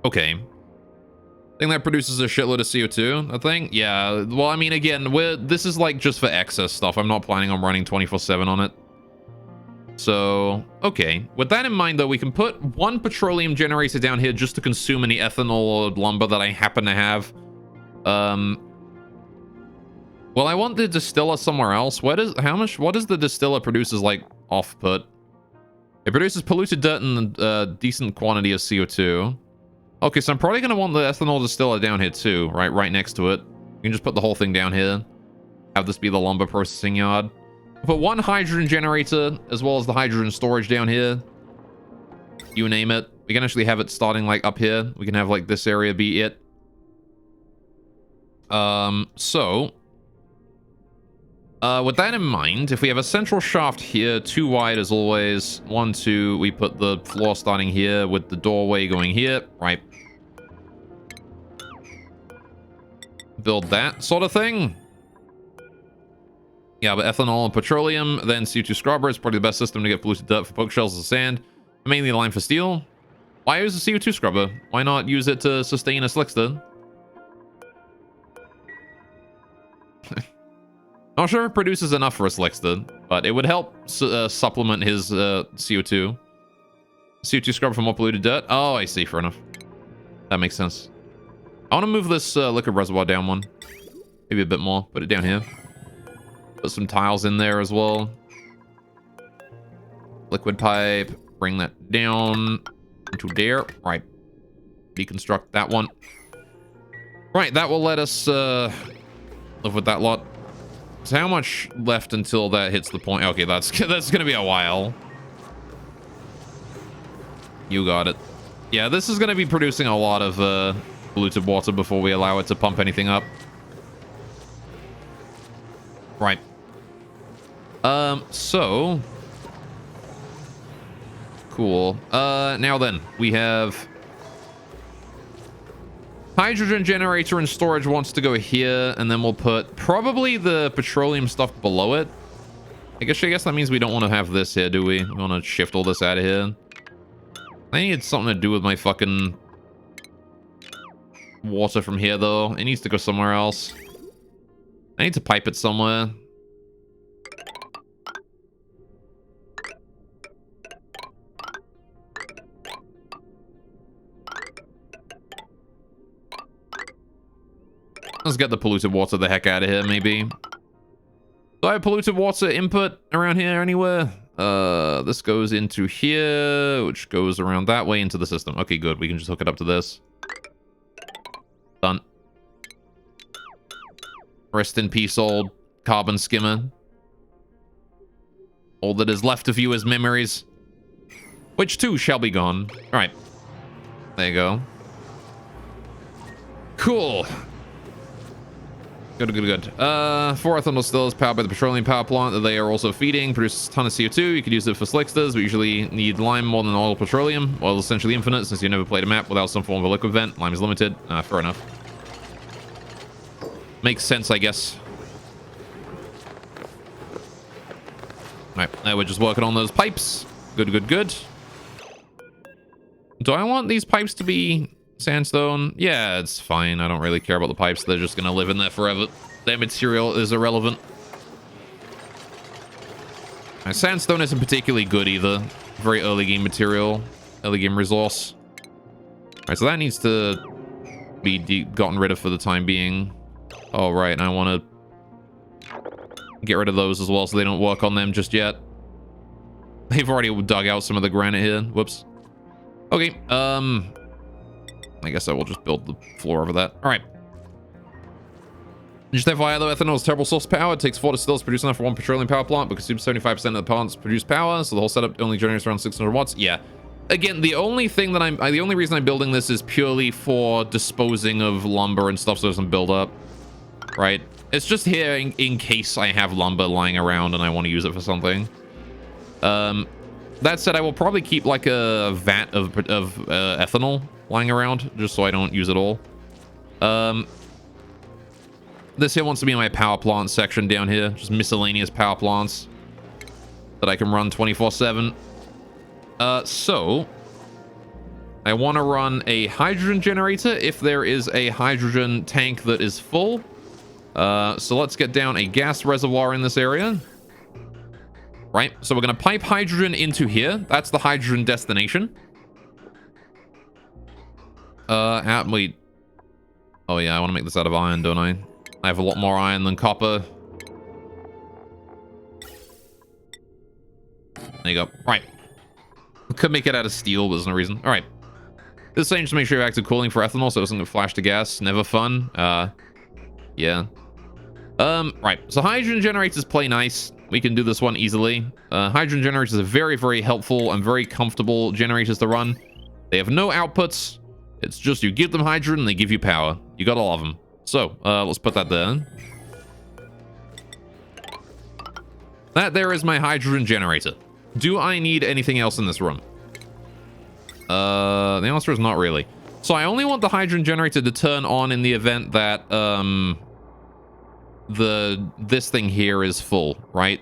Okay. I think that produces a shitload of CO2, I think. Yeah, well, I mean, again, this is like just for excess stuff. I'm not planning on running 24/7 on it. So, okay. With that in mind, though, we can put 1 petroleum generator down here just to consume any ethanol or lumber that I happen to have. Well, I want the distiller somewhere else. What does the distiller produces, like, off-put? It produces polluted dirt and a decent quantity of CO2. Okay, so I'm probably going to want the ethanol distiller down here, too, right next to it. You can just put the whole thing down here. Have this be the lumber processing yard. Put 1 hydrogen generator, as well as the hydrogen storage down here. You name it. We can actually have it starting, like, up here. We can have, like, this area be it. With that in mind, if we have a central shaft here, 2 wide as always, 1, 2, we put the floor starting here with the doorway going here, right? Build that sort of thing. Yeah, but ethanol and petroleum, then CO2 scrubber is probably the best system to get polluted dirt for poke shells and sand. Mainly lime for steel. Why use a CO2 scrubber? Why not use it to sustain a slickster? Not sure if it produces enough for a slickster, but it would help supplement his CO2. CO2 scrubber for more polluted dirt. Oh, I see. Fair enough. That makes sense. I want to move this liquid reservoir down 1. Maybe a bit more. Put it down here. Put some tiles in there as well. Liquid pipe. Bring that down into there. Right. Deconstruct that one. Right. That will let us live with that lot. So how much left until that hits the point? Okay, that's gonna be a while. You got it. Yeah, this is gonna be producing a lot of polluted water before we allow it to pump anything up. Right. So cool. Now then, we have hydrogen generator and storage wants to go here, and then we'll put probably the petroleum stuff below it. I guess that means we don't want to have this here, do we? We want to shift all this out of here. I need something to do with my fucking water from here, though. It needs to go somewhere else. I I need to pipe it somewhere. Let's get the polluted water the heck out of here, maybe. Do I have polluted water input around here anywhere? This goes into here, which goes around that way into the system. Okay, good. We can just hook it up to this. Done. Rest in peace, old carbon skimmer. All that is left of you is memories, which too shall be gone. All right. There you go. Cool. Good. 4 ethanol stills powered by the petroleum power plant that they are also feeding. Produces a ton of CO2. You could use it for slicksters. We usually need lime more than oil petroleum. Oil is essentially infinite since you never played a map without some form of a liquid vent. Lime is limited. Fair enough. Makes sense, I guess. Alright, now we're just working on those pipes. Good. Do I want these pipes to be sandstone? Yeah, it's fine. I don't really care about the pipes. They're just gonna live in there forever. Their material is irrelevant. Sandstone isn't particularly good either. Very early game material. Early game resource. Alright, so that needs to be gotten rid of for the time being. Oh, right. I want to get rid of those as well so they don't work on them just yet. They've already dug out some of the granite here. Whoops. Okay. I guess I will just build the floor over that. All right. Just FYI though, ethanol is terrible source of power. It takes 4 distills to produce enough for one petroleum power plant, but consumes 75% of the plants produce power, so the whole setup only generates around 600 watts. Yeah. Again, the only thing that the only reason I'm building this is purely for disposing of lumber and stuff so it doesn't build up. Right? It's just here in case I have lumber lying around and I want to use it for something. That said, I will probably keep like a vat of ethanol lying around just so I don't use it all. This here wants to be my power plant section down here. Just miscellaneous power plants that I can run 24/7. So I want to run a hydrogen generator if there is a hydrogen tank that is full. So let's get down a gas reservoir in this area. Right, so we're going to pipe hydrogen into here. That's the hydrogen destination. Wait. Oh yeah, I want to make this out of iron, don't I? I have a lot more iron than copper. There you go. Right. Could make it out of steel, but there's no reason. All right. This thing just make sure you have active cooling for ethanol so it doesn't get flashed to gas. Never fun. Yeah. Right. So hydrogen generators play nice. We can do this one easily. Hydrogen generators are very, very helpful and very comfortable generators to run. They have no outputs. It's just you give them hydrogen and they give you power. You got all of them. So, let's put that there. That there is my hydrogen generator. Do I need anything else in this room? The answer is not really. So I only want the hydrogen generator to turn on in the event that, this thing here is full, right?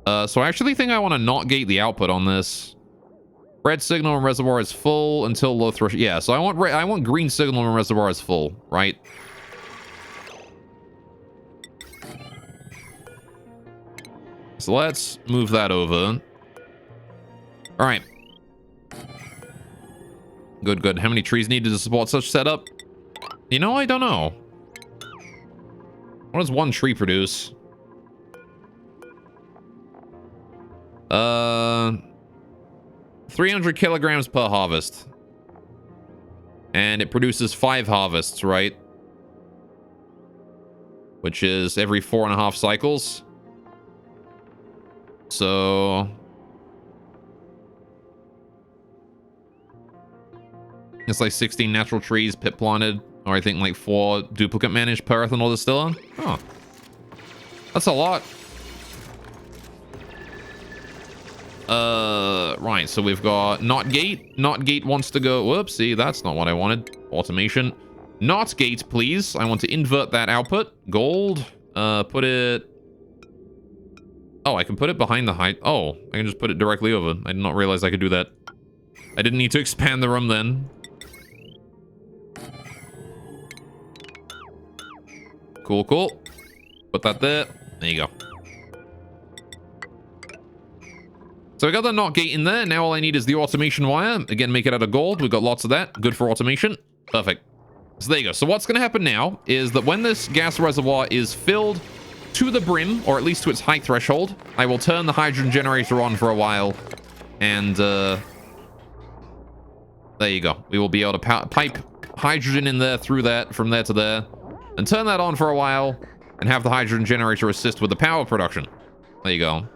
So I actually think I want to not gate the output on this. Red signal and reservoir is full until low threshold. Yeah, so I want green signal and reservoir is full, right? So let's move that over. All right. Good. How many trees needed to support such setup? You know, I don't know. What does one tree produce? 300 kilograms per harvest. And it produces 5 harvests, right? Which is every 4.5 cycles. So it's like 16 natural trees pit planted, or I think like 4 duplicate managed per ethanol distiller. Oh, that's a lot. Right, so we've got not gate. Not gate wants to go. Whoopsie, that's not what I wanted. Automation. Not gate, please. I want to invert that output. Gold. Put it. Oh, I can put it behind the height. Oh, I can just put it directly over. I did not realize I could do that. I didn't need to expand the room then. Cool, cool. Put that there. There you go. So we got the NOT gate in there. Now all I need is the automation wire. Again, make it out of gold. We've got lots of that. Good for automation. Perfect. So there you go. So what's going to happen now is that when this gas reservoir is filled to the brim, or at least to its height threshold, I will turn the hydrogen generator on for a while. And there you go. We will be able to pipe hydrogen in there through that, from there to there, and turn that on for a while, and have the hydrogen generator assist with the power production. There you go.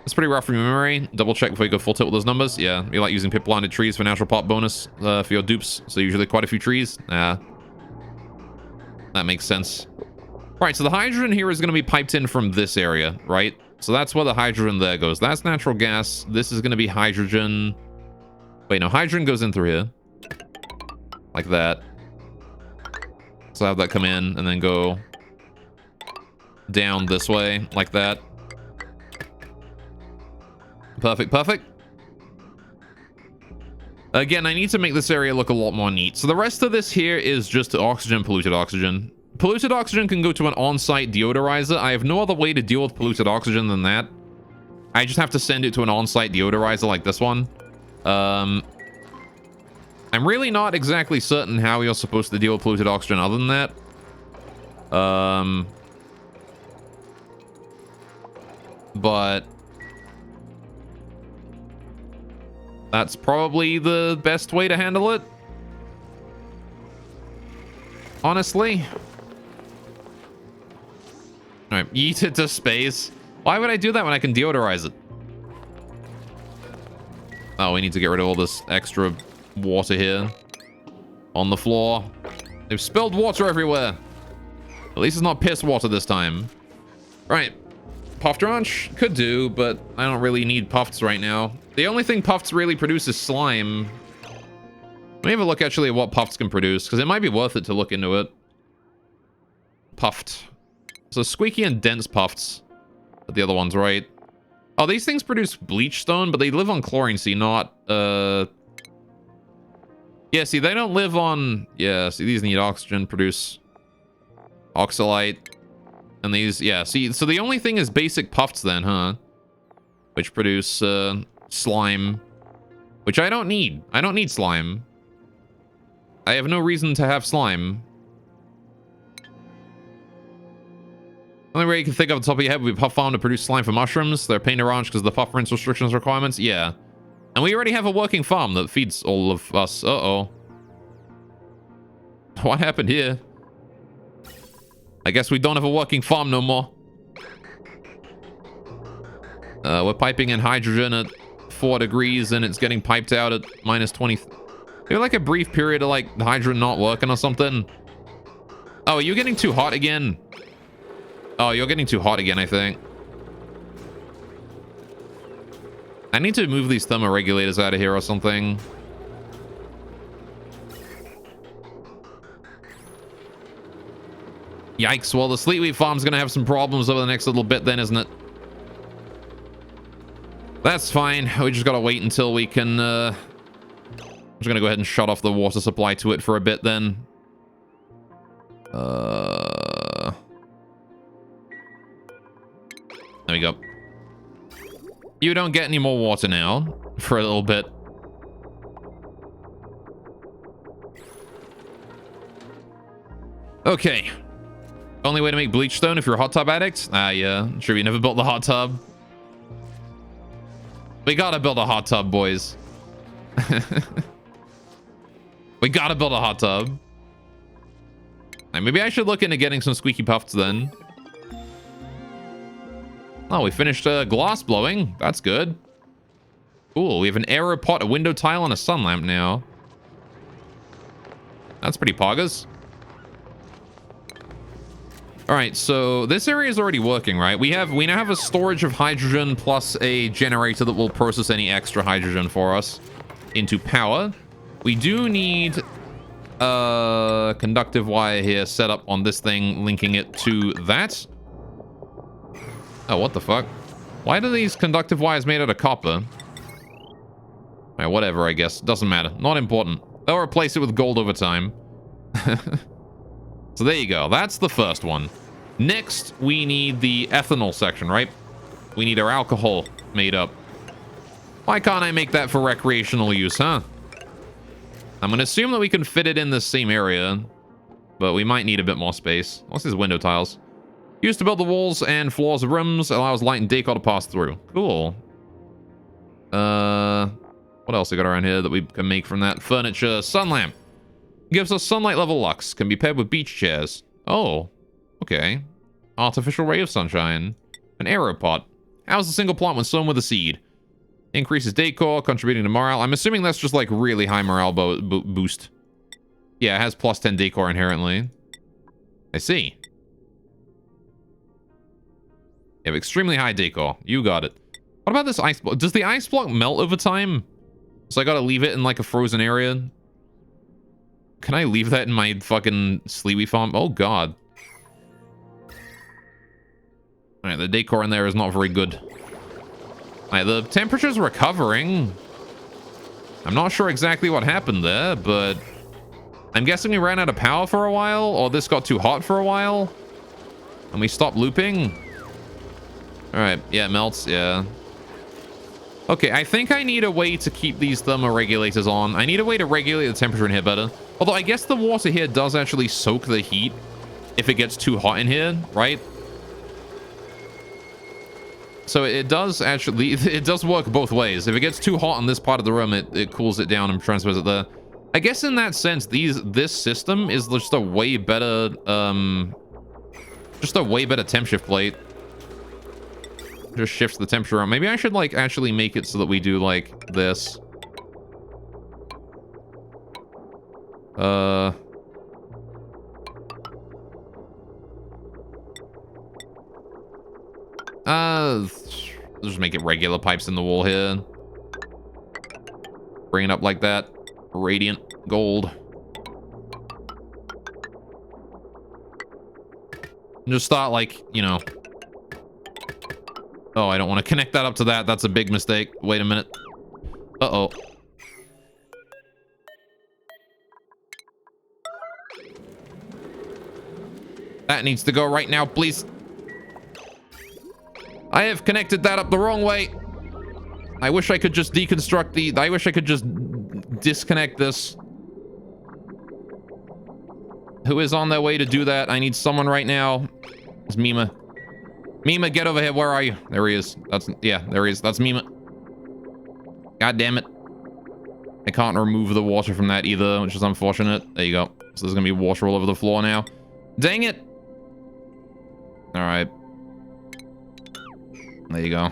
It's pretty rough from your memory. Double check before you go full tilt with those numbers. Yeah, you like using pit planted trees for natural pop bonus for your dupes. So usually quite a few trees. That makes sense. Right, so the hydrogen here is going to be piped in from this area, right? So that's where the hydrogen there goes. That's natural gas. This is going to be hydrogen. Wait, no, hydrogen goes in through here. Like that. So have that come in and then go down this way, like that. Perfect, perfect. Again, I need to make this area look a lot more neat. So the rest of this here is just oxygen, polluted oxygen. Polluted oxygen can go to an on-site deodorizer. I have no other way to deal with polluted oxygen than that. I just have to send it to an on-site deodorizer like this one. I'm really not exactly certain how you're supposed to deal with polluted oxygen other than that. But that's probably the best way to handle it. Honestly. Alright, yeet it to space. Why would I do that when I can deodorize it? Oh, we need to get rid of all this extra water here. On the floor. They've spilled water everywhere. At least it's not piss water this time. Right. Puff Dranch could do, but I don't really need puffs right now. The only thing puffs really produce is slime. Let me have a look actually at what puffs can produce, because it might be worth it to look into it. Puffed. So squeaky and dense puffs. But the other ones, right? Oh, these things produce bleach stone, but they live on chlorine, see, not, yeah, see, they don't live on... Yeah, see, these need oxygen, produce oxalite. And these, yeah, see, so the only thing is basic puffs then, huh? Which produce, slime. Which I don't need. I don't need slime. I have no reason to have slime. Only way you can think of the top of your head would be puff farm to produce slime for mushrooms. They're a pain to ranch because of the puff rinse restrictions requirements. Yeah. And we already have a working farm that feeds all of us. Uh-oh. What happened here? I guess we don't have a working farm no more. We're piping in hydrogen at 4 degrees and it's getting piped out at minus 20. There's like a brief period of like the hydrogen not working or something. Oh, are you getting too hot again? Oh, you're getting too hot again, I think. I need to move these thermoregulators out of here or something. Yikes. Well, the Sleet Wheat Farm's going to have some problems over the next little bit then, isn't it? That's fine. We just got to wait until we can... I'm just going to go ahead and shut off the water supply to it for a bit then. There we go. You don't get any more water now for a little bit. Okay. Only way to make bleach stone if you're a hot tub addict? Ah, yeah. Sure, you never built the hot tub. We gotta build a hot tub, boys. We gotta build a hot tub. Right, maybe I should look into getting some squeaky puffs then. Oh, we finished glass blowing. That's good. Cool. We have an arrow pot, a window tile, and a sun lamp now. That's pretty poggers. All right, so this area is already working, right? We now have a storage of hydrogen plus a generator that will process any extra hydrogen for us into power. We do need a conductive wire here set up on this thing, linking it to that. Oh, what the fuck? Why do these conductive wires made out of copper? Alright, whatever, I guess. Doesn't matter. Not important. They'll replace it with gold over time. So there you go. That's the first one. Next, we need the ethanol section, right? We need our alcohol made up. Why can't I make that for recreational use, huh? I'm going to assume that we can fit it in the same area, but we might need a bit more space. What's these window tiles? Used to build the walls and floors of rooms, allows light and decor to pass through. Cool. What else we got around here that we can make from that? Furniture. Sun lamp. Gives us sunlight level lux. Can be paired with beach chairs. Oh. Okay. Artificial ray of sunshine. An arrow pot. Houses a single plant when sown with a seed. Increases decor, contributing to morale. I'm assuming that's just like really high morale boost. Yeah, it has plus 10 decor inherently. I see. You have extremely high decor. You got it. What about this ice block? Does the ice block melt over time? So I gotta leave it in like a frozen area? Can I leave that in my fucking Sleepy farm? Oh god. Alright, the decor in there is not very good. Alright, the temperature's recovering. I'm not sure exactly what happened there, but I'm guessing we ran out of power for a while, or this got too hot for a while, and we stopped looping. Alright, yeah, it melts, yeah. Okay, I think I need a way to keep these thermoregulators on. I need a way to regulate the temperature in here better. Although I guess the water here does actually soak the heat if it gets too hot in here, right? So it does actually, it does work both ways. If it gets too hot in this part of the room, it cools it down and transfers it there. I guess in that sense, this system is just a way better, temp shift plate. Just shifts the temperature around. Maybe I should like actually make it so that we do like this. Just make it regular pipes in the wall here. Bring it up like that. Radiant gold. And just start like, you know. Oh, I don't want to connect that up to that. That's a big mistake. Wait a minute. Uh-oh. That needs to go right now, please. I have connected that up the wrong way. I wish I could just deconstruct the... I wish I could just disconnect this. Who is on their way to do that? I need someone right now. It's Mima. Mima, get over here. Where are you? There he is. Yeah, there he is. That's Mima. God damn it. I can't remove the water from that either, which is unfortunate. There you go. So there's gonna be water all over the floor now. Dang it. All right. There you go.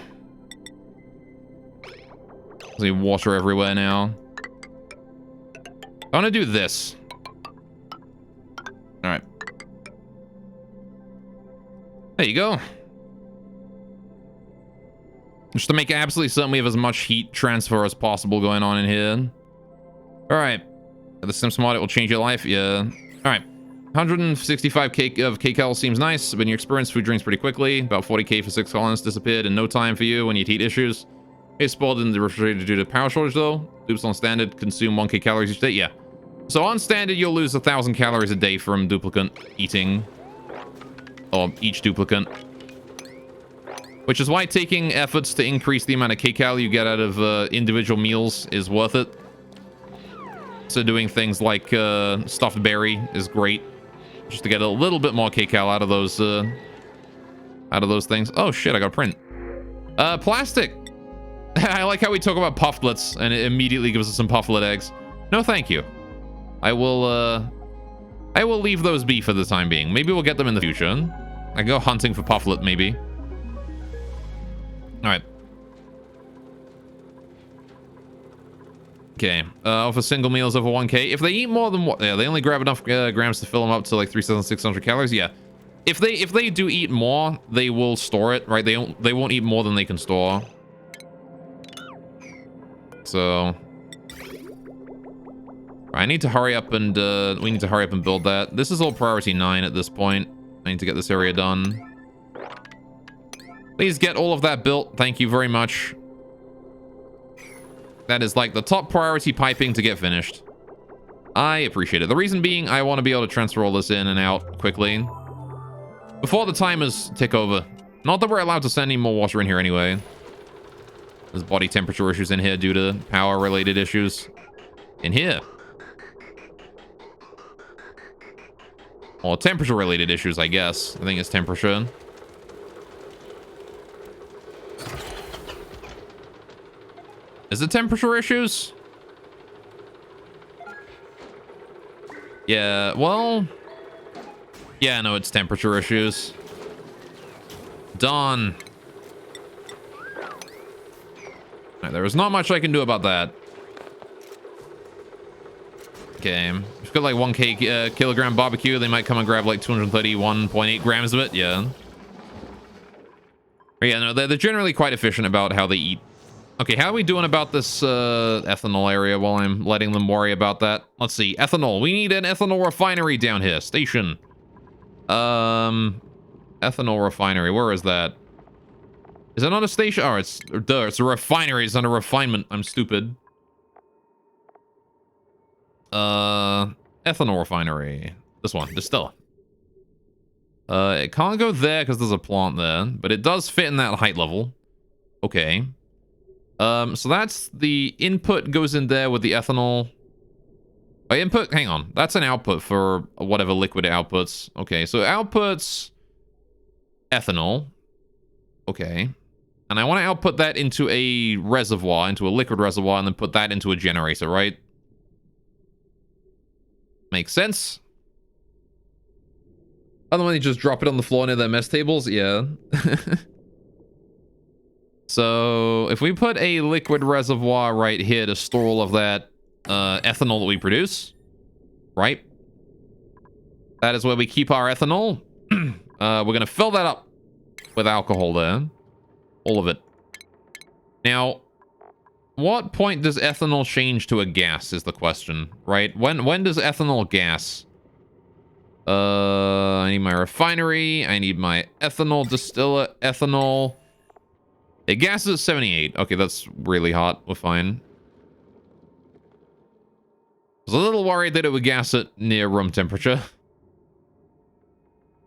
There's water everywhere now. I want to do this. All right. There you go. Just to make absolutely certain we have as much heat transfer as possible going on in here. All right. The SimSmart, it will change your life. Yeah. All right. 165k of kcal seems nice. When you experience food drinks pretty quickly, about 40k for 6 colonists disappeared in no time for you when you had heat issues. It's spoiled in the refrigerator due to power shortage though. Loops on standard consume 1k calories each day. Yeah. So on standard, you'll lose 1,000 calories a day from duplicant eating. Or each duplicant. Which is why taking efforts to increase the amount of kcal you get out of individual meals is worth it. So doing things like stuffed berry is great. Just to get a little bit more kcal out of those things. Oh shit, I got a print. Plastic. I like how we talk about pufflets and it immediately gives us some pufflet eggs. No, thank you. I will leave those be for the time being. Maybe we'll get them in the future. I can go hunting for pufflet, maybe. All right. Okay. For single meals over 1k. If they eat more than what? Yeah, they only grab enough grams to fill them up to like 3,600 calories. Yeah. If they do eat more, they will store it, right? They won't eat more than they can store. So I need to hurry up and we need to hurry up and build that. This is all priority 9 at this point. I need to get this area done. Please get all of that built. Thank you very much. That is like the top priority piping to get finished. I appreciate it. The reason being, I want to be able to transfer all this in and out quickly before the timers tick over. Not that we're allowed to send any more water in here anyway. There's body temperature issues in here due to power-related issues. In here. Well, temperature-related issues, I guess. I think it's temperature. Is it temperature issues? Yeah, well... Yeah, no, it's temperature issues. Done. Right, there is not much I can do about that. Okay. If you've got like 1k kilogram barbecue, they might come and grab like 231.8 grams of it. Yeah. But yeah, no, they're generally quite efficient about how they eat. Okay, how are we doing about this ethanol area while I'm letting them worry about that? Let's see. Ethanol. We need an ethanol refinery down here. Station. Ethanol refinery. Where is that? Is it not a station? Oh, it's a refinery. It's not a refinement. I'm stupid. Ethanol refinery. This one. Distiller. It can't go there because there's a plant there, but it does fit in that height level. Okay. So that's the input goes in there with the ethanol. Oh, input, hang on. That's an output for whatever liquid it outputs. Okay, so it outputs ethanol. Okay. And I want to output that into a reservoir, into a liquid reservoir, and then put that into a generator, right? Makes sense. Otherwise, you just drop it on the floor near their mess tables? Yeah. So, if we put a liquid reservoir right here to store all of that ethanol that we produce, right? That is where we keep our ethanol. We're going to fill that up with alcohol there. All of it. Now, what point does ethanol change to a gas is the question, right? When does ethanol gas? I need my refinery. I need my ethanol distiller. Ethanol. It gases at 78. Okay, that's really hot. We're fine. I was a little worried that it would gas at near room temperature.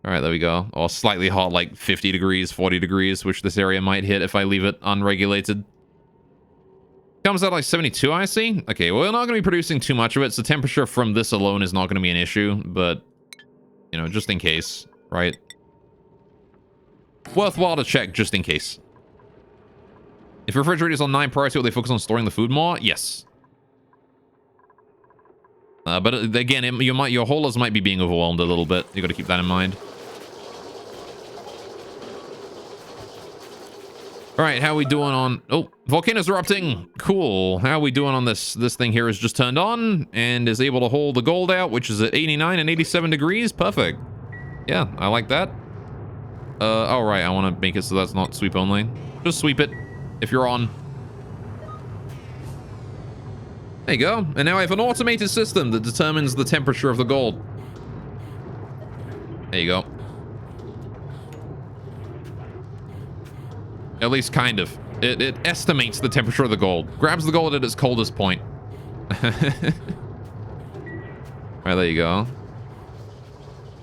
All right, there we go. Or slightly hot, like 50 degrees, 40 degrees, which this area might hit if I leave it unregulated. Comes out like 72, I see. Okay, well, we're not going to be producing too much of it, so temperature from this alone is not going to be an issue, but, you know, just in case, right? Worthwhile to check just in case. If refrigerators on 9 priority, will they focus on storing the food more? Yes. But again, your haulers might be being overwhelmed a little bit. You got to keep that in mind. All right, how are we doing on... Oh, volcano's erupting. Cool. How are we doing on this? This thing here is just turned on and is able to hold the gold out, which is at 89 and 87 degrees. Perfect. Yeah, I like that. All right, I want to make it so that's not sweep only. Just sweep it if you're on. There you go. And now I have an automated system that determines the temperature of the gold. There you go. At least kind of. It estimates the temperature of the gold. Grabs the gold at its coldest point. Alright, there you go.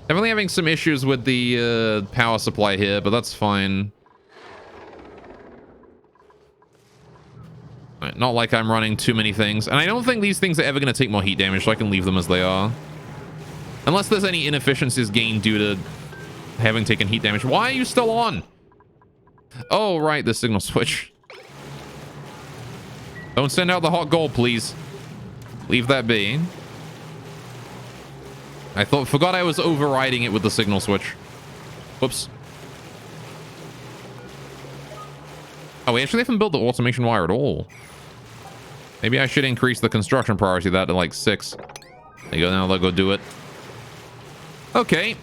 Definitely having some issues with the power supply here, but that's fine. Right, not like I'm running too many things. And I don't think these things are ever going to take more heat damage, so I can leave them as they are. Unless there's any inefficiencies gained due to having taken heat damage. Why are you still on? Oh, right, the signal switch. Don't send out the hot gold, please. Leave that be. I forgot I was overriding it with the signal switch. Whoops. Oh, we actually haven't built the automation wire at all. Maybe I should increase the construction priority of that to like 6. There you go, now they'll go do it. Okay.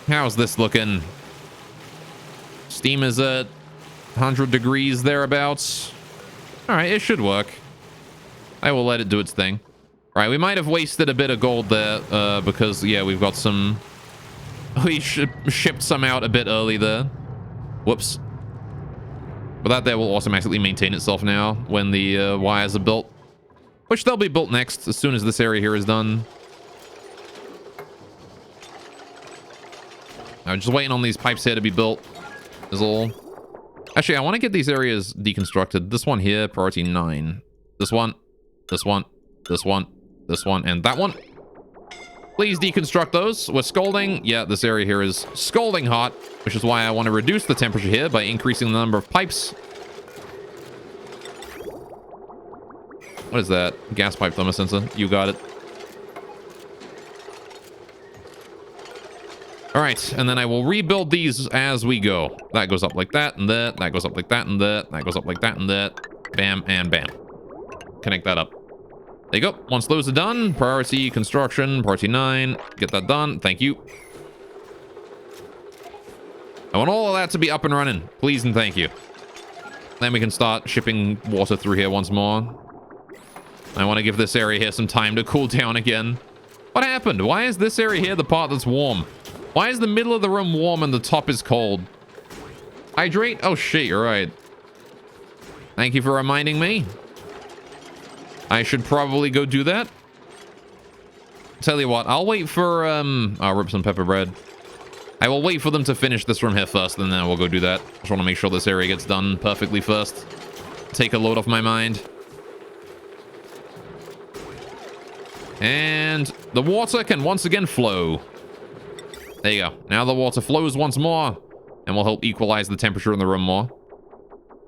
How's this looking? Steam is at 100 degrees thereabouts. All right, it should work. I will let it do its thing. All right, we might have wasted a bit of gold there because, yeah, we've got some... We shipped some out a bit early there. Whoops. But that there will automatically maintain itself now when the wires are built. which they'll be built next as soon as this area here is done. I'm just waiting on these pipes here to be built is all. Actually, I want to get these areas deconstructed. This one here, priority 9. This one, this one, this one, this one, and that one. Please deconstruct those. We're scalding. Yeah, this area here is scalding hot, which is why I want to reduce the temperature here by increasing the number of pipes. What is that? Gas pipe thermosensor. You got it. All right, and then I will rebuild these as we go. That goes up like that and that. That goes up like that and that. That goes up like that and that. Bam and bam. Connect that up. There you go. Once those are done, priority construction, priority 9. Get that done. Thank you. I want all of that to be up and running. Please and thank you. Then we can start shipping water through here once more. I want to give this area here some time to cool down again. What happened? Why is this area here the part that's warm? Why is the middle of the room warm and the top is cold? Hydrate? Oh shit, you're right. Thank you for reminding me. I should probably go do that. Tell you what, I'll wait for, I'll rip some pepper bread. I will wait for them to finish this room here first, and then we'll go do that. Just want to make sure this area gets done perfectly first. Take a load off my mind. And the water can once again flow. There you go. Now the water flows once more, and will help equalize the temperature in the room more.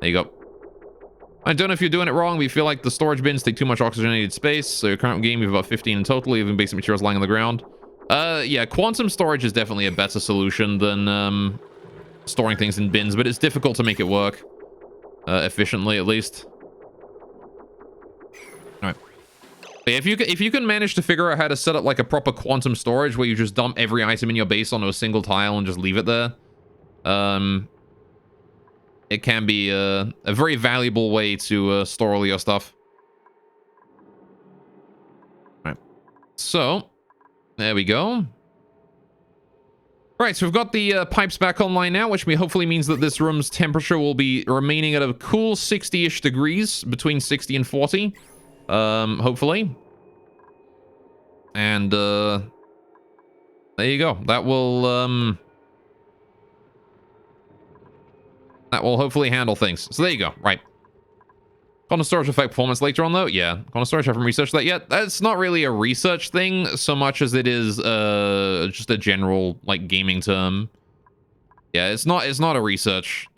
There you go. I don't know if you're doing it wrong, but you feel like the storage bins take too much oxygenated space, so your current game, you have about 15 in total, even basic materials lying on the ground. Yeah, quantum storage is definitely a better solution than storing things in bins, but it's difficult to make it work efficiently, at least. All right. If you can manage to figure out how to set up like a proper quantum storage where you just dump every item in your base onto a single tile and just leave it there, it can be a very valuable way to store all your stuff. All right, so there we go. All right, so we've got the pipes back online now, which hopefully means that this room's temperature will be remaining at a cool 60-ish degrees, between 60 and 40. Hopefully. And, there you go. That will hopefully handle things. So there you go. Right. Quantum storage affect performance later on, though? Yeah. Quantum storage, I haven't researched that yet. That's not really a research thing so much as it is, just a general, like, gaming term. Yeah, it's not a research.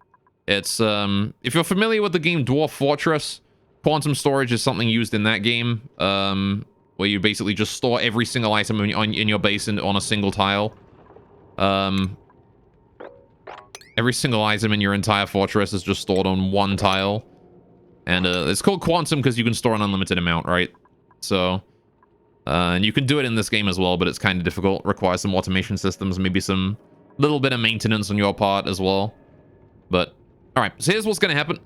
It's, if you're familiar with the game Dwarf Fortress, quantum storage is something used in that game, where you basically just store every single item in your base on a single tile. Every single item in your entire fortress is just stored on one tile. And it's called quantum because you can store an unlimited amount, right? So, and you can do it in this game as well, but it's kind of difficult. Requires some automation systems, maybe some little bit of maintenance on your part as well. But, all right, so here's what's going to happen.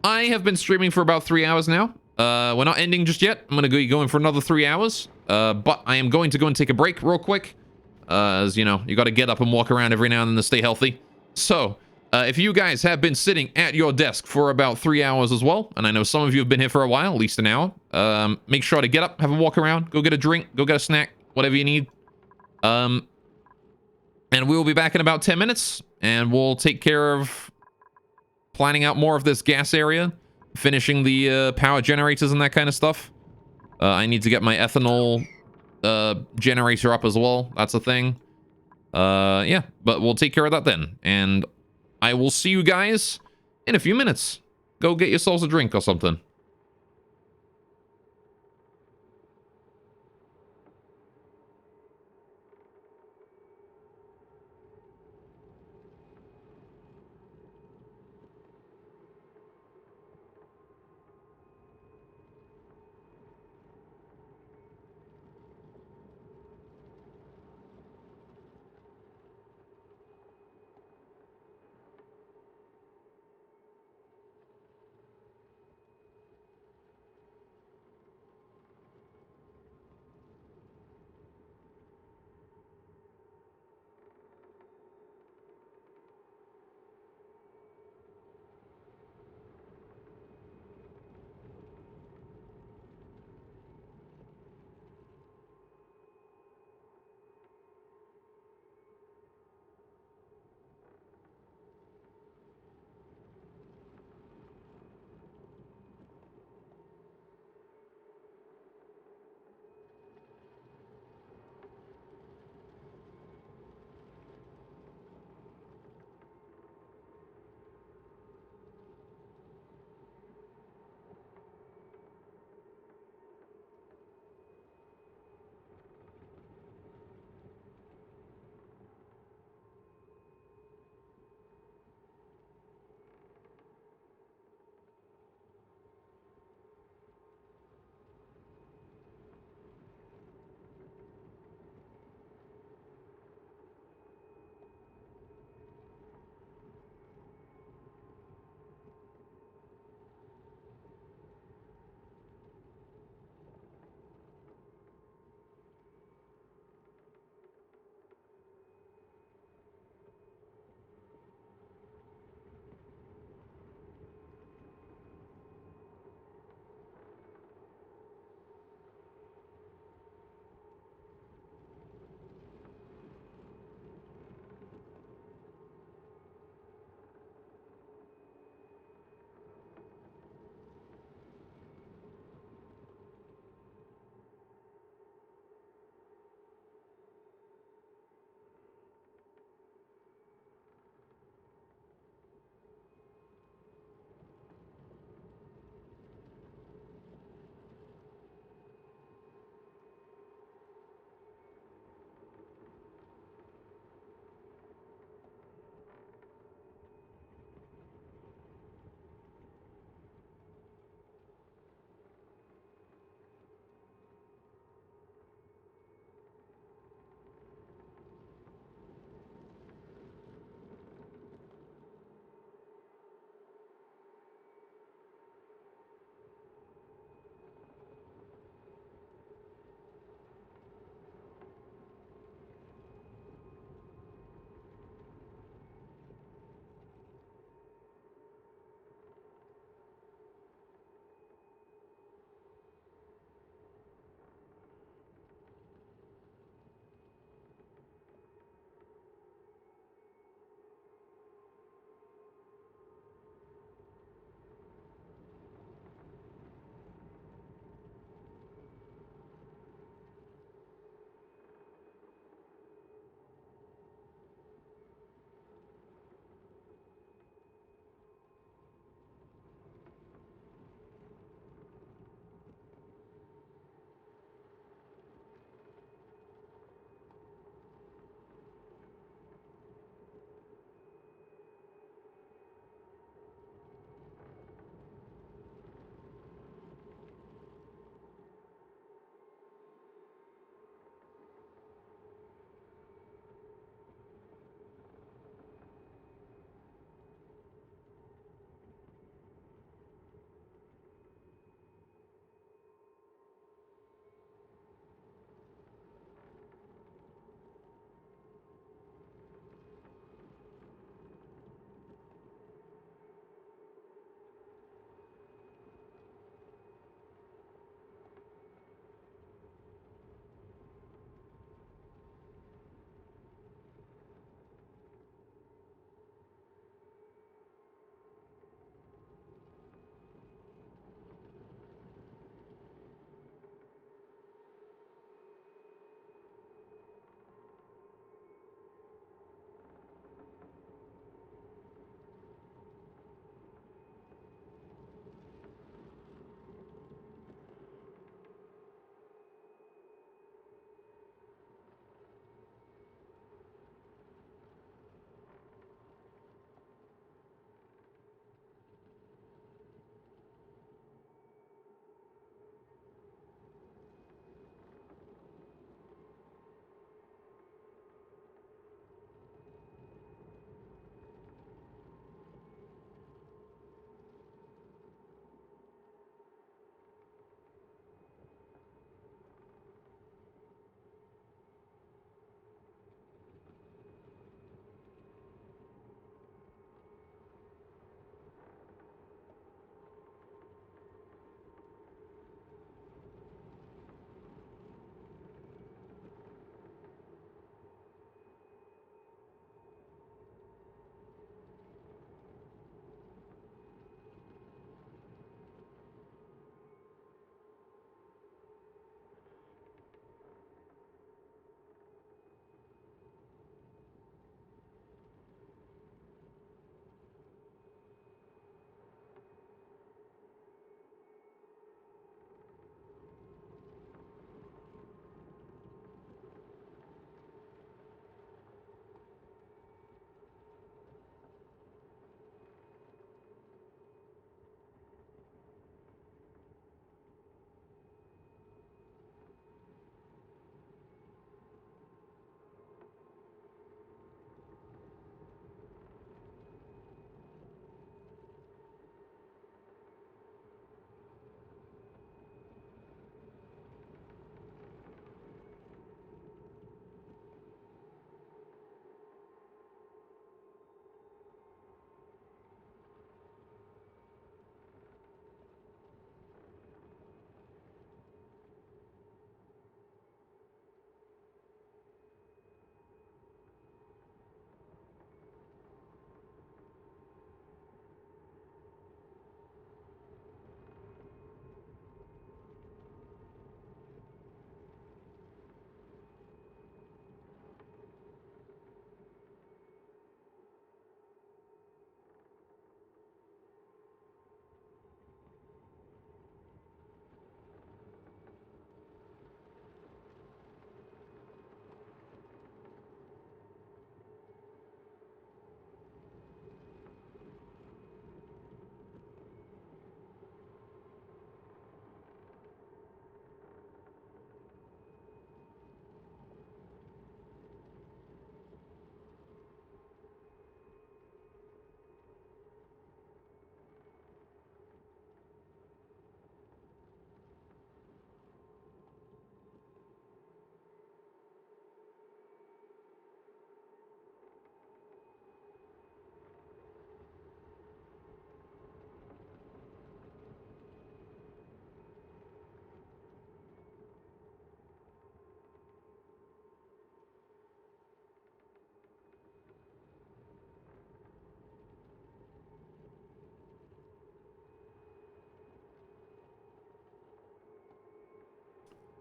I have been streaming for about 3 hours now. We're not ending just yet. I'm going to be going for another 3 hours. But I am going to go and take a break real quick. As you know, you got to get up and walk around every now and then to stay healthy. So, if you guys have been sitting at your desk for about 3 hours as well, and I know some of you have been here for a while, at least an hour, make sure to get up, have a walk around, go get a drink, go get a snack, whatever you need. And we will be back in about 10 minutes, and we'll take care of planning out more of this gas area, finishing the power generators and that kind of stuff. I need to get my ethanol generator up as well. That's a thing. Yeah, but we'll take care of that then. And I will see you guys in a few minutes. Go get yourselves a drink or something.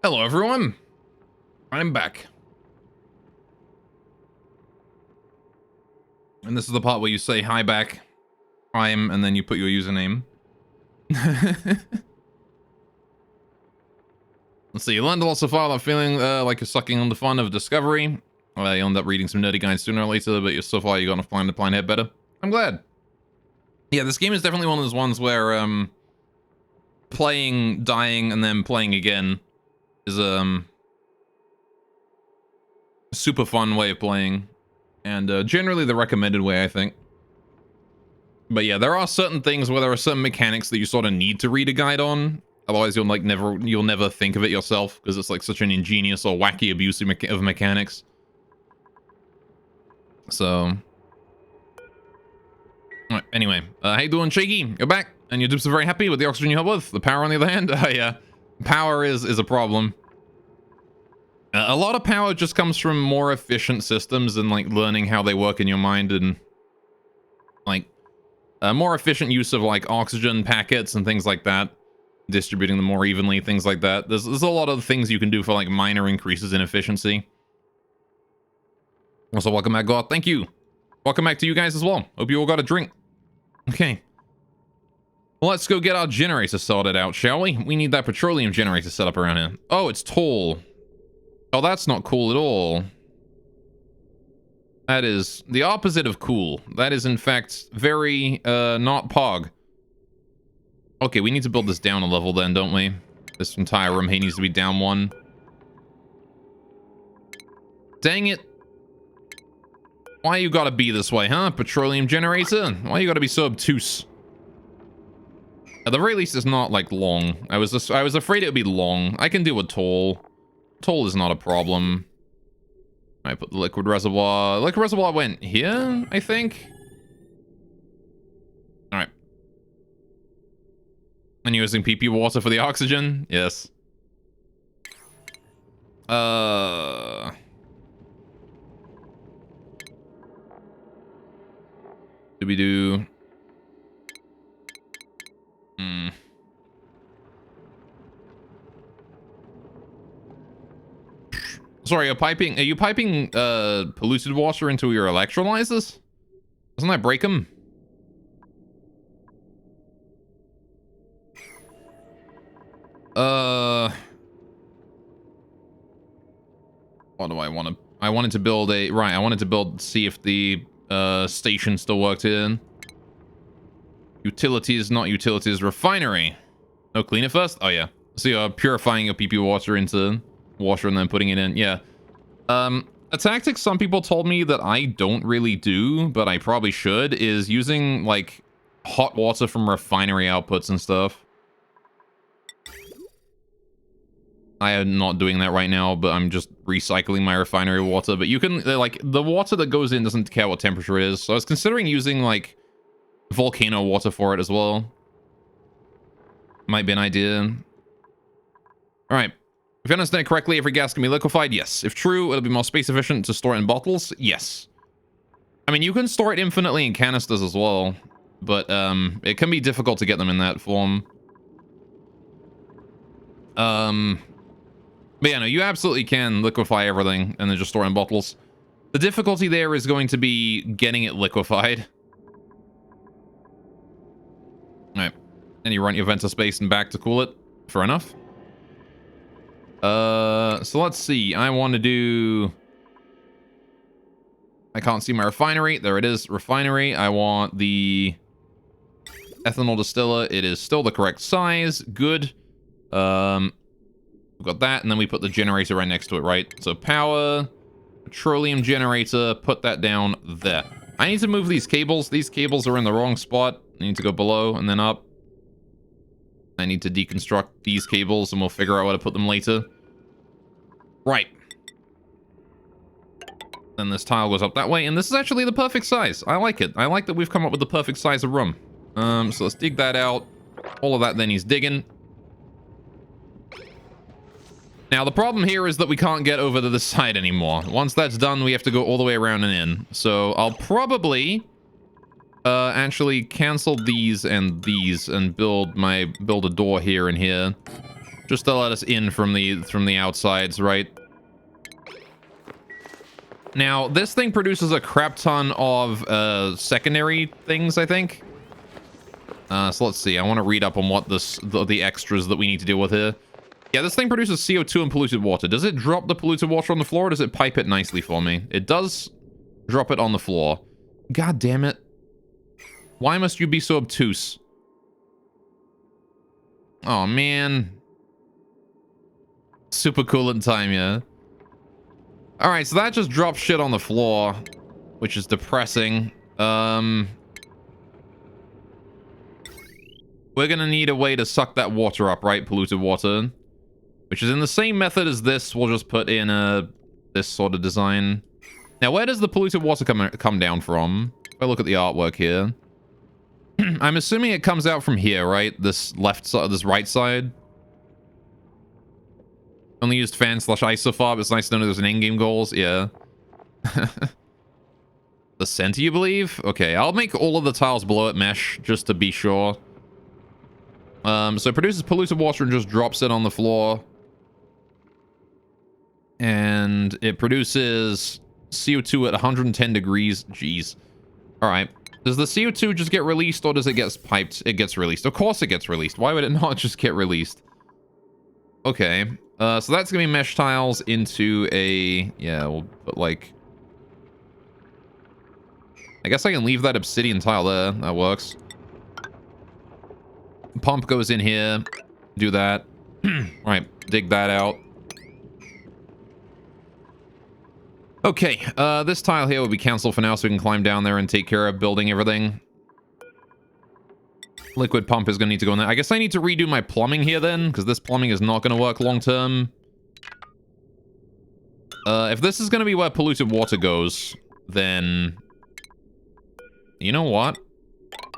Hello, everyone. I'm back. And this is the part where you say hi back. And then you put your username. Let's see, you learned a lot so far without feeling like you're sucking on the fun of discovery. You'll end up reading some nerdy guides sooner or later, but so far you got enough plan to plan ahead better. I'm glad. Yeah, this game is definitely one of those ones where playing, dying, and then playing again is a super fun way of playing. And generally the recommended way, I think. But yeah, there are certain things where there are certain mechanics that you sort of need to read a guide on. Otherwise, you'll never think of it yourself because it's like such an ingenious or wacky abuse of mechanics. So, right, anyway, how you doing, Shaky? You're back, and your dupes are very happy with the oxygen you help with. The power, on the other hand, yeah, power is a problem. A lot of power just comes from more efficient systems and like learning how they work in your mind and like more efficient use of like oxygen packets and things like that. Distributing them more evenly, things like that. There's a lot of things you can do for like minor increases in efficiency. Also, welcome back, God. Thank you. Welcome back to you guys as well. Hope you all got a drink. Okay. Well, let's go get our generator sorted out, shall we? We need that petroleum generator set up around here. Oh, it's tall. Oh, that's not cool at all. That is the opposite of cool. That is, in fact, very, not pog. Okay, we need to build this down a level then, don't we? This entire room here needs to be down one. Dang it. Why you gotta be this way, huh? Petroleum generator? Why you gotta be so obtuse? At the very least, it's not, like, long. I was afraid it would be long. I can deal with tall. Tall is not a problem. I put the liquid reservoir. Liquid reservoir went here, I think. Alright. And using PP water for the oxygen? Yes. Do-be-do. Sorry, are you piping polluted water into your electrolyzers? Doesn't that break them? What do I want to... I wanted to build a... Right, I wanted to build... See if the station still worked in. Utilities, not utilities. Refinery. No, clean it first? Oh, yeah. So you're purifying your PP water into water and then putting it in. Yeah. A tactic some people told me that I don't really do, but I probably should, is using, like, hot water from refinery outputs and stuff. I am not doing that right now, but I'm just recycling my refinery water. But you can, like, the water that goes in doesn't care what temperature it is. So I was considering using, like, volcano water for it as well. Might be an idea. Alright. If you understand it correctly, every gas can be liquefied? Yes. If true, it'll be more space efficient to store it in bottles? Yes. I mean, you can store it infinitely in canisters as well. But, it can be difficult to get them in that form. But yeah, no, you absolutely can liquefy everything and then just store it in bottles. The difficulty there is going to be getting it liquefied. Alright. And you run your vent to space and back to cool it. Fair enough. So let's see. I want to do... I can't see my refinery. There it is. Refinery. I want the ethanol distiller. It is still the correct size. Good. We've got that, and then we put the generator right next to it, right? So power, petroleum generator, put that down there. I need to move these cables. These cables are in the wrong spot. I need to go below and then up. I need to deconstruct these cables, and we'll figure out where to put them later. Right. Then this tile goes up that way, and this is actually the perfect size. I like it. I like that we've come up with the perfect size of room. So let's dig that out. All of that then he's digging. Now, the problem here is that we can't get over to the side anymore. Once that's done, we have to go all the way around and in. So I'll probably actually cancel these and build a door here and here. Just to let us in from the outsides, right? Now, this thing produces a crap ton of secondary things, I think. So let's see. I want to read up on what the extras that we need to deal with here. Yeah, this thing produces CO2 and polluted water. Does it drop the polluted water on the floor, or does it pipe it nicely for me? It does drop it on the floor. God damn it. Why must you be so obtuse? Oh, man. Super coolant time, yeah. Alright, so that just drops shit on the floor, which is depressing. We're gonna need a way to suck that water up, right? Polluted water. Which is in the same method as this. We'll just put in this sort of design. Now, where does the polluted water come down from? If I look at the artwork here. I'm assuming it comes out from here, right? This left side, this right side. Only used fan / isofob. It's nice to know there's an in-game goals. Yeah. The center, you believe? Okay, I'll make all of the tiles below it mesh, just to be sure. So it produces polluted water and just drops it on the floor. And it produces CO2 at 110 degrees. Jeez. Alright. Does the CO2 just get released, or does it get piped? It gets released. Of course it gets released. Why would it not just get released? Okay. So that's gonna be mesh tiles into a... Yeah, we'll put like... I guess I can leave that obsidian tile there. That works. Pump goes in here. Do that. Right. Dig that out. Okay. This tile here will be cancelled for now, so we can climb down there and take care of building everything. Liquid pump is going to need to go in there. I guess I need to redo my plumbing here then, because this plumbing is not going to work long term. If this is going to be where polluted water goes, then... You know what?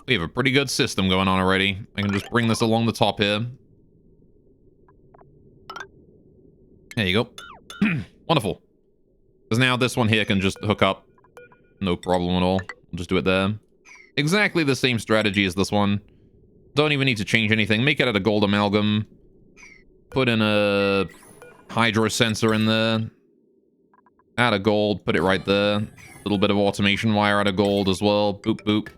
We have a pretty good system going on already. I can just bring this along the top here. There you go. Wonderful. Because now this one here can just hook up. No problem at all. We'll just do it there. Exactly the same strategy as this one. Don't even need to change anything. Make it out of gold amalgam. Put in a hydro sensor in there. Out of gold. Put it right there. Little bit of automation wire out of gold as well. Boop, boop.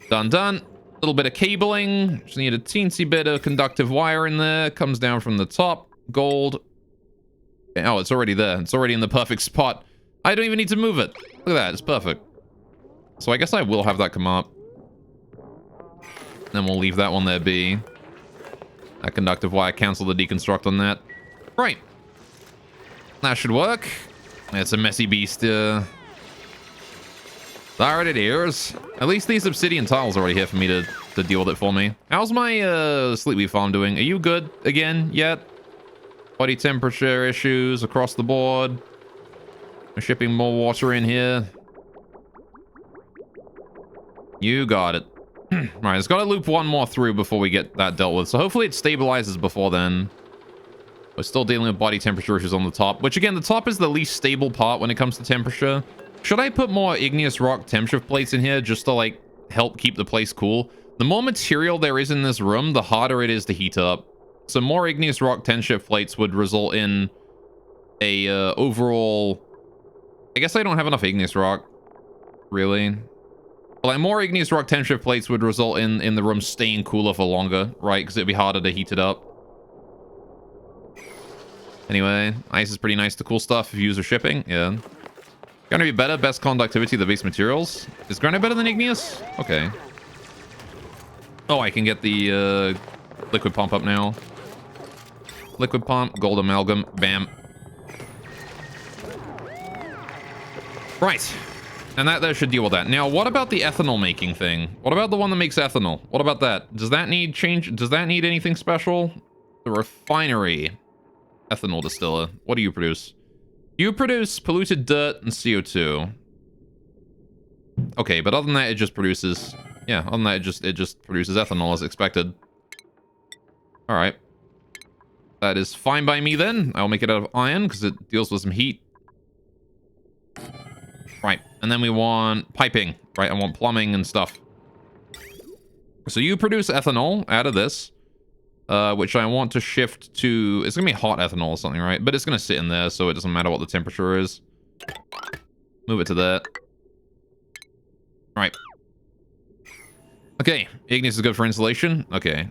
Done, done. Little bit of cabling. Just need a teensy bit of conductive wire in there. Comes down from the top. Gold. Oh, it's already there. It's already in the perfect spot. I don't even need to move it. Look at that. It's perfect. So I guess I will have that come up. Then we'll leave that one there be. That conductive wire, cancel the deconstruct on that. Right. That should work. It's a messy beast. There it is. At least these obsidian tiles are already here for me to deal with it for me. How's my sleepy farm doing? Are you good again yet? Body temperature issues across the board. We're shipping more water in here. You got it. Right, it's got to loop one more through before we get that dealt with. So hopefully it stabilizes before then. We're still dealing with body temperature issues on the top. Which again, the top is the least stable part when it comes to temperature. Should I put more igneous rock temp shift plates in here just to like help keep the place cool? The more material there is in this room, the harder it is to heat up. So more igneous rock temp shift plates would result in a overall... I guess I don't have enough igneous rock. Really? But like more igneous rock temp shift plates would result in the room staying cooler for longer, right? Because it'd be harder to heat it up. Anyway, ice is pretty nice to cool stuff if you use shipping. Yeah. Gonna be better. Best conductivity of the base materials. Is granite better than igneous? Okay. Oh, I can get the liquid pump up now. Liquid pump, gold amalgam, bam. Right. And that should deal with that. Now, what about the ethanol making thing? What about the one that makes ethanol? What about that? Does that need change? Does that need anything special? The refinery. Ethanol distiller. What do you produce? You produce polluted dirt and CO2. Okay, but other than that, it just produces... Yeah, other than that, it just produces ethanol as expected. Alright. That is fine by me then. I'll make it out of iron because it deals with some heat. Right, and then we want piping, right? I want plumbing and stuff. So you produce ethanol out of this. which I want to shift to... It's going to be hot ethanol or something, right? But it's going to sit in there, so it doesn't matter what the temperature is. Move it to that. All right. Okay, Ignis is good for insulation. Okay.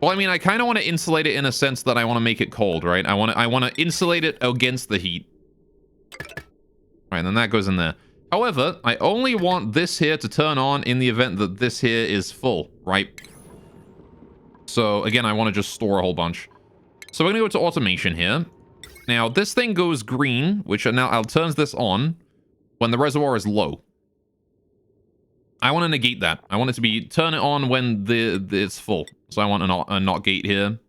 Well, I mean, I kind of want to insulate it in a sense that I want to make it cold, right? I want to insulate it against the heat. All right, then that goes in there. However, I only want this here to turn on in the event that this here is full, right? So, again, I want to just store a whole bunch. So we're going to go to automation here. Now, this thing goes green, which now turns this on when the reservoir is low. I want to negate that. I want it to be turn it on when it's full. So I want a not gate here.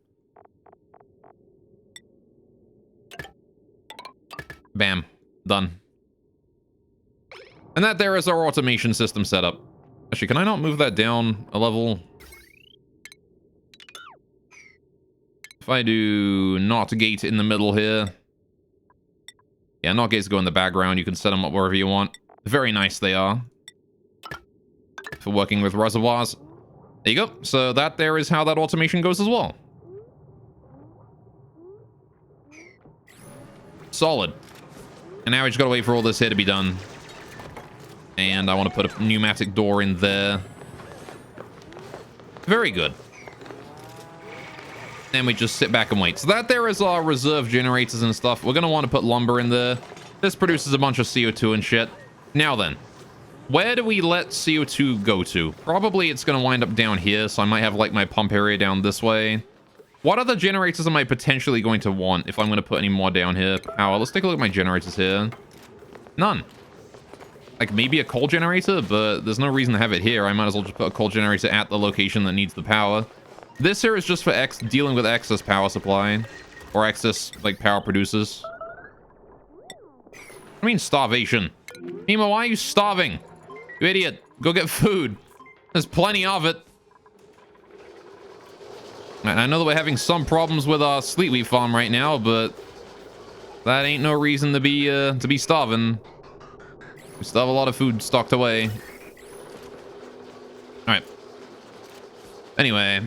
Bam. Done. And that there is our automation system setup. Actually, can I not move that down a level? If I do not gate in the middle here. Yeah, not gates go in the background. You can set them up wherever you want. Very nice they are. For working with reservoirs. There you go. So that there is how that automation goes as well. Solid. And now we just gotta wait for all this here to be done. And I want to put a pneumatic door in there. Very good. And we just sit back and wait. So that there is our reserve generators and stuff. We're going to want to put lumber in there. This produces a bunch of CO2 and shit. Now then, where do we let CO2 go to? Probably it's going to wind up down here. So I might have like my pump area down this way. What other generators am I potentially going to want if I'm going to put any more down here? Power. Let's take a look at my generators here. None. Like maybe a coal generator, but there's no reason to have it here. I might as well just put a coal generator at the location that needs the power. This here is just for dealing with excess power supply. Or excess, like, power producers. I mean starvation. Mima, why are you starving? You idiot. Go get food. There's plenty of it. And I know that we're having some problems with our sleet wheat farm right now, but that ain't no reason to be starving. We still have a lot of food stocked away. All right. Anyway.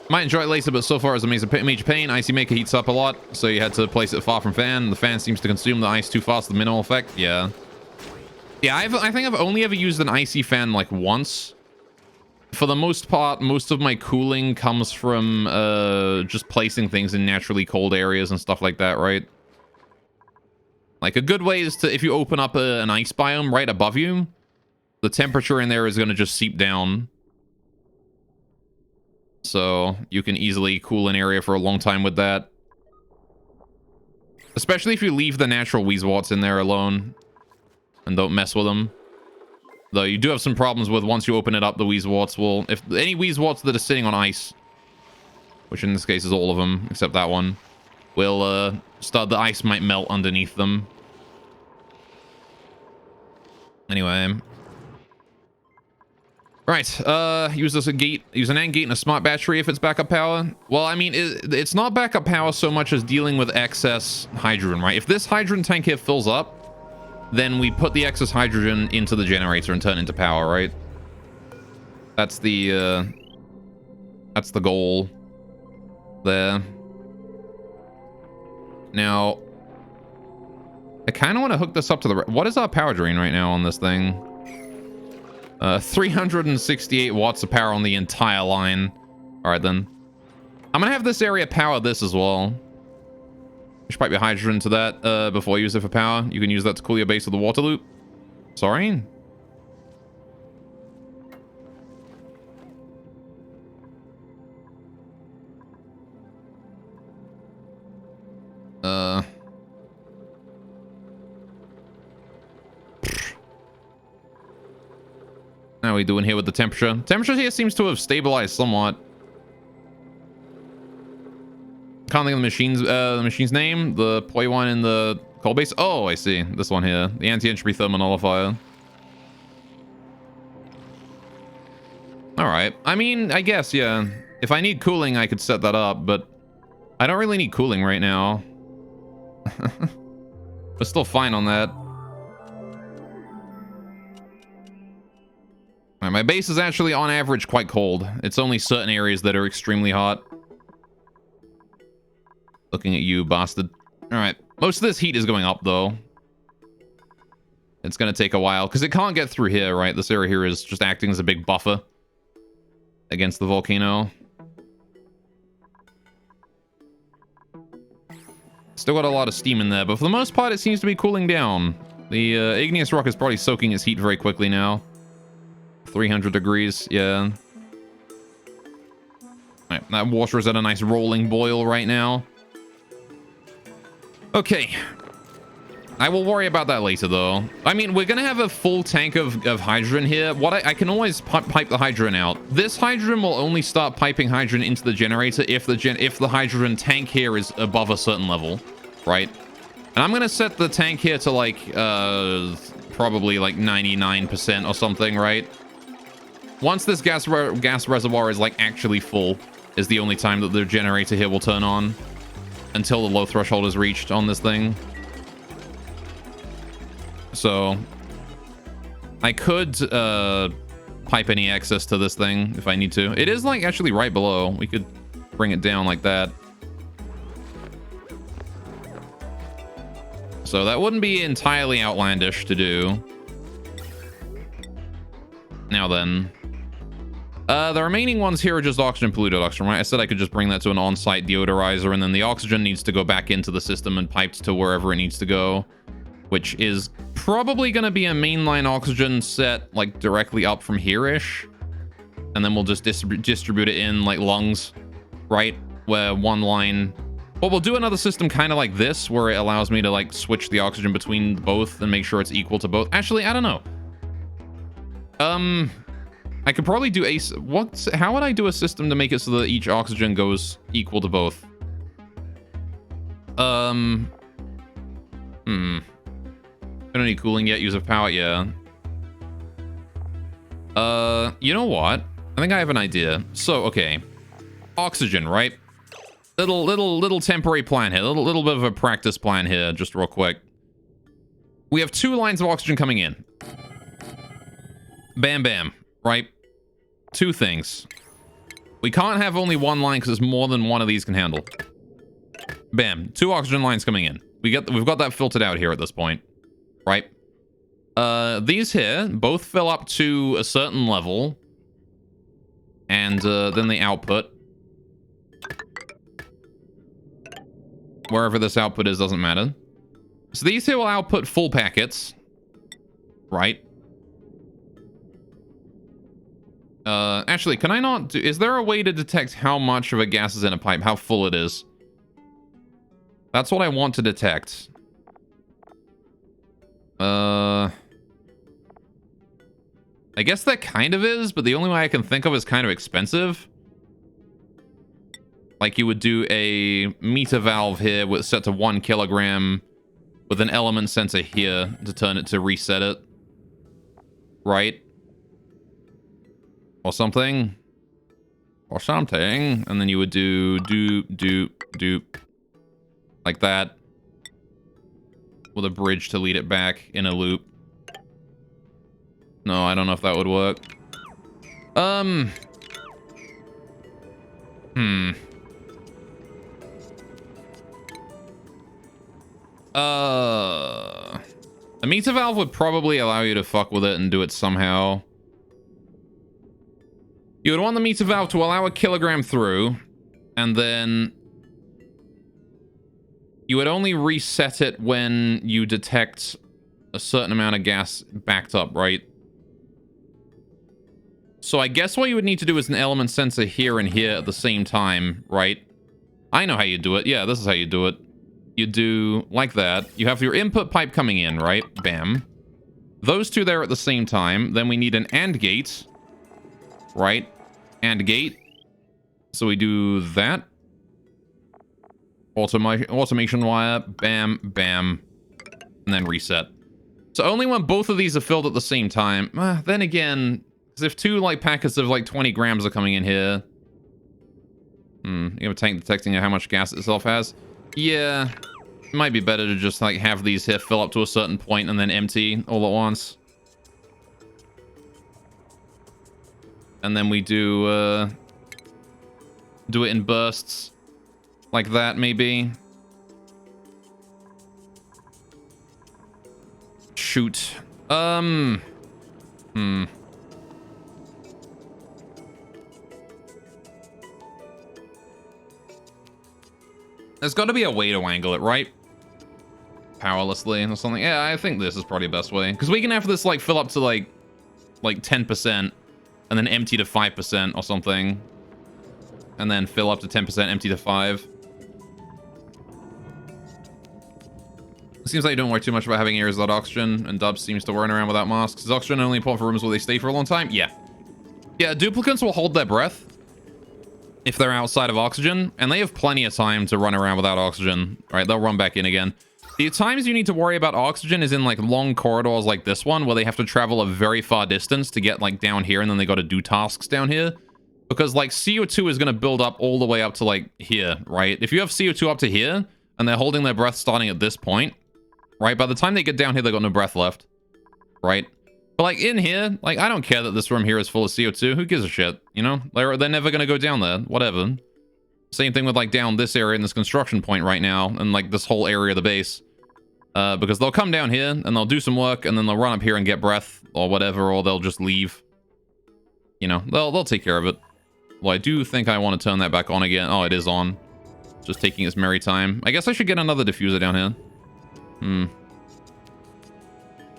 Might enjoy it later, but so far it's a major pain. Icy Maker heats up a lot, so you had to place it far from fan. The fan seems to consume the ice too fast, the minimal effect. Yeah. Yeah, I think I've only ever used an icy fan like once. For the most part, most of my cooling comes from just placing things in naturally cold areas and stuff like that, right? Like a good way is to, if you open up an ice biome right above you, the temperature in there is going to just seep down. So you can easily cool an area for a long time with that. Especially if you leave the natural Weezwarts in there alone and don't mess with them. Though you do have some problems with once you open it up, the Weezwarts will... If any Weezwarts that are sitting on ice, which in this case is all of them, except that one, will start... The ice might melt underneath them. Anyway... Right, use this a gate, use an AND gate and a smart battery if it's backup power. Well, I mean, it's not backup power so much as dealing with excess hydrogen, right? If this hydrogen tank here fills up, then we put the excess hydrogen into the generator and turn it into power, right? That's the goal there. Now, I kind of want to hook this up to the... What is our power drain right now on this thing? 368 watts of power on the entire line. All right, then. I'm going to have this area power this as well. Just pipe your hydrogen to that before you use it for power. You can use that to cool your base with the water loop. Sorry. How are we doing here with the temperature? Temperature here seems to have stabilized somewhat. Can't think of the machine's name. The poi one in the coal base. Oh, I see. This one here. The anti-entropy thermal nullifier. Alright. I mean, I guess, yeah. If I need cooling, I could set that up, but I don't really need cooling right now. We're still fine on that. Right, my base is actually, on average, quite cold. It's only certain areas that are extremely hot. Looking at you, bastard. Alright. Most of this heat is going up, though. It's gonna take a while, because it can't get through here, right? This area here is just acting as a big buffer against the volcano. Still got a lot of steam in there, but for the most part, it seems to be cooling down. The igneous rock is probably soaking its heat very quickly now. 300 degrees, yeah. Right, that water is at a nice rolling boil right now. Okay. I will worry about that later, though. I mean, we're going to have a full tank of hydrogen here. What I can always pipe the hydrogen out. This hydrogen will only start piping hydrogen into the generator if the hydrogen tank here is above a certain level, right? And I'm going to set the tank here to, like, probably, like, 99% or something, right? Once this gas reservoir is, like, actually full, is the only time that the generator here will turn on. Until the low threshold is reached on this thing. So I could pipe any excess to this thing if I need to. It is like actually right below. We could bring it down like that. So that wouldn't be entirely outlandish to do. Now then. The remaining ones here are just oxygen, polluted oxygen, right? I said I could just bring that to an on-site deodorizer, and then the oxygen needs to go back into the system and piped to wherever it needs to go, which is probably going to be a mainline oxygen set, like, directly up from here-ish. And then we'll just distribute it in, like, lungs, right? Where one line... Well, we'll do another system kind of like this, where it allows me to, like, switch the oxygen between both and make sure it's equal to both. Actually, I don't know. I could probably do a... How would I do a system to make it so that each oxygen goes equal to both? I don't need cooling yet. Use of power, yeah. You know what? I think I have an idea. So, okay. Oxygen, right? Little temporary plan here. Little bit of a practice plan here, just real quick. We have 2 lines of oxygen coming in. Bam, bam, right? 2 things. We can't have only 1 line because there's more than one of these can handle. Bam. 2 oxygen lines coming in. We've got that filtered out here at this point. Right? These here both fill up to a certain level. And then they output. Wherever this output is doesn't matter. So these here will output full packets. Right? Actually, can I not do... Is there a way to detect how much of a gas is in a pipe? How full it is? That's what I want to detect. I guess that kind of is, but the only way I can think of is kind of expensive. Like you would do a meter valve here with set to 1 kilogram with an element sensor here to turn it to reset it. Right? Or something. Or something. And then you would do doop. Like that. With a bridge to lead it back in a loop. No, I don't know if that would work. A meter valve would probably allow you to fuck with it and do it somehow. You would want the meter valve to allow a kilogram through, and then you would only reset it when you detect a certain amount of gas backed up, right? So I guess what you would need to do is an element sensor here and here at the same time, right? I know how you do it. Yeah, this is how you do it. You do like that. You have your input pipe coming in, right? Bam. Those 2 there at the same time. Then we need an AND gate. Right? AND gate. So we do that. Automation wire. Bam, bam. And then reset. So only when both of these are filled at the same time. Then again, because if 2 like packets of like 20 grams are coming in here. You have a tank detecting how much gas it itself has. Yeah, it might be better to just like have these here fill up to a certain point and then empty all at once. And then we do do it in bursts. Like that, maybe. Shoot. There's got to be a way to angle it, right? Powerlessly or something. Yeah, I think this is probably the best way. Because we can have this, like, fill up to, like 10%. And then empty to 5% or something. And then fill up to 10%, empty to 5. It seems like you don't worry too much about having areas without oxygen, and Dubs seems to run around without masks. Is oxygen only important for rooms where they stay for a long time? Yeah. Yeah, duplicants will hold their breath if they're outside of oxygen, and they have plenty of time to run around without oxygen. Right, they'll run back in again. The times you need to worry about oxygen is in, like, long corridors like this one, where they have to travel a very far distance to get, like, down here, and then they got to do tasks down here. Because, like, CO2 is going to build up all the way up to, like, here, right? If you have CO2 up to here, and they're holding their breath starting at this point, right? By the time they get down here, they got no breath left, right? But, like, in here, like, I don't care that this room here is full of CO2. Who gives a shit, you know? They're never going to go down there. Whatever. Same thing with, like, down this area in this construction point right now, and, like, this whole area of the base. Because they'll come down here, and they'll do some work, and then they'll run up here and get breath, or whatever, or they'll just leave. You know, they'll take care of it. Well, I do think I want to turn that back on again. Oh, it is on. Just taking its merry time. I guess I should get another diffuser down here.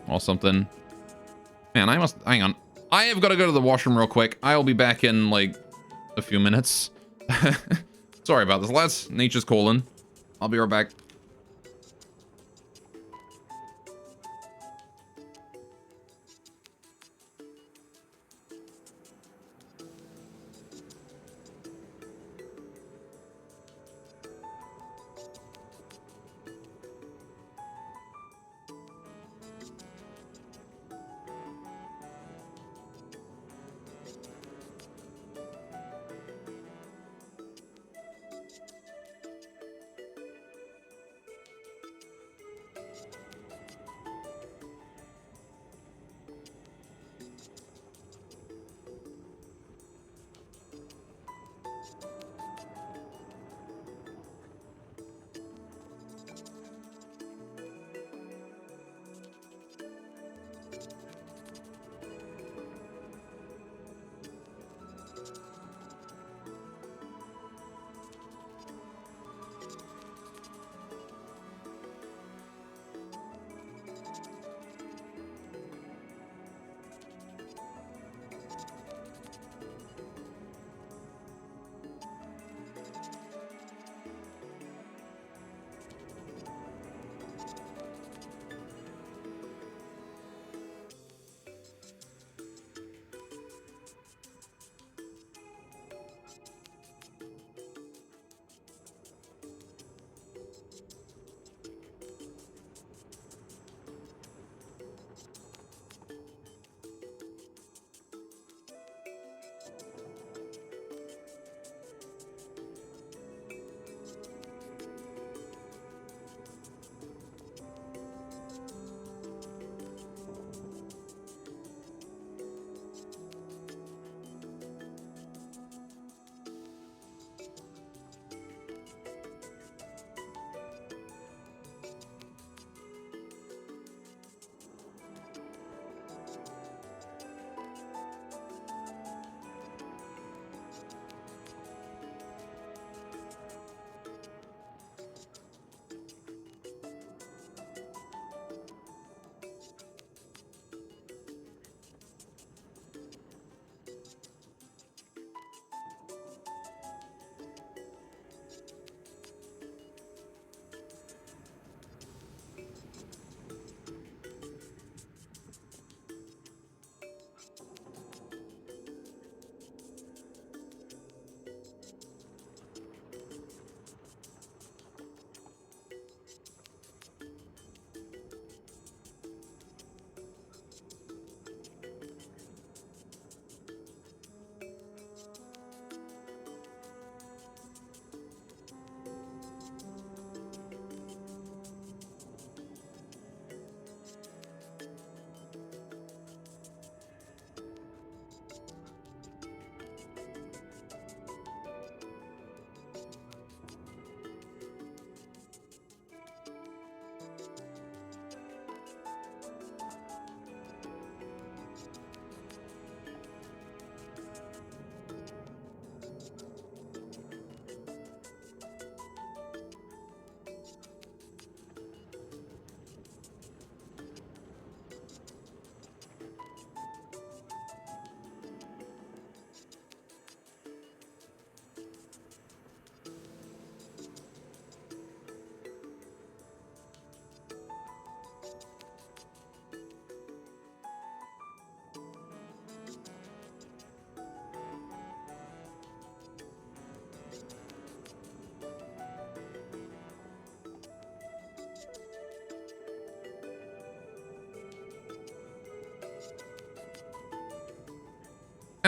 Or something. Man, I must... Hang on. I have got to go to the washroom real quick. I'll be back in, like, a few minutes. Sorry about this, lads. Nature's calling. I'll be right back.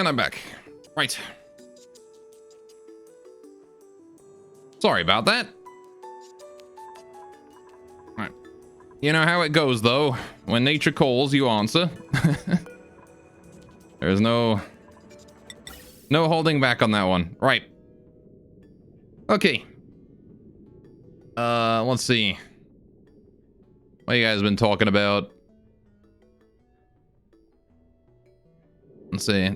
And I'm back. Right. Sorry about that. Right. You know how it goes, though. When nature calls, you answer. There's no holding back on that one. Right. Okay. Let's see. What you guys been talking about? Let's see.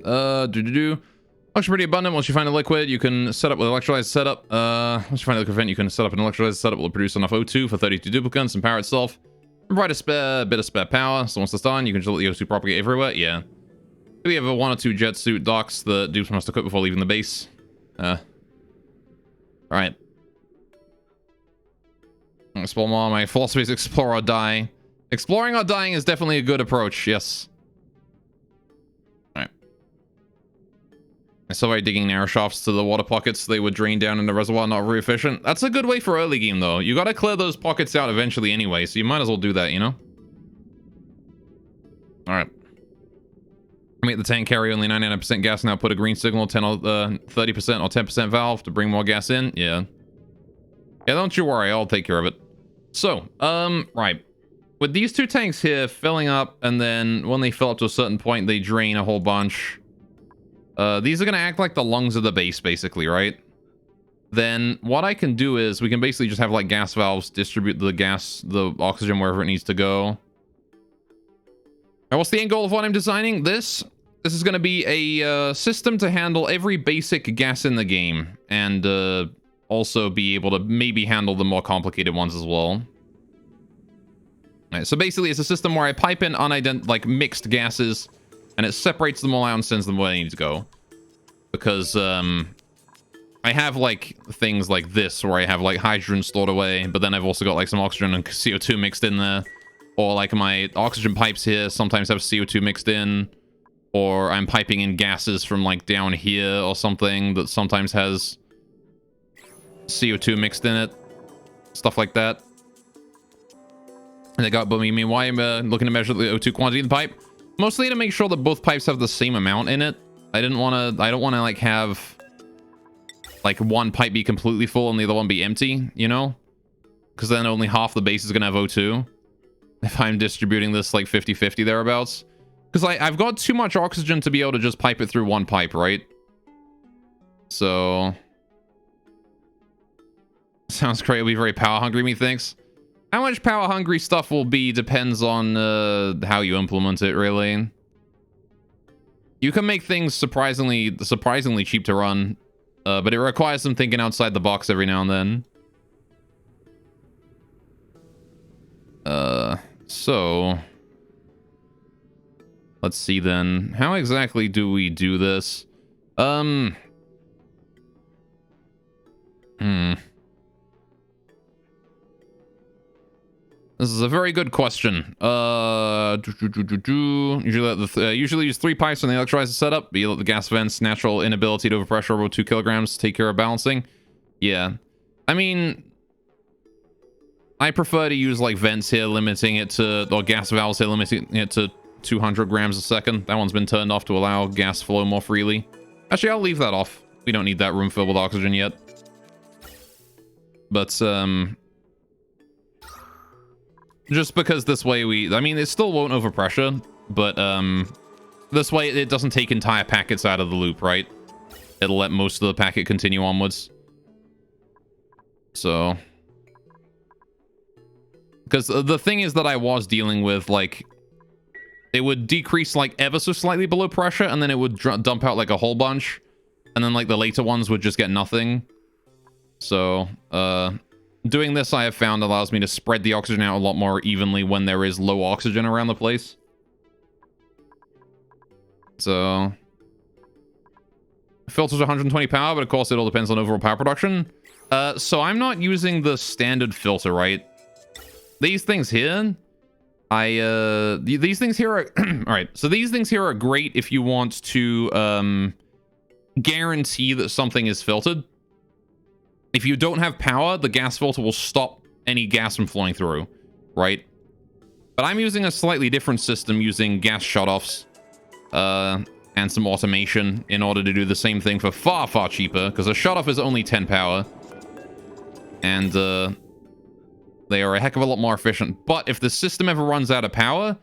Looks pretty abundant. Once you find a liquid, you can set up with electrolyzer setup. Once you find a liquid vent, you can set up an electrolyzer setup. Will produce enough O2 for 32 duplicants and power itself. Provide a bit of spare power. So once it's done, you can just let the O2 propagate everywhere. Yeah. We have a 1 or 2 jet suit docks that dupes must equip before leaving the base. Alright. Explore more. My philosophy is explore or die. Exploring or dying is definitely a good approach, yes. Alright. I saw by digging narrow shafts to the water pockets, they would drain down in the reservoir, not very efficient. That's a good way for early game, though. You gotta clear those pockets out eventually anyway, so you might as well do that, you know? Alright. Make the tank carry only 99% gas now. Put a green signal, 10 or 30% or 10% valve to bring more gas in. Yeah. Yeah, don't you worry. I'll take care of it. So, right. With these 2 tanks here filling up, and then when they fill up to a certain point, they drain a whole bunch. These are going to act like the lungs of the base, basically, right? Then what I can do is we can basically just have like gas valves distribute the oxygen wherever it needs to go. And what's the end goal of what I'm designing? This is going to be a system to handle every basic gas in the game, and also be able to maybe handle the more complicated ones as well. Right, so basically, it's a system where I pipe in mixed gases, and it separates them all out and sends them where they need to go. Because I have like things like this where I have like hydrogen stored away, but then I've also got like some oxygen and CO2 mixed in there. Or like my oxygen pipes here sometimes have CO2 mixed in. Or I'm piping in gases from like down here or something that sometimes has CO2 mixed in it. Stuff like that. And but I mean, why am I looking to measure the O2 quantity in the pipe? Mostly to make sure that both pipes have the same amount in it. I don't want to like have like one pipe be completely full and the other one be empty, you know? Because then only half the base is going to have O2. If I'm distributing this like 50-50 thereabouts. Because I've got too much oxygen to be able to just pipe it through one pipe, right? So... Sounds great. It'll be very power hungry, methinks. How much power hungry stuff will be depends on how you implement it, really. You can make things surprisingly cheap to run, but it requires some thinking outside the box every now and then. So let's see then. How exactly do we do this? This is a very good question. Usually use 3 pipes on the electrolyzer setup. Be let the gas vents, natural inability to overpressure over 2 kilograms, take care of balancing. Yeah. I mean, I prefer to use like vents here, limiting it to, or gas valves here, limiting it to 200 grams a second. That one's been turned off to allow gas flow more freely. Actually, I'll leave that off. We don't need that room filled with oxygen yet. But, just because this way I mean, it still won't overpressure, but, this way it doesn't take entire packets out of the loop, right? It'll let most of the packet continue onwards. So... Because the thing is that I was dealing with, like... It would decrease, like, ever so slightly below pressure, and then it would dump out, like, a whole bunch. And then, like, the later ones would just get nothing. So, doing this, I have found, allows me to spread the oxygen out a lot more evenly when there is low oxygen around the place. So... Filters 120 power, but of course it all depends on overall power production. So I'm not using the standard filter, right? These things here... these things here are... Alright, so these things here are great if you want to, guarantee that something is filtered. If you don't have power, the gas filter will stop any gas from flowing through, right? But I'm using a slightly different system using gas shutoffs. and some automation in order to do the same thing for far, far cheaper, because a shut-off is only 10 power. And they are a heck of a lot more efficient. But if the system ever runs out of power,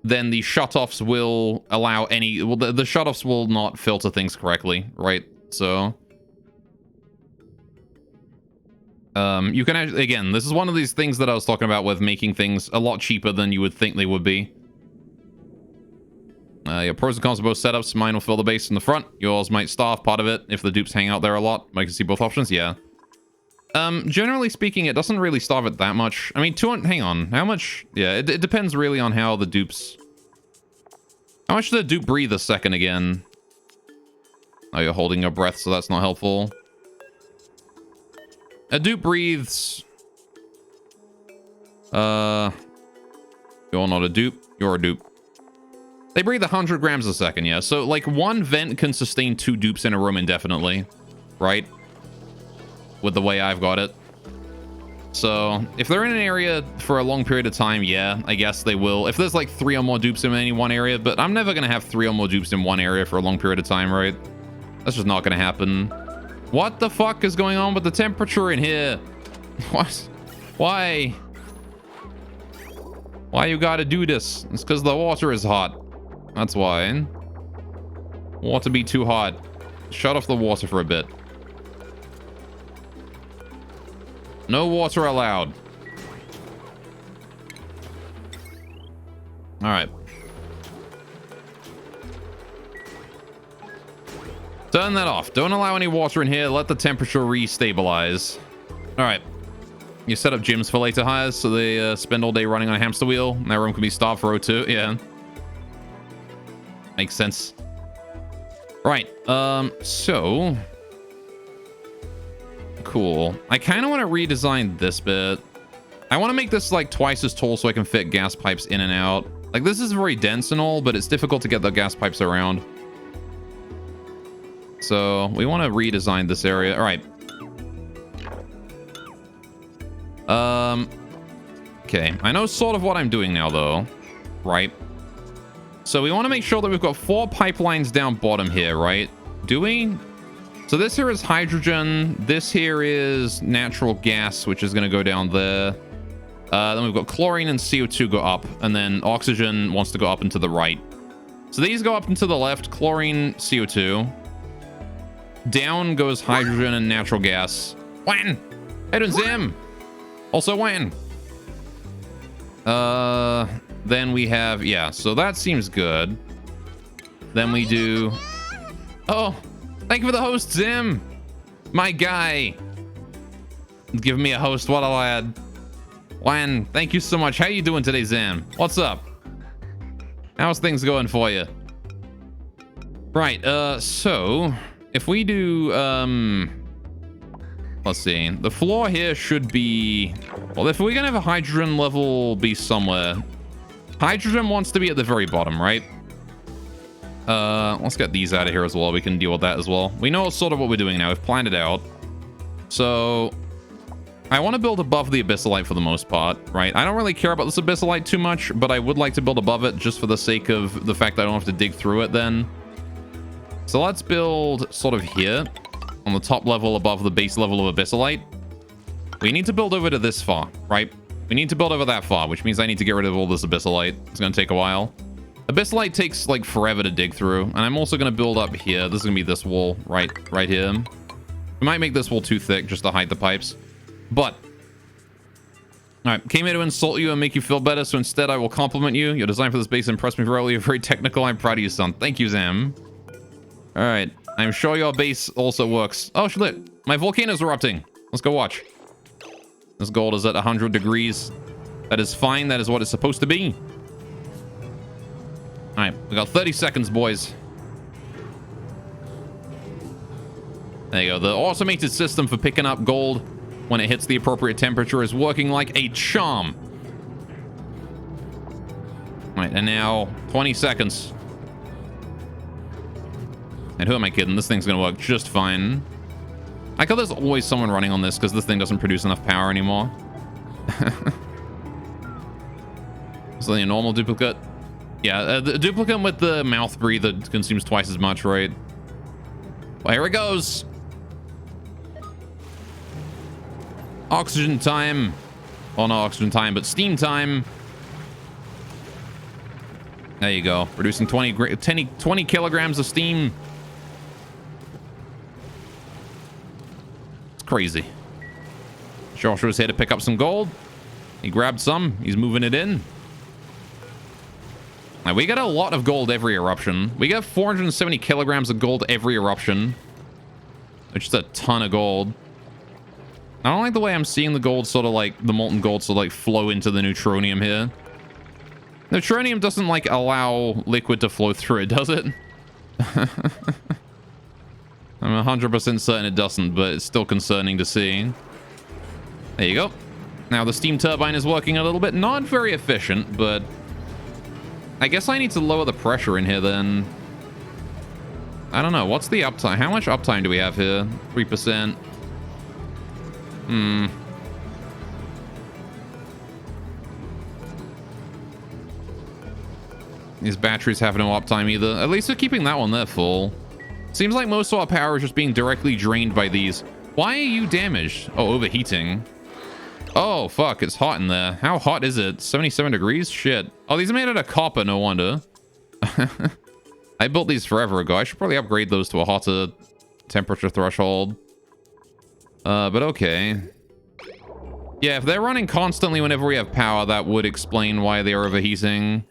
then the shutoffs will allow any... Well, the shutoffs will not filter things correctly, right? So... you can actually... Again, this is one of these things that I was talking about with making things a lot cheaper than you would think they would be. Your pros and cons of both setups. Mine will fill the base in the front. Yours might starve part of it if the dupes hang out there a lot. I can see both options, yeah. Generally speaking, it doesn't really starve it that much. I mean, 200... Hang on. How much... Yeah, it depends really on how the dupes... How much does the dupe breathe a second again? Oh, you're holding your breath, so that's not helpful. A dupe breathes... You're not a dupe. You're a dupe. They breathe 100 grams a second, yeah. So, like, one vent can sustain 2 dupes in a room indefinitely. Right? With the way I've got it. So, if they're in an area for a long period of time, yeah, I guess they will. If there's, like, 3 or more dupes in any one area, but I'm never gonna have 3 or more dupes in one area for a long period of time, right? That's just not gonna happen. What the fuck is going on with the temperature in here? What? Why? Why you gotta do this? It's because the water is hot. That's why. Water be too hot. Shut off the water for a bit. No water allowed. Alright. Turn that off. Don't allow any water in here. Let the temperature re-stabilize. Alright. You set up gyms for later hires so they spend all day running on a hamster wheel. And that room can be starved for O2. Yeah. Makes sense. Right. So... Cool. I kind of want to redesign this bit. I want to make this like twice as tall so I can fit gas pipes in and out. Like, this is very dense and all, but it's difficult to get the gas pipes around. So we want to redesign this area. All right. Okay. I know sort of what I'm doing now, though. Right. So we want to make sure that we've got 4 pipelines down bottom here, right? Do we? So this here is hydrogen. This here is natural gas, which is going to go down there. Then we've got chlorine and CO2 go up, and then oxygen wants to go up and to the right. So these go up and to the left, chlorine, CO2. Down goes hydrogen and natural gas. When? Hey, doing Zim. Also when? Then we have, yeah, so that seems good. Then we do... Oh, thank you for the host, Zim. My guy. Give me a host, what a lad. When? Thank you so much. How you doing today, Zim? What's up? How's things going for you? Right, so... If we do, let's see. The floor here should be... Well, if we're going to have a hydrogen level be somewhere... Hydrogen wants to be at the very bottom, right? Let's get these out of here as well. We can deal with that as well. We know sort of what we're doing now. We've planned it out. So... I want to build above the Abyssalite for the most part, right? I don't really care about this Abyssalite too much, but I would like to build above it just for the sake of the fact that I don't have to dig through it then. So let's build sort of here on the top level above the base level of Abyssalite. We need to build over to this far, right? We need to build over that far, which means I need to get rid of all this Abyssalite. It's going to take a while. Abyssalite takes like forever to dig through. And I'm also going to build up here. This is going to be this wall right here. We might make this wall too thick just to hide the pipes. But, all right, came here to insult you and make you feel better. So instead I will compliment you. Your design for this base impressed me thoroughly. You're very technical. I'm proud of you, son. Thank you, Zam. All right, I'm sure your base also works. Oh, shit, my volcano's erupting. Let's go watch. This gold is at 100 degrees. That is fine. That is what it's supposed to be. All right, we got 30 seconds, boys. There you go. The automated system for picking up gold when it hits the appropriate temperature is working like a charm. All right, and now 20 seconds. And who am I kidding? This thing's gonna work just fine. I like how there's always someone running on this because this thing doesn't produce enough power anymore. Is that a normal duplicate? Yeah, the duplicate with the mouth breather consumes twice as much, right? Well, here it goes. Oxygen time. Well, not oxygen time, but steam time. There you go. Producing 20 kilograms of steam. It's crazy. Joshua's here to pick up some gold. He grabbed some. He's moving it in. Now, we get a lot of gold every eruption. We get 470 kilograms of gold every eruption, which is a ton of gold. I don't like the way I'm seeing the gold sort of like, the molten gold sort of like flow into the neutronium here. Neutronium doesn't like allow liquid to flow through it, does it? I'm 100% certain it doesn't, but it's still concerning to see. There you go. Now the steam turbine is working a little bit. Not very efficient, but I guess I need to lower the pressure in here then. I don't know. What's the uptime? How much uptime do we have here? 3%. These batteries have no uptime either. At least they're keeping that one there full. Seems like most of our power is just being directly drained by these. Why are you damaged? Oh, overheating. Oh, fuck. It's hot in there. How hot is it? 77 degrees? Shit. Oh, these are made out of copper. No wonder. I built these forever ago. I should probably upgrade those to a hotter temperature threshold. But okay. Yeah, if they're running constantly whenever we have power, that would explain why they're overheating.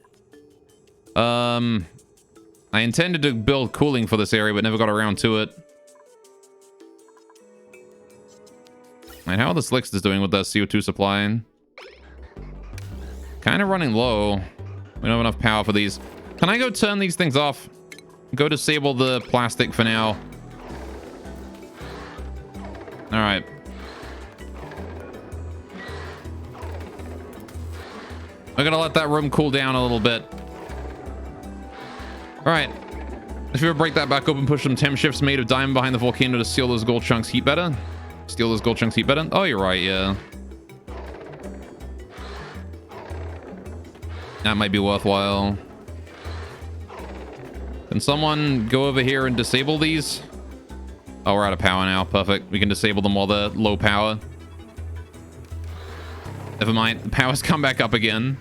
I intended to build cooling for this area, but never got around to it. And how are the Slicksters doing with that CO2 supply? Kind of running low. We don't have enough power for these. Can I go turn these things off? Go disable the plastic for now. All right. We're gonna let that room cool down a little bit. All right. If you ever break that back open, push some temp shifts made of diamond behind the volcano to seal those gold chunks heat better. Steal those gold chunks heat better. Oh, you're right, yeah. That might be worthwhile. Can someone go over here and disable these? Oh, we're out of power now. Perfect. We can disable them while they're low power. Never mind. The power's come back up again.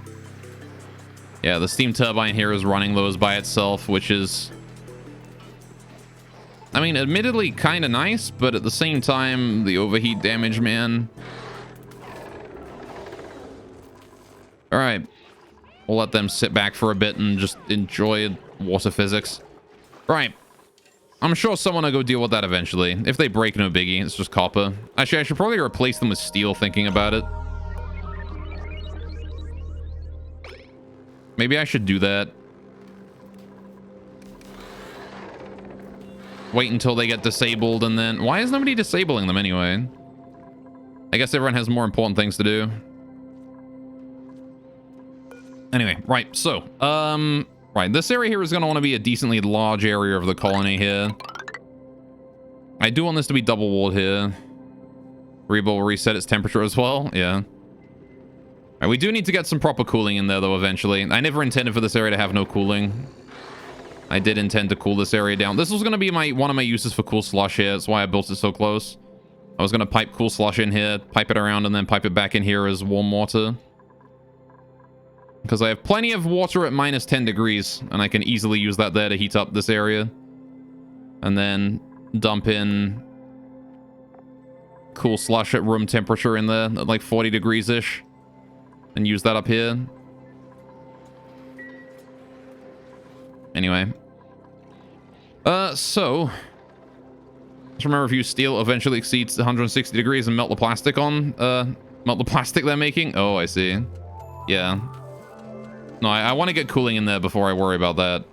Yeah, the steam turbine here is running those by itself, which is... I mean, admittedly kind of nice, but at the same time, the overheat damage, man. All right. We'll let them sit back for a bit and just enjoy water physics. Right. I'm sure someone will go deal with that eventually. If they break, no biggie. It's just copper. Actually, I should probably replace them with steel, thinking about it. Maybe I should do that. Wait until they get disabled and then... Why is nobody disabling them anyway? I guess everyone has more important things to do. Anyway, right. So, right. This area here is going to want to be a decently large area of the colony here. I do want this to be double walled here. Reba will reset its temperature as well. Yeah. Right, we do need to get some proper cooling in there, though, eventually. I never intended for this area to have no cooling. I did intend to cool this area down. This was going to be one of my uses for cool slush here. That's why I built it so close. I was going to pipe cool slush in here, pipe it around, and then pipe it back in here as warm water. Because I have plenty of water at minus 10 degrees, and I can easily use that there to heat up this area. And then dump in cool slush at room temperature in there, at like 40 degrees-ish. And use that up here. Anyway. So... Just remember, if you steel eventually exceeds 160 degrees and melt the plastic on... melt the plastic they're making? Oh, I see. Yeah. No, I want to get cooling in there before I worry about that.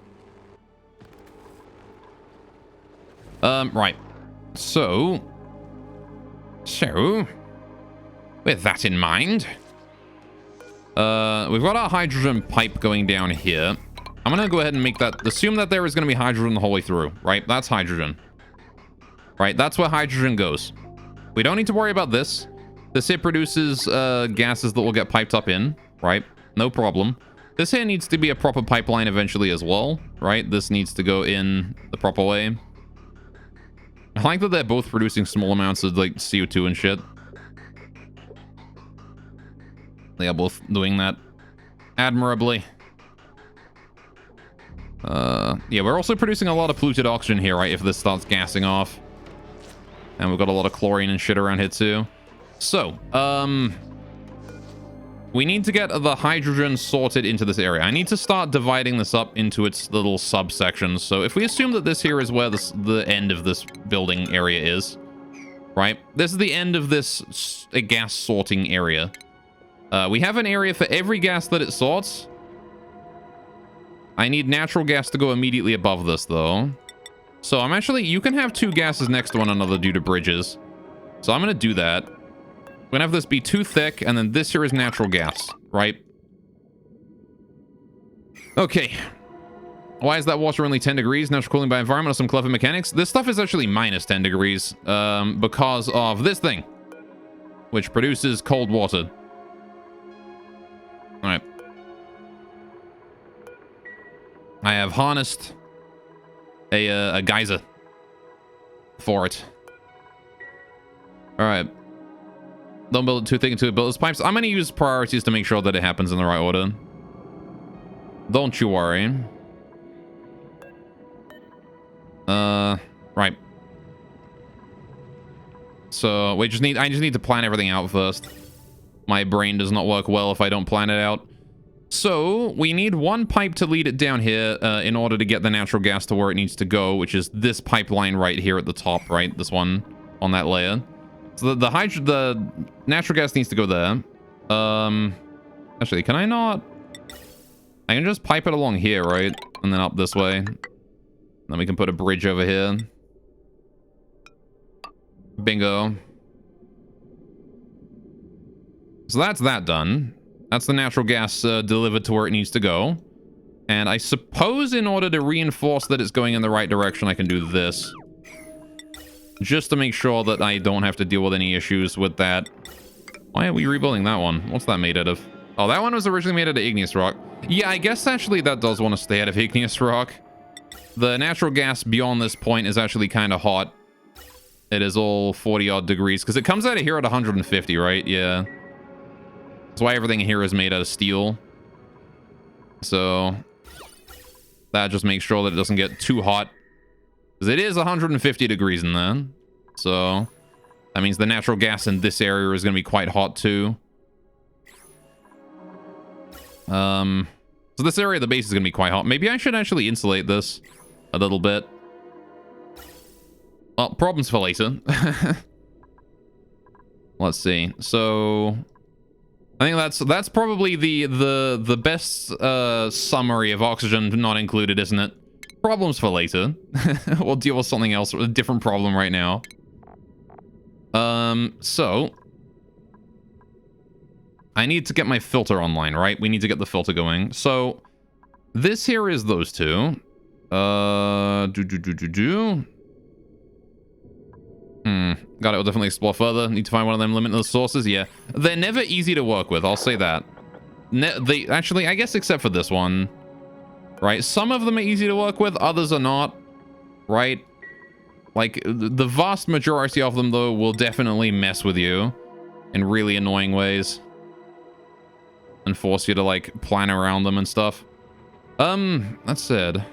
Right. So... with that in mind... we've got our hydrogen pipe going down here. I'm gonna go ahead and make that... Assume that there is gonna be hydrogen the whole way through, right? That's hydrogen. Right, that's where hydrogen goes. We don't need to worry about this. This here produces gases that will get piped up in, right? No problem. This here needs to be a proper pipeline eventually as well, right? This needs to go in the proper way. I like that they're both producing small amounts of, like, CO2 and shit. They are both doing that admirably. Yeah, we're also producing a lot of polluted oxygen here, right? If this starts gassing off. And we've got a lot of chlorine and shit around here too. So, we need to get the hydrogen sorted into this area. I need to start dividing this up into its little subsections. So if we assume that this here is where the end of this building area is, right? This is the end of this gas sorting area. We have an area for every gas that it sorts. I need natural gas to go immediately above this, though. So I'm actually... You can have two gases next to one another due to bridges. So I'm going to do that. We're going to have this be too thick, and then this here is natural gas, right? Okay. Why is that water only 10 degrees? Natural cooling by environment or some clever mechanics? This stuff is actually minus 10 degrees because of this thing, which produces cold water. All right. I have harnessed a geyser for it. All right. Don't build it too thick until it builds pipes. I'm going to use priorities to make sure that it happens in the right order. Don't you worry. Right. So I just need to plan everything out first. My brain does not work well if I don't plan it out. So we need one pipe to lead it down here in order to get the natural gas to where it needs to go, which is this pipeline right here at the top, right? This one on that layer. So the natural gas needs to go there. Actually, can I not? I can just pipe it along here, right? And then up this way. Then we can put a bridge over here. Bingo. So that's that done. That's the natural gas delivered to where it needs to go. And I suppose in order to reinforce that it's going in the right direction, I can do this. Just to make sure that I don't have to deal with any issues with that. Why are we rebuilding that one? What's that made out of? Oh, that one was originally made out of igneous rock. Yeah, I guess actually that does want to stay out of igneous rock. The natural gas beyond this point is actually kind of hot. It is all 40-odd degrees, because it comes out of here at 150, right? Yeah. That's why everything here is made out of steel. So that just makes sure that it doesn't get too hot. Because it is 150 degrees in there. So that means the natural gas in this area is going to be quite hot too. So this area of the base is going to be quite hot. Maybe I should actually insulate this a little bit. Well, problems for later. Let's see. So I think that's probably the best summary of oxygen not included, isn't it? Problems for later. We'll deal with something else, a different problem right now. So I need to get my filter online, right? We need to get the filter going. So this here is those two. Got it. We'll definitely explore further. Need to find one of them limitless sources. Yeah, they're never easy to work with. I'll say that. They actually, I guess, except for this one, right? Some of them are easy to work with. Others are not, right? Like the vast majority of them, though, will definitely mess with you in really annoying ways and force you to like plan around them and stuff. That said,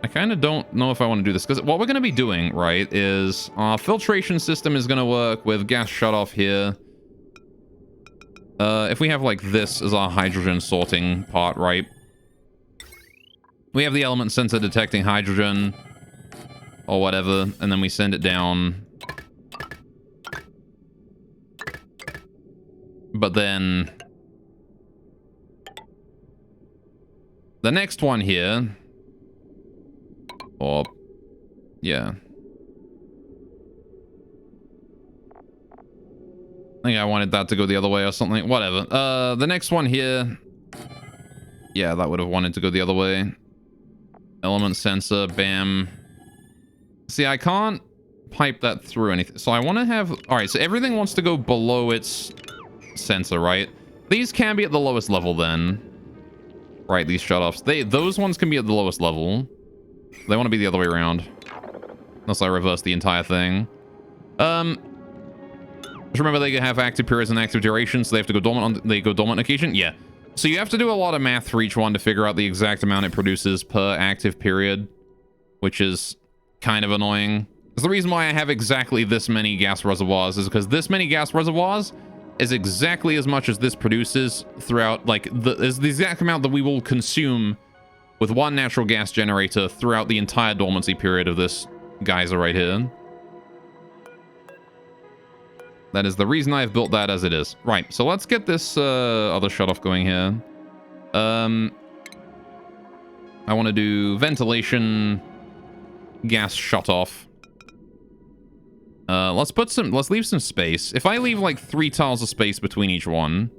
I kind of don't know if I want to do this, because what we're going to be doing, right, is our filtration system is going to work with gas shutoff here. If we have like this as our hydrogen sorting part, right, we have the element sensor detecting hydrogen or whatever, and then we send it down. But then the next one here, or yeah, I think I wanted that to go the other way or something. Whatever. The next one here, yeah, that would have wanted to go the other way. Element sensor, bam. See, I can't pipe that through anything. So I want to have... All right, so everything wants to go below its sensor, right? These can be at the lowest level then, Right, these shutoffs. Those ones can be at the lowest level. They want to be the other way around. Unless I reverse the entire thing. Just remember they have active periods and active durations, so they have to go dormant on dormant occasion? Yeah. So you have to do a lot of math for each one to figure out the exact amount it produces per active period, which is kind of annoying. It's the reason why I have exactly this many gas reservoirs, is because this many gas reservoirs is exactly as much as this produces throughout, like, is the exact amount that we will consume with one natural gas generator throughout the entire dormancy period of this geyser right here. That is the reason I've built that as it is. Right, so let's get this other shutoff going here. I want to do ventilation, gas shutoff. Let's leave some space. If I leave like 3 tiles of space between each one,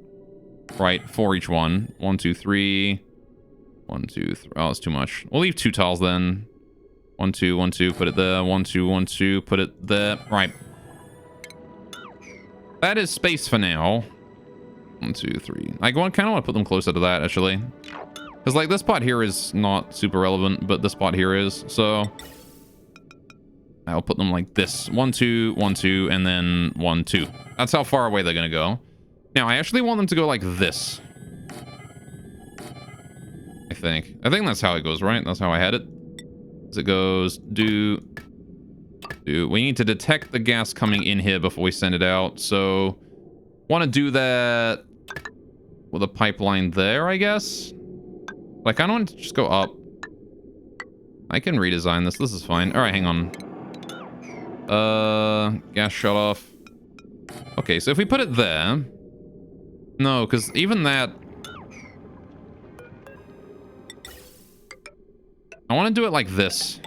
right, for each one. 1, 2, 3. 1, 2, 3. Oh, that's too much. We'll leave 2 tiles then. 1, 2, 1, 2, put it there. 1, 2, 1, 2, put it there. Right. That is space for now. 1, 2, 3. I kind of want to put them closer to that, actually. Because, like, this part here is not super relevant, but this part here is. So I'll put them like this. 1, 2, 1, 2, and then 1, 2. That's how far away they're going to go. Now, I actually want them to go like this. I think that's how it goes, right? That's how I had it. As it goes, we need to detect the gas coming in here before we send it out. So, want to do that with a pipeline there, I guess. Like, I don't want to just go up. I can redesign this. This is fine. All right, hang on. Gas shut off. Okay, so if we put it there. No, because even that. I want to do it like this.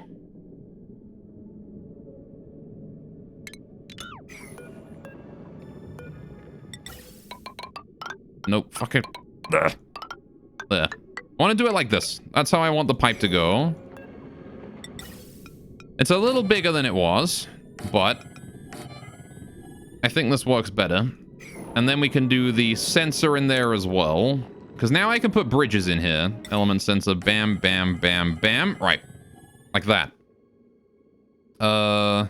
Nope, fuck it. There. I want to do it like this. That's how I want the pipe to go. It's a little bigger than it was, but I think this works better. And then we can do the sensor in there as well. Because now I can put bridges in here. Element sensor, bam, bam, bam, bam. Right. Like that. So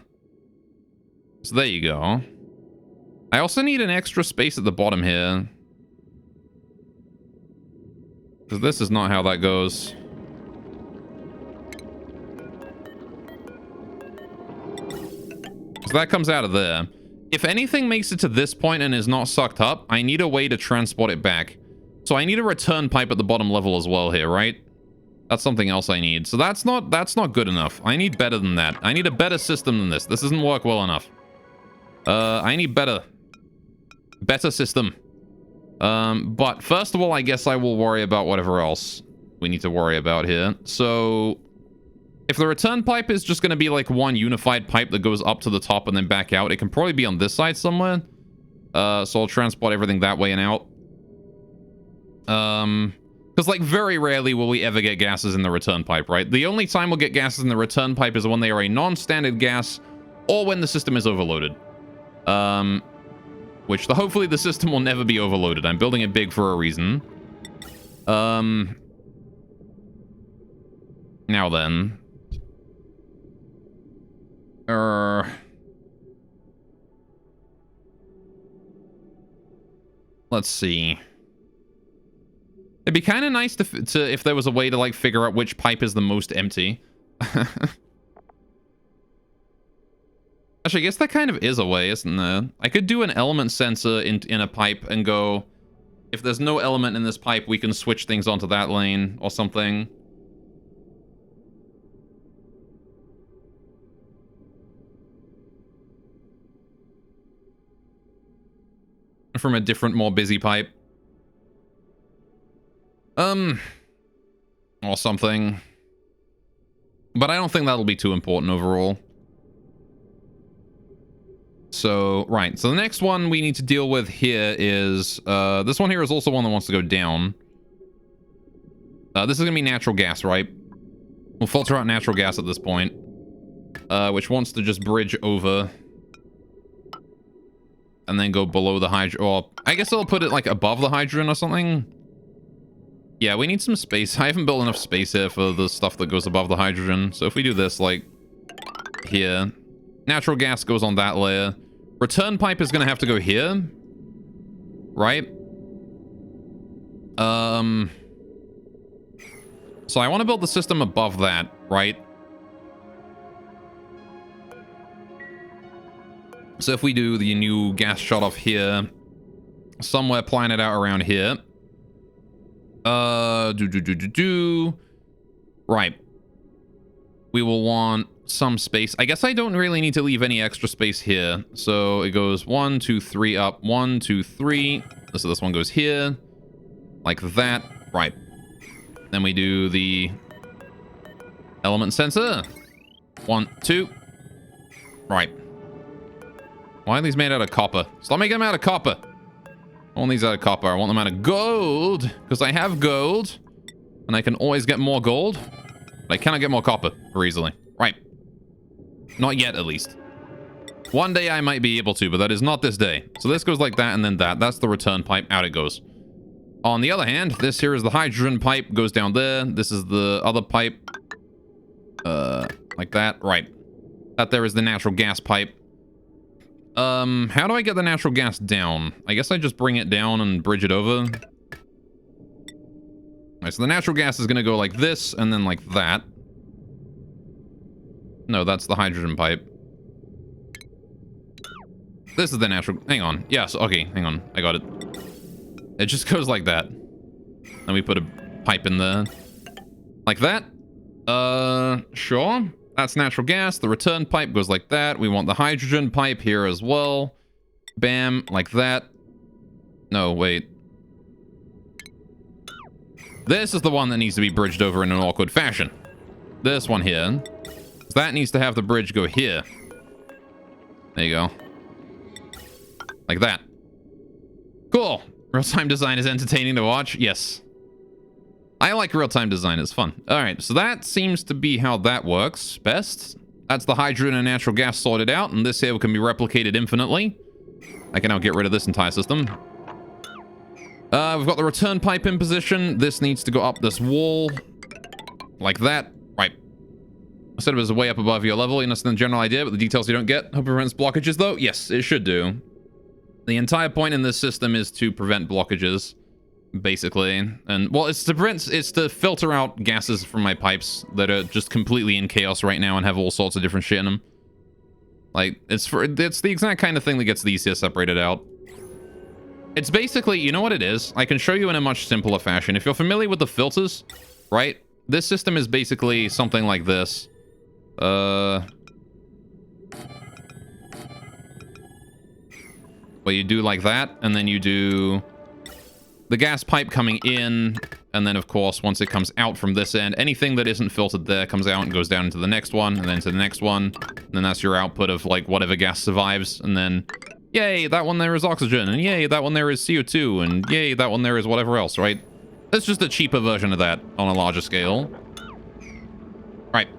there you go. I also need an extra space at the bottom here. Because this is not how that goes. So that comes out of there. If anything makes it to this point and is not sucked up, I need a way to transport it back. So I need a return pipe at the bottom level as well here, right? That's something else I need. So that's not good enough. I need better than that. I need a better system than this. This doesn't work well enough. I need better system. But first of all, I guess I will worry about whatever else we need to worry about here. So if the return pipe is just going to be like one unified pipe that goes up to the top and then back out, it can probably be on this side somewhere. So I'll transport everything that way and out. Because like very rarely will we ever get gases in the return pipe, right? The only time we'll get gases in the return pipe is when they are a non-standard gas or when the system is overloaded. Which hopefully the system will never be overloaded. I'm building it big for a reason. Now then. Let's see. It'd be kind of nice to if there was a way to like figure out which pipe is the most empty. Actually, I guess that kind of is a way, isn't there? I could do an element sensor in a pipe and go, if there's no element in this pipe, we can switch things onto that lane or something. From a different, more busy pipe. Or something. But I don't think that'll be too important overall. So, right. So the next one we need to deal with here is... this one here is also one that wants to go down. This is going to be natural gas, right? We'll filter out natural gas at this point. Which wants to just bridge over. And then go below the hydrogen. Or I guess I'll put it like above the hydrogen or something. Yeah, we need some space. I haven't built enough space here for the stuff that goes above the hydrogen. So if we do this, like, here, natural gas goes on that layer. Return pipe is going to have to go here. Right? So I want to build the system above that, right? So if we do the new gas shut off here, somewhere plan it out around here. Right. We will want some space. I guess I don't really need to leave any extra space here. So it goes 1, 2, 3 up. 1, 2, 3. So this one goes here. Like that. Right. Then we do the element sensor. 1, 2. Right. Why are these made out of copper? Stop making them out of copper. I want these out of copper. I want them out of gold. Because I have gold. And I can always get more gold. But I cannot get more copper very easily. Right. Not yet, at least. One day I might be able to, but that is not this day. So this goes like that and then that. That's the return pipe. Out it goes. On the other hand, this here is the hydrogen pipe. Goes down there. This is the other pipe. Like that. Right. That there is the natural gas pipe. How do I get the natural gas down? I guess I just bring it down and bridge it over. Alright, so the natural gas is going to go like this and then like that. No, that's the hydrogen pipe. This is the natural... Hang on. Yes, okay, hang on. I got it. It just goes like that. Then we put a pipe in there. Like that. Sure. That's natural gas. The return pipe goes like that. We want the hydrogen pipe here as well. Bam, like that. No, wait. This is the one that needs to be bridged over in an awkward fashion. This one here. That needs to have the bridge go here. There you go. Like that. Cool. Real-time design is entertaining to watch. Yes. I like real-time design. It's fun. All right. So that seems to be how that works best. That's the hydrogen and natural gas sorted out. And this here can be replicated infinitely. I can now get rid of this entire system. We've got the return pipe in position. This needs to go up this wall. Like that. Right. I said it was way up above your level. You understand the general idea, but the details you don't get. Hope it prevents blockages, though. Yes, it should do. The entire point in this system is to prevent blockages, basically. And, well, it's to filter out gases from my pipes that are just completely in chaos right now and have all sorts of different shit in them. Like, it's the exact kind of thing that gets these here separated out. It's basically, you know what it is? I can show you in a much simpler fashion. If you're familiar with the filters, right? This system is basically something like this. Where you do like that, and then you do the gas pipe coming in, and then, of course, once it comes out from this end, anything that isn't filtered there comes out and goes down into the next one, and then to the next one, and then that's your output of, like, whatever gas survives, and then... Yay, that one there is oxygen, and yay, that one there is CO2, and yay, that one there is whatever else, right? That's just a cheaper version of that on a larger scale. Right.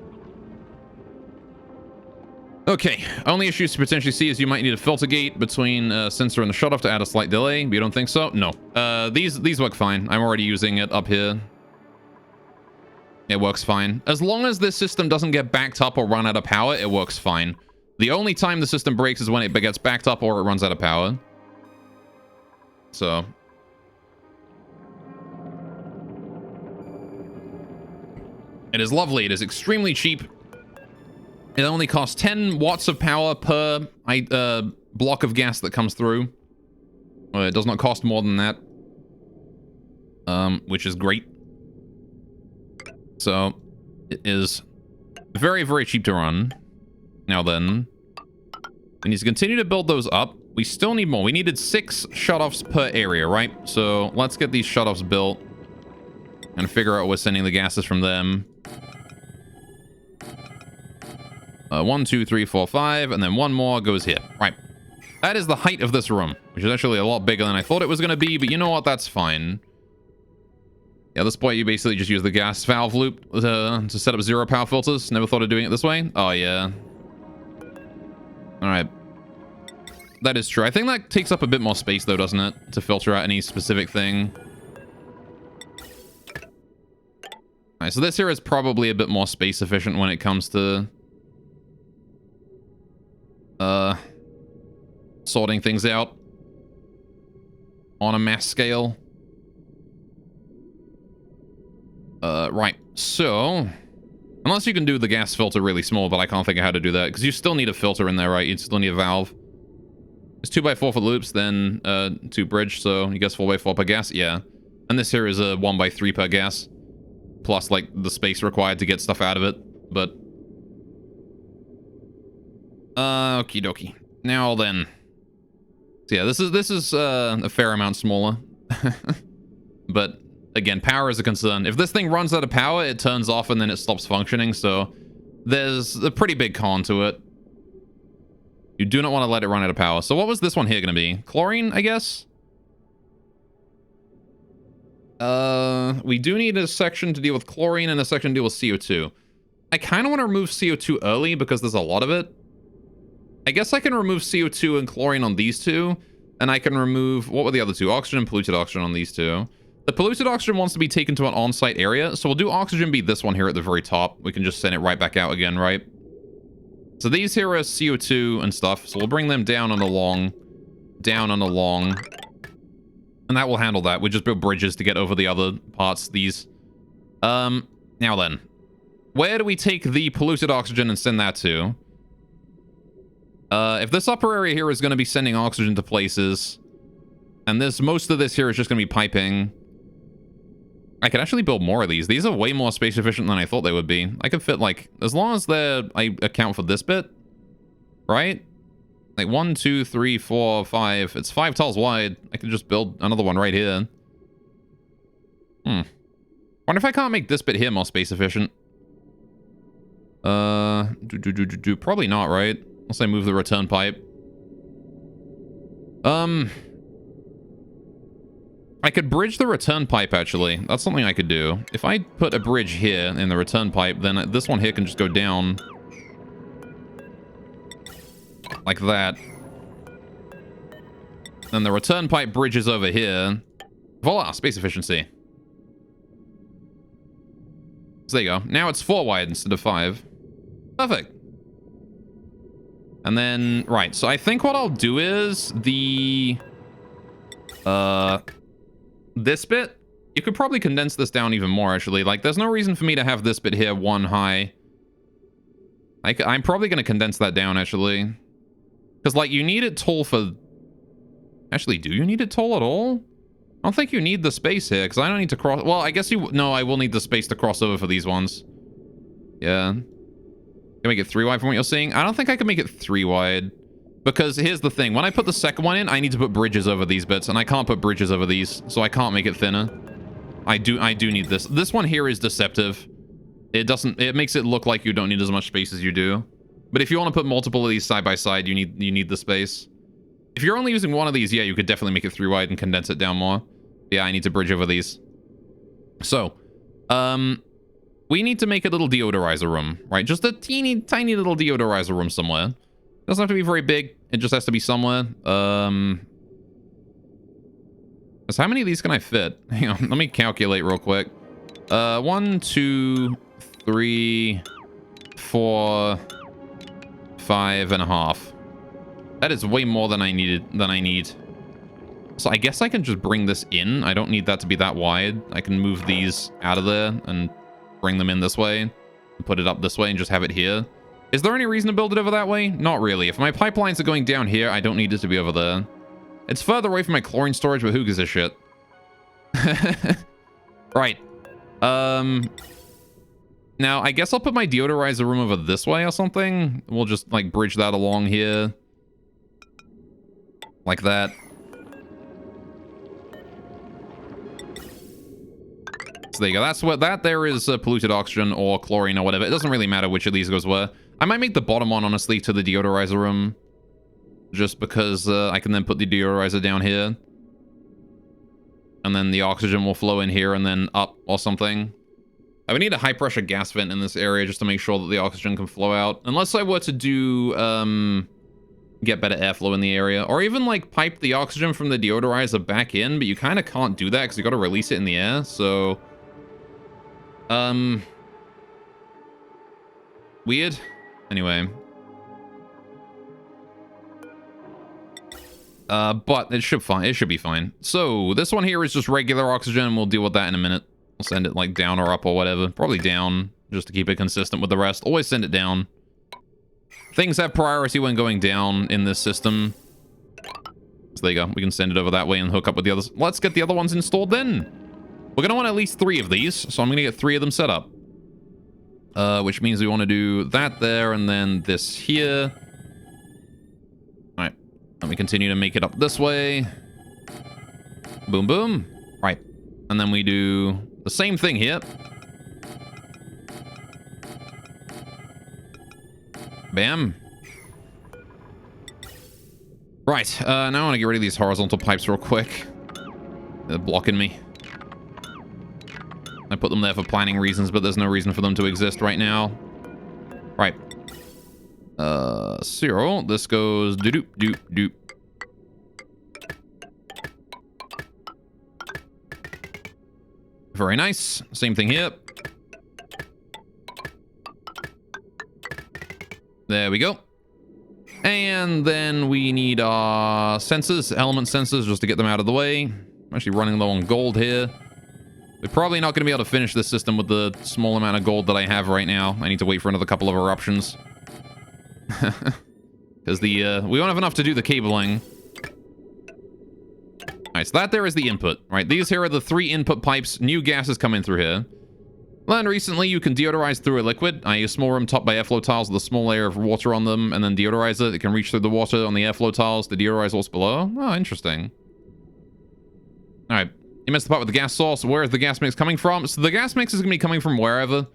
Okay, only issues to potentially see is you might need a filter gate between sensor and the shutoff to add a slight delay, but you don't think so? No. These work fine. I'm already using it up here. It works fine. As long as this system doesn't get backed up or run out of power, it works fine. The only time the system breaks is when it gets backed up or it runs out of power. So. It is lovely. It is extremely cheap. It only costs 10 watts of power per block of gas that comes through. It does not cost more than that. Which is great. So, it is very, very cheap to run. Now then, we need to continue to build those up. We still need more. We needed 6 shutoffs per area, right? So let's get these shutoffs built and figure out where we're sending the gases from them. 1, 2, 3, 4, 5, and then one more goes here. Right. That is the height of this room, which is actually a lot bigger than I thought it was going to be, but you know what? That's fine. Yeah, at this point, you basically just use the gas valve loop to set up 0 power filters. Never thought of doing it this way. Oh, yeah. All right. That is true. I think that takes up a bit more space, though, doesn't it? To filter out any specific thing. Alright, so this here is probably a bit more space efficient when it comes to sorting things out on a mass scale. Right, so unless you can do the gas filter really small, but I can't think of how to do that, because you still need a filter in there, right? You still need a valve. It's 2x4 for loops, then 2 bridge, so you guess 4x4 per gas, yeah. And this here is a 1x3 per gas, plus like the space required to get stuff out of it, but okie dokie. Now then, so yeah, this is a fair amount smaller, but again, power is a concern. If this thing runs out of power, it turns off and then it stops functioning, so there's a pretty big con to it. You do not want to let it run out of power. So what was this one here going to be? Chlorine, I guess? We do need a section to deal with chlorine and a section to deal with CO2. I kind of want to remove CO2 early because there's a lot of it. I guess I can remove CO2 and chlorine on these two, and I can remove, what were the other two? Oxygen and polluted oxygen on these two. The polluted oxygen wants to be taken to an on-site area, so we'll do oxygen be this one here at the very top. We can just send it right back out again, right? So these here are CO2 and stuff, so we'll bring them down and along, and that will handle that. We just build bridges to get over the other parts, these. Now then, where do we take the polluted oxygen and send that to? If this upper area here is going to be sending oxygen to places, and most of this here is just going to be piping, I could actually build more of these. These are way more space efficient than I thought they would be. I could fit, like, as long as I account for this bit, right? Like 1, 2, 3, 4, 5. It's 5 tiles wide. I could just build another one right here. Wonder if I can't make this bit here more space efficient. Probably not, right? Unless I move the return pipe. I could bridge the return pipe, actually. That's something I could do. If I put a bridge here in the return pipe, then this one here can just go down. Like that. Then the return pipe bridges over here. Voila, space efficiency. So there you go. Now it's 4 wide instead of 5. Perfect. And then, right, so I think what I'll do is this bit, you could probably condense this down even more, actually. Like, there's no reason for me to have this bit here 1 high. I'm probably going to condense that down, actually. Because, like, you need it tall for... Actually, do you need it tall at all? I don't think you need the space here, because I don't need to cross... Well, I guess you... No, I will need the space to cross over for these ones. Yeah. Can I make it 3 wide from what you're seeing? I don't think I can make it 3 wide. Because here's the thing. When I put the second one in, I need to put bridges over these bits, and I can't put bridges over these, so I can't make it thinner. I do need this. This one here is deceptive. It makes it look like you don't need as much space as you do. But if you want to put multiple of these side by side, you need the space. If you're only using one of these, yeah, you could definitely make it 3 wide and condense it down more. Yeah, I need to bridge over these. So, we need to make a little deodorizer room, right? Just a teeny tiny little deodorizer room somewhere. Doesn't have to be very big. It just has to be somewhere. So how many of these can I fit? Hang on, let me calculate real quick. 1, 2, 3, 4, 5.5. That is way more than I need. So I guess I can just bring this in. I don't need that to be that wide. I can move these out of there and bring them in this way. And put it up this way and just have it here. Is there any reason to build it over that way? Not really. If my pipelines are going down here, I don't need it to be over there. It's further away from my chlorine storage, but who gives a shit? Right. Now, I guess I'll put my deodorizer room over this way or something. We'll just, like, bridge that along here. Like that. So there you go. That's what that there is polluted oxygen or chlorine or whatever. It doesn't really matter which of these goes where. I might make the bottom one, honestly, to the deodorizer room. Just because I can then put the deodorizer down here. And then the oxygen will flow in here and then up or something. I would need a high pressure gas vent in this area just to make sure that the oxygen can flow out. Unless I were to do, get better airflow in the area. Or even, like, pipe the oxygen from the deodorizer back in. But you kind of can't do that because you got to release it in the air. So Weird. Anyway. But it should be fine. So this one here is just regular oxygen. We'll deal with that in a minute. We'll send it like down or up or whatever. Probably down, just to keep it consistent with the rest. Always send it down. Things have priority when going down in this system. So there you go. We can send it over that way and hook up with the others. Let's get the other ones installed then. We're going to want at least 3 of these. So I'm going to get 3 of them set up. Which means we want to do that there and then this here. Alright. Let me continue to make it up this way. Boom, boom. Right. And then we do the same thing here. Bam. Right. Now I want to get rid of these horizontal pipes real quick. They're blocking me. I put them there for planning reasons, but there's no reason for them to exist right now. Right. 0. This goes doop doop doop. Very nice. Same thing here. There we go. And then we need our sensors, element sensors, just to get them out of the way. I'm actually running low on gold here. We're probably not going to be able to finish this system with the small amount of gold that I have right now. I need to wait for another couple of eruptions. Because we won't have enough to do the cabling. Alright, so that there is the input. Right, these here are the 3 input pipes. New gases come in through here. Learned recently you can deodorize through a liquid, i.e. a small room topped by airflow tiles with a small layer of water on them, and then deodorize it. It can reach through the water on the airflow tiles to deodorize what's below. Oh, interesting. Alright. You missed the part with the gas source. Where is the gas mix coming from? So the gas mix is going to be coming from wherever.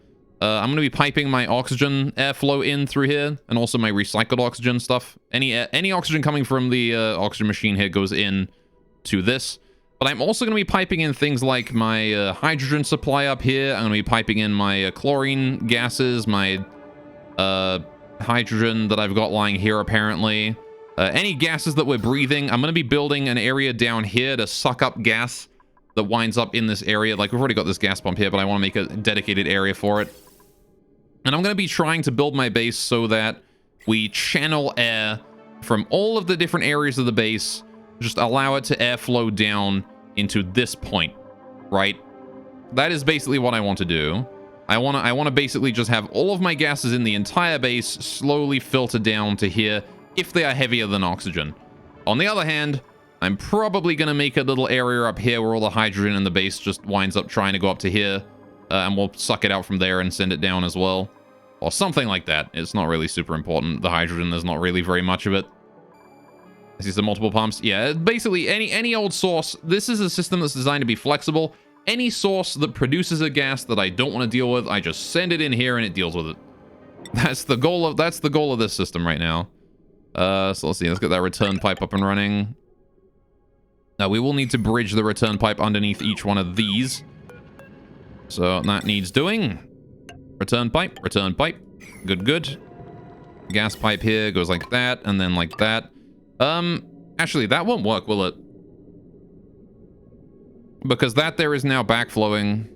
I'm going to be piping my oxygen airflow in through here, and also my recycled oxygen stuff. Any oxygen coming from the oxygen machine here goes in to this. But I'm also going to be piping in things like my hydrogen supply up here. I'm going to be piping in my chlorine gases, my hydrogen that I've got lying here apparently. Any gases that we're breathing, I'm going to be building an area down here to suck up gas that winds up in this area. Like, we've already got this gas pump here, but I want to make a dedicated area for it. And I'm going to be trying to build my base so that we channel air from all of the different areas of the base, just allow it to airflow down into this point, right? That is basically what I want to do. I want to basically just have all of my gases in the entire base slowly filter down to here if they are heavier than oxygen. On the other hand, I'm probably going to make a little area up here where all the hydrogen in the base just winds up trying to go up to here. And we'll suck it out from there and send it down as well. Or something like that. It's not really super important. The hydrogen, there's not really very much of it. I see some multiple pumps. Yeah, basically any old source. This is a system that's designed to be flexible. Any source that produces a gas that I don't want to deal with, I just send it in here and it deals with it. That's the goal of this system right now. So let's see. Let's get that return pipe up and running. Now, we will need to bridge the return pipe underneath each one of these. So that needs doing. Return pipe, return pipe. Good, good. Gas pipe here goes like that, and then like that. Actually, that won't work, will it? Because that there is now backflowing.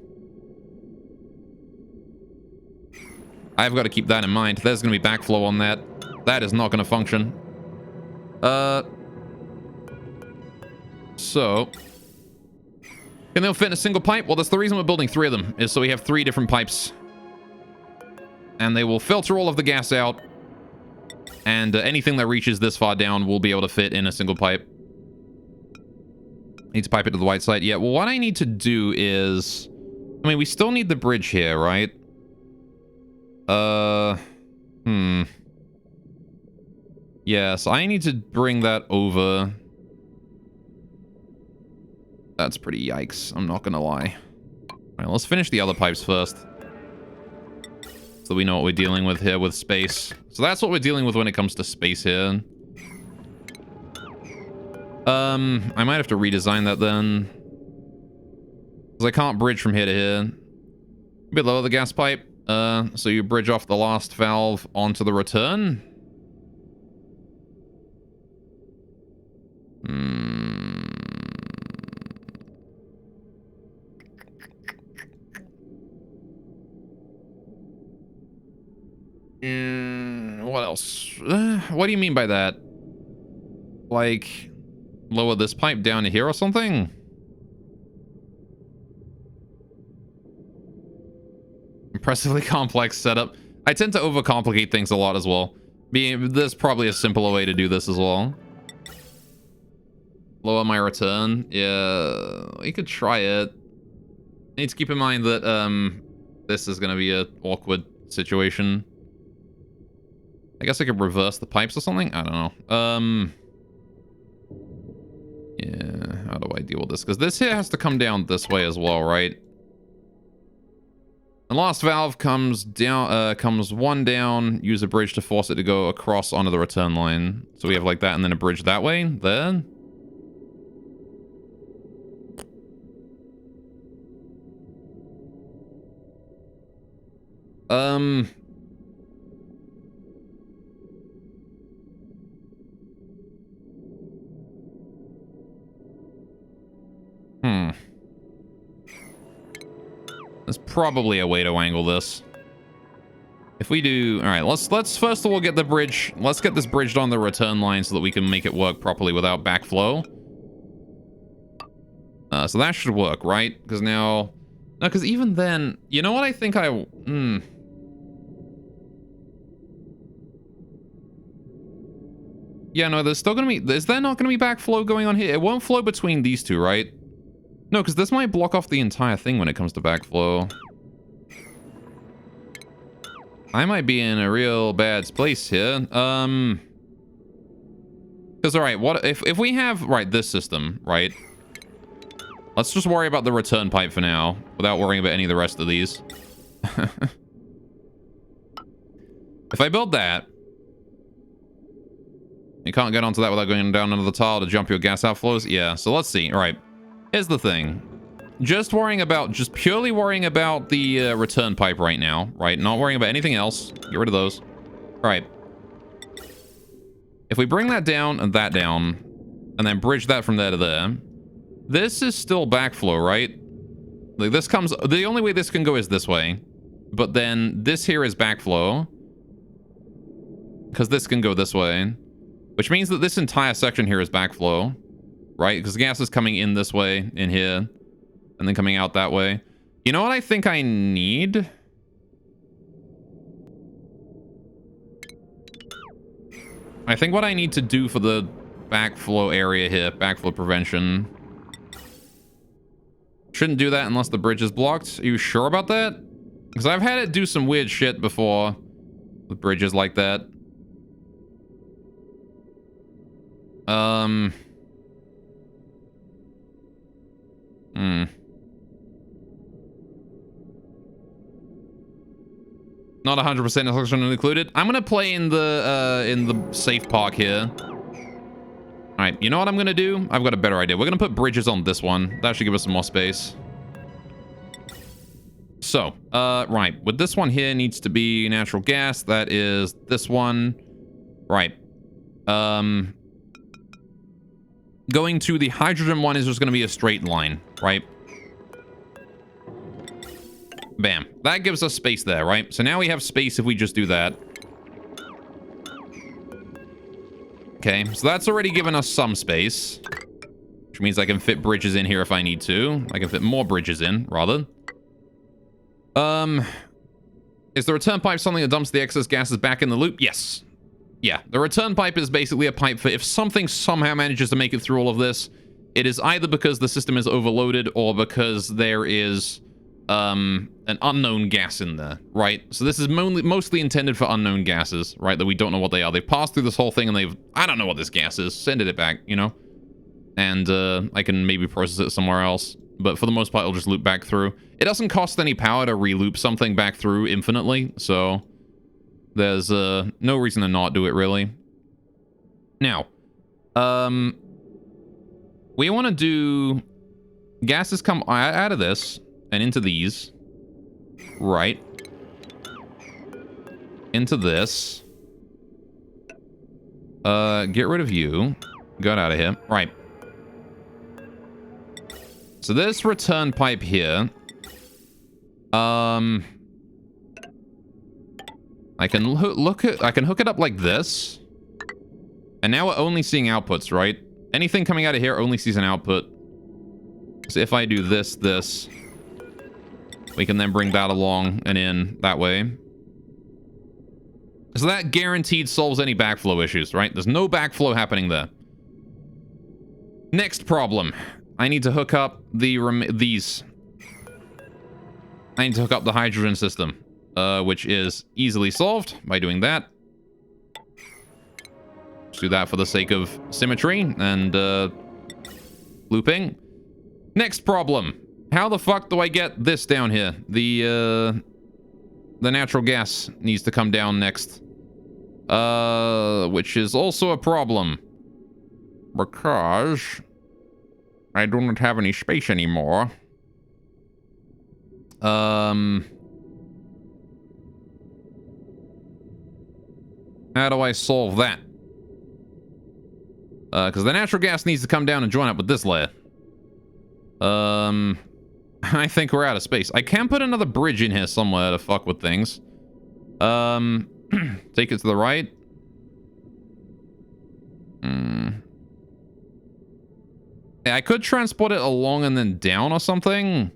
I've got to keep that in mind. There's going to be backflow on that. That is not going to function. So, can they all fit in a single pipe? Well, that's the reason we're building 3 of them, is so we have 3 different pipes. And they will filter all of the gas out. And anything that reaches this far down will be able to fit in a single pipe. Need to pipe it to the white side. Yeah, well, what I need to do is... I mean, we still need the bridge here, right? Yes, I need to bring that over... That's pretty yikes, I'm not gonna lie. Alright, let's finish the other pipes first. So we know what we're dealing with here with space. So that's what we're dealing with when it comes to space here. I might have to redesign that then. Because I can't bridge from here to here. A bit lower the gas pipe. So you bridge off the last valve onto the return. What else? What do you mean by that? Like, lower this pipe down to here or something? Impressively complex setup. I tend to overcomplicate things a lot as well. There's probably a simpler way to do this as well. Lower my return. Yeah, you could try it. You need to keep in mind that this is going to be an awkward situation. I guess I could reverse the pipes or something? I don't know. Yeah, how do I deal with this? Because this here has to come down this way as well, right? The last valve comes down, comes one down, use a bridge to force it to go across onto the return line. So we have like that and then a bridge that way, there. There's probably a way to angle this. If we do... All right, let's first of all get the bridge. Let's get this bridged on the return line so that we can make it work properly without backflow. So that should work, right? Because now... No, because even then... You know what I think I... Yeah, no, there's still going to be... Is there not going to be backflow going on here? It won't flow between these two, right? No, because this might block off the entire thing when it comes to backflow. I might be in a real bad place here. Because, all right, what if we have, right, this system, right? Let's just worry about the return pipe for now, without worrying about any of the rest of these. If I build that, you can't get onto that without going down under the tile to jump your gas outflows. Yeah, so let's see. All right. Here's the thing. Just purely worrying about the return pipe right now, right? Not worrying about anything else. Get rid of those. All right. If we bring that down and that down, and then bridge that from there to there, this is still backflow, right? Like this comes, the only way this can go is this way, but then this here is backflow, because this can go this way, which means that this entire section here is backflow. Right? Because gas is coming in this way, in here, and then coming out that way. You know what I think I need? I think what I need to do for the backflow area here, backflow prevention. Shouldn't do that unless the bridge is blocked. Are you sure about that? Because I've had it do some weird shit before with bridges like that. Not 100% instruction included. I'm gonna play in the safe park here. All right, you know what I'm gonna do? I've got a better idea. We're gonna put bridges on this one. That should give us some more space. So, right, with this one here needs to be natural gas. That is this one. Right. Going to the hydrogen one is just gonna be a straight line, right? Bam. That gives us space there, right? So now we have space if we just do that. Okay, so that's already given us some space. Which means I can fit bridges in here if I need to. I can fit more bridges in, rather. Is the return pipe something that dumps the excess gases back in the loop? Yes. Yeah, the return pipe is basically a pipe for if something somehow manages to make it through all of this, it is either because the system is overloaded or because there is an unknown gas in there, right? So this is mostly intended for unknown gases, right? That we don't know what they are. They've passed through this whole thing and I don't know what this gas is. Send it back, you know? And I can maybe process it somewhere else. But for the most part, it'll just loop back through. It doesn't cost any power to re-loop something back through infinitely, so there's no reason to not do it, really. Now, we want to do... Gases come out of this and into these. Right. Into this. Get rid of you. Get out of here. Right. So this return pipe here. I can I can hook it up like this. And now we're only seeing outputs, right? Anything coming out of here only sees an output. So if I do this, we can then bring that along and in that way. So that guaranteed solves any backflow issues, right? There's no backflow happening there. Next problem. I need to hook up these. I need to hook up the hydrogen system, which is easily solved by doing that. Just do that for the sake of symmetry and looping. Next problem. How the fuck do I get this down here? The natural gas needs to come down next. Which is also a problem. Because I do not have any space anymore. How do I solve that? Because the natural gas needs to come down and join up with this layer. I think we're out of space. I can put another bridge in here somewhere to fuck with things. Take it to the right. Yeah, I could transport it along and then down or something.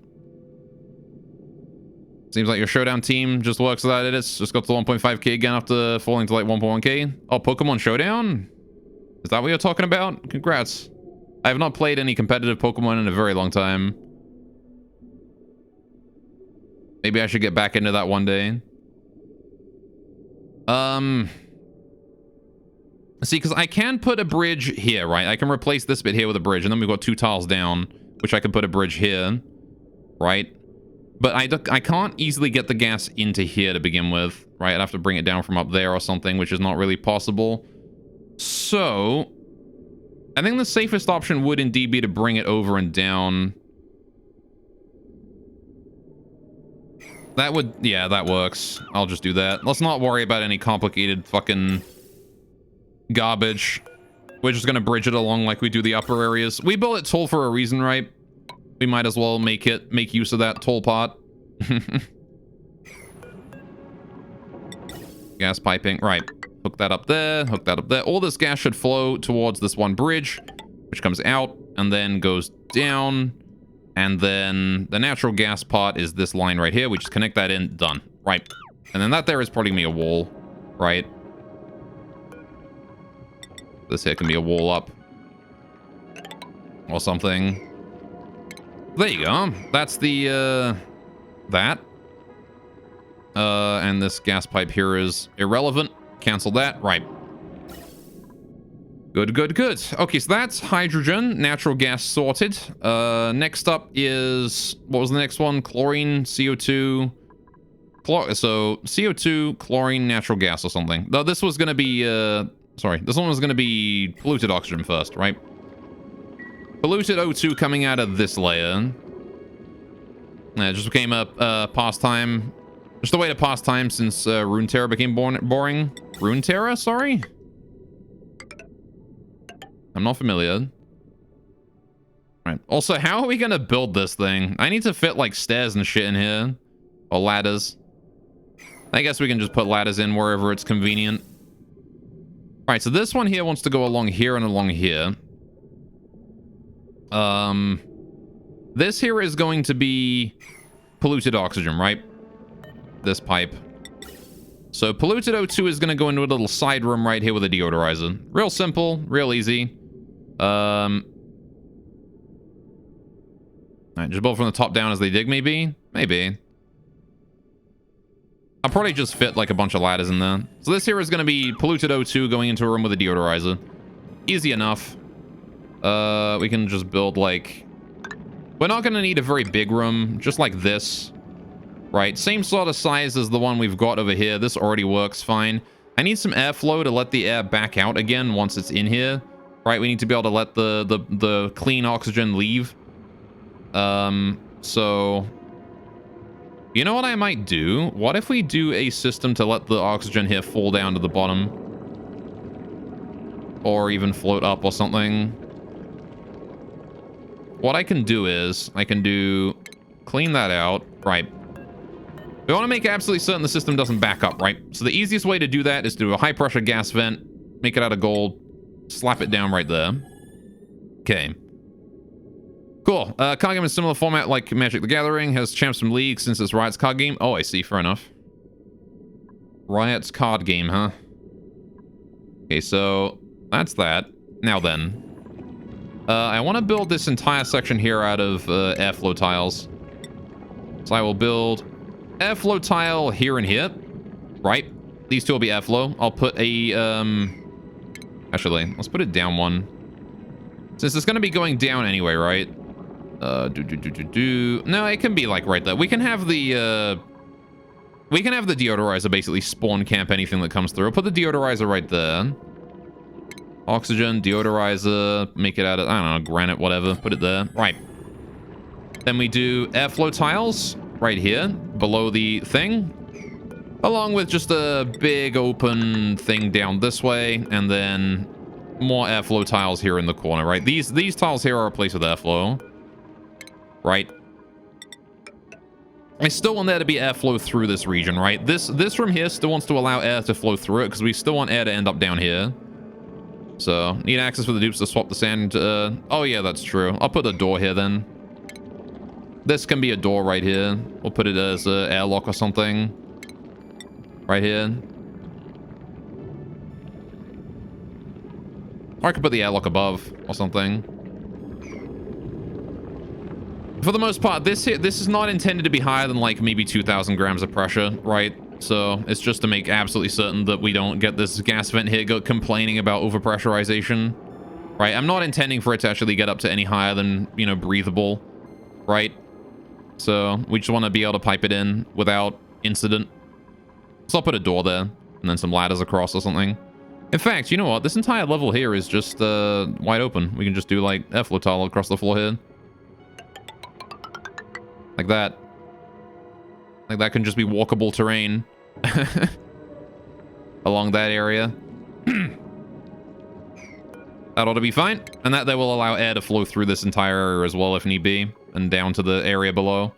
Seems like your showdown team just works without edits. Just got to 1.5k again after falling to like 1.1k. Oh, Pokemon Showdown? Is that what you're talking about? Congrats. I have not played any competitive Pokemon in a very long time. Maybe I should get back into that one day. See, because I can put a bridge here, right? I can replace this bit here with a bridge, and then we've got 2 tiles down, which I can put a bridge here, right? But I can't easily get the gas into here to begin with, right? I'd have to bring it down from up there or something, which is not really possible. So, I think the safest option would indeed be to bring it over and down. That would, yeah, that works. I'll just do that. Let's not worry about any complicated fucking garbage. We're just gonna bridge it along like we do the upper areas. We built it tall for a reason, right? We might as well make use of that tall part. Gas piping, right. Hook that up there, hook that up there. All this gas should flow towards this one bridge, which comes out and then goes down. And then the natural gas part is this line right here. We just connect that in, done. Right. And then that there is probably gonna be a wall, right? This here can be a wall up. Or something. There you go. That's the, that. And this gas pipe here is irrelevant. Cancel that. Right. Good, good, good. Okay, so that's hydrogen, natural gas sorted. Next up is, what was the next one? Chlorine, CO2. So, CO2, chlorine, natural gas or something. Though this was going to be, sorry, this one was going to be polluted oxygen first, right? Polluted O2 coming out of this layer. It just became a pastime. Just a way to pass time since Runeterra became boring. Runeterra, sorry? I'm not familiar. Right. Also, how are we gonna build this thing? I need to fit like stairs and shit in here. Or ladders. I guess we can just put ladders in wherever it's convenient. Alright, so this one here wants to go along here and along here. This here is going to be polluted oxygen, right? This pipe. So polluted O2 is going to go into a little side room right here with a deodorizer. Real simple, real easy. Alright, just build from the top down as they dig, maybe? Maybe. I'll probably just fit like a bunch of ladders in there. So this here is going to be polluted O2 going into a room with a deodorizer. Easy enough. We can just build like... We're not going to need a very big room, just like this. Right, same sort of size as the one we've got over here. This already works fine. I need some airflow to let the air back out again once it's in here. Right, we need to be able to let the clean oxygen leave. So... You know what I might do? What if we do a system to let the oxygen here fall down to the bottom? Or even float up or something? What I can do is, I can do... Clean that out. Right. We want to make absolutely certain the system doesn't back up, right? So the easiest way to do that is to do a high pressure gas vent, make it out of gold, slap it down right there. Okay. Cool. Card game is similar format like Magic the Gathering, has champs from League since it's Riot's card game. Oh, I see. Fair enough. Riot's card game, huh? Okay, so that's that. Now then. I want to build this entire section here out of airflow tiles. So I will build airflow tile here and here. Right? These two will be airflow. I'll put a... Actually, let's put it down one. Since it's going to be going down anyway, right? No, it can be like right there. We can have the deodorizer basically spawn camp anything that comes through. I'll put the deodorizer right there. Oxygen, deodorizer, make it out of, I don't know, granite, whatever. Put it there. Right. Then we do airflow tiles right here below the thing. Along with just a big open thing down this way. And then more airflow tiles here in the corner, right? These tiles here are a place with airflow. Right? I still want there to be airflow through this region, right? This from here still wants to allow air to flow through it because we still want air to end up down here. So, need access for the dupes to swap the sand. Oh, yeah, that's true. I'll put a door here then. This can be a door right here. We'll put it as an airlock or something. Right here. Or I could put the airlock above or something. For the most part, this is not intended to be higher than like maybe 2,000 grams of pressure, right? So it's just to make absolutely certain that we don't get this gas vent here complaining about overpressurization, right? I'm not intending for it to actually get up to any higher than, you know, breathable, right? So we just want to be able to pipe it in without incident. So I'll put a door there and then some ladders across or something. In fact, you know what? This entire level here is just wide open. We can just do like airflow tile across the floor here. Like that. Like that can just be walkable terrain. Along that area. That ought to be fine. And that will allow air to flow through this entire area as well if need be. And down to the area below.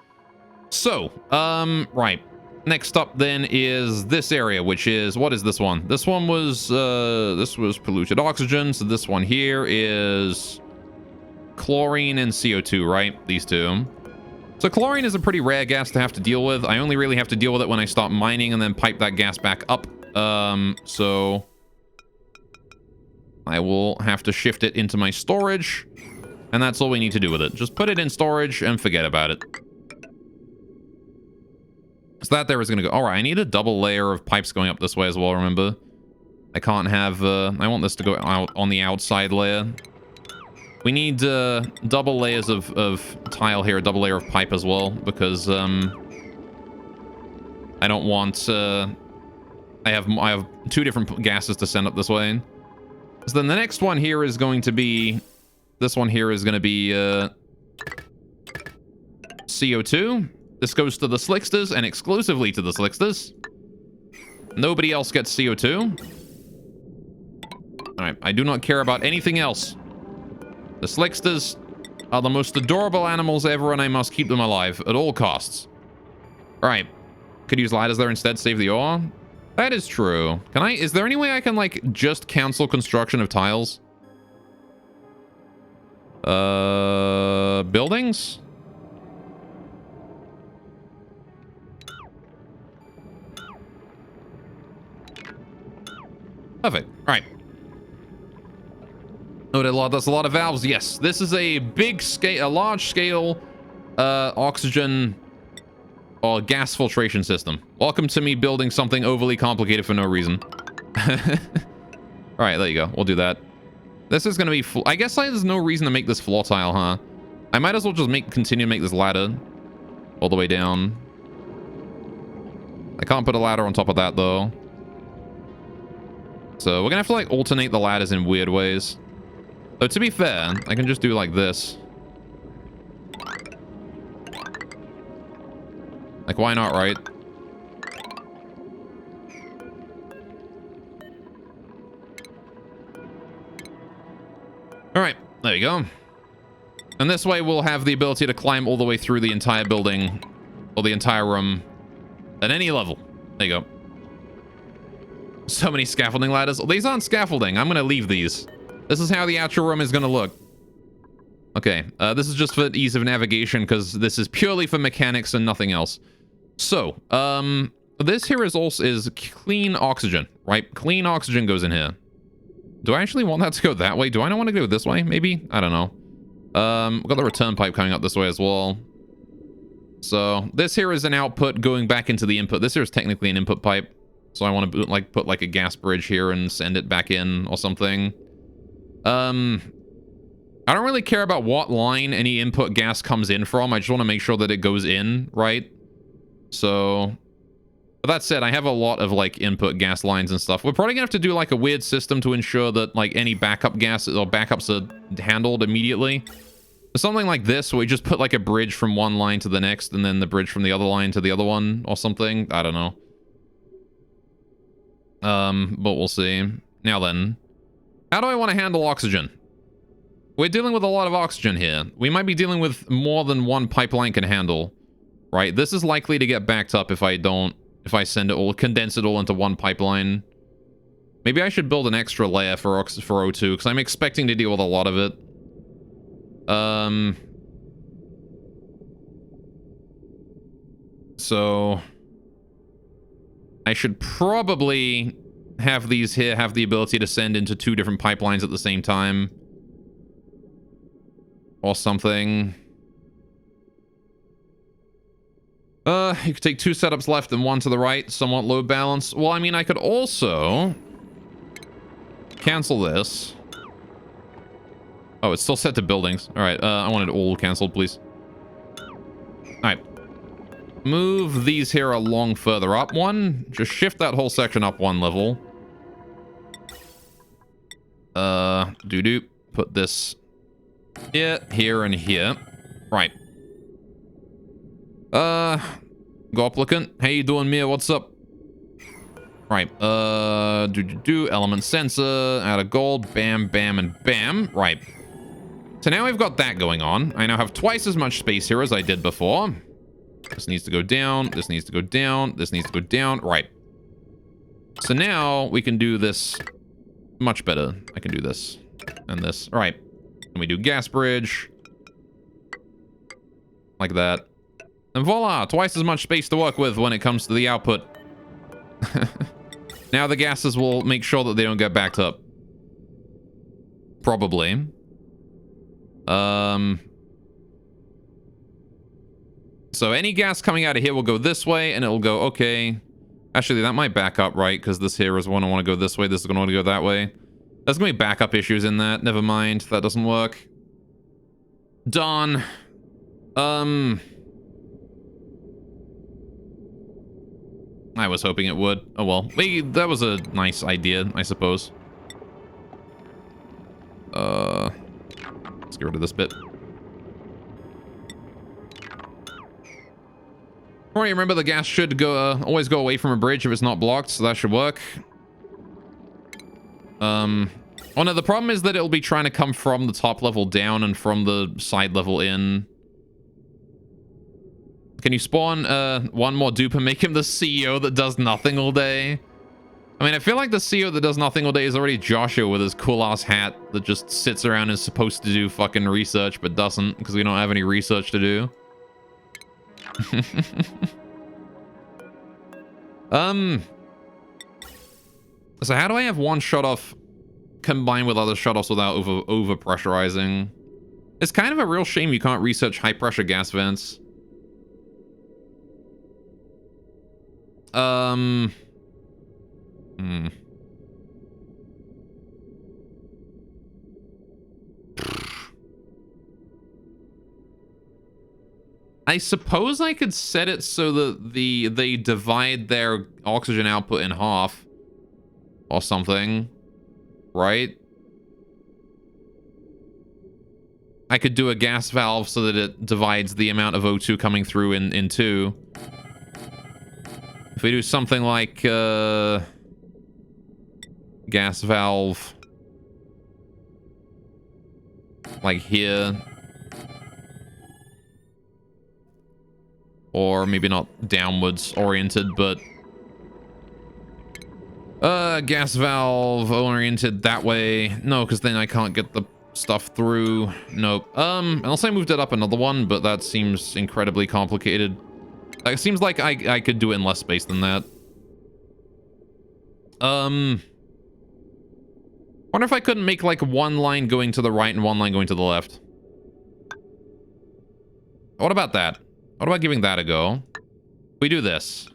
So, right. Next up then is this area, which is, what is this one? This one was, this was polluted oxygen. So this one here is chlorine and CO2, right? These two. So chlorine is a pretty rare gas to have to deal with. I only really have to deal with it when I start mining and then pipe that gas back up. So I will have to shift it into my storage. And that's all we need to do with it. Just put it in storage and forget about it. So that there is going to go. All right, I need a double layer of pipes going up this way as well, remember? I can't have... I want this to go out on the outside layer. We need double layers of tile here, a double layer of pipe as well, because I don't want... I have two different gases to send up this way. So then the next one here is going to be... This one here is going to be CO2. This goes to the Slicksters and exclusively to the Slicksters. Nobody else gets CO2. Alright, I do not care about anything else. The Slicksters are the most adorable animals ever, and I must keep them alive at all costs. Alright. Could use ladders there instead, save the ore. That is true. Can I... Is there any way I can, like, just cancel construction of tiles? Buildings? Perfect. All right. Oh, that's a lot of valves. Yes, this is a big scale, a large scale oxygen or gas filtration system. Welcome to me building something overly complicated for no reason. All right, there you go. We'll do that. This is going to be... I guess there's no reason to make this floor tile, huh? I might as well just continue to make this ladder all the way down. I can't put a ladder on top of that, though. So we're going to have to, like, alternate the ladders in weird ways. Though, to be fair, I can just do like this. Like, why not, right? All right, there you go. And this way we'll have the ability to climb all the way through the entire building, or the entire room, At any level. There you go. So many scaffolding ladders. These aren't scaffolding. I'm going to leave these. This is how the actual room is going to look. Okay, this is just for ease of navigation because this is purely for mechanics and nothing else. So, this here is clean oxygen, right? Clean oxygen goes in here. Do I actually want that to go that way? Do I not want to go this way, maybe? I don't know. We've got the return pipe coming up this way as well. So, this here is an output going back into the input. This here is technically an input pipe. So I want to like put like a gas bridge here and send it back in or something. I don't really care about what line any input gas comes in from. I just want to make sure that it goes in, right? So, but that said, I have a lot of like input gas lines and stuff. We're probably gonna have to do like a weird system to ensure that like any backup gas or backups are handled immediately. Something like this, where we just put like a bridge from one line to the next and then the bridge from the other line to the other one or something. I don't know. But we'll see. Now then, how do I want to handle oxygen? We're dealing with a lot of oxygen here. We might be dealing with more than one pipeline can handle, right? This is likely to get backed up if I send it all, condense it all into one pipeline. Maybe I should build an extra layer for O2 because I'm expecting to deal with a lot of it. So I should probably have these here have the ability to send into 2 different pipelines at the same time. Or something. You could take 2 setups left and 1 to the right. Somewhat load balance. Well, I mean, I could also cancel this. Oh, it's still set to buildings. All right, I want it all canceled, please. All right. Move these here along further up 1. Just shift that whole section up 1 level. Doo-doo. Put this here, here, and here. Right. Goplicant. How you doing, Mia? What's up? Right. Element sensor. Out of gold. Bam, bam, and bam. Right. So now we've got that going on. I now have twice as much space here as I did before. This needs to go down. This needs to go down. This needs to go down. Right. So now we can do this much better. I can do this and this. All right. And we do gas bridge. Like that. And voila, twice as much space to work with when it comes to the output. Now the gases will make sure that they don't get backed up. Probably. So any gas coming out of here will go this way, and it'll go, okay. Actually, that might back up, right? Because this here is one I want to go this way. This is going to want to go that way. There's going to be backup issues in that. Never mind. That doesn't work. Darn. I was hoping it would. Oh, well. That was a nice idea, I suppose. Let's get rid of this bit. Alright, remember the gas should go always go away from a bridge if it's not blocked, so that should work. Oh no, the problem is that it'll be trying to come from the top level down and from the side level in. Can you spawn one more dupe and make him the CEO that does nothing all day? I mean, I feel like the CEO that does nothing all day is already Joshua with his cool-ass hat that just sits around and is supposed to do fucking research but doesn't because we don't have any research to do. So how do I have one shut-off combined with other shut-offs without over-pressurizing? It's kind of a real shame you can't research high-pressure gas vents. I suppose I could set it so that they divide their oxygen output in half or something, right? I could do a gas valve so that it divides the amount of O2 coming through in 2. If we do something like gas valve like here. Or maybe not downwards oriented, but... gas valve oriented that way. No, because then I can't get the stuff through. Nope. Unless I moved it up another one, but that seems incredibly complicated. It seems like I could do it in less space than that. Wonder if I couldn't make like one line going to the right and one line going to the left. What about that? What about giving that a go? We do this.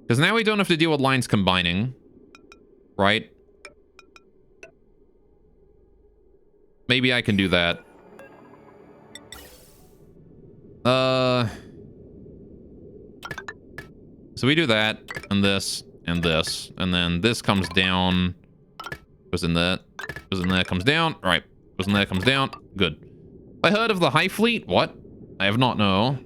Because now we don't have to deal with lines combining. Right? Maybe I can do that. So we do that, and this, and this. And then this comes down. Goes in there. Goes in there, comes down. Right. Goes in there, comes down. Good. I heard of the High Fleet? What? I have not, no.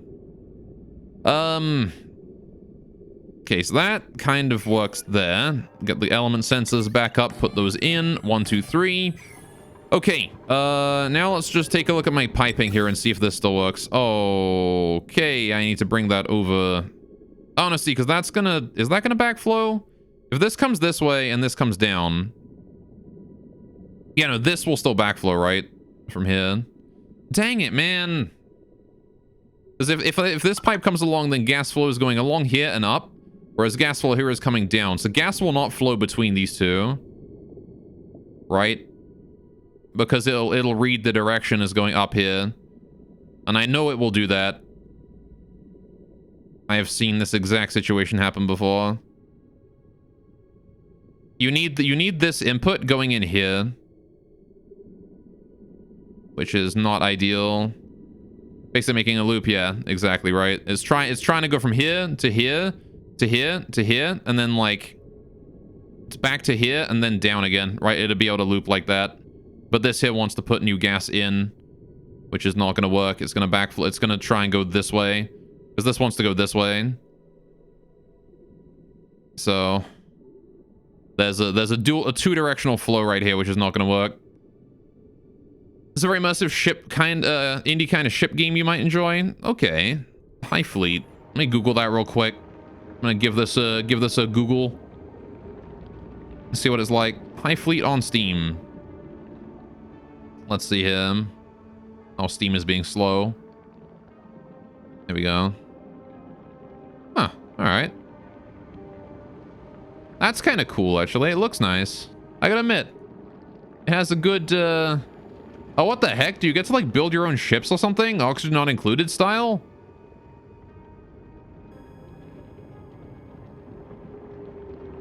Okay, so that kind of works there. Get the element sensors back up, put those in. 1, 2, 3. Okay, now let's just take a look at my piping here and see if this still works. Okay, I need to bring that over. Honestly, because that's gonna... Is that gonna backflow? If this comes this way and this comes down... Yeah, no, this will still backflow, right? From here. Dang it, man. Because if this pipe comes along, then gas flow is going along here and up. Whereas gas flow here is coming down. So gas will not flow between these two. Right? Because it'll read the direction is going up here. And I know it will do that. I have seen this exact situation happen before. You need this input going in here. Which is not ideal. Basically making a loop, yeah, exactly, right. It's trying to go from here to here to here to here, and then like it's back to here and then down again, right? It'll be able to loop like that. But this here wants to put new gas in, which is not gonna work. It's gonna backflow. It's gonna try and go this way. Because this wants to go this way. So there's a two-directional flow right here, which is not gonna work. It's a very immersive ship indie kind of ship game you might enjoy. Okay. High Fleet. Let me Google that real quick. I'm gonna give this a Google. Let's see what it's like. High Fleet on Steam. Let's see him. Oh, Steam is being slow. There we go. Huh. Alright. That's kind of cool, actually. It looks nice. I gotta admit. It has a good, Oh, what the heck? Do you get to, like, build your own ships or something? Oxygen not included style?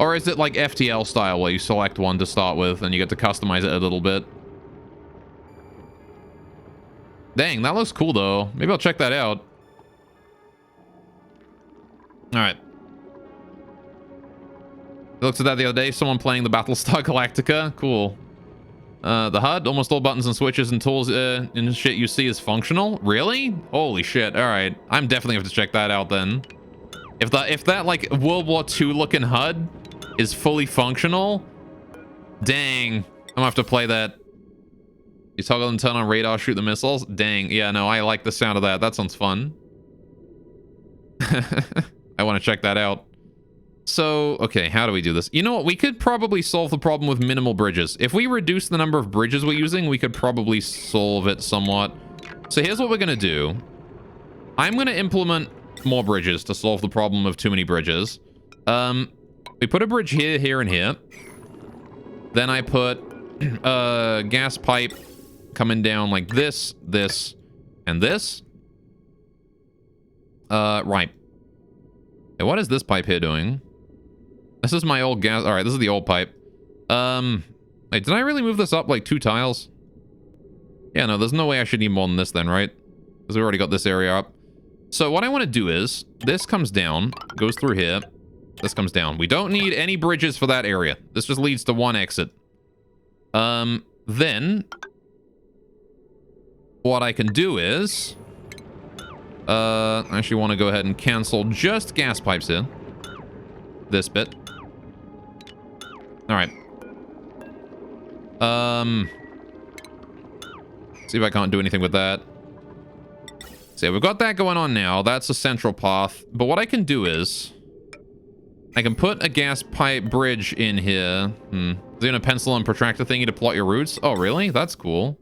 Or is it, like, FTL style, where you select one to start with, and you get to customize it a little bit? Dang, that looks cool, though. Maybe I'll check that out. Alright. I looked at that the other day. Someone playing the Battlestar Galactica. Cool. The HUD, almost all buttons and switches and tools and shit you see is functional. Really? Holy shit. All right. I'm definitely have to check that out then. If that like World War II looking HUD is fully functional, dang. I'm gonna have to play that. You toggle and turn on radar, shoot the missiles. Dang. Yeah, no, I like the sound of that. That sounds fun. I want to check that out. So, okay, how do we do this? You know what? We could probably solve the problem with minimal bridges. If we reduce the number of bridges we're using, we could probably solve it somewhat. So here's what we're going to do. I'm going to implement more bridges to solve the problem of too many bridges. We put a bridge here, here, and here. Then I put a gas pipe coming down like this, this, and this. Right. Hey, what is this pipe here doing? This is my old gas. All right, this is the old pipe. Wait, did I really move this up like 2 tiles? Yeah, no, there's no way I should need more than this then, right? Because we already got this area up. So what I want to do is, this comes down, goes through here. This comes down. We don't need any bridges for that area. This just leads to one exit. Then, what I can do is, I actually want to go ahead and cancel just gas pipes here. This bit. All right. See if I can't do anything with that. So we've got that going on now. That's a central path. But what I can do is I can put a gas pipe bridge in here. Is it gonna pencil and protractor thingy to plot your routes? Oh, really? That's cool.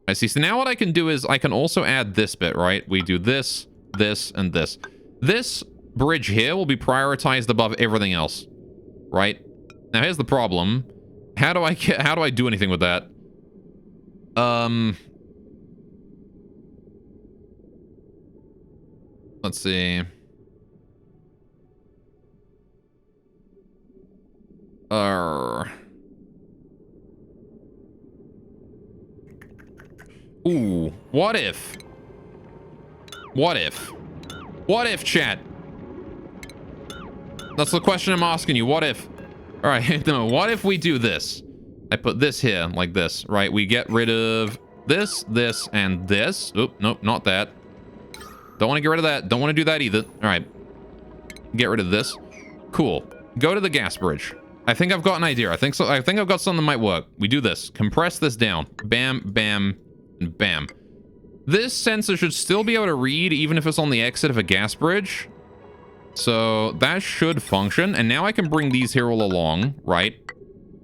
I see. So now what I can do is I can also add this bit, right? We do this, this, and this. This bridge here will be prioritized above everything else, right? Now here's the problem. How do I do anything with that? Let's see. Ooh, what if? What if? What if, chat? That's the question I'm asking you. What if? All right, no, what if we do this? I put this here like this, right? We get rid of this, this, and this. Oop, nope, not that. Don't want to get rid of that. Don't want to do that either. All right. Get rid of this. Cool. Go to the gas bridge. I think I've got an idea. I think so. I think I've got something that might work. We do this. Compress this down. Bam, bam, and bam. This sensor should still be able to read even if it's on the exit of a gas bridge. So that should function. And now I can bring these here all along, right?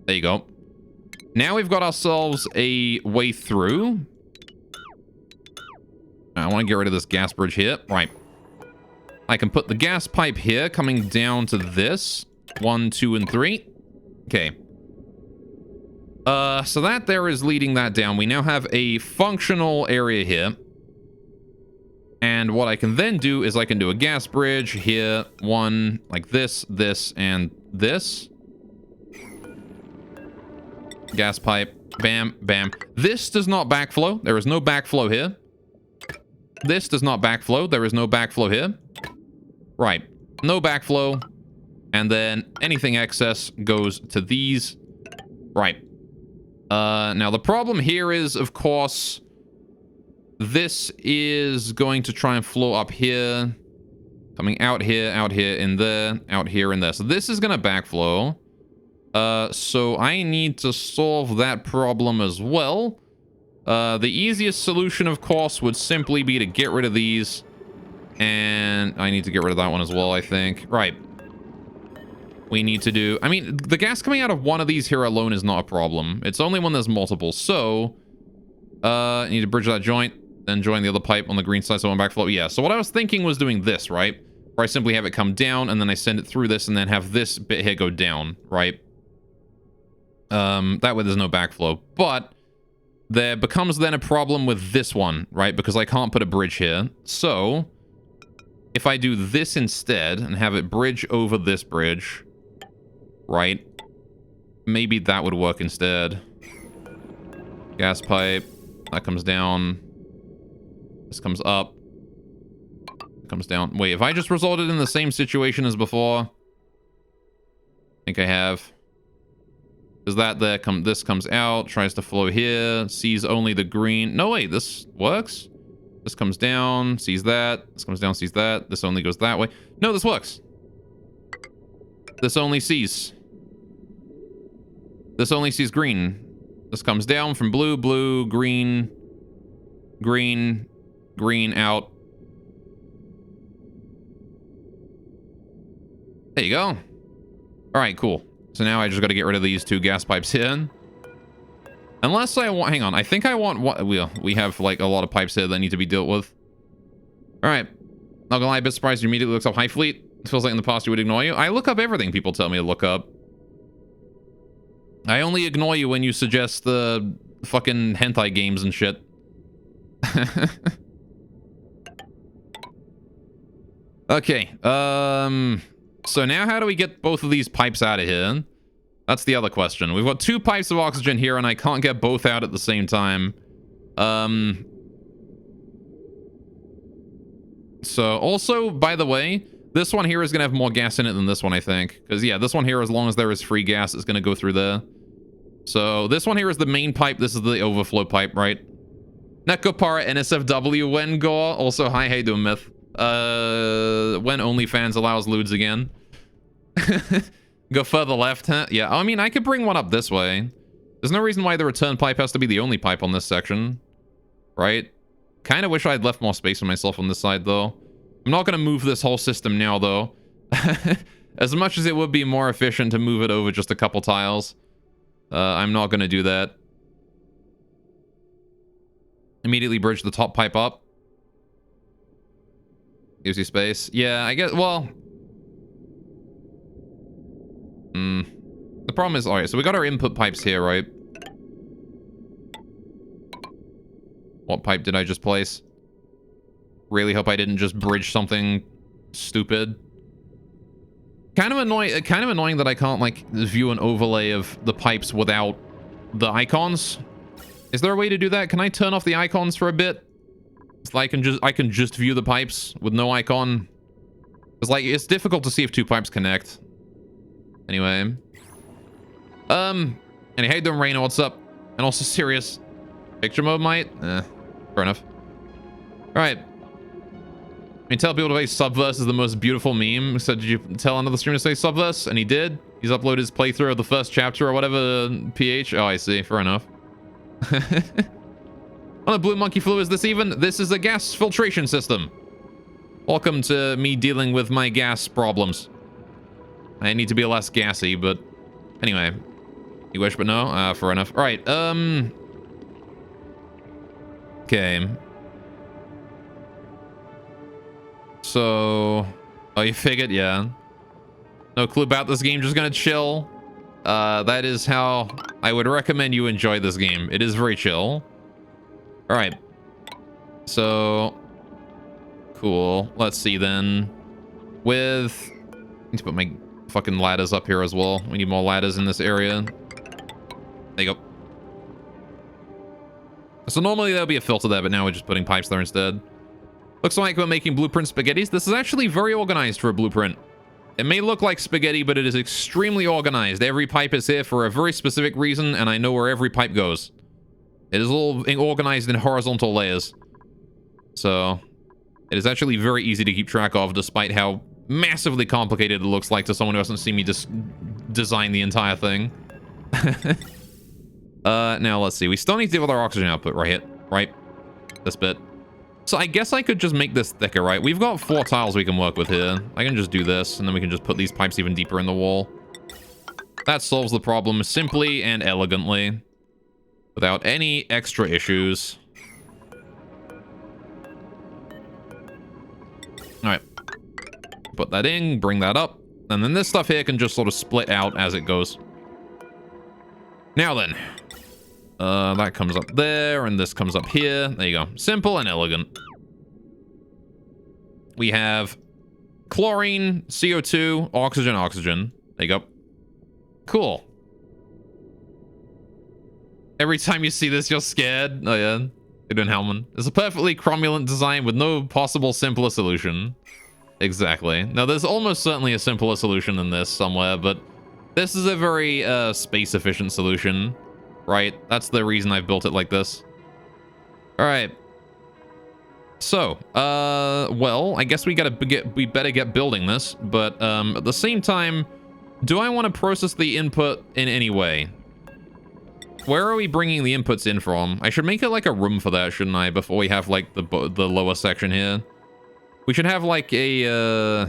There you go. Now we've got ourselves a way through. I want to get rid of this gas bridge here. Right. I can put the gas pipe here coming down to this. 1, 2, and 3. Okay. So that there is leading that down. We now have a functional area here. And what I can then do is I can do a gas bridge here. One like this, this, and this. Gas pipe. Bam, bam. This does not backflow. There is no backflow here. This does not backflow. There is no backflow here. Right. No backflow. And then anything excess goes to these. Right. Now the problem here is, of course, this is going to try and flow up here. Coming out here, in there, out here, in there. So this is going to backflow. So I need to solve that problem as well. The easiest solution, of course, would simply be to get rid of these. And I need to get rid of that one as well, I think. Right. We need to do... I mean, the gas coming out of one of these here alone is not a problem. It's only when there's multiple. So, I need to bridge that joint, then join the other pipe on the green side so one backflow. Yeah, so what I was thinking was doing this, right? Where I simply have it come down, and then I send it through this, and then have this bit here go down, right? That way there's no backflow. But there becomes then a problem with this one, right? Because I can't put a bridge here. So, if I do this instead, and have it bridge over this bridge... Right? Maybe that would work instead. Gas pipe. That comes down. This comes up. Comes down. Wait, if I just resulted in the same situation as before? I think I have. Is that there? This comes out. Tries to flow here. Sees only the green. No, wait. This works. This comes down. Sees that. This comes down. Sees that. This only goes that way. No, this works. This only sees. This only sees green. This comes down from blue, blue, green, green, green, out. There you go. All right, cool. So now I just got to get rid of these two gas pipes here. Unless I want... Hang on. I think I want... We have, like, a lot of pipes here that need to be dealt with. All right. Not gonna lie, a bit surprised you immediately looks up High Fleet. It feels like in the past you would ignore you. I look up everything people tell me to look up. I only ignore you when you suggest the fucking hentai games and shit. Okay, so now how do we get both of these pipes out of here? That's the other question. We've got 2 pipes of oxygen here, and I can't get both out at the same time. So, also, by the way, this one here is going to have more gas in it than this one, I think. Because, yeah, this one here, as long as there is free gas, is going to go through there. So, this one here is the main pipe. This is the overflow pipe, right? Nekopara NSFW, when Gore. Also, hi, how you doing, Myth? When OnlyFans allows lewds again. Go further left, huh? Yeah, I mean, I could bring one up this way. There's no reason why the return pipe has to be the only pipe on this section. Right? kind of wish I had left more space for myself on this side, though. I'm not going to move this whole system now, though. As much as it would be more efficient to move it over just a couple tiles, I'm not going to do that. Immediately bridge the top pipe up. Gives you space. Yeah, I guess, well... The problem is, alright, so we got our input pipes here, right? What pipe did I just place? Really hope I didn't just bridge something stupid. Kind of annoying that I can't, like, view an overlay of the pipes without the icons. Is there a way to do that? Can I turn off the icons for a bit? So I can just view the pipes with no icon. It's like, it's difficult to see if two pipes connect. Anyway. And hey, doing Rainer, what's up? And also serious. Picture mode might? Fair enough. Alright. I mean, tell people to say Subverse is the most beautiful meme. So did you tell another streamer to say Subverse? And he did. He's uploaded his playthrough of the first chapter or whatever, PH. Oh, I see. Fair enough. On a blue monkey flu is this even? This is a gas filtration system. Welcome to me dealing with my gas problems. I need to be less gassy, but anyway. You wish, but no? Fair enough. All right, okay. So... Oh, you figured? Yeah. No clue about this game, just gonna chill. That is how I would recommend you enjoy this game. It is very chill. All right. So... Cool. Let's see then. With... I need to put my fucking ladders up here as well. We need more ladders in this area. There you go. So normally there'll be a filter there, but now we're just putting pipes there instead. Looks like we're making blueprint spaghettis. This is actually very organized for a blueprint. It may look like spaghetti, but it is extremely organized. Every pipe is here for a very specific reason, and I know where every pipe goes. It is all organized in horizontal layers. So, it is actually very easy to keep track of, despite how massively complicated it looks like to someone who hasn't seen me just design the entire thing. Now let's see. We still need to deal with our oxygen output right here, right? This bit. So I guess I could just make this thicker, right? We've got 4 tiles we can work with here. I can just do this, and then we can just put these pipes even deeper in the wall. That solves the problem simply and elegantly, without any extra issues. All right. Put that in, bring that up, and then this stuff here can just sort of split out as it goes. Now then. That comes up there, and this comes up here. There you go. Simple and elegant. We have chlorine, CO2, oxygen, oxygen. There you go. Cool. Every time you see this, you're scared. Oh, yeah. You're doing Hellman. It's a perfectly cromulent design with no possible simpler solution. Exactly. Now, there's almost certainly a simpler solution than this somewhere, but this is a very space-efficient solution. Right? That's the reason I've built it like this. Alright. So, well, I guess we better get building this, but at the same time, do I want to process the input in any way? Where are we bringing the inputs in from? I should make it like a room for that, shouldn't I? Before we have like the lower section here. We should have like a,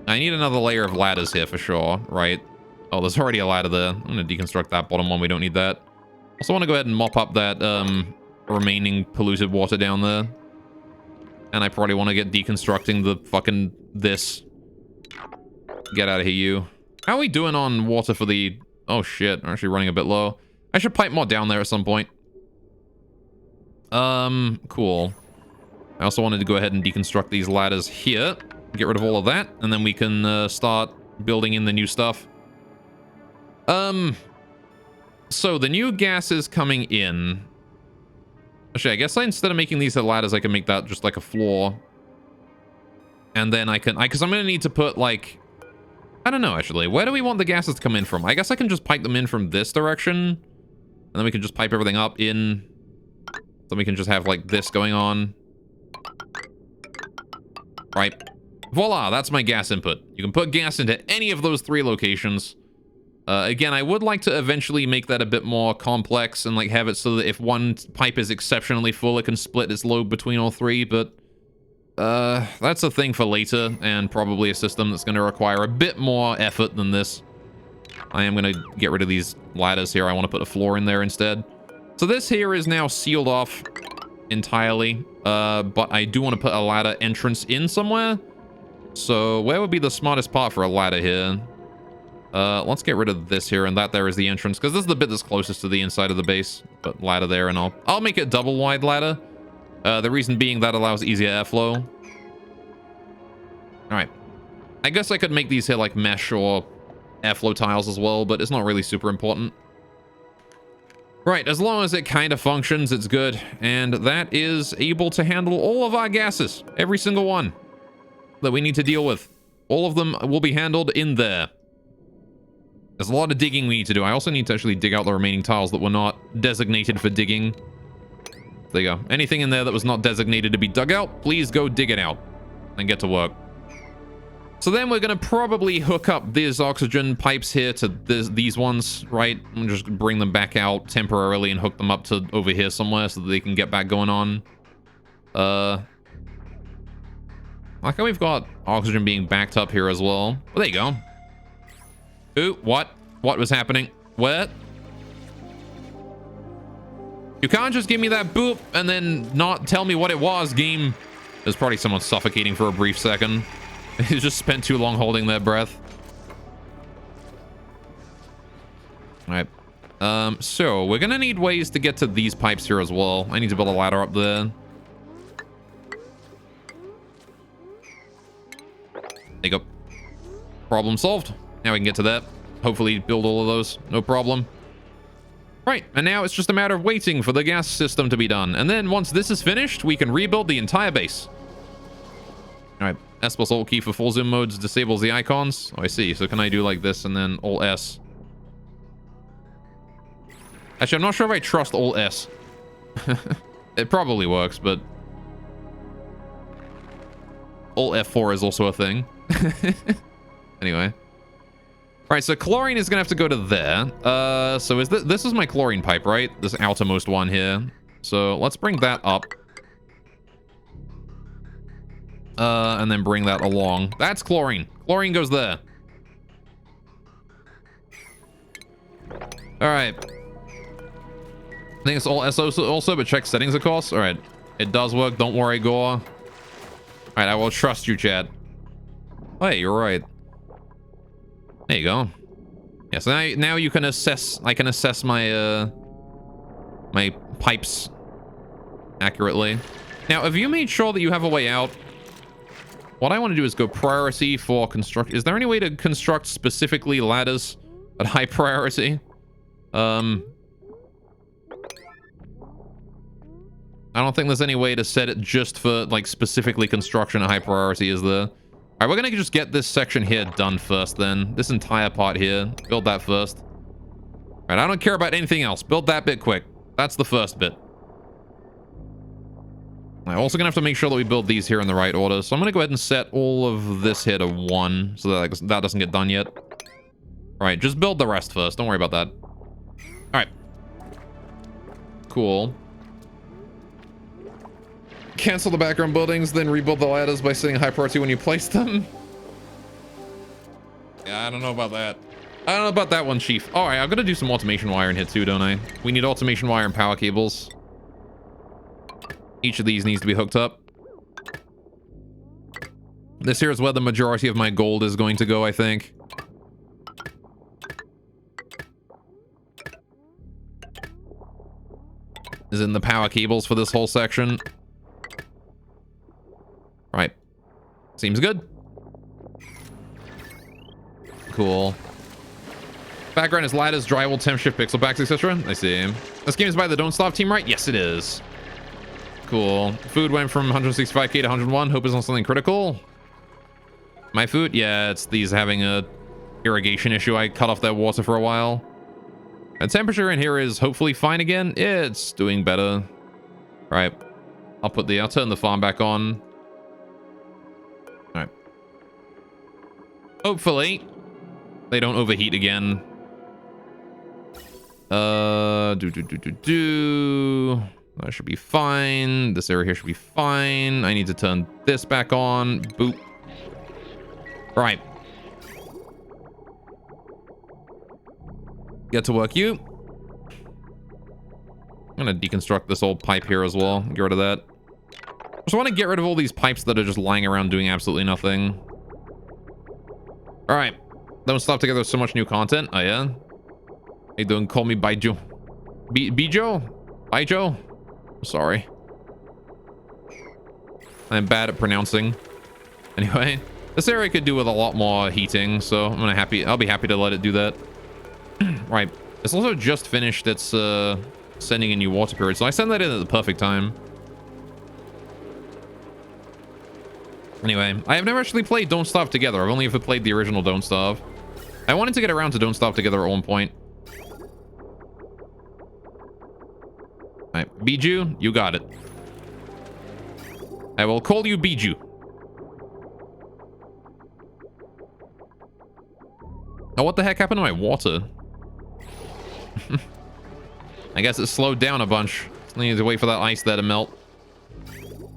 I need another layer of ladders here for sure, right? Oh, there's already a ladder there. I'm gonna deconstruct that bottom one. We don't need that. Also want to go ahead and mop up that remaining polluted water down there. And I probably want to get deconstructing the fucking this. Get out of here, you. How are we doing on water for the... Oh shit, we're actually running a bit low. I should pipe more down there at some point. Cool. I also wanted to go ahead and deconstruct these ladders here. Get rid of all of that. And then we can start building in the new stuff. So the new gas is coming in. Actually, I guess instead of making these ladders, I can make that just like a floor. And then because I'm gonna need to put like, I don't know actually, where do we want the gases to come in from? I guess I can just pipe them in from this direction. And then we can just pipe everything up in. Then we can just have like this going on. Right. Voila, that's my gas input. You can put gas into any of those 3 locations. Again, I would like to eventually make that a bit more complex and like have it so that if one pipe is exceptionally full, it can split its load between all three, but that's a thing for later and probably a system that's going to require a bit more effort than this. I am going to get rid of these ladders here. I want to put a floor in there instead. So this here is now sealed off entirely, but I do want to put a ladder entrance in somewhere. So where would be the smartest part for a ladder here? Let's get rid of this here, and that there is the entrance, because this is the bit that's closest to the inside of the base. Put ladder there, and I'll make it double wide ladder. The reason being that allows easier airflow. All right. I guess I could make these here like mesh or airflow tiles as well, but it's not really super important. Right, as long as it kind of functions, it's good. And that is able to handle all of our gases. Every single one that we need to deal with. All of them will be handled in there. There's a lot of digging we need to do. I also need to actually dig out the remaining tiles that were not designated for digging. There you go. Anything in there that was not designated to be dug out, please go dig it out and get to work. So then we're going to probably hook up these oxygen pipes here to these ones, right? And just bring them back out temporarily and hook them up to over here somewhere so that they can get back going on. Like how we've got oxygen being backed up here as well. Well, there you go. Ooh, what? What was happening? What? You can't just give me that boop and then not tell me what it was, game. There's probably someone suffocating for a brief second. He just spent too long holding their breath. All right. So we're gonna need ways to get to these pipes here as well. I need to build a ladder up there. There you go. Problem solved. Now we can get to that. Hopefully build all of those. No problem. Right, and now it's just a matter of waiting for the gas system to be done. And then once this is finished, we can rebuild the entire base. All right, S plus Alt key for full zoom modes disables the icons. Oh, I see. So can I do like this and then Alt S? Actually, I'm not sure if I trust Alt S. It probably works, but Alt F4 is also a thing. Anyway. All right, so chlorine is gonna have to go to there. So is this is my chlorine pipe, right? This outermost one here. So let's bring that up. And then bring that along. That's chlorine. Chlorine goes there. All right. I think it's all S also, but check settings, of course. All right. It does work. Don't worry, Gore. All right, I will trust you, Chad. Oh, hey, you're right. There you go. Yeah, so now you can assess. I can assess my my pipes accurately. Now, have you made sure that you have a way out? What I want to do is go priority for construct. Is there any way to construct specifically ladders at high priority? I don't think there's any way to set it just for like specifically construction at high priority, is there? All right, we're gonna just get this section here done first then. This entire part here, build that first. All right, I don't care about anything else. Build that bit quick. That's the first bit. I'm also gonna have to make sure that we build these here in the right order. So I'm gonna go ahead and set all of this here to 1 so that that doesn't get done yet. All right, just build the rest first. Don't worry about that. All right. Cool. Cancel the background buildings, then rebuild the ladders by setting high priority when you place them. Yeah, I don't know about that. I don't know about that one, Chief. All right, I'm gonna do some automation wire in here too, don't I? We need automation wire and power cables. Each of these needs to be hooked up. This here is where the majority of my gold is going to go, I think. Is in the power cables for this whole section. Right. Seems good. Cool. Background is ladders, drywall, temp shift, pixel backs, etc. I see. This game is by the Don't Starve team, right? Yes, it is. Cool. Food went from 165k to 101. Hope it's not something critical. My food? Yeah, it's these having a irrigation issue. I cut off their water for a while. And temperature in here is hopefully fine again. It's doing better. Right. I'll turn the farm back on. All right. Hopefully they don't overheat again. That should be fine. This area here should be fine. I need to turn this back on. Boop. Right. Get to work, you. I'm gonna deconstruct this old pipe here as well. Get rid of that. Just want to get rid of all these pipes that are just lying around doing absolutely nothing. All right. Don't stop together with so much new content. Oh, yeah? How you doing? Call me Baijo. Bijo? Baijo? Sorry. I'm bad at pronouncing. Anyway, this area could do with a lot more heating, so I'll be happy to let it do that. Right. It's also just finished its sending a new water period, so I send that in at the perfect time. Anyway, I have never actually played Don't Starve Together. I've only ever played the original Don't Starve. I wanted to get around to Don't Starve Together at one point. Alright, Biju, you got it. I will call you Biju. Oh, what the heck happened to my water? I guess it slowed down a bunch. I needed to wait for that ice there to melt.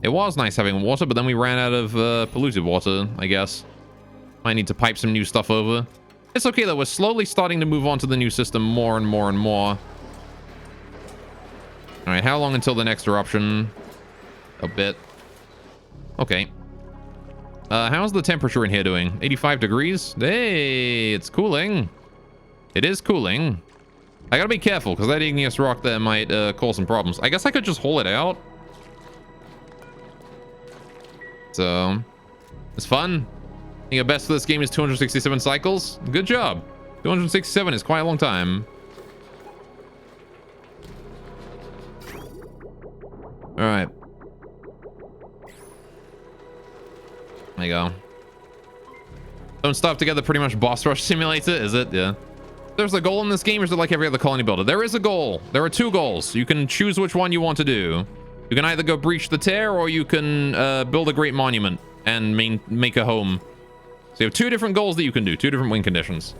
It was nice having water, but then we ran out of polluted water, I guess. Might need to pipe some new stuff over. It's okay, though. We're slowly starting to move on to the new system more and more and more. All right, how long until the next eruption? A bit. Okay. How's the temperature in here doing? 85 degrees? Hey, it's cooling. It is cooling. I gotta be careful, because that igneous rock there might cause some problems. I guess I could just haul it out. So, it's fun. I think the best for this game is 267 cycles. Good job. 267 is quite a long time. All right. There you go. Don't Starve Together, pretty much boss rush simulator, is it? Yeah. There's a goal in this game, or is it like every other colony builder? There is a goal. There are two goals. You can choose which one you want to do. You can either go breach the tear, or you can build a great monument and make a home. So you have two different goals that you can do, two different win conditions.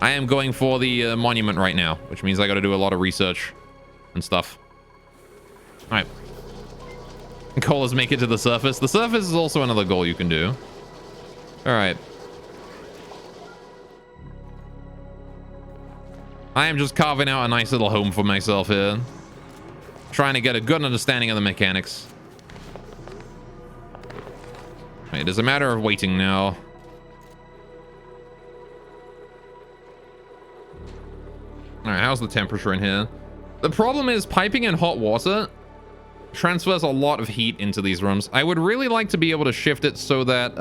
I am going for the monument right now, which means I got to do a lot of research and stuff. All right. Goal is make it to the surface. The surface is also another goal you can do. All right. I am just carving out a nice little home for myself here. Trying to get a good understanding of the mechanics. It is a matter of waiting now. Alright, how's the temperature in here? The problem is piping in hot water transfers a lot of heat into these rooms. I would really like to be able to shift it so that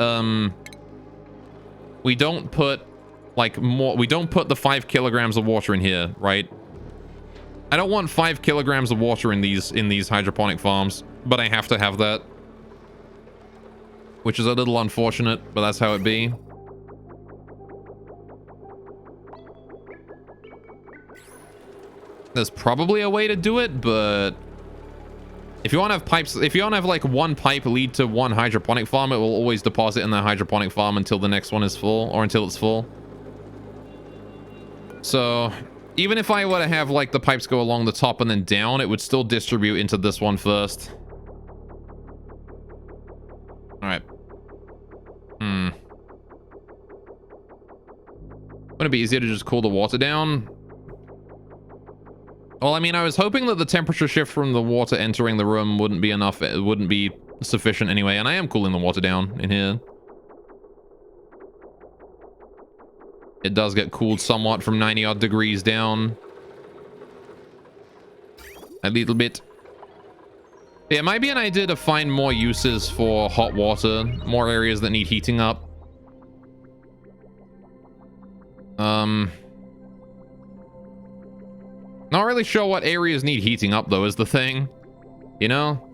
we don't put the 5 kilograms of water in here, right? I don't want 5 kilograms of water in these hydroponic farms, but I have to have that. Which is a little unfortunate, but that's how it be. There's probably a way to do it, but if you want to have pipes, if you want to have like one pipe lead to one hydroponic farm, it will always deposit in that hydroponic farm until the next one is full, or until it's full. So even if I were to have like the pipes go along the top and then down, it would still distribute into this one first. All right. Wouldn't it be easier to just cool the water down? Well, I mean, I was hoping that the temperature shift from the water entering the room wouldn't be enough. It wouldn't be sufficient anyway, and I am cooling the water down in here. It does get cooled somewhat from 90 odd degrees down. A little bit. Yeah, it might be an idea to find more uses for hot water, more areas that need heating up. Not really sure what areas need heating up, though, is the thing. You know?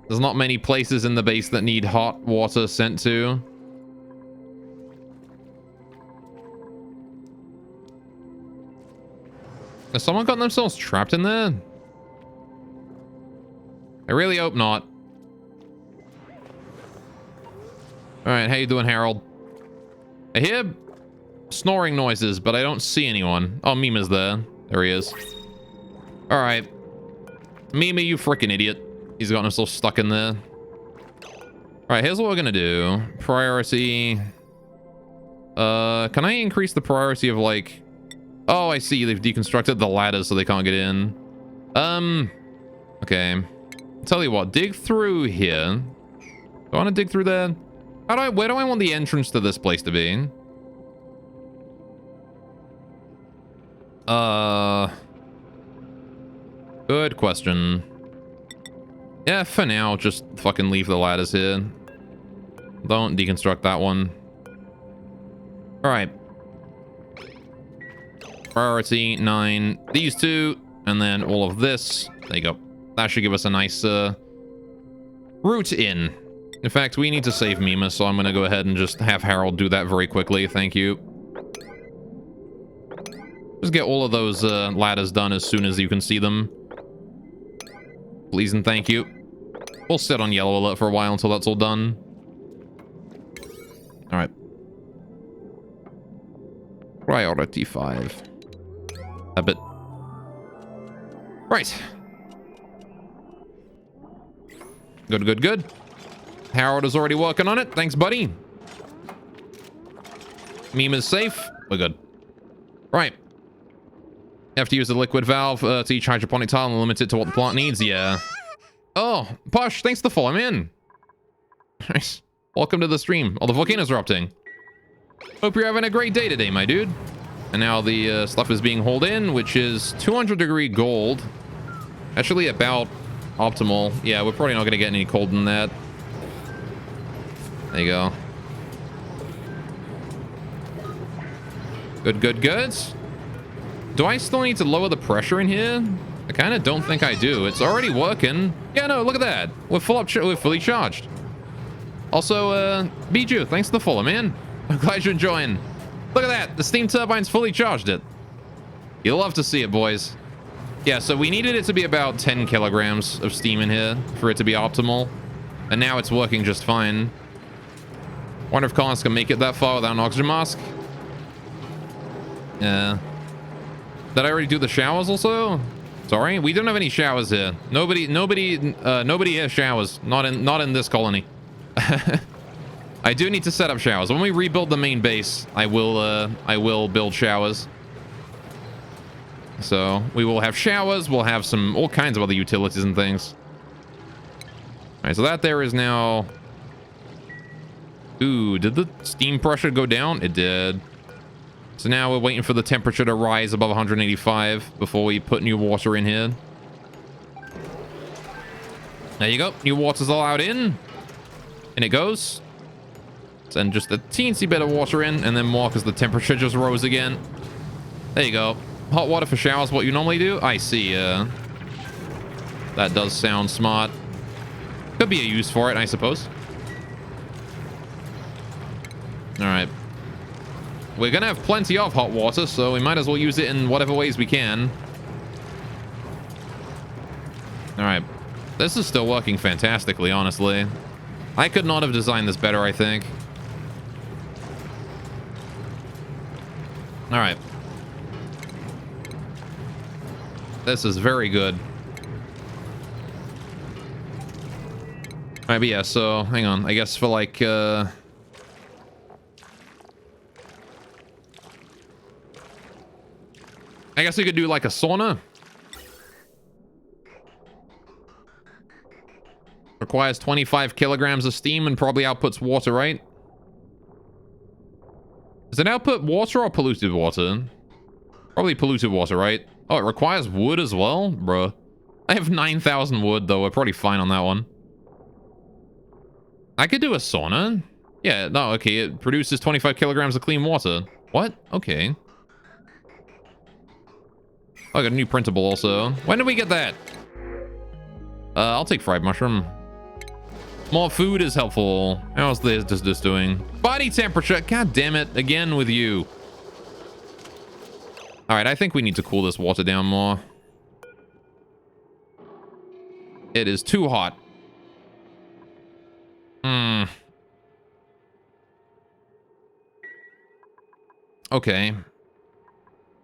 There's not many places in the base that need hot water sent to. Has someone gotten themselves trapped in there? I really hope not. Alright, how you doing, Harold? I hear snoring noises, but I don't see anyone. Oh, Mima's there. There he is. All right. Mima, you freaking idiot. He's gotten himself stuck in there. All right, here's what we're going to do. Priority. Can I increase the priority of, like... Oh, I see. They've deconstructed the ladders so they can't get in. Okay. Tell you what. Dig through here. Do I want to dig through there? Where do I want the entrance to this place to be? Good question. Yeah, for now, just fucking leave the ladders here. Don't deconstruct that one. Alright. Priority 9. These two, and then all of this. There you go. That should give us a nice, route in. In fact, we need to save Mima, so I'm gonna go ahead and just have Harold do that very quickly. Thank you. Just get all of those, ladders done as soon as you can see them. Please and thank you. We'll sit on yellow alert for a while until that's all done. Alright. Priority 5. A bit. Right. Good, good, good. Harold is already working on it. Thanks, buddy. Mima's safe. We're good. Right. Have to use the liquid valve to each hydroponic tile and limit it to what the plant needs. Yeah. Oh, Posh, thanks to follow me in. Nice. Welcome to the stream. Oh, the volcano's erupting. Hope you're having a great day today, my dude. And now the stuff is being hauled in, which is 200-degree gold. Actually, about optimal. Yeah, we're probably not going to get any cold in that. There you go. Good, good, good. Do I still need to lower the pressure in here? I kind of don't think I do. It's already working. Yeah, no, look at that. We're fully charged. Also, Bijou, thanks for the follow, man. I'm glad you're enjoying. Look at that. The steam turbine's fully charged it. You'll love to see it, boys. Yeah, so we needed it to be about 10 kilograms of steam in here for it to be optimal. And now it's working just fine. Wonder if Collins can make it that far without an oxygen mask. Yeah. Did I already do the showers also? Sorry, we don't have any showers here. Nobody has showers. Not in this colony. I do need to set up showers. When we rebuild the main base, I will build showers. So we will have showers. We'll have all kinds of other utilities and things. All right, so that there is now. Ooh, did the steam pressure go down? It did. So now we're waiting for the temperature to rise above 185 before we put new water in here. There you go. New water's allowed in. And it goes. Send just a teensy bit of water in, and then more because the temperature just rose again. There you go. Hot water for showers, what you normally do? I see. That does sound smart. Could be a use for it, I suppose. All right. We're going to have plenty of hot water, so we might as well use it in whatever ways we can. All right. This is still working fantastically, honestly. I could not have designed this better, I think. All right. This is very good. All right, but yeah, so hang on. I guess for like... I guess we could do like a sauna. Requires 25 kilograms of steam and probably outputs water, right? Does it output water or polluted water? Probably polluted water, right? Oh, it requires wood as well? Bruh. I have 9,000 wood, though. We're probably fine on that one. I could do a sauna. Yeah, no, okay. It produces 25 kilograms of clean water. What? Okay. Oh, I got a new printable also. When did we get that? I'll take fried mushroom. More food is helpful. How's this doing? Body temperature. God damn it. Again with you. All right, I think we need to cool this water down more. It is too hot. Okay.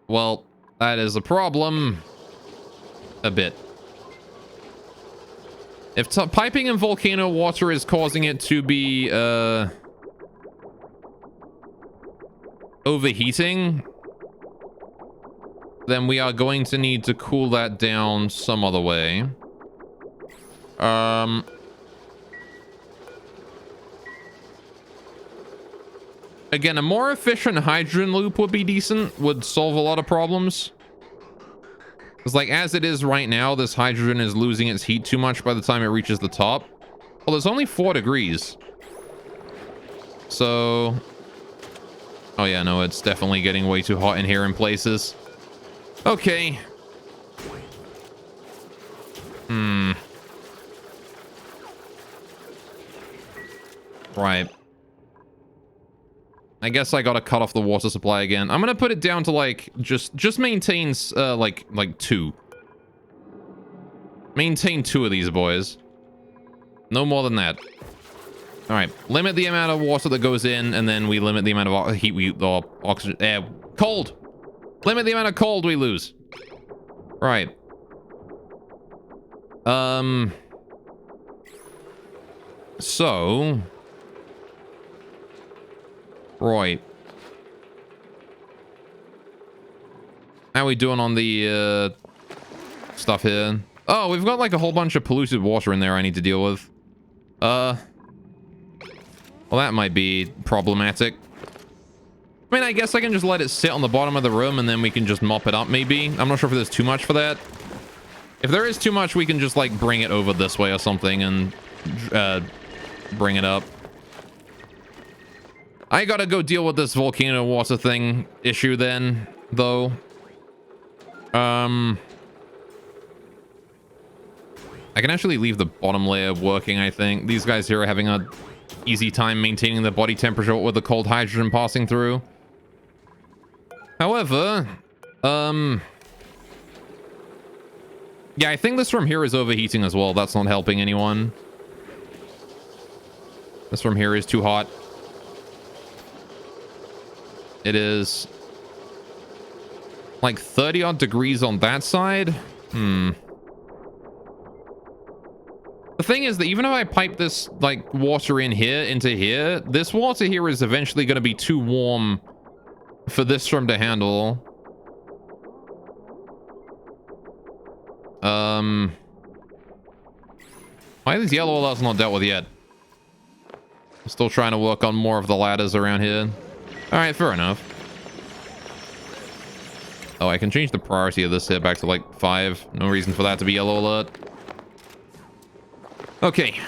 Well, that is a problem. A bit. If piping in volcano water is causing it to be, overheating, then we are going to need to cool that down some other way. Again, a more efficient hydrogen loop would be decent, would solve a lot of problems. It's like, as it is right now, this hydrogen is losing its heat too much by the time it reaches the top. Well, it's only 4 degrees. So... oh yeah, no, it's definitely getting way too hot in here in places. Okay. Right. I guess I gotta cut off the water supply again. I'm gonna put it down to, like, just maintains, like 2. Maintain 2 of these boys. No more than that. Alright, limit the amount of water that goes in, and then we limit the amount of heat oxygen, cold! Limit the amount of cold we lose. Right. So... right. How are we doing on the, stuff here? Oh, we've got, like, a whole bunch of polluted water in there I need to deal with. Well, that might be problematic. I mean, I guess I can just let it sit on the bottom of the room and then we can just mop it up, maybe. I'm not sure if there's too much for that. If there is too much, we can just, like, bring it over this way or something and, bring it up. I gotta go deal with this volcano water thing issue then, though. I can actually leave the bottom layer working, I think. These guys here are having a easy time maintaining the body temperature with the cold hydrogen passing through. However, yeah, I think this from here is overheating as well. That's not helping anyone. This from here is too hot. It is like 30 odd degrees on that side. The thing is that even if I pipe this, like, water in here into here, this water here is eventually going to be too warm for this room to handle. Why are these yellow alerts not dealt with yet? I'm still trying to work on more of the ladders around here. Alright, fair enough. Oh, I can change the priority of this here back to, like, 5. No reason for that to be yellow alert. Okay.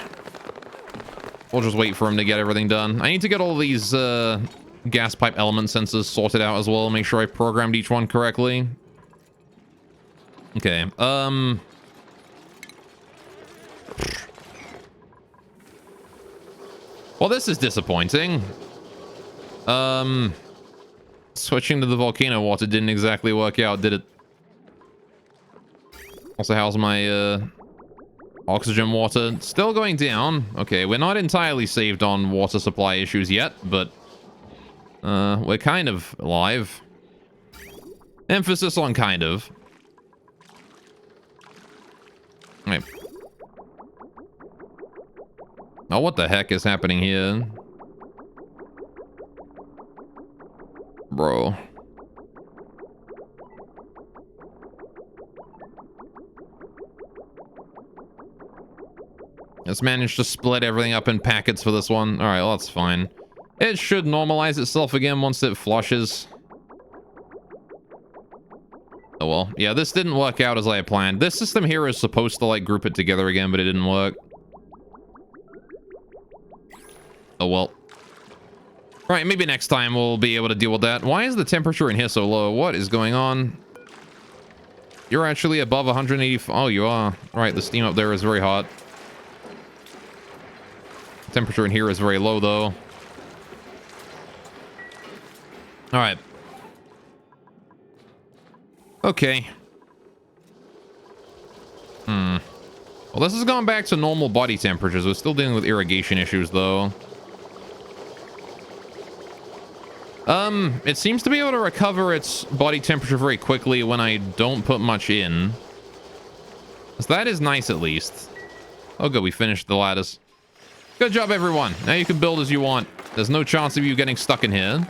We'll just wait for him to get everything done. I need to get all these gas pipe element sensors sorted out as well. Make sure I programmed each one correctly. Okay. Well, this is disappointing. Switching to the volcano water didn't exactly work out, did it? Also, how's my oxygen water? Still going down. Okay, we're not entirely saved on water supply issues yet, but we're kind of alive. Emphasis on kind of. Right. Oh, what the heck is happening here? Bro. Let's manage to split everything up in packets for this one. Alright, well, that's fine. It should normalize itself again once it flushes. Oh well. Yeah, this didn't work out as I had planned. This system here is supposed to, like, group it together again, but it didn't work. Oh well. Right, maybe next time we'll be able to deal with that. Why is the temperature in here so low? What is going on? You're actually above 180... oh, you are. Right, the steam up there is very hot. Temperature in here is very low, though. Alright. Okay. Well, this has gone back to normal body temperatures. We're still dealing with irrigation issues, though. It seems to be able to recover its body temperature very quickly when I don't put much in. So that is nice, at least. Oh, good. We finished the lattice. Good job, everyone. Now you can build as you want. There's no chance of you getting stuck in here.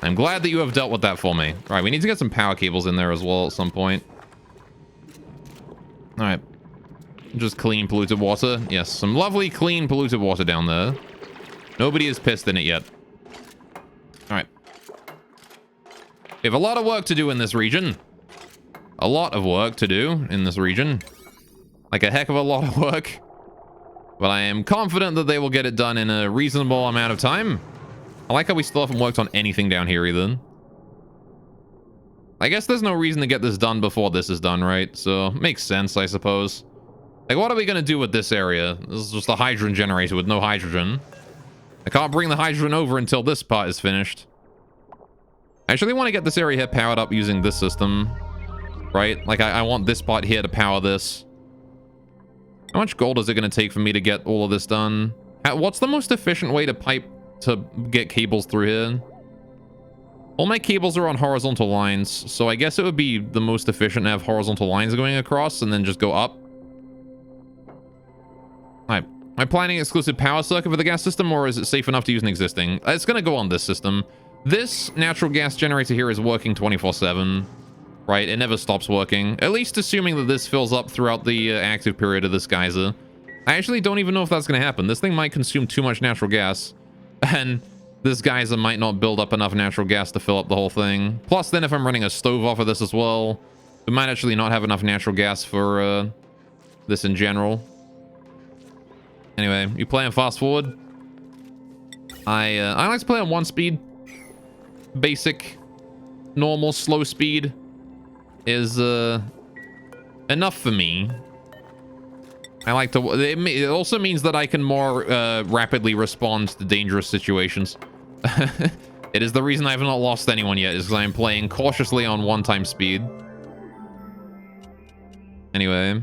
I'm glad that you have dealt with that for me. All right, we need to get some power cables in there as well at some point. All right. Just clean polluted water. Yes, some lovely clean polluted water down there. Nobody is pissed in it yet. All right. We have a lot of work to do in this region. A lot of work to do in this region. Like a heck of a lot of work. But I am confident that they will get it done in a reasonable amount of time. I like how we still haven't worked on anything down here either. I guess there's no reason to get this done before this is done, right? So, makes sense, I suppose. Like, what are we going to do with this area? This is just a hydrogen generator with no hydrogen. I can't bring the hydrogen over until this part is finished. I actually want to get this area here powered up using this system. Right? Like, I want this part here to power this. How much gold is it going to take for me to get all of this done? What's the most efficient way to get cables through here? All my cables are on horizontal lines, so I guess it would be the most efficient to have horizontal lines going across and then just go up. Alright. Am I planning exclusive power circuit for the gas system, or is it safe enough to use an existing? It's going to go on this system. This natural gas generator here is working 24/7. Right? It never stops working. At least assuming that this fills up throughout the active period of this geyser. I actually don't even know if that's going to happen. This thing might consume too much natural gas. And this geyser might not build up enough natural gas to fill up the whole thing. Plus, then if I'm running a stove off of this as well, we might actually not have enough natural gas for this in general. Anyway, you play on fast forward. I like to play on 1 speed. Basic, normal, slow speed is enough for me. I like to... It also means that I can more rapidly respond to dangerous situations. It is the reason I have not lost anyone yet, is because I'm playing cautiously on 1 speed. Anyway.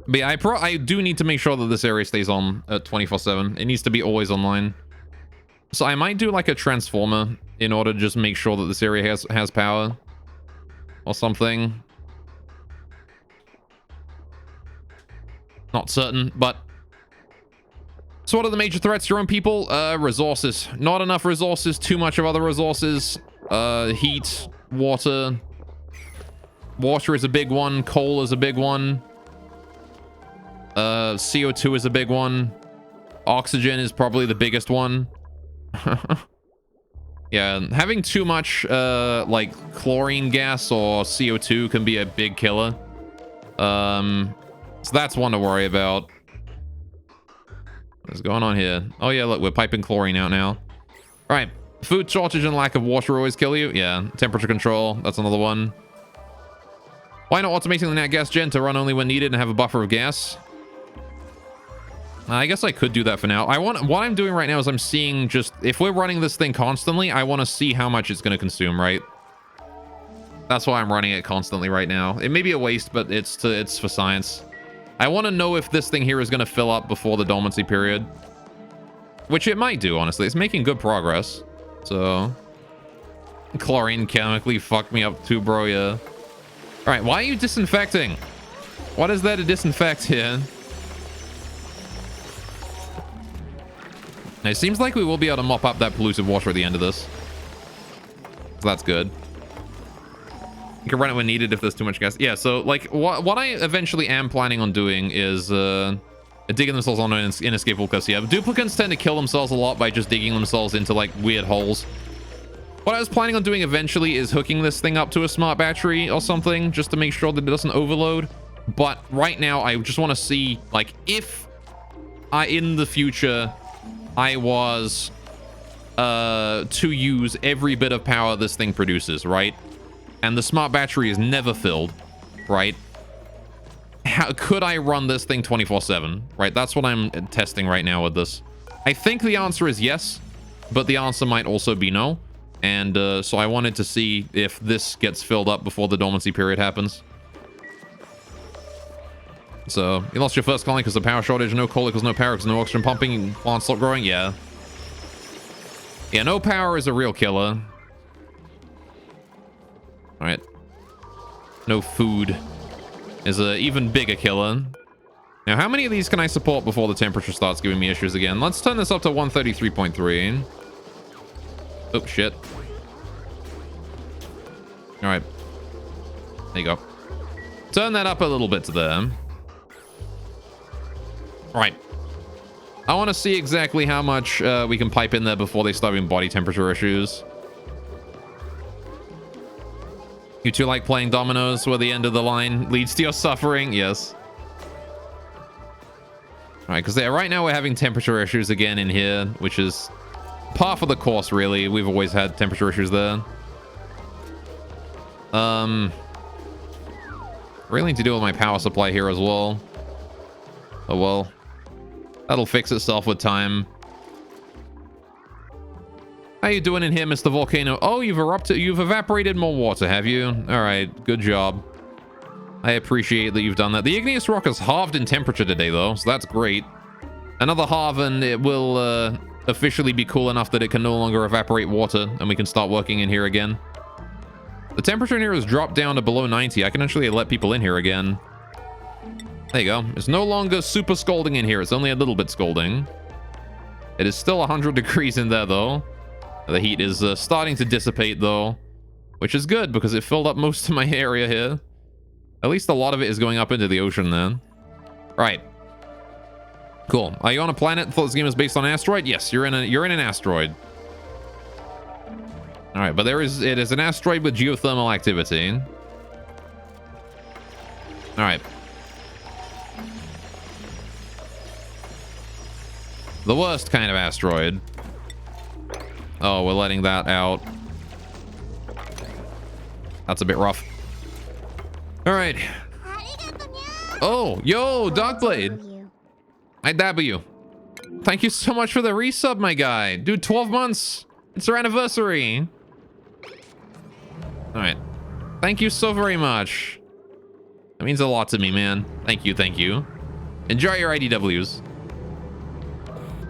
But yeah, I do need to make sure that this area stays on 24/7. It needs to be always online. So I might do like a transformer in order to just make sure that this area has power. Or something. Not certain, but... So what are the major threats to your own people? Resources. Not enough resources, too much of other resources. Heat, water. Water is a big one. Coal is a big one. CO2 is a big one. Oxygen is probably the biggest one. Yeah, having too much, like, chlorine gas or CO2 can be a big killer. So that's one to worry about. What's going on here? Oh, yeah, look, we're piping chlorine out now. All right. Food shortage and lack of water always kill you. Yeah, temperature control. That's another one. Why not automating the nat gas gen to run only when needed and have a buffer of gas? I guess I could do that for now. What I'm doing right now is I'm seeing just... If we're running this thing constantly, I want to see how much it's going to consume, right? That's why I'm running it constantly right now. It may be a waste, but it's for science. I want to know if this thing here is going to fill up before the dormancy period. Which it might do, honestly. It's making good progress. So... Chlorine chemically fucked me up too, bro, yeah. Alright, why are you disinfecting? What is there to disinfect here? It seems like we will be able to mop up that polluted water at the end of this. So that's good. You can run it when needed if there's too much gas. Yeah, so, like, what I eventually am planning on doing is digging themselves on an inescapable cliffs. Yeah, duplicants tend to kill themselves a lot by just digging themselves into, like, weird holes. What I was planning on doing eventually is hooking this thing up to a smart battery or something, just to make sure that it doesn't overload. But right now, I just want to see, like, if in the future... I was to use every bit of power this thing produces, right? And the smart battery is never filled, right? How could I run this thing 24/7, right? That's what I'm testing right now with this. I think the answer is yes, but the answer might also be no. And so I wanted to see if this gets filled up before the dormancy period happens. So, you lost your first colony because of power shortage. No coal because no power because no oxygen pumping. Plants stop growing. Yeah. Yeah, no power is a real killer. All right. No food is a even bigger killer. Now, how many of these can I support before the temperature starts giving me issues again? Let's turn this up to 133.3. Oh, shit. All right. There you go. Turn that up a little bit to there. All right. I want to see exactly how much we can pipe in there before they start having body temperature issues. You two like playing dominoes where the end of the line leads to your suffering? Yes. All right, because right now we're having temperature issues again in here, which is par for the course, really. We've always had temperature issues there. Really need to deal with my power supply here as well. Oh, well. That'll fix itself with time. How you doing in here, Mr. Volcano? Oh, you've erupted. You've evaporated more water, have you? All right, good job. I appreciate that you've done that. The igneous rock has halved in temperature today, though, so that's great. Another halve, and it will officially be cool enough that it can no longer evaporate water, and we can start working in here again. The temperature in here has dropped down to below 90. I can actually let people in here again. There you go. It's no longer super scalding in here. It's only a little bit scalding. It is still 100 degrees in there, though. The heat is starting to dissipate, though, which is good because it filled up most of my area here. At least a lot of it is going up into the ocean then. Right. Cool. Are you on a planet? I thought this game was based on an asteroid? Yes, you're in an asteroid. All right, but it is an asteroid with geothermal activity. All right. The worst kind of asteroid. Oh, we're letting that out. That's a bit rough. All right. Oh, yo, Dogblade. I dab you. Thank you so much for the resub, my guy. Dude, 12 months. It's our anniversary. All right. Thank you so very much. That means a lot to me, man. Thank you, thank you. Enjoy your IDWs.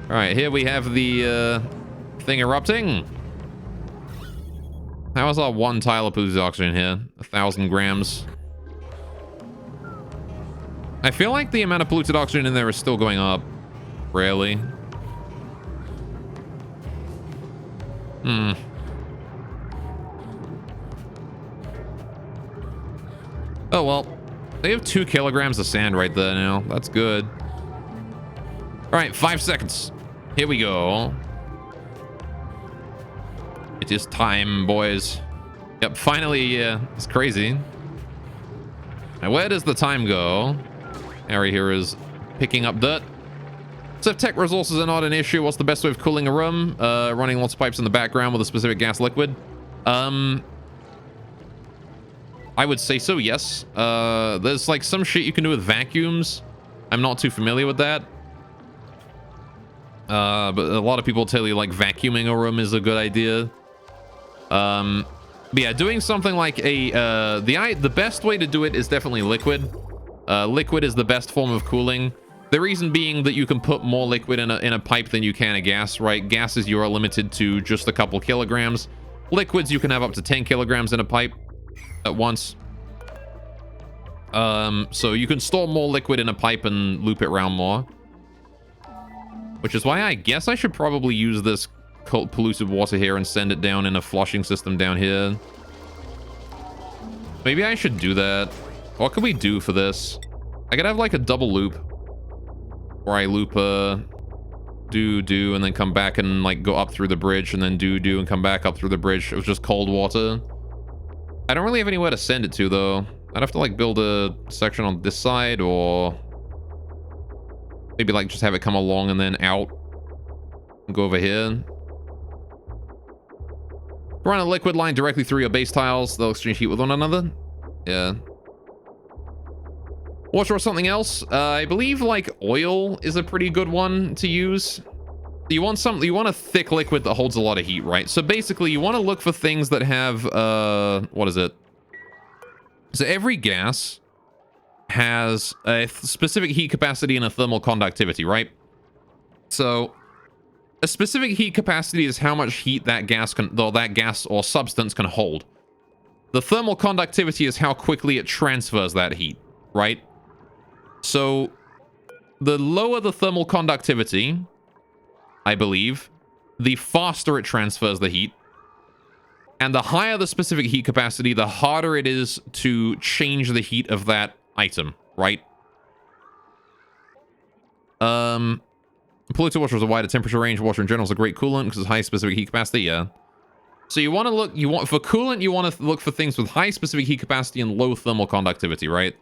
All right, here we have the thing erupting. How is our one tile of polluted oxygen here? 1,000 grams. I feel like the amount of polluted oxygen in there is still going up. Really? Oh, well. They have 2 kilograms of sand right there now. That's good. All right, 5 seconds. Here we go. It is time, boys. Yep, finally, it's crazy. Now, where does the time go? Harry here is picking up dirt. So if tech resources are not an issue, what's the best way of cooling a room? Running lots of pipes in the background with a specific gas liquid? I would say so, yes. There's like some shit you can do with vacuums. I'm not too familiar with that. But a lot of people tell you like vacuuming a room is a good idea. But yeah, doing something like the best way to do it is definitely liquid. Liquid is the best form of cooling. The reason being that you can put more liquid in a pipe than you can a gas, right? Gases, you are limited to just a couple kilograms. Liquids, you can have up to 10 kilograms in a pipe at once. So you can store more liquid in a pipe and loop it around more. Which is why I guess I should probably use this polluted water here and send it down in a flushing system down here. Maybe I should do that. What can we do for this? I could have like a double loop. Where I loop do and then come back and like go up through the bridge and then do and come back up through the bridge. It was just cold water. I don't really have anywhere to send it to though. I'd have to like build a section on this side or maybe like just have it come along and then out and go over here. Run a liquid line directly through your base tiles. They'll exchange heat with one another. Yeah. Water or something else. I believe like oil is a pretty good one to use. You want a thick liquid that holds a lot of heat, right? So basically you want to look for things that have, what is it? So every gas has a specific heat capacity and a thermal conductivity, right? So A specific heat capacity is how much heat that gas or substance can hold. The thermal conductivity is how quickly it transfers that heat, right? So the lower the thermal conductivity, I believe, the faster it transfers the heat. And the higher the specific heat capacity, the harder it is to change the heat of that item, right? Polluted water has a wider temperature range. Water in general is a great coolant because it's high specific heat capacity, yeah. So you want to look, for coolant, you want to look for things with high specific heat capacity and low thermal conductivity, right?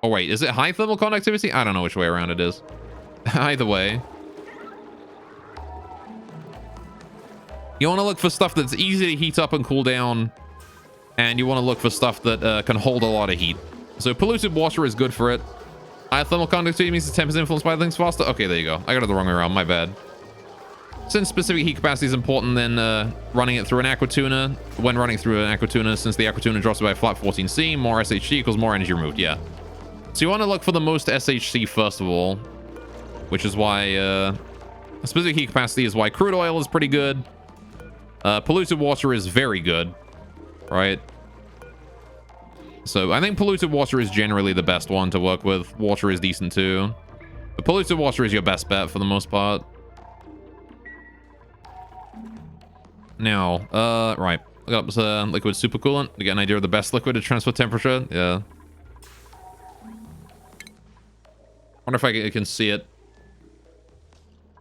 Oh wait, is it high thermal conductivity? I don't know which way around it is. Either way. You want to look for stuff that's easy to heat up and cool down. And you want to look for stuff that can hold a lot of heat. So polluted water is good for it. High thermal conductivity means the temp is influenced by things faster. Okay, there you go. I got it the wrong way around. My bad. Since specific heat capacity is important, then running it through an aqua tuner. When running through an aqua tuner, since the aqua tuner drops by a flat 14C, more SHC equals more energy removed. Yeah. So you want to look for the most SHC first of all, which is why specific heat capacity is why crude oil is pretty good. Polluted water is very good, right? So I think polluted water is generally the best one to work with. Water is decent too. But polluted water is your best bet for the most part. Now, right. Look up liquid supercoolant to get an idea of the best liquid to transfer temperature. Yeah. Wonder if I can see it.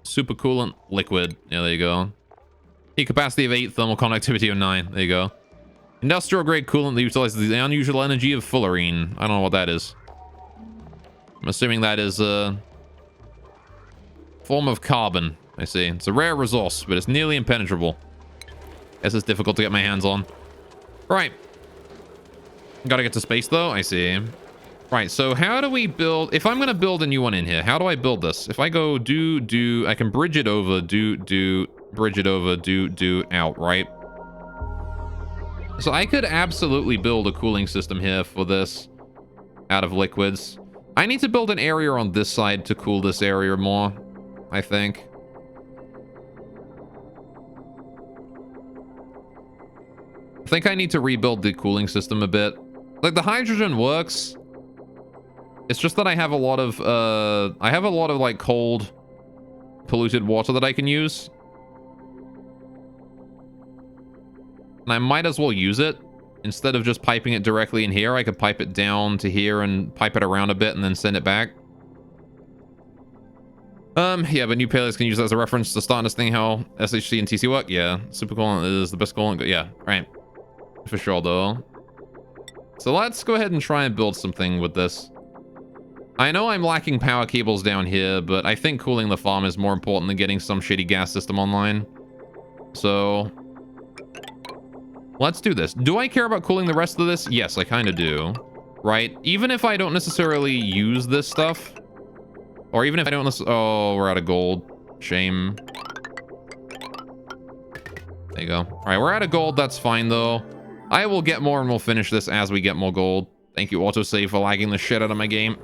Supercoolant liquid. Yeah, there you go. Heat capacity of 8, thermal conductivity of 9. There you go. Industrial grade coolant that utilizes the unusual energy of fullerene. I don't know what that is. I'm assuming that is a form of carbon. I see. It's a rare resource, but it's nearly impenetrable. Guess it's difficult to get my hands on. Right. Gotta get to space though. I see. Right, so how do we build... If I'm going to build a new one in here, how do I build this? If I go do... I can bridge it over, bridge it over, do, out, right? So I could absolutely build a cooling system here for this out of liquids. I need to build an area on this side to cool this area more, I think. I think I need to rebuild the cooling system a bit. Like, the hydrogen works. It's just that I have a lot of, like, cold, polluted water that I can use. And I might as well use it. Instead of just piping it directly in here, I could pipe it down to here and pipe it around a bit and then send it back. Yeah, but new players can use that as a reference to start understanding how SHC and TC work. Yeah, supercoolant is the best coolant. Yeah, right. For sure, though. So let's go ahead and try and build something with this. I know I'm lacking power cables down here, but I think cooling the farm is more important than getting some shitty gas system online. So let's do this. Do I care about cooling the rest of this? Yes, I kind of do. Right? Even if I don't necessarily use this stuff. Or even if I don't... Oh, we're out of gold. Shame. There you go. All right, we're out of gold. That's fine, though. I will get more and we'll finish this as we get more gold. Thank you, autosave, for lagging the shit out of my game.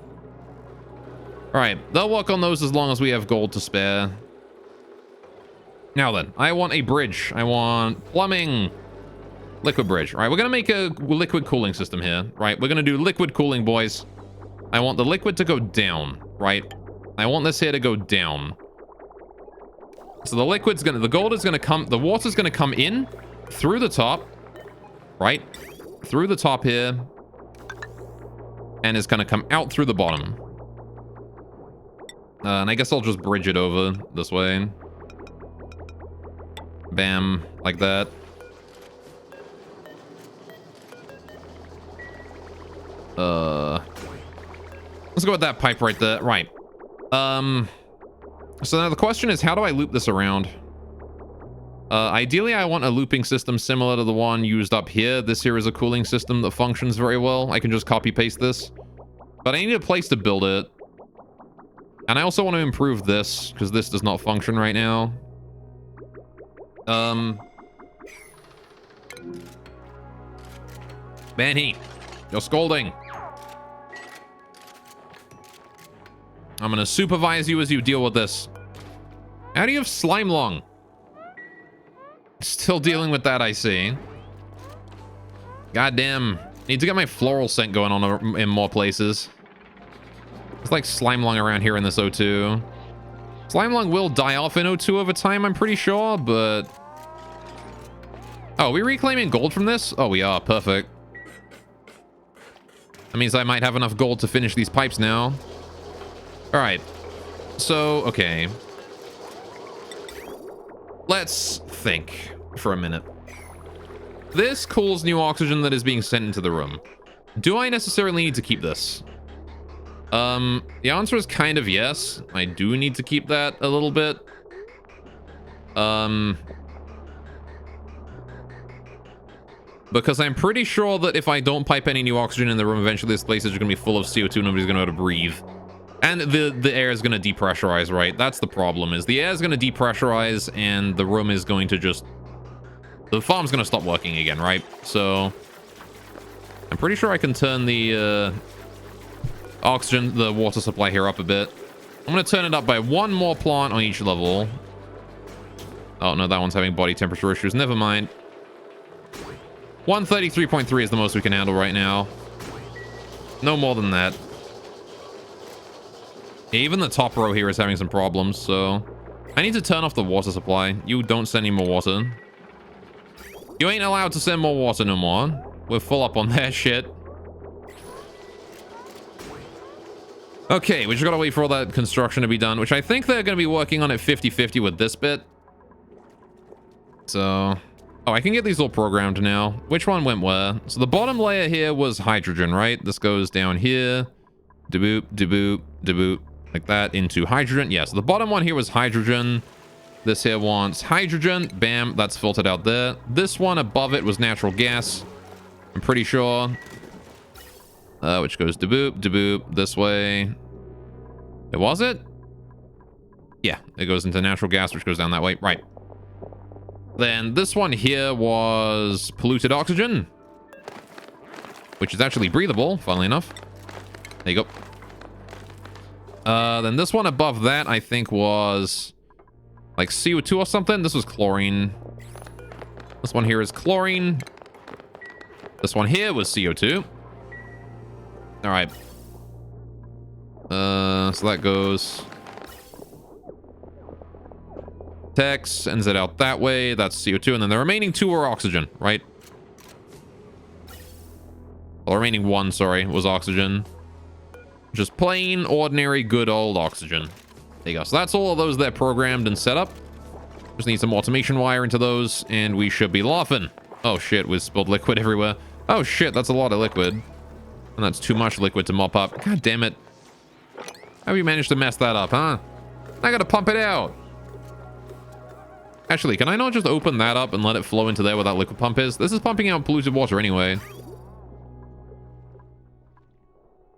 All right, they'll work on those as long as we have gold to spare. Now then, I want a bridge. I want plumbing. Liquid bridge. All right, we're going to make a liquid cooling system here. Right, we're going to do liquid cooling, boys. I want the liquid to go down, right? I want this here to go down. So the liquid's going to... The gold is going to come... The water's going to come in through the top, right? Through the top here. And it's going to come out through the bottom. And I guess I'll just bridge it over this way. Bam, like that. Let's go with that pipe right there. Right. So now the question is, how do I loop this around? Ideally, I want a looping system similar to the one used up here. This here is a cooling system that functions very well. I can just copy paste this. But I need a place to build it. And I also want to improve this, because this does not function right now. Benny, you're scolding. I'm going to supervise you as you deal with this. How do you have slime lung? Still dealing with that, I see. Goddamn. Need to get my floral scent going on in more places. There's like slime lung around here in this O2. Slime lung will die off in O2 over time, I'm pretty sure, but... Oh, are we reclaiming gold from this? Oh, we are. Perfect. That means I might have enough gold to finish these pipes now. Alright. So, okay. Let's think for a minute. This cools new oxygen that is being sent into the room. Do I necessarily need to keep this? The answer is kind of yes. I do need to keep that a little bit. Because I'm pretty sure that if I don't pipe any new oxygen in the room, eventually this place is going to be full of CO2. Nobody's going to be able to breathe. And the air is going to depressurize, right? That's the problem, is the air is going to depressurize and the room is going to just... The farm's going to stop working again, right? So I'm pretty sure I can turn the oxygen, the water supply here up a bit. I'm going to turn it up by one more plant on each level. Oh, no, that one's having body temperature issues. Never mind. 133.3 is the most we can handle right now. No more than that. Even the top row here is having some problems, so... I need to turn off the water supply. You don't send any more water. You ain't allowed to send more water no more. We're full up on that shit. Okay, we just gotta wait for all that construction to be done, which I think they're gonna be working on it 50-50 with this bit. So... Oh, I can get these all programmed now. Which one went where? So the bottom layer here was hydrogen, right? This goes down here. Da-boop, da-boop, da-boop. Like that into hydrogen. Yeah, so the bottom one here was hydrogen. This here wants hydrogen. Bam, that's filtered out there. This one above it was natural gas. I'm pretty sure. Which goes da-boop, da-boop, this way. It was it? Yeah, it goes into natural gas, which goes down that way. Right. Then this one here was polluted oxygen, which is actually breathable, funnily enough. There you go. Then this one above that, I think, was like CO2 or something. This was chlorine. This one here is chlorine. This one here was CO2. All right. So that goes... Tex sends it out that way. That's CO2. And then the remaining two are oxygen, right? Well, the remaining one, sorry, was oxygen. Just plain, ordinary, good old oxygen. There you go. So that's all of those there programmed and set up. Just need some automation wire into those, and we should be laughing. Oh, shit. We spilled liquid everywhere. Oh, shit. That's a lot of liquid. And that's too much liquid to mop up. God damn it. How have you managed to mess that up, huh? I gotta pump it out. Actually, can I not just open that up and let it flow into there where that liquid pump is? This is pumping out polluted water anyway.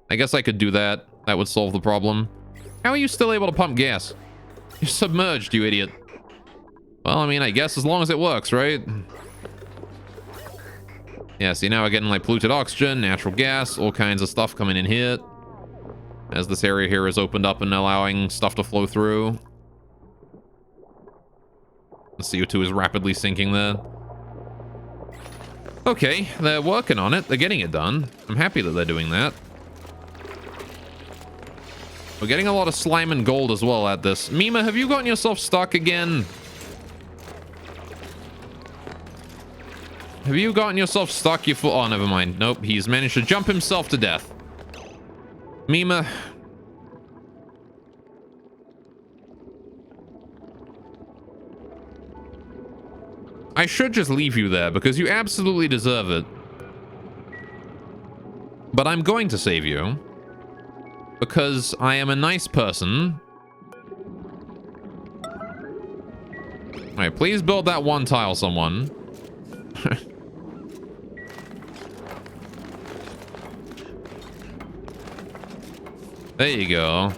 I guess I could do that. That would solve the problem. How are you still able to pump gas? You're submerged, you idiot. Well, I mean, I guess as long as it works, right? Yeah, see, now we're getting like polluted oxygen, natural gas, all kinds of stuff coming in here. As this area here is opened up and allowing stuff to flow through. The CO2 is rapidly sinking there. Okay, they're working on it. They're getting it done. I'm happy that they're doing that. We're getting a lot of slime and gold as well at this. Mima, have you gotten yourself stuck again? Have you gotten yourself stuck? You fool. Oh, never mind. Nope, he's managed to jump himself to death. Mima. I should just leave you there because you absolutely deserve it. But I'm going to save you because I am a nice person. All right, please build that one tile, someone. There you go.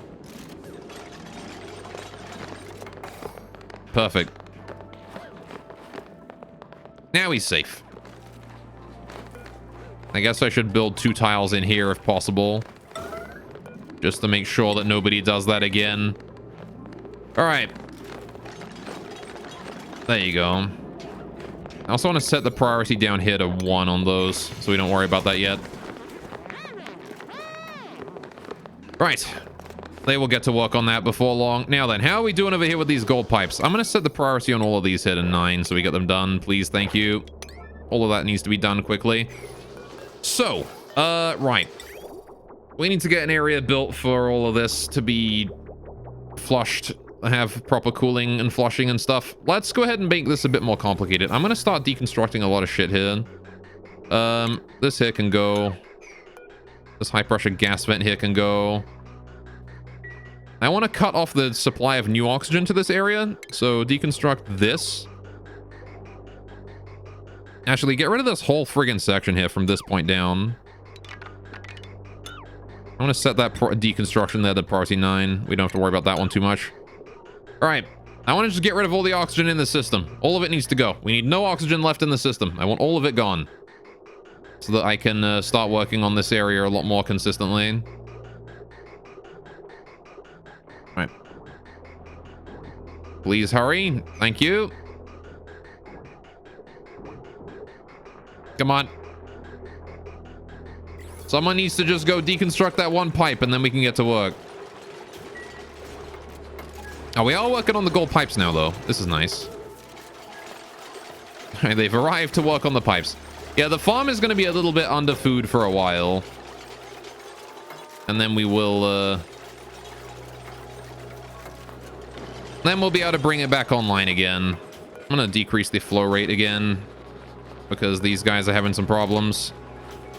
Perfect. Now he's safe. I guess I should build 2 tiles in here if possible. Just to make sure that nobody does that again. All right. There you go. I also want to set the priority down here to 1 on those, so we don't worry about that yet. Right. They will get to work on that before long. Now then, how are we doing over here with these gold pipes? I'm going to set the priority on all of these here to 9, so we get them done. Please, thank you. All of that needs to be done quickly. So, right. We need to get an area built for all of this to be flushed, have proper cooling and flushing and stuff. Let's go ahead and make this a bit more complicated. I'm going to start deconstructing a lot of shit here. This here can go. This high pressure gas vent here can go. I want to cut off the supply of new oxygen to this area. So deconstruct this. Actually, get rid of this whole friggin' section here from this point down. I want to set that deconstruction there to priority 9. We don't have to worry about that one too much. All right. I want to just get rid of all the oxygen in the system. All of it needs to go. We need no oxygen left in the system. I want all of it gone. So that I can start working on this area a lot more consistently. All right. Please hurry. Thank you. Come on. Someone needs to just go deconstruct that one pipe and then we can get to work. Oh, we are working on the gold pipes now, though. This is nice. All right, they've arrived to work on the pipes. Yeah, the farm is going to be a little bit under food for a while. And then we will... Then we'll be able to bring it back online again. I'm going to decrease the flow rate again, because these guys are having some problems.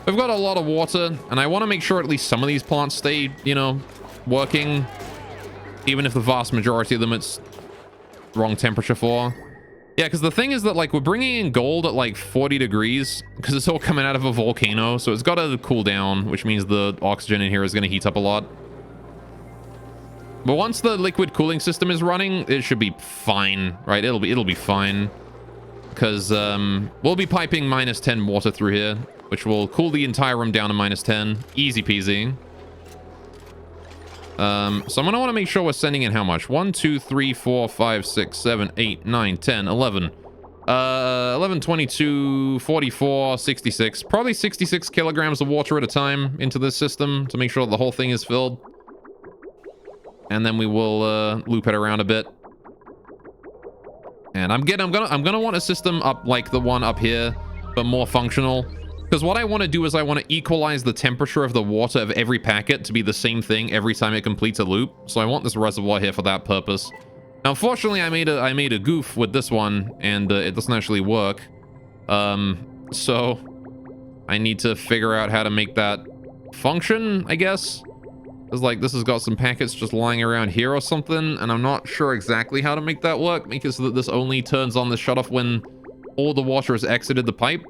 We've got a lot of water, and I want to make sure at least some of these plants stay, you know, working. Even if the vast majority of them it's wrong temperature for. Yeah, because the thing is that, like, we're bringing in gold at, like, 40 degrees, because it's all coming out of a volcano, so it's got to cool down, which means the oxygen in here is going to heat up a lot. But once the liquid cooling system is running, it should be fine, right? It'll be fine. Because we'll be piping -10 water through here, which will cool the entire room down to -10. Easy peasy. So I'm going to want to make sure we're sending in how much? 1, 2, 3, 4, 5, 6, 7, 8, 9, 10, 11. 11, 22, 44, 66. Probably 66 kilograms of water at a time into this system to make sure the whole thing is filled. And then we will loop it around a bit. And I'm gonna want a system up like the one up here, but more functional. Because what I want to do is I want to equalize the temperature of the water of every packet to be the same thing every time it completes a loop. So I want this reservoir here for that purpose. Now, unfortunately, I made a goof with this one, and it doesn't actually work. So I need to figure out how to make that function, I guess. Because, like, this has got some packets just lying around here or something, and I'm not sure exactly how to make that work. Make it so that this only turns on the shutoff when all the water has exited the pipe.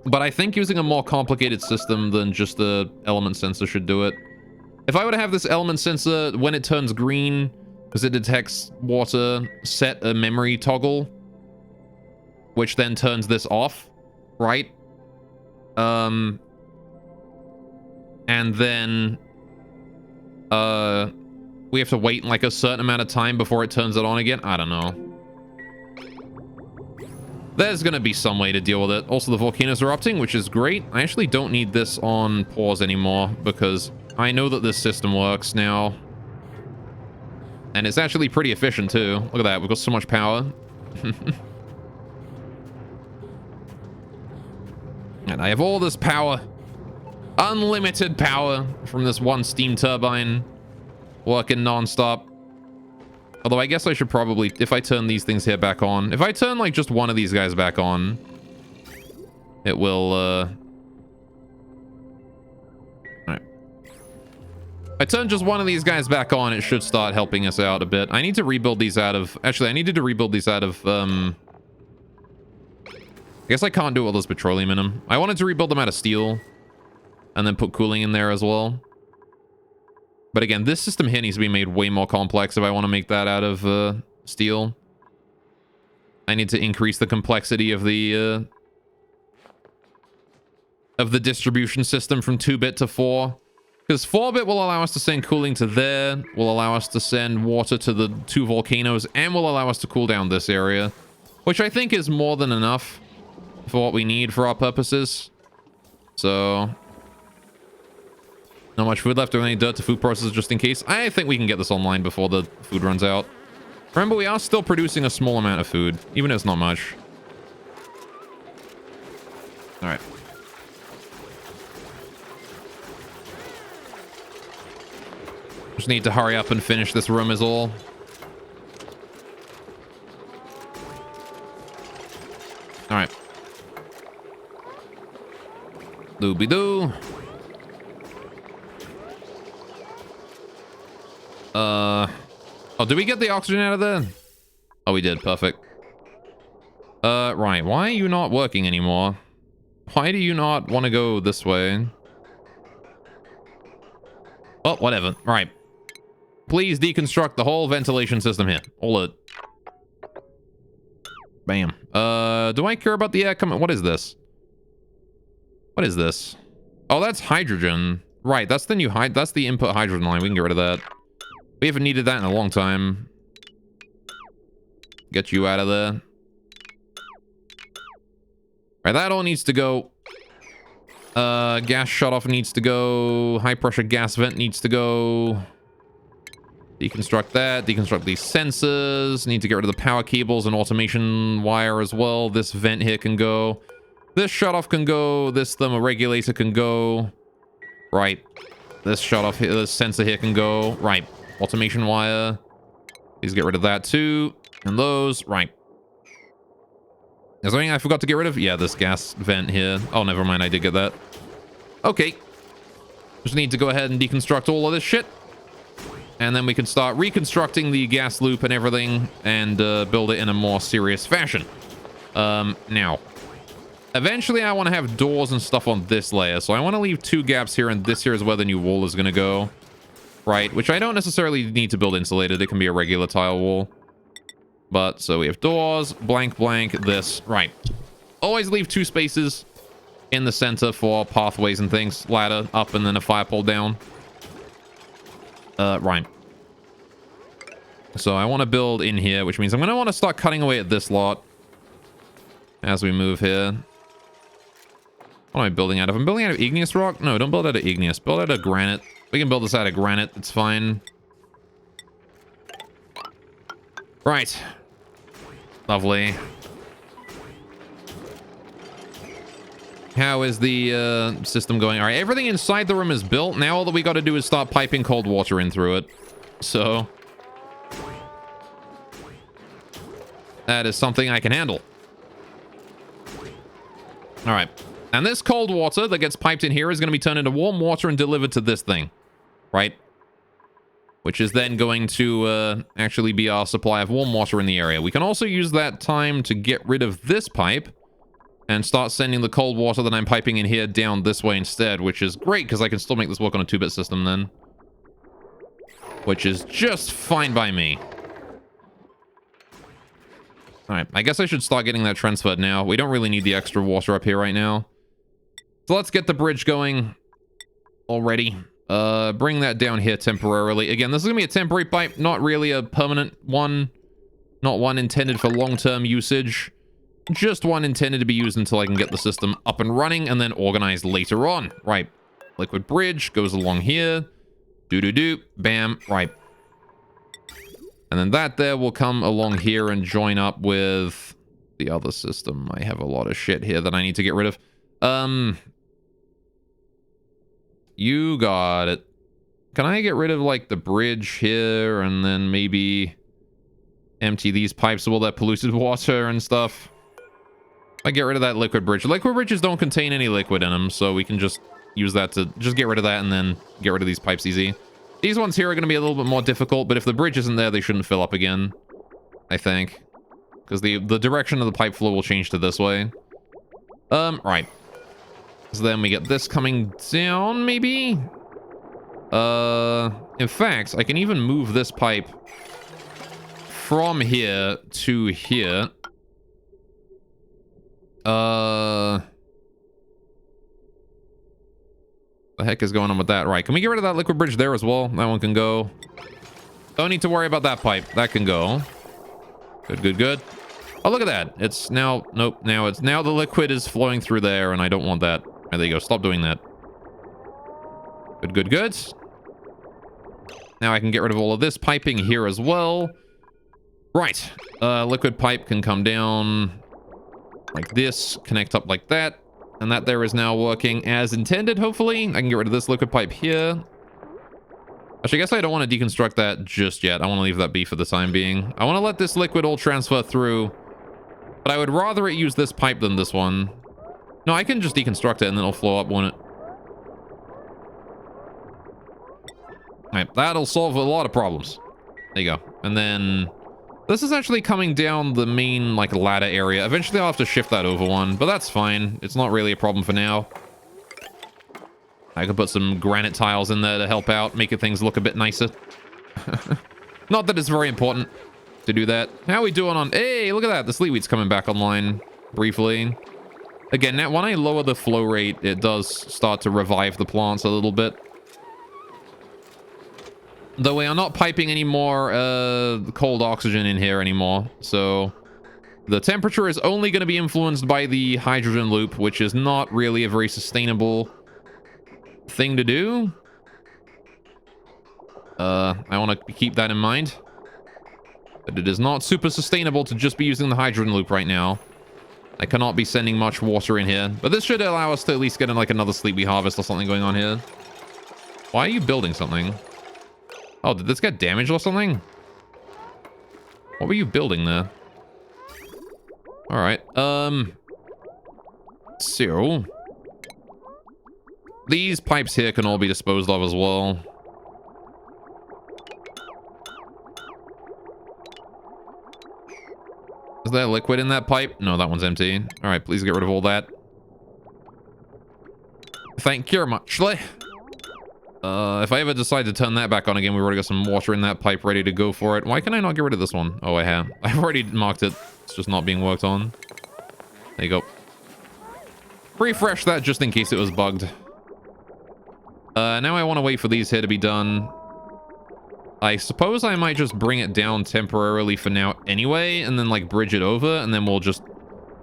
But I think using a more complicated system than just the element sensor should do it. If I were to have this element sensor, when it turns green, because it detects water, set a memory toggle, which then turns this off, right? And then we have to wait like a certain amount of time before it turns it on again. I don't know. There's going to be some way to deal with it. Also, the volcanoes are erupting, which is great. I actually don't need this on pause anymore because I know that this system works now. And it's actually pretty efficient too. Look at that. We've got so much power. And I have all this power. Unlimited power from this one steam turbine working non-stop. Although I guess I should probably, if I turn these things here back on, if I turn like just one of these guys back on, it will, alright. If I turn just one of these guys back on, it should start helping us out a bit. I need to rebuild these out of, actually I needed to rebuild these out of, I guess I can't do it with this petroleum in them. I wanted to rebuild them out of steel. And then put cooling in there as well. But again, this system here needs to be made way more complex if I want to make that out of steel. I need to increase the complexity of the distribution system from 2-bit to 4. Because 4-bit will allow us to send cooling to there, will allow us to send water to the 2 volcanoes, and will allow us to cool down this area, which I think is more than enough for what we need for our purposes. So, not much food left or any dirt to food processors just in case. I think we can get this online before the food runs out. Remember, we are still producing a small amount of food, even if it's not much. All right. Just need to hurry up and finish this room is all. All right. Doobie-doo. Oh, did we get the oxygen out of there? Oh, we did. Perfect. Right. Why are you not working anymore? Why do you not want to go this way? Oh, whatever. Right. Please deconstruct the whole ventilation system here. All it. Bam. Do I care about the air coming? What is this? What is this? Oh, that's hydrogen. Right, that's the new that's the input hydrogen line. We can get rid of that. We haven't needed that in a long time. Get you out of there. Alright, that all needs to go. Gas shutoff needs to go. High pressure gas vent needs to go. Deconstruct that. Deconstruct these sensors. Need to get rid of the power cables and automation wire as well. This vent here can go. This shutoff can go. This thermoregulator can go. Right. This shutoff here, this sensor here can go. Right. Automation wire. Please get rid of that too. And those. Right. Is there anything I forgot to get rid of? Yeah, this gas vent here. Oh, never mind. I did get that. Okay. Just need to go ahead and deconstruct all of this shit. And then we can start reconstructing the gas loop and everything and build it in a more serious fashion. Now, eventually I want to have doors and stuff on this layer. So I want to leave 2 gaps here, and this here is where the new wall is going to go. Right, which I don't necessarily need to build insulated. It can be a regular tile wall. But, so we have doors, blank, blank, this. Right. Always leave 2 spaces in the center for pathways and things. Ladder up and then a fire pole down. Right. So I want to build in here, which means I'm going to want to start cutting away at this lot as we move here. What am I building out of? I'm building out of igneous rock? No, don't build out of igneous. Build out of granite. We can build this out of granite. It's fine. Right. Lovely. How is the system going? All right, everything inside the room is built. Now all that we got to do is start piping cold water in through it. So that is something I can handle. All right. And this cold water that gets piped in here is going to be turned into warm water and delivered to this thing. Right? Which is then going to actually be our supply of warm water in the area. We can also use that time to get rid of this pipe and start sending the cold water that I'm piping in here down this way instead, which is great because I can still make this work on a 2-bit system then. Which is just fine by me. Alright, I guess I should start getting that transferred now. We don't really need the extra water up here right now. So let's get the bridge going already. Bring that down here temporarily. Again, this is going to be a temporary pipe, not really a permanent one. Not one intended for long-term usage. Just one intended to be used until I can get the system up and running and then organized later on. Right. Liquid bridge goes along here. Do-do-do. Bam. Right. And then that there will come along here and join up with the other system. I have a lot of shit here that I need to get rid of. You got it. Can I get rid of, like, the bridge here and then maybe empty these pipes of all that polluted water and stuff? I get rid of that liquid bridge. Liquid bridges don't contain any liquid in them, so we can just use that to just get rid of that and then get rid of these pipes easy. These ones here are going to be a little bit more difficult, but if the bridge isn't there, they shouldn't fill up again, I think. Because the direction of the pipe flow will change to this way. Right. So then we get this coming down, maybe? In fact, I can even move this pipe from here to here. The heck is going on with that? Right, can we get rid of that liquid bridge there as well? That one can go. Don't need to worry about that pipe. That can go. Good, good, good. Oh, look at that. It's now... Nope. Now the liquid is flowing through there, and I don't want that. There you go. Stop doing that. Good, good, good. Now I can get rid of all of this piping here as well. Right. Liquid pipe can come down like this, connect up like that. And that there is now working as intended, hopefully. I can get rid of this liquid pipe here. Actually, I guess I don't want to deconstruct that just yet. I want to leave that be for the time being. I want to let this liquid all transfer through. But I would rather it use this pipe than this one. No, I can just deconstruct it and then it'll flow up, won't it? Alright, that'll solve a lot of problems. There you go. And then... this is actually coming down the main, like, ladder area. Eventually I'll have to shift that over one, but that's fine. It's not really a problem for now. I could put some granite tiles in there to help out, make things look a bit nicer. Not that it's very important to do that. How are we doing on... hey, look at that. The sleetweed's coming back online briefly. Again, now when I lower the flow rate, it does start to revive the plants a little bit. Though we are not piping any more cold oxygen in here anymore. So the temperature is only going to be influenced by the hydrogen loop, which is not really a very sustainable thing to do. I want to keep that in mind. But it is not super sustainable to just be using the hydrogen loop right now. I cannot be sending much water in here. But this should allow us to at least get in like another sleepy harvest or something going on here. Why are you building something? Oh, did this get damaged or something? What were you building there? Alright, so... these pipes here can all be disposed of as well. Is there liquid in that pipe? No, that one's empty. Alright, please get rid of all that. Thank you muchly. If I ever decide to turn that back on again, we've already got some water in that pipe ready to go for it. Why can I not get rid of this one? Oh, I have. I've already marked it. It's just not being worked on. There you go. Refresh that just in case it was bugged. Now I want to wait for these here to be done. I suppose I might just bring it down temporarily for now anyway, and then like bridge it over, and then we'll just...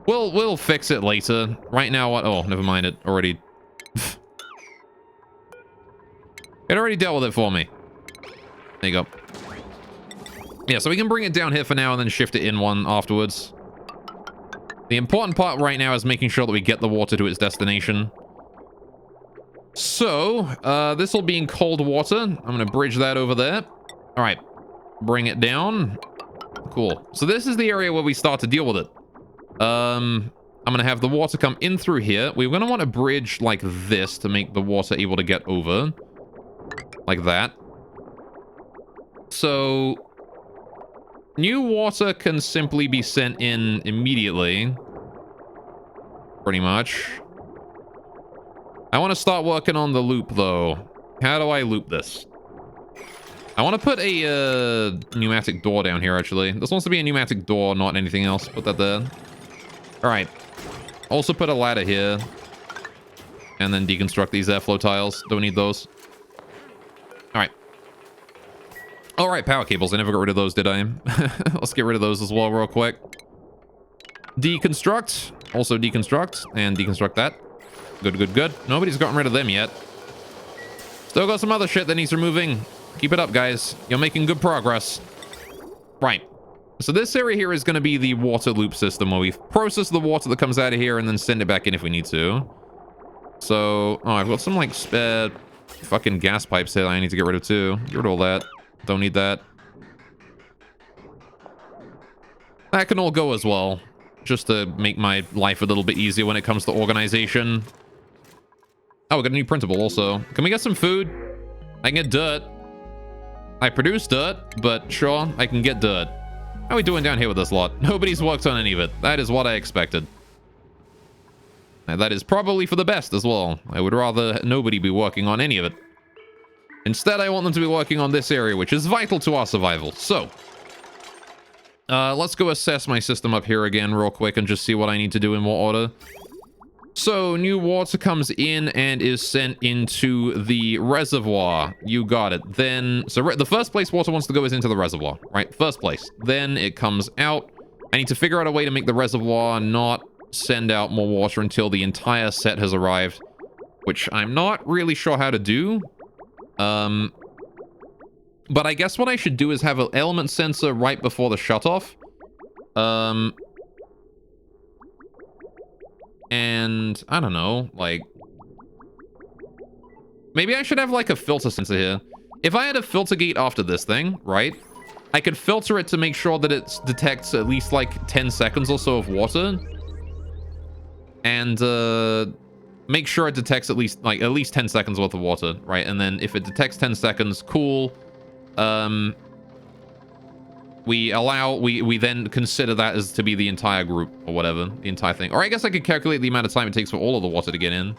We'll fix it later. Right now, what? Oh, never mind. It already... it already dealt with it for me. There you go. Yeah, so we can bring it down here for now and then shift it in one afterwards. The important part right now is making sure that we get the water to its destination. So, this will be in cold water. I'm going to bridge that over there. All right. Bring it down. Cool. So this is the area where we start to deal with it. I'm going to have the water come in through here. We're going to want a bridge like this to make the water able to get over. Like that. So, new water can simply be sent in immediately. Pretty much. I want to start working on the loop, though. How do I loop this? I want to put a pneumatic door down here, actually. This wants to be a pneumatic door, not anything else. Put that there. All right. Also put a ladder here. And then deconstruct these airflow tiles. Don't need those. All right. All right, power cables. I never got rid of those, did I? Let's get rid of those as well real quick. Deconstruct. Also deconstruct. And deconstruct that. Good, good, good. Nobody's gotten rid of them yet. Still got some other shit that needs removing. Keep it up, guys. You're making good progress. Right. So this area here is going to be the water loop system where we process the water that comes out of here and then send it back in if we need to. So, oh, I've got some like spare fucking gas pipes here I need to get rid of too. Get rid of all that. Don't need that. That can all go as well. Just to make my life a little bit easier when it comes to organization. Oh, we got a new printable also. Can we get some food? I can get dirt. I produce dirt, but sure, I can get dirt. How are we doing down here with this lot? Nobody's worked on any of it. That is what I expected. And that is probably for the best as well. I would rather nobody be working on any of it. Instead, I want them to be working on this area, which is vital to our survival. So, let's go assess my system up here again real quick and just see what I need to do in what order. So new water comes in and is sent into the reservoir. You got it. Then, so the first place water wants to go is into the reservoir, right? First place. Then it comes out. I need to figure out a way to make the reservoir not send out more water until the entire set has arrived, which I'm not really sure how to do. But I guess what I should do is have an element sensor right before the shutoff. And I don't know, like, maybe I should have like a filter sensor here. If I had a filter gate after this thing, right, I could filter it to make sure that it detects at least like 10 seconds or so of water, and make sure it detects at least 10 seconds worth of water, right? And then if it detects 10 seconds, cool. We then consider that as to be the entire group or whatever, the entire thing. Or I guess I could calculate the amount of time it takes for all of the water to get in.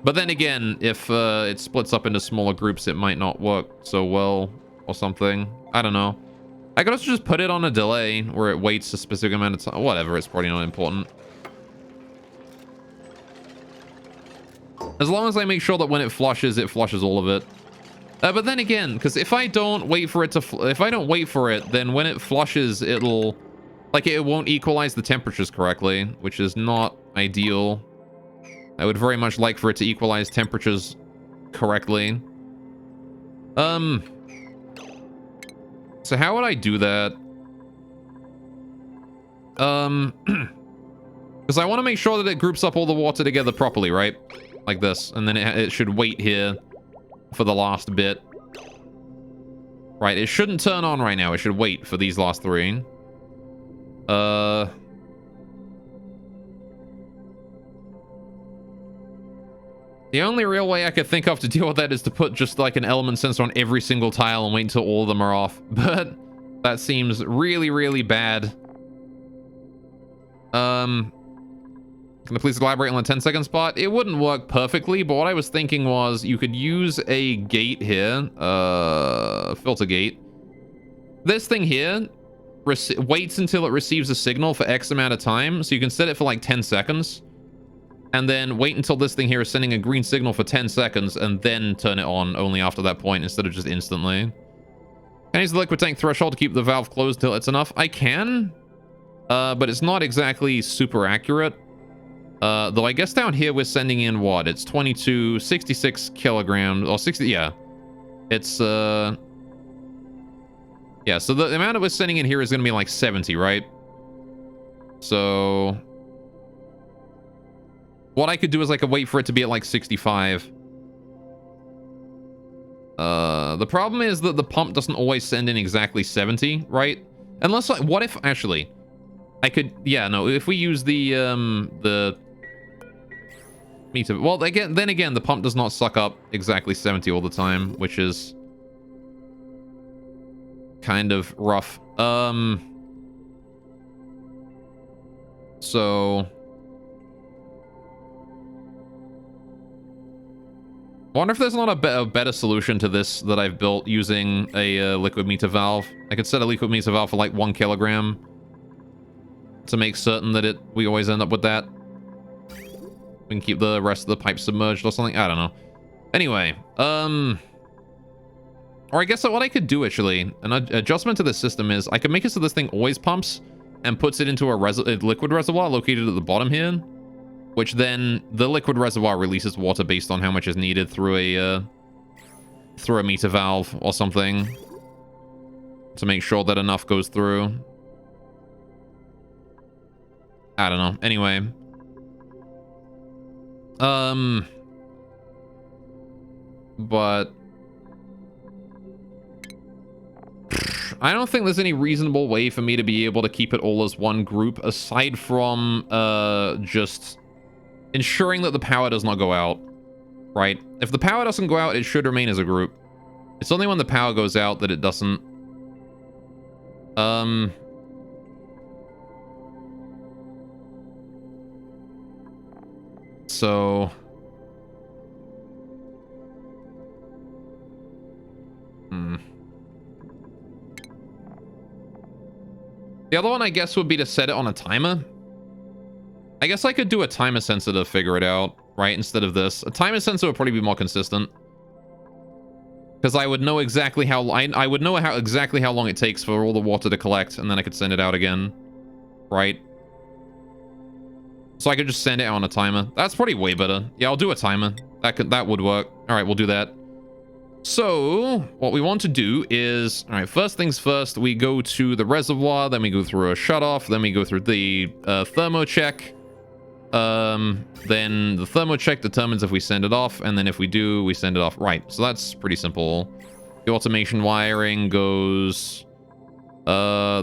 But then again, if it splits up into smaller groups, it might not work so well or something. I don't know. I could also just put it on a delay where it waits a specific amount of time. Whatever, it's probably not important. As long as I make sure that when it flushes all of it. But then again, because if I don't wait for it to, then when it flushes, it won't equalize the temperatures correctly, which is not ideal. I would very much like for it to equalize temperatures correctly. So how would I do that? Because I want to make sure that it groups up all the water together properly, right? Like this, and then it should wait here for the last bit. Right, it shouldn't turn on right now. It should wait for these last three. The only real way I could think of to deal with that is to put just like an element sensor on every single tile and wait until all of them are off. But that seems really, really bad. Can you please elaborate on the 10-second spot? It wouldn't work perfectly, but what I was thinking was you could use a gate here, filter gate. This thing here waits until it receives a signal for X amount of time, so you can set it for like 10 seconds, and then wait until this thing here is sending a green signal for 10 seconds, and then turn it on only after that point instead of just instantly. Can I use the liquid tank threshold to keep the valve closed till it's enough? I can, but it's not exactly super accurate. Though I guess down here we're sending in what? It's 66 kilograms, or 60, yeah. It's, yeah, so the amount that we're sending in here is going to be like 70, right? So what I could do is I could wait for it to be at like 65. The problem is that the pump doesn't always send in exactly 70, right? Unless, like, what if, actually, I could, yeah, no, if we use the meter, well, then again, the pump does not suck up exactly 70 all the time, which is kind of rough. So I wonder if there's not a better solution to this that I've built using a liquid meter valve. I could set a liquid meter valve for like 1 kilogram to make certain that we always end up with that. We can keep the rest of the pipe submerged or something. I don't know. Anyway, or I guess what I could do, actually, an adjustment to the system is I could make it so this thing always pumps and puts it into a liquid reservoir located at the bottom here, which then the liquid reservoir releases water based on how much is needed through a meter valve or something to make sure that enough goes through. I don't know. Anyway. But I don't think there's any reasonable way for me to be able to keep it all as one group aside from just ensuring that the power does not go out, right? If the power doesn't go out, it should remain as a group. It's only when the power goes out that it doesn't. So the other one, I guess, would be to set it on a timer. I guess I could do a timer sensor to figure it out, right? Instead of this. A timer sensor would probably be more consistent. Because I would know exactly how... I would know exactly how long it takes for all the water to collect, and then I could send it out again. Right? So I could just send it on a timer. That's probably way better. Yeah, I'll do a timer. That would work. Alright, we'll do that. So, what we want to do is... Alright, first things first, we go to the reservoir, then we go through a shutoff, then we go through the thermo check. Then the thermo check determines if we send it off, and then if we do, we send it off. Right, so that's pretty simple. The automation wiring goes...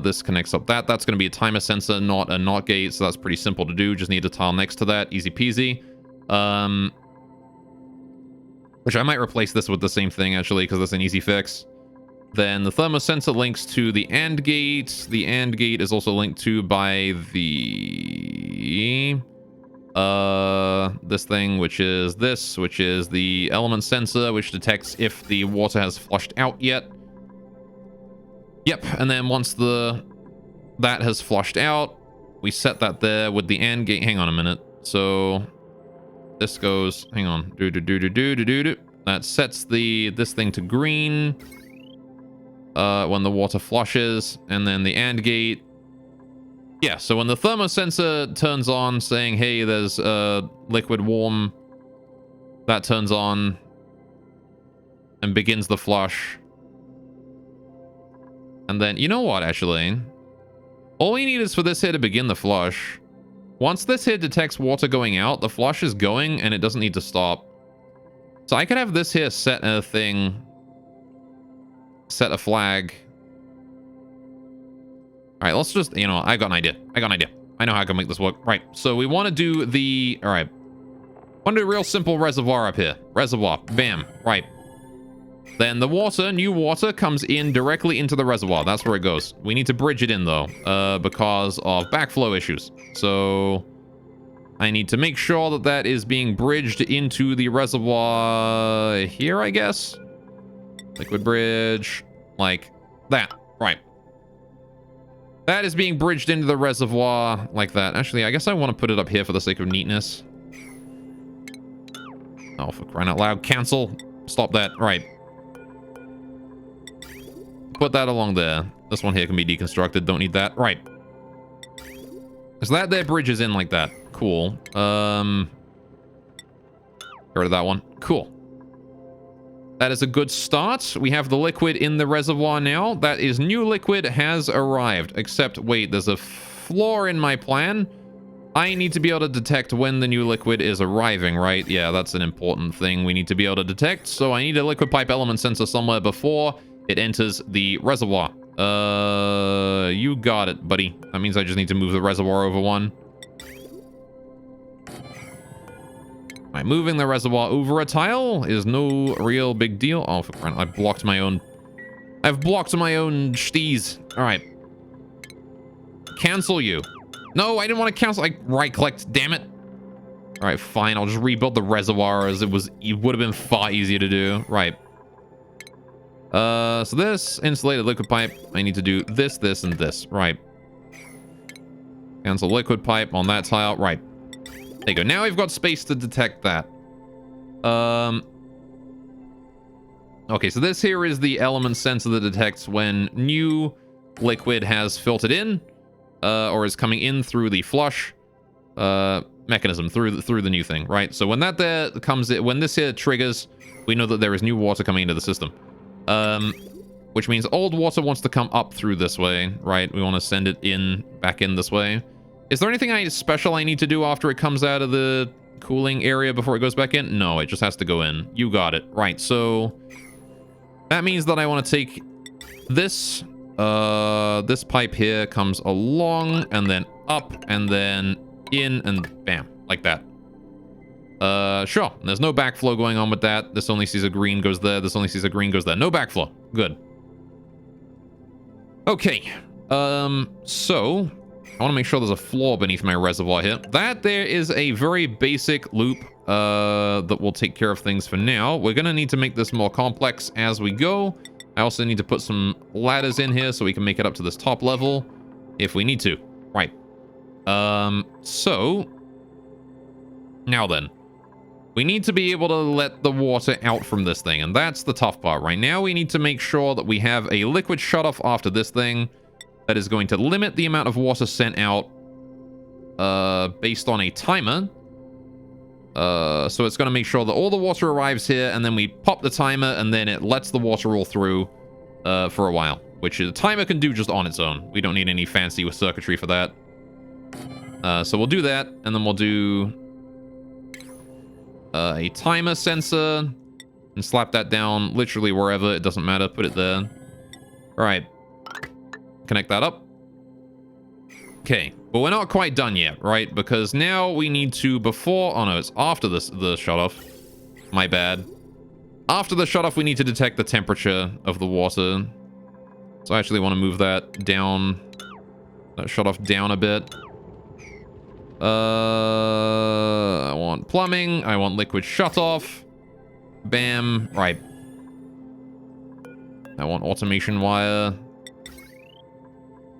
this connects up that. That's going to be a timer sensor, not a NOT gate, so that's pretty simple to do. Just need a tile next to that. Easy peasy. Which I might replace this with the same thing, actually, because that's an easy fix. Then the thermosensor links to the AND gate. The AND gate is also linked to by the... this thing, which is the element sensor, which detects if the water has flushed out yet. Yep, and then once that has flushed out, we set that there with the AND gate. Hang on a minute. So this goes, hang on, that sets this thing to green when the water flushes, and then the AND gate. Yeah, so when the thermosensor turns on saying, hey, there's liquid warm, that turns on and begins the flush. And then, you know what, actually? All we need is for this here to begin the flush. Once this here detects water going out, the flush is going and it doesn't need to stop. So I could have this here set a thing. Set a flag. Alright, let's just, you know, I got an idea. I know how I can make this work. Right, so we want to do the... Alright. Want to do a real simple reservoir up here. Reservoir. Bam. Right. Then the water, new water, comes in directly into the reservoir. That's where it goes. We need to bridge it in, though, because of backflow issues. So I need to make sure that that is being bridged into the reservoir here, I guess. Liquid bridge. Like that. Right. That is being bridged into the reservoir like that. Actually, I guess I want to put it up here for the sake of neatness. Oh, for crying out loud. Cancel. Stop that. Right. Put that along there. This one here can be deconstructed. Don't need that. Right. So that there bridges in like that. Cool. Get rid of that one. Cool. That is a good start. We have the liquid in the reservoir now. That is new liquid has arrived. Except, wait, there's a flaw in my plan. I need to be able to detect when the new liquid is arriving, right? Yeah, that's an important thing we need to be able to detect. So I need a liquid pipe element sensor somewhere before it enters the reservoir. You got it, buddy. That means I just need to move the reservoir over one. Right, moving the reservoir over a tile is no real big deal. Oh, for crying, I've blocked my own steez. All right. Cancel you. No, I didn't want to cancel. I right-clicked. Damn it. All right, fine. I'll just rebuild the reservoir as it would have been far easier to do. Right. So this insulated liquid pipe, I need to do this, this, and this. Right. Cancel liquid pipe on that tile. Right. There you go. Now we've got space to detect that. Okay, so this here is the element sensor that detects when new liquid has filtered in, or is coming in through the flush mechanism, through the new thing, right? So when that there comes in, when this here triggers, we know that there is new water coming into the system. Which means old water wants to come up through this way, right? We want to send it back in this way. Is there anything special I need to do after it comes out of the cooling area before it goes back in? No, it just has to go in. You got it. Right, so that means that I want to take this, this pipe here comes along and then up and then in and bam, like that. Sure. There's no backflow going on with that. This only sees a green goes there. This only sees a green goes there. No backflow. Good. Okay. So I want to make sure there's a flaw beneath my reservoir here. That there is a very basic loop that will take care of things for now. We're going to need to make this more complex as we go. I also need to put some ladders in here so we can make it up to this top level if we need to. Right. So Now then, we need to be able to let the water out from this thing, and that's the tough part. Right now, we need to make sure that we have a liquid shutoff after this thing that is going to limit the amount of water sent out based on a timer. So it's going to make sure that all the water arrives here, and then we pop the timer, and then it lets the water roll through for a while, which the timer can do just on its own. We don't need any fancy circuitry for that. So we'll do that, and then we'll do a timer sensor and slap that down literally wherever. It doesn't matter. Put it there. All right. Connect that up. Okay, but we're not quite done yet, right? Because now we need to, before... Oh, no, it's after this, the shutoff. My bad. After the shutoff, we need to detect the temperature of the water. So I actually want to move that down. That shutoff down a bit. I want plumbing. I want liquid shutoff. Bam. Right. I want automation wire.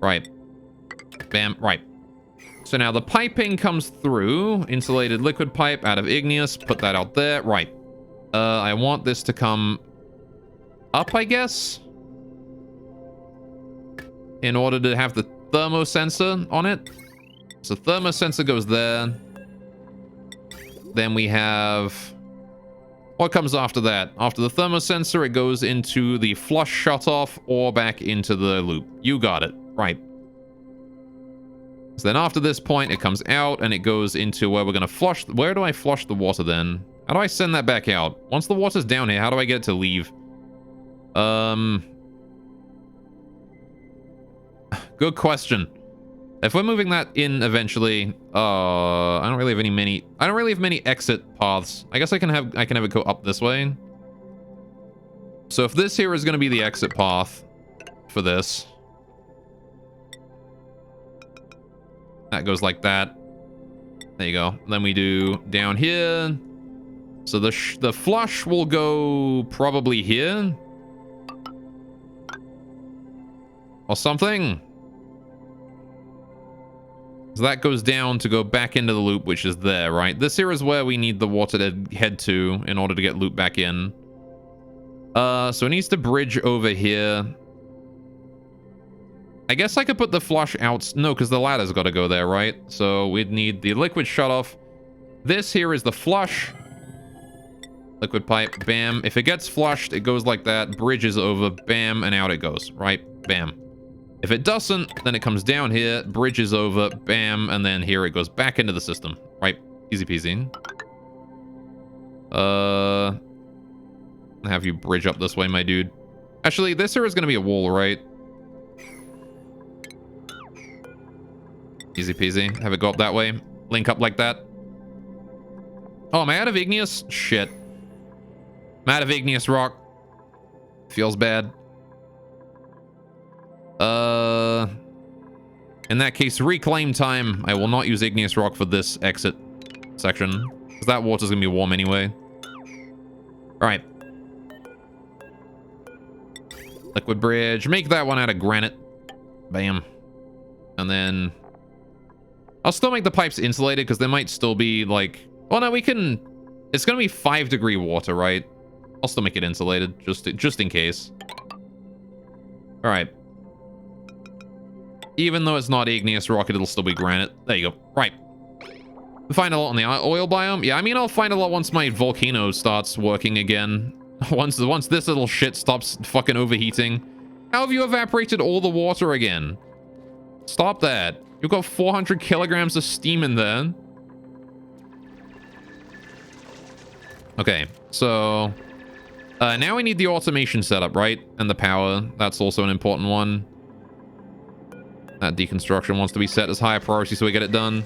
Right. Bam. Right. So now the piping comes through. Insulated liquid pipe out of igneous. Put that out there. Right. I want this to come up, I guess, in order to have the thermosensor on it. So thermosensor goes there. Then we have... What comes after that? After the thermosensor, it goes into the flush shutoff or back into the loop. You got it. Right. So then after this point, it comes out and it goes into where we're going to flush. Where do I flush the water then? How do I send that back out? Once the water's down here, how do I get it to leave? Good question. If we're moving that in eventually, I don't really have many exit paths. I guess I can have it go up this way. So if this here is going to be the exit path for this, that goes like that. There you go. Then we do down here. So the flush will go probably here or something. So that goes down to go back into the loop, which is there, right? This here is where we need the water to head to in order to get loop back in. So it needs to bridge over here. I guess I could put the flush out. No, because the ladder's got to go there, right? So we'd need the liquid shutoff. This here is the flush. Liquid pipe, bam. If it gets flushed, it goes like that, bridges over, bam, and out it goes, right? Bam. If it doesn't, then it comes down here, bridges over, bam, and then here it goes back into the system, right? Easy peasy. Have you bridge up this way, my dude. Actually, this here is going to be a wall, right? Easy peasy. Have it go up that way. Link up like that. Oh, am I out of igneous? Shit. I'm out of igneous rock. Feels bad. In that case, reclaim time. I will not use igneous rock for this exit section, because that water's gonna be warm anyway. All right. Liquid bridge. Make that one out of granite. Bam. And then I'll still make the pipes insulated, because they might still be like... Well, no, we can... It's gonna be 5-degree water, right? I'll still make it insulated, just in case. All right. Even though it's not igneous rock, it'll still be granite. There you go. Right. Find a lot on the oil biome. Yeah, I mean, I'll find a lot once my volcano starts working again. Once this little shit stops fucking overheating. How have you evaporated all the water again? Stop that. You've got 400 kilograms of steam in there. Okay, so... now we need the automation setup, right? And the power. That's also an important one. That deconstruction wants to be set as high a priority so we get it done.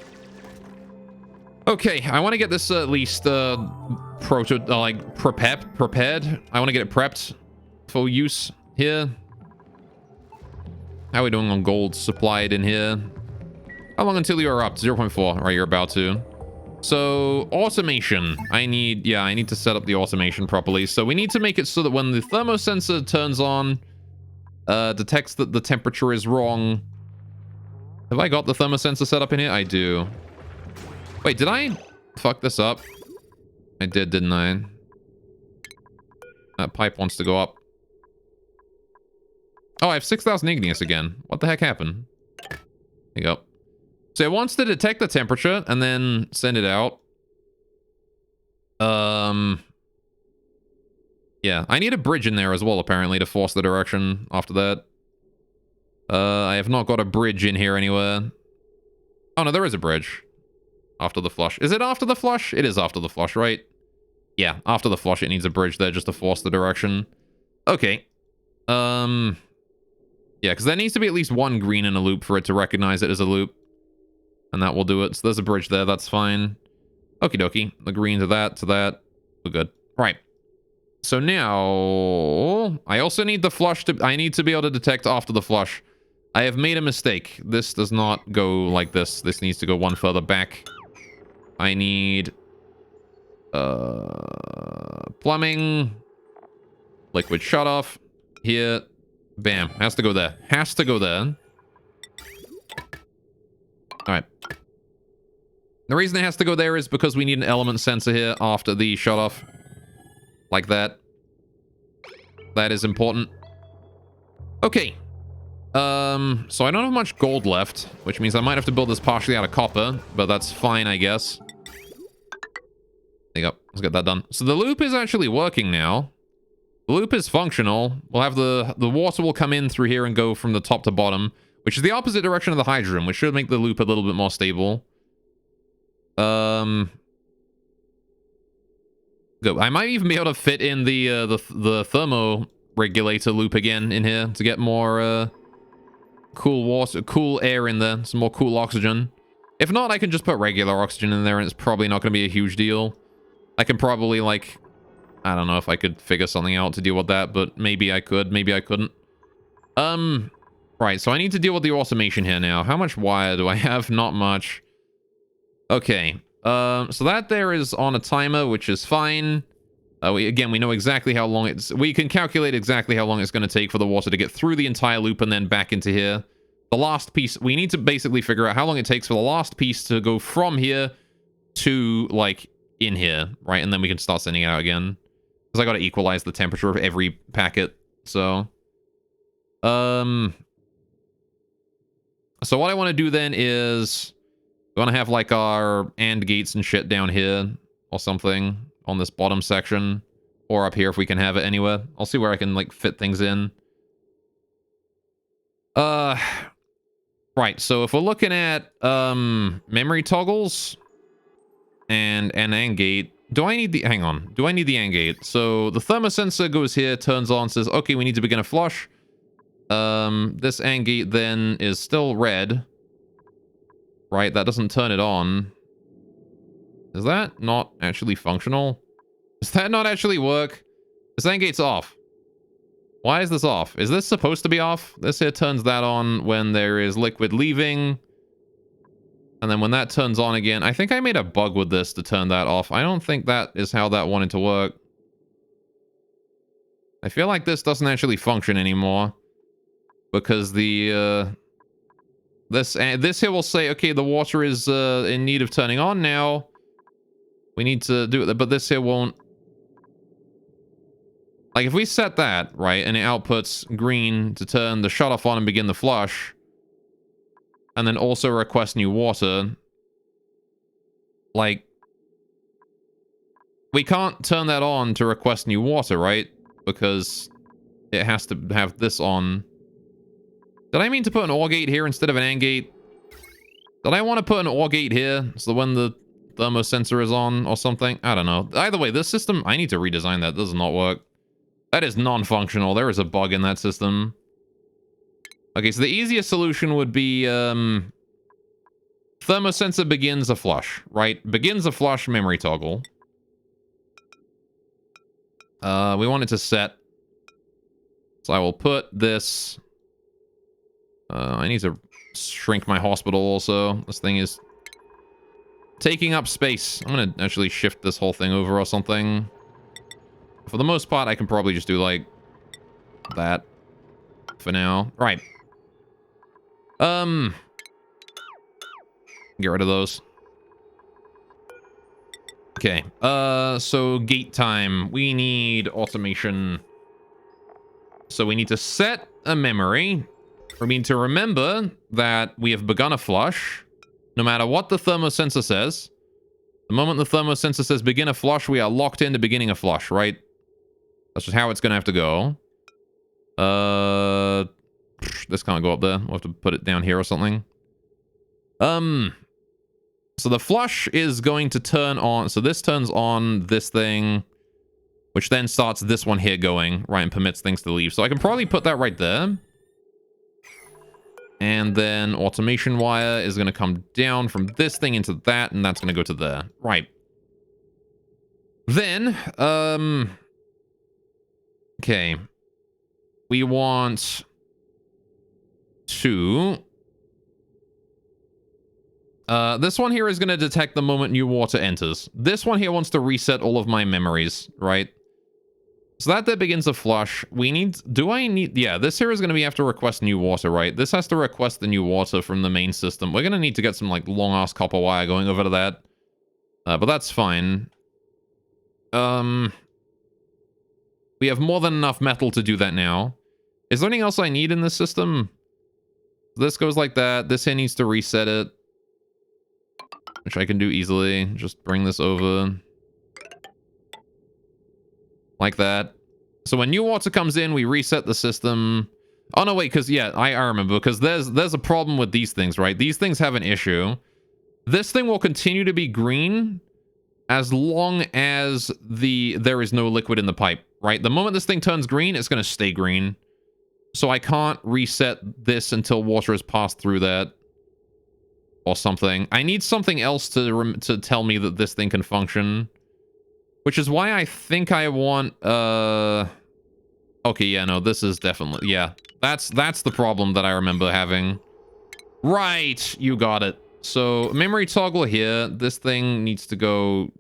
Okay, I want to get this at least prepared. I want to get it prepped for use here. How are we doing on gold supplied in here? How long until you're up? 0.4. Right, you're about to. So automation. I need to set up the automation properly. So we need to make it so that when the thermosensor turns on, detects that the temperature is wrong. Have I got the thermosensor set up in here? I do. Wait, did I? fuck this up? I did, didn't I? That pipe wants to go up. Oh, I have 6,000 igneous again. What the heck happened? There you go. So it wants to detect the temperature and then send it out. Yeah, I need a bridge in there as well, apparently, to force the direction after that. I have not got a bridge in here anywhere. Oh, no, there is a bridge. After the flush. Is it after the flush? It is after the flush, right? Yeah, after the flush, it needs a bridge there just to force the direction. Okay. Yeah, because there needs to be at least one green in a loop for it to recognize it as a loop. And that will do it. So there's a bridge there. That's fine. Okie dokie. The green to that, We're good. Right. So now, I also need the flush to... I need to be able to detect after the flush. I have made a mistake. This does not go like this. This needs to go one further back. I need... plumbing. Liquid shutoff. Here. Bam. Has to go there. Has to go there. Alright. The reason it has to go there is because we need an element sensor here after the shutoff. Like that. That is important. Okay. So I don't have much gold left, which means I might have to build this partially out of copper, but that's fine, I guess. There you go. Let's get that done. So the loop is actually working now. The loop is functional. We'll have the water will come in through here and go from the top to bottom, which is the opposite direction of the hydrogen, which should make the loop a little bit more stable. Good. I might even be able to fit in the thermo regulator loop again in here to get more cool water, cool air in there, some more cool oxygen. If not, I can just put regular oxygen in there, and it's probably not going to be a huge deal. I can probably, like, I don't know if I could figure something out to deal with that, but maybe I could, maybe I couldn't. Right, so I need to deal with the automation here now. How much wire do I have? Not much. Okay, so that there is on a timer, which is fine. We know exactly how long we can calculate exactly how long it's going to take for the water to get through the entire loop and then back into here. The last piece, we need to basically figure out how long it takes for the last piece to go from here to, like, in here, right? And then we can start sending it out again. Because I got to equalize the temperature of every packet, so... So what I want to do then is... we want to have, like, our AND gates and shit down here, or something, on this bottom section, or up here if we can have it anywhere. I'll see where I can, like, fit things in. Right, so if we're looking at, memory toggles, and an AND gate, do I need the... hang on. Do I need the AND gate? So, the thermosensor goes here, turns on, says, okay, we need to begin a flush. This AND gate then is still red. Right, that doesn't turn it on. Is that not actually functional? Does that not actually work? This AND gate's off. Why is this off? Is this supposed to be off? This here turns that on when there is liquid leaving. And then when that turns on again, I think I made a bug with this to turn that off. I don't think that is how that wanted to work. I feel like this doesn't actually function anymore. Because the, this here will say, okay, the water is in need of turning on now. We need to do it, but this here won't. Like, if we set that, right, and it outputs green to turn the shutoff on and begin the flush, and then also request new water, like, we can't turn that on to request new water, right? Because it has to have this on. Did I mean to put an OR gate here instead of an AND gate? Did I want to put an OR gate here so when the thermosensor is on or something? I don't know. Either way, this system, I need to redesign that. This does not work. That is non-functional. There is a bug in that system. Okay, so the easiest solution would be thermosensor begins a flush, right? Begins a flush memory toggle. We want it to set. So I will put this... I need to shrink my hospital also. This thing is taking up space. I'm going to actually shift this whole thing over or something. For the most part, I can probably just do like that for now. Right. Get rid of those. Okay, so gate time. We need automation. So we need to set a memory. We need to remember that we have begun a flush. No matter what the thermosensor says. The moment the thermosensor says begin a flush, we are locked into beginning a flush, right? That's just how it's gonna have to go. This can't go up there. We'll have to put it down here or something. So the flush is going to turn on. So this turns on this thing, which then starts this one here going, right, and permits things to leave. So I can probably put that right there. And then automation wire is going to come down from this thing into that, and that's going to go to there. Right. Then, okay. We want to... this one here is going to detect the moment new water enters. This one here wants to reset all of my memories, right? So that there begins a flush. We need... Yeah, this here is going to have to request new water, right? This has to request the new water from the main system. We're going to need to get some, like, long-ass copper wire going over to that. But that's fine. We have more than enough metal to do that now. Is there anything else I need in this system? This goes like that. This here needs to reset it. Which I can do easily. Just bring this over. Like that. So when new water comes in, we reset the system. Oh, no, wait, because, yeah, I remember. Because there's a problem with these things, right? These things have an issue. This thing will continue to be green as long as there is no liquid in the pipe, right? The moment this thing turns green, it's going to stay green. So I can't reset this until water has passed through that. Or something. I need something else to tell me that this thing can function. Which is why I think I want... Okay, yeah, no, this is definitely... Yeah, that's the problem that I remember having. Right, you got it. So, memory toggle here. This thing needs to go...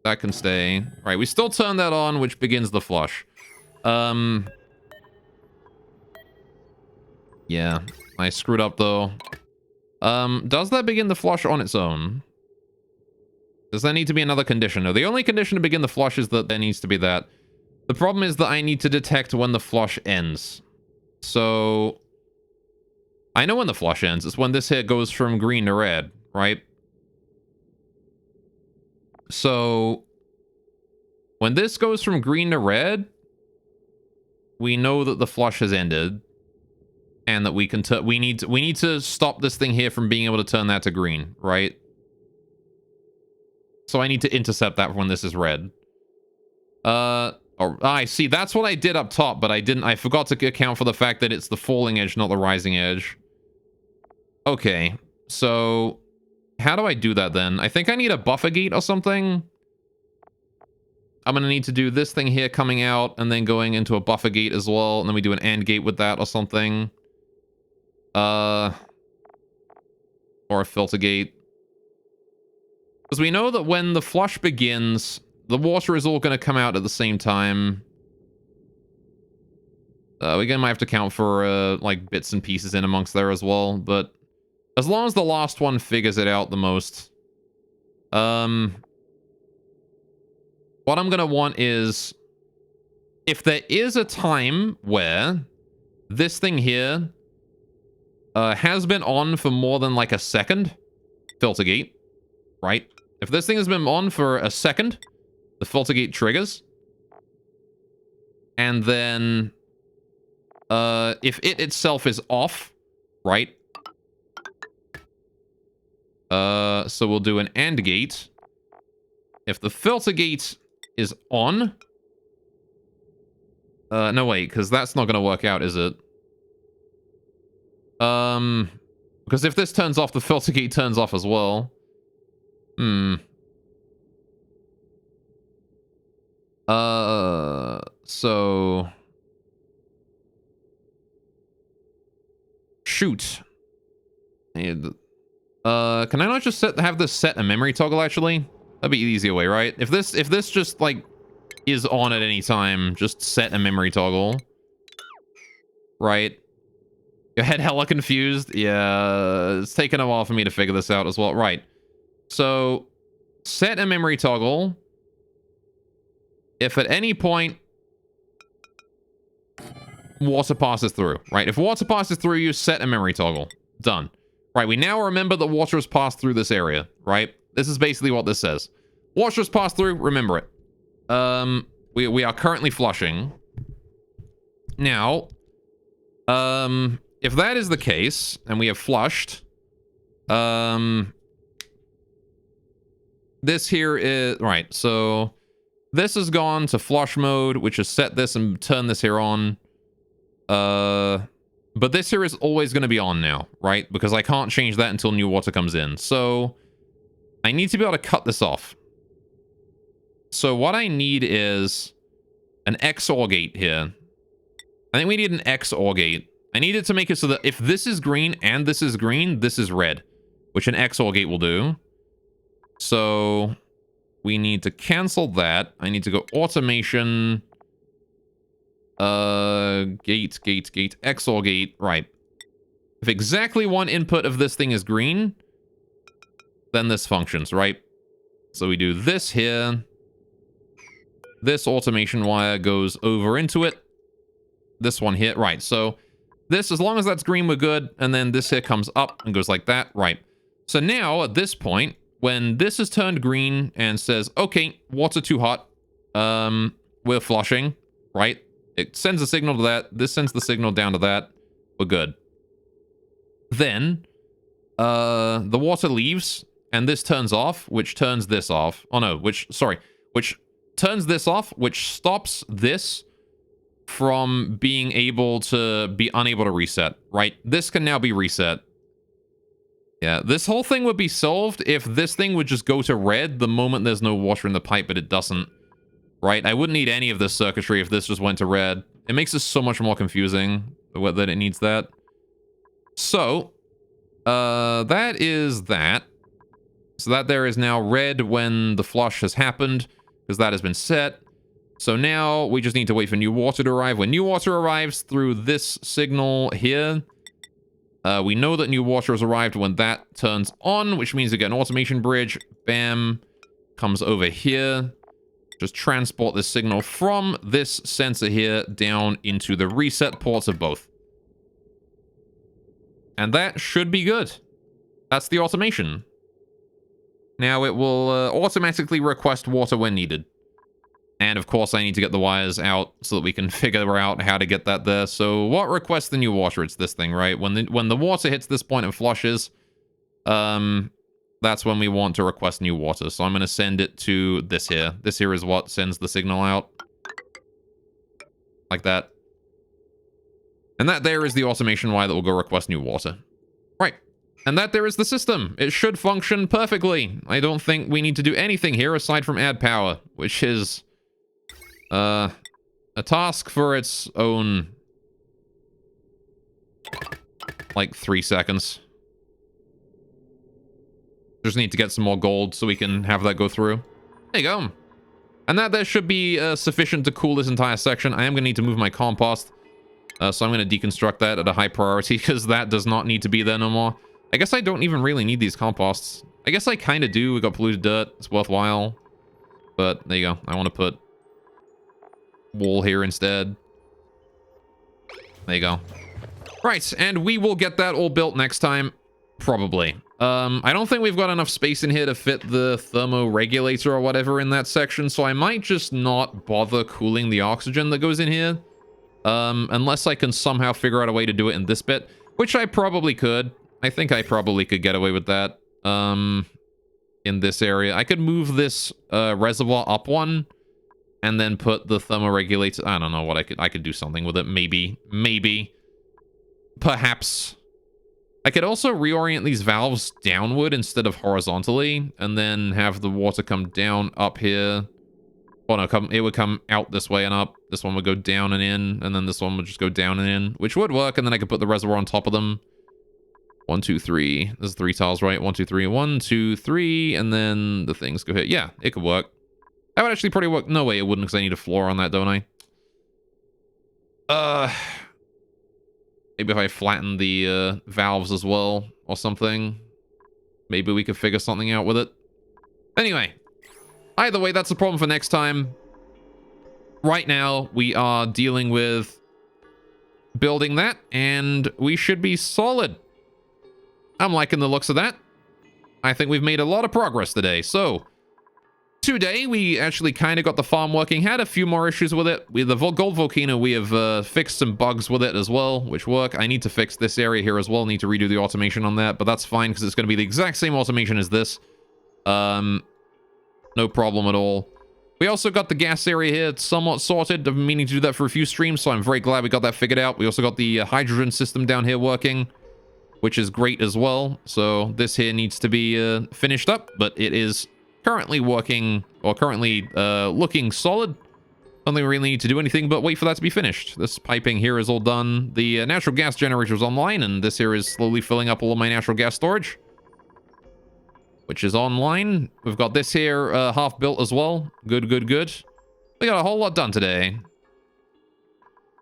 That can stay. Right, we still turn that on, which begins the flush. Yeah, I screwed up, though. Does that begin the flush on its own? Does there need to be another condition? No, the only condition to begin the flush is that there needs to be that. The problem is that I need to detect when the flush ends. So... I know when the flush ends. It's when this here goes from green to red, right? So... When this goes from green to red, we know that the flush has ended. And that we can we need to stop this thing here from being able to turn that to green, right? So I need to intercept that when this is red. I see. That's what I did up top, but I forgot to account for the fact that it's the falling edge, not the rising edge. Okay, so how do I do that then? I think I need a buffer gate or something. I'm gonna need to do this thing here coming out and then going into a buffer gate as well, and then we do an AND gate with that or something. Or a filter gate. Because we know that when the flush begins, the water is all going to come out at the same time. We're going to have to count for, like, bits and pieces in amongst there as well. But as long as the last one figures it out the most. What I'm going to want is... If there is a time where this thing here... has been on for more than like a second, filter gate, right? If this thing has been on for a second, the filter gate triggers. And then, if it itself is off, right? So we'll do an AND gate. If the filter gate is on, no wait, because that's not going to work out, is it? Because if this turns off, the filter gate turns off as well. So... Shoot. Can I not just have this set a memory toggle, actually? That'd be the easier way, right? If this just, like, is on at any time, just set a memory toggle. Right? Your head hella confused? Yeah, it's taken a while for me to figure this out as well. Right. So, set a memory toggle. if at any point water passes through, right? If water passes through, you set a memory toggle. Done. Right, we now remember that water has passed through this area, right? This is basically what this says. Water has passed through, remember it. We are currently flushing. Now, if that is the case, and we have flushed, this here is, right, so this has gone to flush mode, which has set this and turned this here on. But this here is always going to be on now, right? Because I can't change that until new water comes in. So I need to be able to cut this off. So what I need is an XOR gate here. I think we need an XOR gate. I need it to make it so that if this is green and this is green, this is red, which an XOR gate will do. So we need to cancel that. I need to go automation, gate, XOR gate, right. If exactly one input of this thing is green, then this functions, right? So we do this here. This automation wire goes over into it. This one here, right. So this, as long as that's green, we're good. And then this here comes up and goes like that, right. So now, at this point, when this is turned green and says, okay, water too hot, we're flushing, right? It sends a signal to that. This sends the signal down to that. We're good. Then, the water leaves, and this turns off, which turns this off. Oh, no, which turns this off, which stops this from being able to be unable to reset, right? This can now be reset. Yeah, this whole thing would be solved if this thing would just go to red the moment there's no water in the pipe, but it doesn't. Right? I wouldn't need any of this circuitry if this just went to red. It makes this so much more confusing that it needs that. So, that is that. So that there is now red when the flush has happened, because that has been set. So now we just need to wait for new water to arrive. When new water arrives through this signal here, we know that new water has arrived when that turns on, which means we get an automation bridge. Bam. Comes over here. Just transport this signal from this sensor here down into the reset ports of both. And that should be good. That's the automation. Now it will automatically request water when needed. And of course I need to get the wires out so that we can figure out how to get that there. So what requests the new water? It's this thing, right? When the water hits this point and flushes, that's when we want to request new water. So I'm going to send it to this here. This here is what sends the signal out. Like that. And that there is the automation wire that will go request new water. Right. And that there is the system. It should function perfectly. I don't think we need to do anything here aside from add power, which is a task for its own, like, 3 seconds. Just need to get some more gold so we can have that go through. There you go. And that there should be sufficient to cool this entire section. I am going to need to move my compost. So I'm going to deconstruct that at a high priority because that does not need to be there no more. I guess I don't even really need these composts. I guess I kind of do. We got polluted dirt. It's worthwhile. But there you go. I want to put wool here instead. There you go. Right. And we will get that all built next time. Probably. I don't think we've got enough space in here to fit the thermoregulator or whatever in that section, so I might just not bother cooling the oxygen that goes in here. Unless I can somehow figure out a way to do it in this bit, which I probably could. I think I probably could get away with that, in this area. I could move this, reservoir up one, and then put the thermoregulator... I don't know what I could do something with it. Maybe. Perhaps... I could also reorient these valves downward instead of horizontally, and then have the water come down up here. Oh no, it would come out this way and up. This one would go down and in, and then this one would just go down and in, which would work, and then I could put the reservoir on top of them. 1, 2, 3. This is 3 tiles, right? 1, 2, 3. 1, 2, 3, and then the things go here. Yeah, it could work. That would actually pretty work. No way it wouldn't, because I need a floor on that, don't I? Maybe if I flatten the valves as well, or something. Maybe we could figure something out with it. Anyway, either way, that's a problem for next time. right now we are dealing with building that, and we should be solid. I'm liking the looks of that. I think we've made a lot of progress today. So today we actually kind of got the farm working. Had a few more issues with it. With the gold volcano, we have fixed some bugs with it as well, which work. I need to fix this area here as well. Need to redo the automation on that, but that's fine because it's going to be the exact same automation as this. No problem at all. We also got the gas area here somewhat sorted. I've been meaning to do that for a few streams, so I'm very glad we got that figured out. We also got the hydrogen system down here working, which is great as well. So this here needs to be finished up, but it is currently working, or currently looking solid. Don't think we really need to do anything but wait for that to be finished. This piping here is all done. The natural gas generator is online, and this here is slowly filling up all of my natural gas storage, which is online. We've got this here half built as well. Good, good, good. We got a whole lot done today.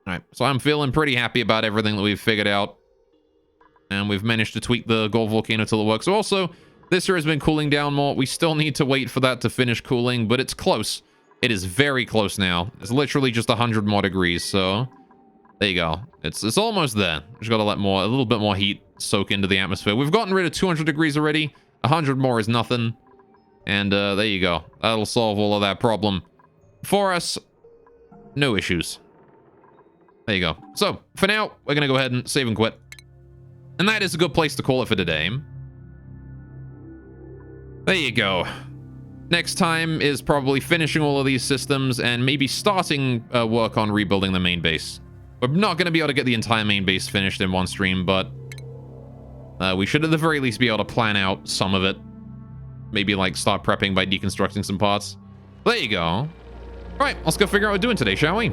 All right, so I'm feeling pretty happy about everything that we've figured out. And we've managed to tweak the gold volcano till it works. So also, this here has been cooling down more. We still need to wait for that to finish cooling, but it's close. It is very close now. It's literally just 100 more degrees, so there you go. It's almost there. Just got to let a little bit more heat soak into the atmosphere. We've gotten rid of 200 degrees already. 100 more is nothing. And there you go. That'll solve all of that problem for us. No issues. There you go. So, for now, we're going to go ahead and save and quit. And that is a good place to call it for today. There you go. Next time is probably finishing all of these systems and maybe starting work on rebuilding the main base. We're not going to be able to get the entire main base finished in one stream, but we should at the very least be able to plan out some of it. Maybe like start prepping by deconstructing some parts. There you go. All right, let's go figure out what we're doing today, shall we?